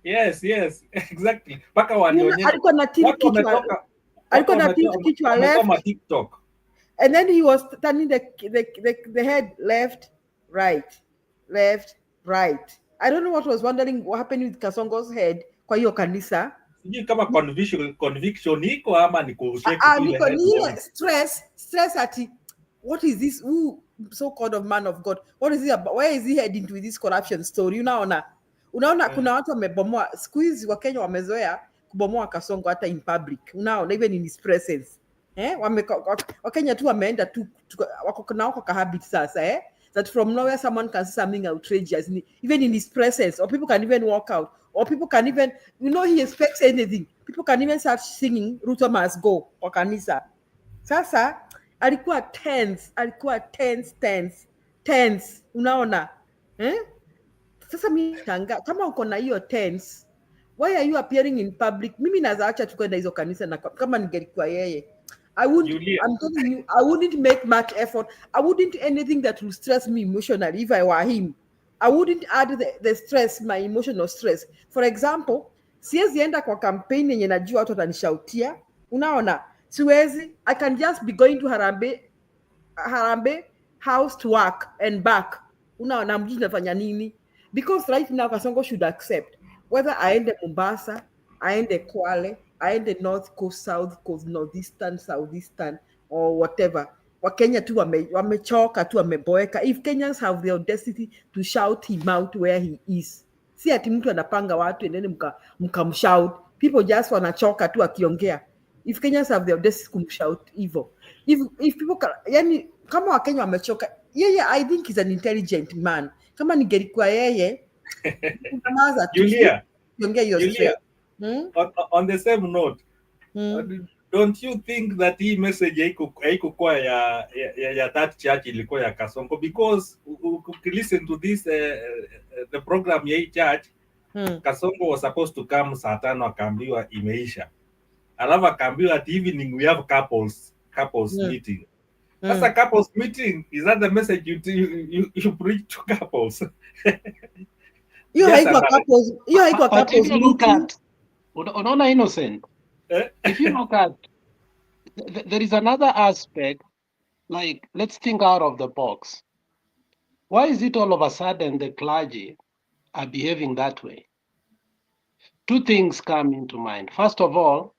Yes, exactly. Paka wanionyesha. Alikuwa na kichwa left. TikTok. And then he was turning the head left, right. I don't know what was wondering what happened with Kasongo's head kwa hiyo kanisa. Sijui kama conviction iko ama ni kushake ile stress ati what is this so called of man of God, what is he about? Where is he heading to with this corruption story? Unaona kuna watu wamebomoa siku hizi wa Kenya wamezoea kubomoa Kasongo hata in public, unaona even in his presence Wakenya tu wameenda tu wako ka habit sasa that from nowhere someone can say something outrageous even in his presence, or people can even walk out, or people can even, he expects anything, people can even start singing Ruto must go kwa kanisa. Sasa alikuwa tense unaona sasa mimi tanga kama uko na hiyo tense, why are you appearing in public? Mimi nazaacha tu kwenda hizo kanisa, na kama ningelikuwa yeye I'm telling you, I wouldn't make much effort. I wouldn't anything that will stress me emotionally if I were him. I wouldn't add the stress, my emotional stress. For example, siwezi enda kwa campaign yenye najua watu watanishautia. Unaona? Siwezi. I can just be going to Harambe house to work and back. Unaona, mjini nafanya nini? Because right now Kasongo should accept whether aende Mombasa, aende Kwale, aende North Coast, South Coast, Northeastern, Southeastern, or whatever. Wakenya tu wamechoka tu wameboeka. If Kenyans have the audacity to shout him out where he is, si ati mtu anapanga watu and then mkamshout. People just wanachoka tu akiongea. If Kenyans have the audacity kumshout hivyo, if people yani kama Wakenya wamechoka, yeye I think he's an intelligent man. Kama ningelikuwa yeye unamaza tu kiongea hiyo straight. On the same note, don't you think that hii message haikuwa ya that church, ilikuwa ya Kasongo? Because listen to this the program ya hii church, Kasongo was supposed to come saa 5 akaambiwa imeisha, alafu akaambiwa at evening we have couples meeting. Sasa couples meeting, is that the message you preach to couples? Hiyo haikuwa couples if you look at unaona Innocent, if you look at there is another aspect, like let's think out of the box. Why is it all of a sudden the clergy are behaving that way? Two things come into mind. First of all,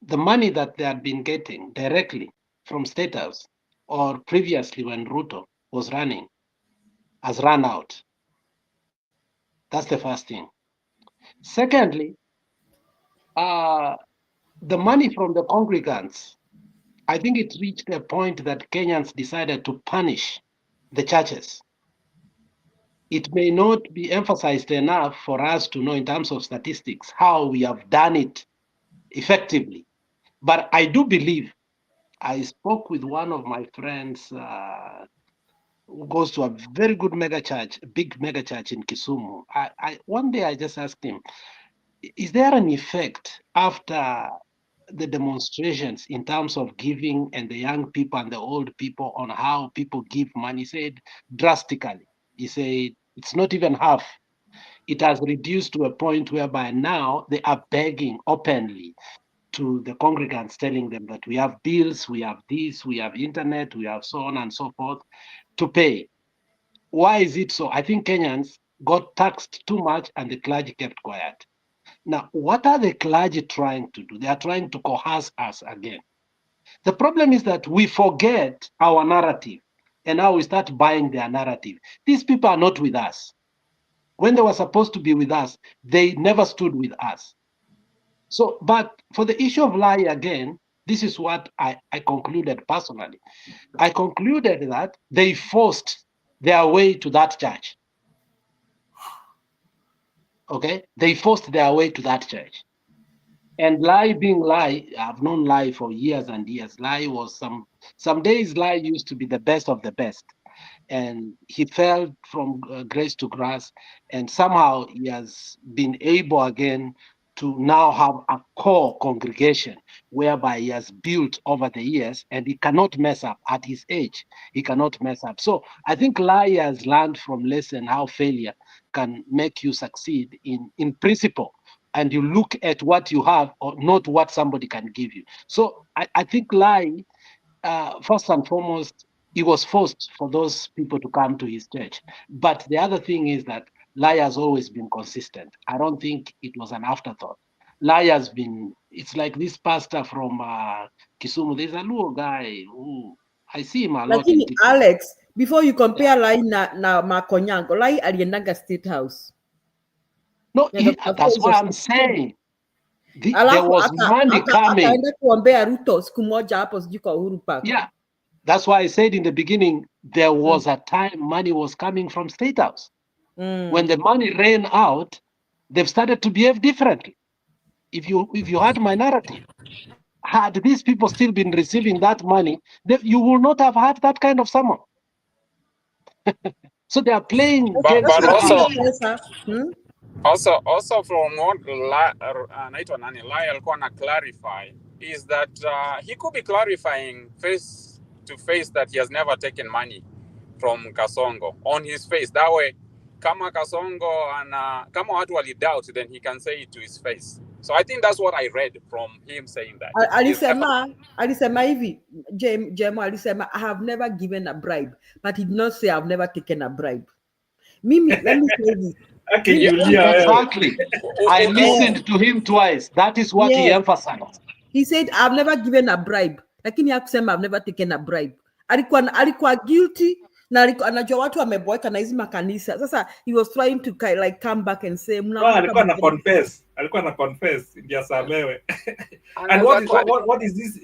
the money that they had been getting directly from State House or previously when Ruto was running, has run out. That's the first thing. Secondly, the money from the congregants, I think it reached a point that Kenyans decided to punish the churches. It may not be emphasized enough for us to know in terms of statistics how we have done it effectively. But I do believe, I spoke with one of my friends who goes to a very good mega church, a big mega church in Kisumu. One day I just asked him, is there an effect after the demonstrations in terms of giving and the young people and the old people on how people give money? He said drastically. He said it's not even half. It has reduced to a point whereby now they are begging openly to the congregants, telling them that we have bills, we have this, we have internet, we have so on and so forth to pay. Why is it so? I think Kenyans got taxed too much and the clergy kept quiet. Now, what are the clergy trying to do? They are trying to coerce us again. The problem is that we forget our narrative and now we start buying their narrative. These people are not with us. When they were supposed to be with us, they never stood with us. So, but for the issue of lie again, this is what I concluded personally. I concluded that they forced their way to that church. Okay? They forced their way to that church. And lie being lie, I've known lie for years and years. Lie was some days lie used to be the best of the best. And he fell from grace to grace, and somehow he has been able again to now have a core congregation whereby he has built over the years, and he cannot mess up at his age. He cannot mess up. So I think Lai has learned from lesson how failure can make you succeed in principle, and you look at what you have or not what somebody can give you. So I think Lai, first and foremost, he was forced for those people to come to his church. But the other thing is that Lai has always been consistent. I don't think it was an afterthought. Lai has been, it's like this pastor from Kisumu. There's a little guy who, I see him a lot in Lakini TikTok. Alex, before you compare Lai na Makonyango, Lai aliendanga State House. No, that's why I'm saying there Alafu was money coming. akaenda kuombea Ruto siku moja hapo sijui kwa Uhuru Park. Yeah, that's why I said in the beginning, there was a time money was coming from State House. When the money ran out, they've started to behave differently. If you had my narrative, had these people still been receiving that money, you will not have had that kind of summer. So they are playing but also from what anaitwa nani Lai alikuwa na clarify is that he could be clarifying face to face that he has never taken money from Kasongo on his face. That way, kama Kasongo kama watu wali doubt, then he can say it to his face. So I think that's what I read from him saying that. Alisema hivi, Jemo alisema, I have never given a bribe, but he did not say I've never taken a bribe. Mimi, let me say this. Exactly. I listened to him twice. That is what he emphasized. He said, I've never given a bribe. Lakini hakusema I've never taken a bribe. Alikuwa guilty na anajua watu wameboeka na hizi makanisa. Sasa he was trying to like come back and say alikuwa na confess ndio samewe. And what is this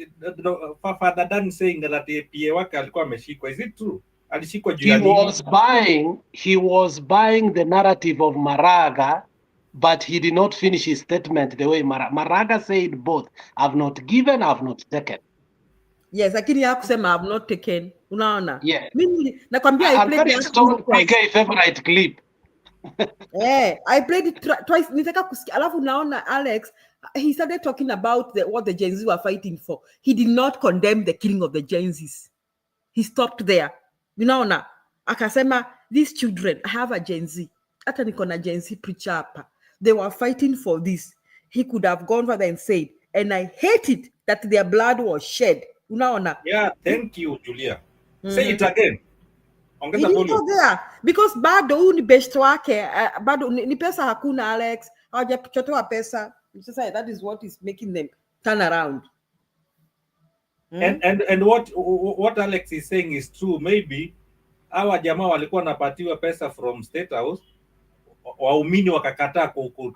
Father Dan saying that PA wake alikuwa ameshikwa? Is it true? Alishikwa juu ya nini? He was buying the narrative of Maraga, but he did not finish his statement the way Maraga said both. I've not given, I've not taken. Yes, lakini hakusema I've not taken. Unaona? Yeah. Mimi nakwambia I played the favorite clip. I played it twice. Nitaka kusikia. Alafu naona Alex, he started talking about what the Gen Z were fighting for. He did not condemn the killing of the Gen Zs. He stopped there. Unaona? Akasema, these children, I have a Gen Z. Hata niko na Gen Z preacher hapa. They were fighting for this. He could have gone further and said, and I hate it that their blood was shed. Unaona? Yeah, thank you, Julia. Say it again. He didn't go there because bado huu ni best wake, bado ni pesa hakuna Alex, hawajachotoa pesa. That is what is making them turn around. And what Alex is saying is true. Maybe hawa jamaa walikuwa wanapatiwa pesa from State House, waumini wakakataa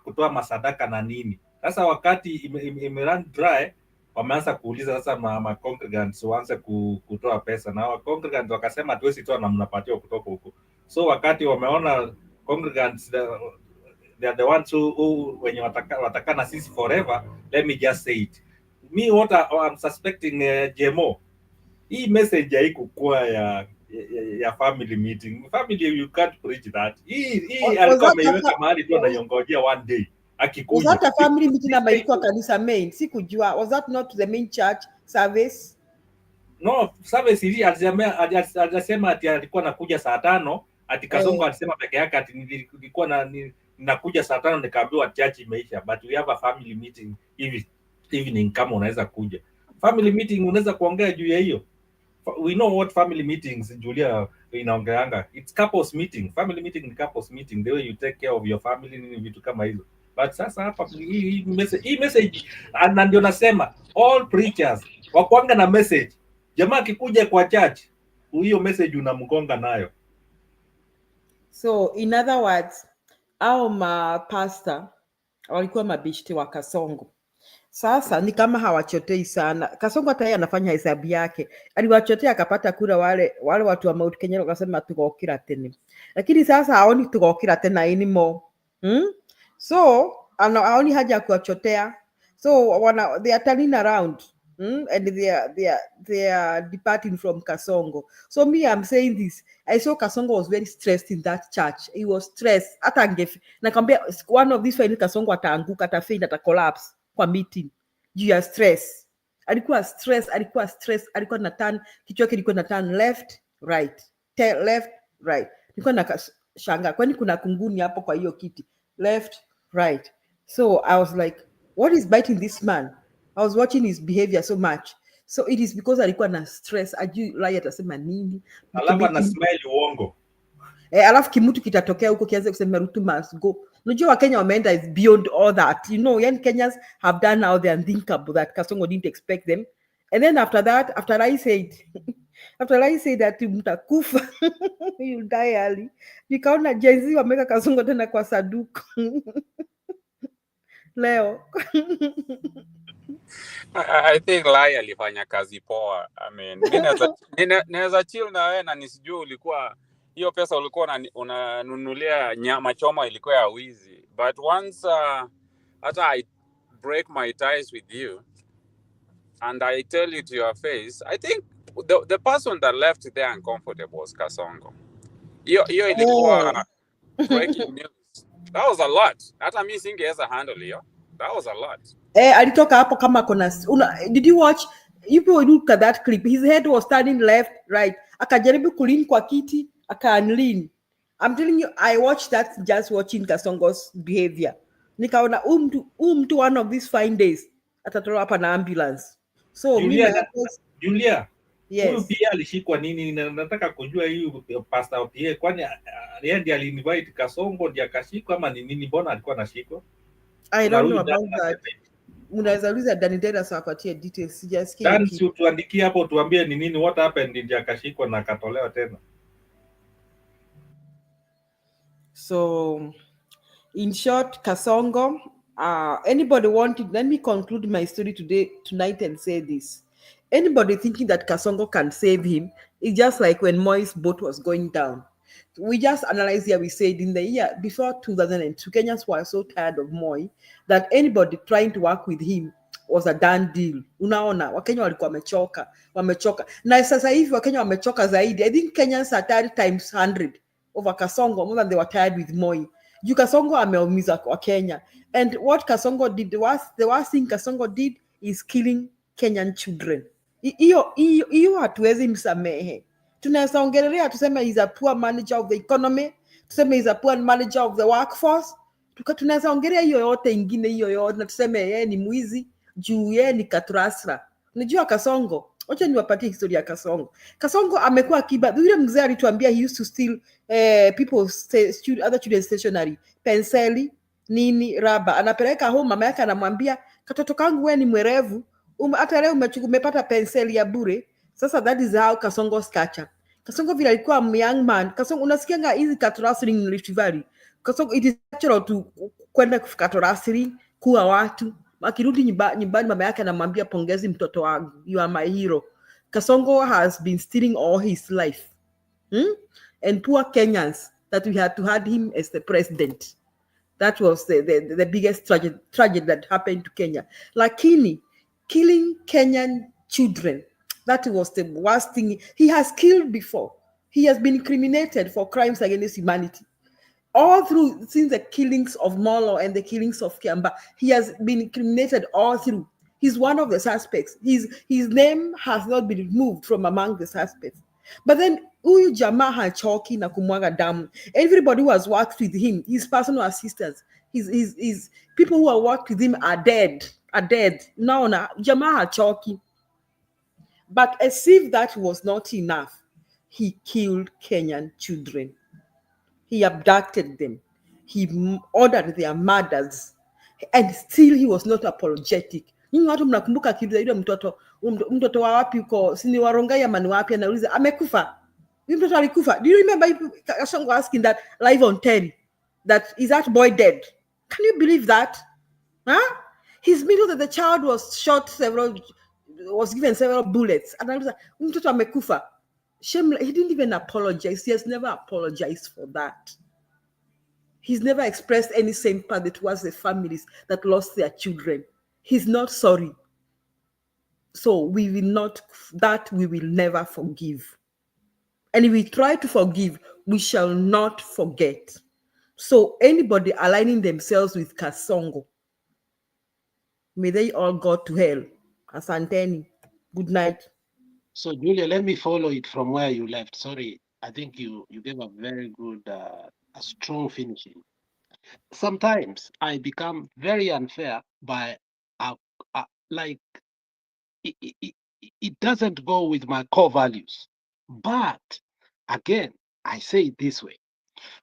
kutoa masadaka na nini. Sasa wakati imerun dry, wameanza kuuliza sasa ma congregants waanze kutoa pesa, na wa congregants wakasema hatuwezi toa na mnapatiwa kutoka huko. So wakati wameona congregants they are the ones who wenye wataka na sisi forever, let me just say it, me what I'm suspecting JMO, hii message haikuwa ya family meeting. Family, you can't preach that. Hii alikuwa ameiweka mahali tu anaiongojea one day akikuja. Was that a family meeting ama ilikuwa kanisa main? Sikujua. Was that not the main church service? No, service hii alisema ati alikuwa nakuja saa 5, ati Kasongo alisema peke yake ati nilikuwa nakuja saa 5 nikaambiwa church imeisha, but we have a family meeting evening kama unaweza kuja. Family meeting unaweza kuongea juu ya hiyo. We know what family meetings Julia inaongeanga. It's couples meeting. Family meeting ni couples meeting, the way you take care of your family, ni vitu kama hizo. But sasa hapa hii message na ndio nasema all preachers wakwanga na message. Jamaa akikuja kwa church, hiyo message unamgonga nayo. So in other words, au pastor walikuwa mabishti wa Kasongo. Sasa ni kama hawachotei sana. Kasongo hata yeye anafanya hesabu yake. Aliwachotea akapata kura wale watu wa Mount Kenya wakasema tugokira tena. Lakini sasa haoni tugokira tena anymore. So haoni haja ya kuwachotea. So they are turning around. And they are departing from Kasongo. So me, I'm saying this. I saw Kasongo was very stressed in that church. He was stressed. Hata nakwambia one of these final Kasongo ataanguka, atafaint, atacollapse kwa meeting. You are stress. Alikuwa na turn, kichwa kilikuwa na turn left, right. Left, right. Nilikuwa na shanga. Kwani kuna kunguni hapo kwa hiyo kiti? Left, right. So I was like, what is biting this man? I was watching his behavior so much. So it is because alikuwa na stress. Ajui Rai atasema nini. Alafu na smile uongo. Alafu kimutu kitatokea huko kianze kusema Ruto must go. Unajua Wakenya wameenda is beyond all that. You know, young Kenyans have done now the unthinkable that Kasongo didn't expect them. And then after that, after I said that mtakufa, you'll die early. Nikaona Gen Z wameka Kasongo tena kwa saduku. Leo. I think Lai alifanya kazi poa. I mean, naweza chill na wewe na nisijue ulikuwa hiyo pesa ulikuwa unanunulia nyama choma ilikuwa ya wizi. But once after I break my ties with you and I tell you to your face, I think the person that left there uncomfortable was Kasongo. Hiyo ilikuwa breaking news. That was a lot. Hata mimi singeweza handle hiyo. That was a lot. Alitoka hapo kama kona. Did you watch? If you look at that clip, his head was turning left, right. Akajaribu kulin kwa kiti, aka-unlean. I'm telling you, I watched that just watching Kasongo's behavior. Nikaona mtu one of these fine days atatolewa hapa na ambulance. So Julia, yes. Huyu pia alishikwa nini? Nataka kujua hiyo pastor pia, kwani yeye ndiye alinvite Kasongo ndiye akashikwa ama ni nini? Mbona alikuwa anashikwa? I don't know about that. Unaweza uliza Danitera sawapatie details. Sijasikia. Dan, si tuandikie hapo tuambie ni nini, what happened ndiye akashikwa na akatolewa tena. So in short, Kasongo, anybody wanted, let me conclude my story tonight and say this. Anybody thinking that Kasongo can save him, it's just like when Moi's boat was going down. We just analyzed here, we said in the year before 2002, Kenyans were so tired of Moi that anybody trying to work with him was a done deal. Unaona, Wakenya walikuwa wamechoka. Na sasa hivi Wakenya wamechoka zaidi. I think Kenyans are tired times 100 over Kasongo more than they were tired with Moi. Juu Kasongo ameumiza Wakenya. And what Kasongo did, the worst thing Kasongo did is killing Kenyan children. Hiyo hatuwezi msamehe. Tunaweza ongelea tuseme he's a poor manager of the economy, tuseme he's a poor manager of the workforce. Tunaweza ongelea hiyo yote ingine hiyo yote na tuseme yeye ni mwizi, juu yeye ni katrasra. Unajua Kasongo, acha niwapatie historia ya Kasongo. Kasongo amekuwa akiba. Yule mzee alituambia he used to steal people's other children's stationery, penseli, nini, raba. Anapeleka home, mama yake anamwambia, katoto kangu wewe ni mwerevu, hata leo umepata penseli ya bure. Sasa that is how Kasongo's culture. Kasongo vile alikuwa young man. Kasongo unasikianga hizi katorasri in Rift Valley. Kasongo it is natural to kwenda katorasri kuwa watu. Akirudi nyumbani mama yake anamwambia pongezi mtoto wangu. You are my hero. Kasongo has been stealing all his life. And poor Kenyans that we had to have him as the president. That was the biggest tragedy that happened to Kenya. Lakini, killing Kenyan children, that was the worst thing. He has killed before. He has been incriminated for crimes against humanity. All through, since the killings of Molo and the killings of Kiamba, he has been incriminated all through. He's one of the suspects. His name has not been removed from among the suspects. But then huyu jamaa hachoki na kumwaga damu. Everybody who has worked with him, his personal assistants, his people who have worked with him are dead. No, jamaa hachoki. But as if that was not enough, he killed Kenyan children. He abducted them. He ordered their murders. And still he was not apologetic. Nyinyi watu mnakumbuka akiuliza yule mtoto wa wapi uko, sini Warongai ama ni wapi, anauliza amekufa. Yule mtoto alikufa. Do you remember Kasongo asking that live on 10? Is that boy dead? Can you believe that? Huh? He's middle that the child was given several bullets. And I was like, mtoto amekufa. Shame, he didn't even apologize. He has never apologized for that. He's never expressed any sympathy towards the families that lost their children. He's not sorry. So we will never forgive. And if we try to forgive, we shall not forget. So anybody aligning themselves with Kasongo, may they all go to hell. Asanteni. Good night. So Julia, let me follow it from where you left. Sorry, I think you gave a very good, a strong finishing. Sometimes I become very unfair by like it doesn't go with my core values. But again, I say it this way.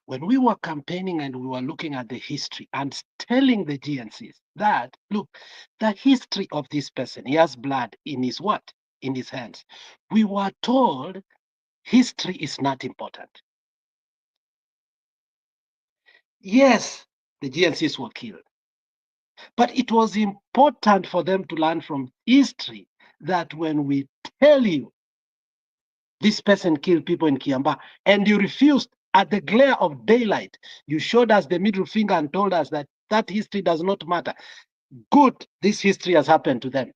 When we were campaigning and we were looking at the history and telling the GNCs that, look, the history of this person, he has blood in his what? In his hands. We were told history is not important. Yes, the GNCs were killed. But it was important for them to learn from history that when we tell you this person killed people in Kiamba and you refused at the glare of daylight, you showed us the middle finger and told us that history does not matter. Good, this history has happened to them.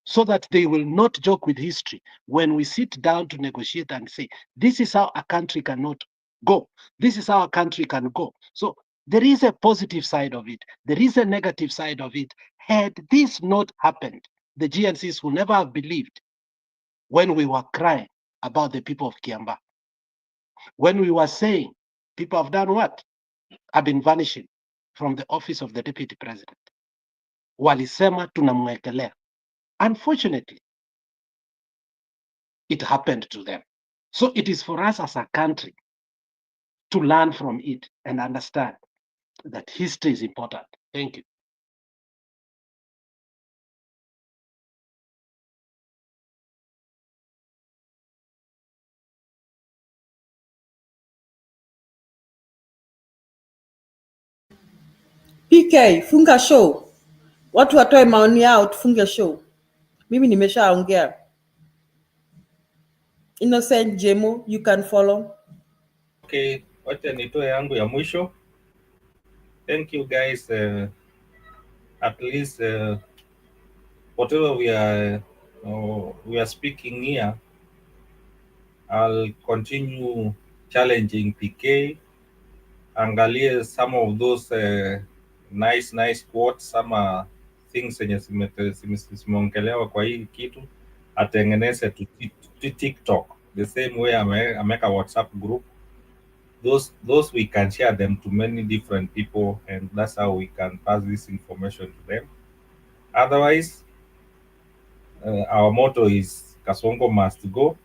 So that they will not joke with history when we sit down to negotiate and say, this is how a country cannot go. This is how a country can go. So there is a positive side of it. There is a negative side of it. Had this not happened, the GNCs would never have believed when we were crying about the people of Kiamba. When we were saying, people have done what? Have been vanishing from the office of the deputy president. Walisema tunamwekelea. Unfortunately, it happened to them. So it is for us as a country to learn from it and understand that history is important. Thank you. PK, funga show. Watu watoe maoni yao, tufunge show. Mimi nimeshaongea. Innocent Jemo, you can follow. Okay, wacha nitoe yangu ya mwisho. Thank you guys. At least whatever we are speaking here, I'll continue challenging PK. Angalie some of those nice quotes, some things zenye zimeongelewa kwa hii kitu, atengeneze to TikTok the same way ameka WhatsApp group. Those we can share them to many different people, and that's how we can pass this information to them. Otherwise, our motto is Kasongo must go.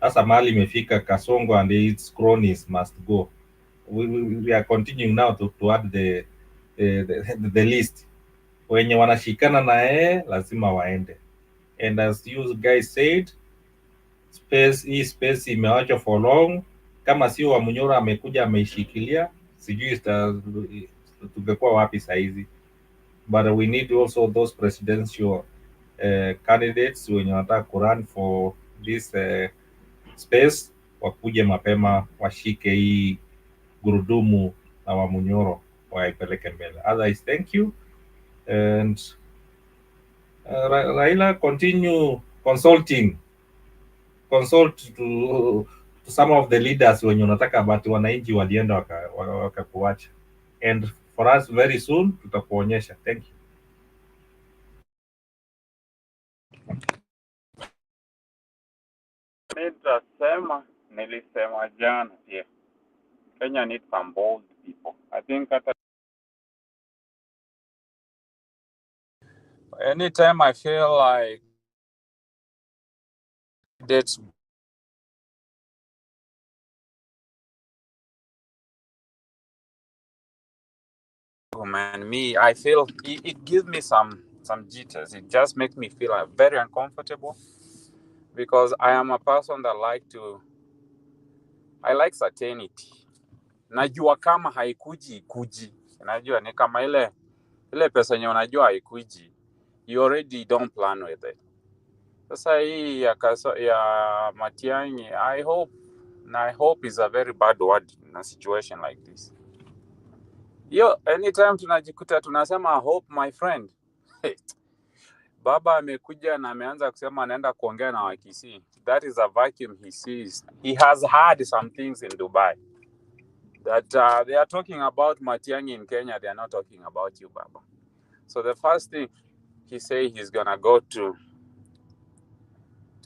Sasa mahali imefika, Kasongo and its cronies must go. We are continuing now to add the list. Wenye wanashikana na lazima waende. And as you guys said, hii space imewachwa for long. Kama sio wa Munyoro amekuja ameishikilia, sijui tungekuwa wapi saizi. But we need also those presidential candidates wenye wanataka kurun for this space wakuje mapema, washike hii gurudumu na wa Munyoro waipeleke mbele. Otherwise, thank you. And Raila, continue consult to some of the leaders wenye unataka, but wananchi walienda wakakuacha. And for us very soon tutakuonyesha. Thank you. Nilisema jana pia, Kenya needs some bold people. I think anytime I feel like that's man, me, I feel it gives me some jitters. It just makes me feel very uncomfortable, because I am a person that I like certainty. Najua kama haikuji ikuji. Najua ni kama ile pesa yenye unajua haikuji, you already don't plan with it. Sasa hii ya Matiang'i, I hope is a very bad word in a situation like this. Anytime tunajikuta tunasema hope, my friend. Baba amekuja na ameanza kusema anaenda kuongea na Wakisii. That is a vacuum he sees. He has heard some things in Dubai that they are talking about Matiang'i in Kenya. They are not talking about you, Baba. So the first thing he say he's gonna go to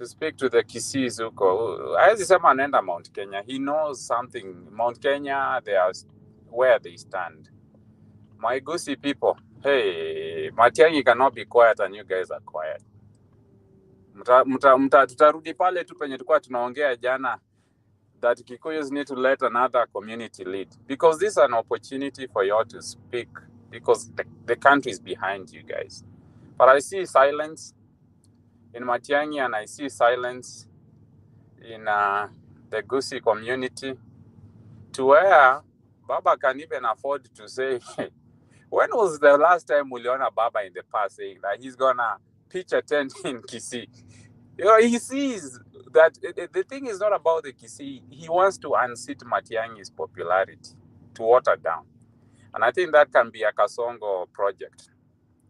speak to the Kisiis huko. Hawezi sema anaenda Mount Kenya. He knows something. Mount Kenya, they are where they stand. My Gusii people, hey, Matiang'i cannot be quiet and you guys are quiet. Tutarudi pale tu penye tulikuwa tunaongea jana, that Kikuyus need to let another community lead, because this is an opportunity for you all to speak, because the country is behind you guys. But I see silence in Matiang'i and I see silence in the Gusii community, to where Baba can even afford to say, when was the last time uliona Baba in the past saying that he's gonna pitch a tent in Kisii? You know, he sees that the thing is not about the Kisii. He wants to unseat Matiang'i's popularity, to water down. And I think that can be a Kasongo project.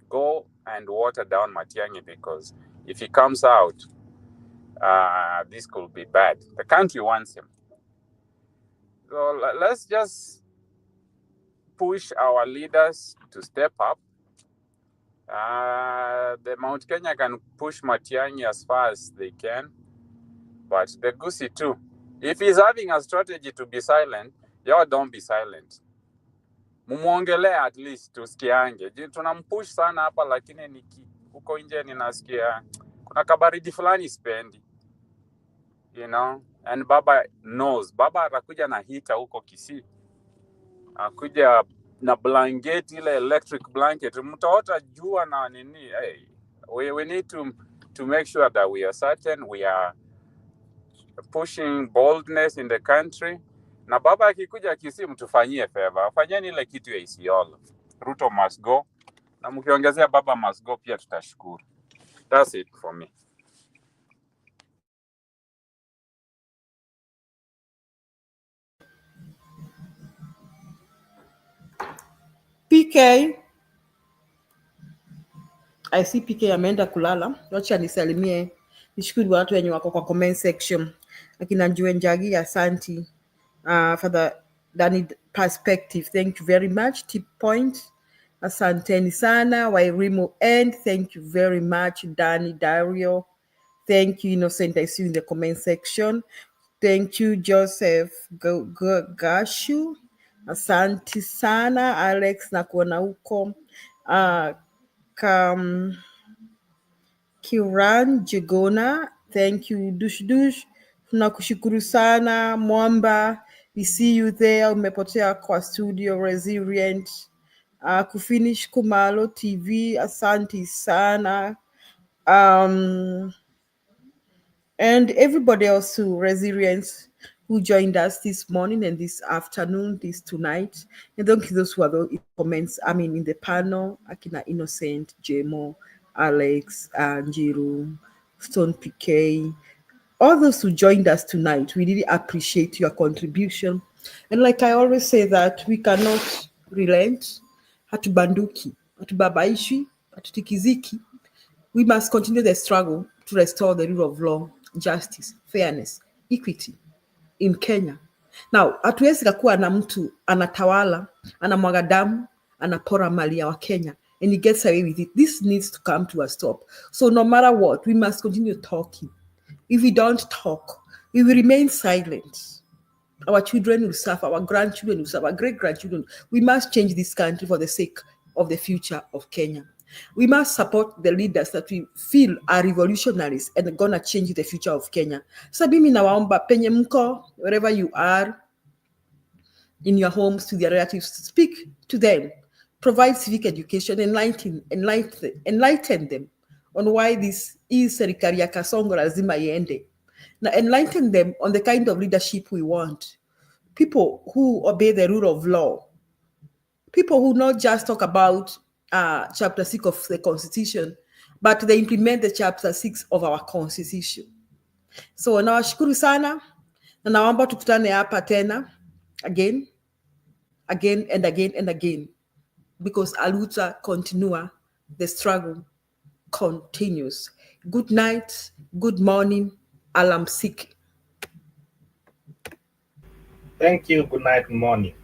Go and water down Matiang'i, because if he comes out, this could be bad. The country wants him. So let's just push our leaders to step up. The Mount Kenya can push Matiang'i as far as they can, but the Gusii too. If he's having a strategy to be silent, y'all don't be silent. Mumuongele at least tusikiange. Tunampush sana hapa, lakini huko nje ninasikia kuna kabaridi fulani spendi. You know, and Baba knows. Baba atakuja na hita huko Kisii. Akuja na blanket, ile electric blanket, mtaota jua na nini. Hey, we need to make sure that we are certain we are pushing boldness in the country. Na Baba akikuja Kisii, mtufanyie favor, fanyeni ile kitu ya Isiolo. Ruto must go, na mkiongezea Baba must go pia tutashukuru. That's it for me. PK, I see PK ameenda kulala. Wacha nisalimie, nishukuru watu wenye wako kwa comment section. Akina Njue Njagi, asanti. For the Danny perspective, thank you very much. Tip point, asanteni sana. Wairimu end, thank you very much. Danny Dario, thank you. Innocent, I see you in the comment section. Thank you, Joseph Gashu, asanti sana. Alex, nakuona huko. Kiran Jigona, thank you. Dush, tunakushukuru sana. Mwamba, we see you there. Umepotea kwa studio. Resilient, Kufinish Kumalo TV, asanti sana. And everybody else too, Resilience, who joined us this morning and this afternoon, this tonight. And thank you those who are in comments, in the panel, Akina Innocent, Jemo, Alex, Njiru, Stone PK, all those who joined us tonight. We really appreciate your contribution. And like I always say that we cannot relent, hatubanduki, hatubabaishi, hatutikiziki. We must continue the struggle to restore the rule of law, justice, fairness, equity in Kenya. Now, hatuwezi kakuwa na mtu anatawala, anamwaga damu, anapora mali ya Wakenya, and he gets away with it. This needs to come to a stop. So no matter what, we must continue talking. If we don't talk, we will remain silent. Our children will suffer, our grandchildren will suffer, our great-grandchildren. We must change this country for the sake of the future of Kenya. We must support the leaders that we feel are revolutionaries and gonna change the future of Kenya. So mimi nawaomba penye mko, wherever you are, in your homes, to their relatives, speak to them, provide civic education, enlighten them on why this is serikali ya Kasongo lazima iende. Now enlighten them on the kind of leadership we want. People who obey the rule of law. People who not just talk about chapter 6 of the Constitution, but they implement the chapter 6 of our Constitution. So nawashukuru sana na naomba tukutane hapa tena again and again, because aluta continua, the struggle continues. Good night, good morning, alamsiki. Thank you. Good night and morning.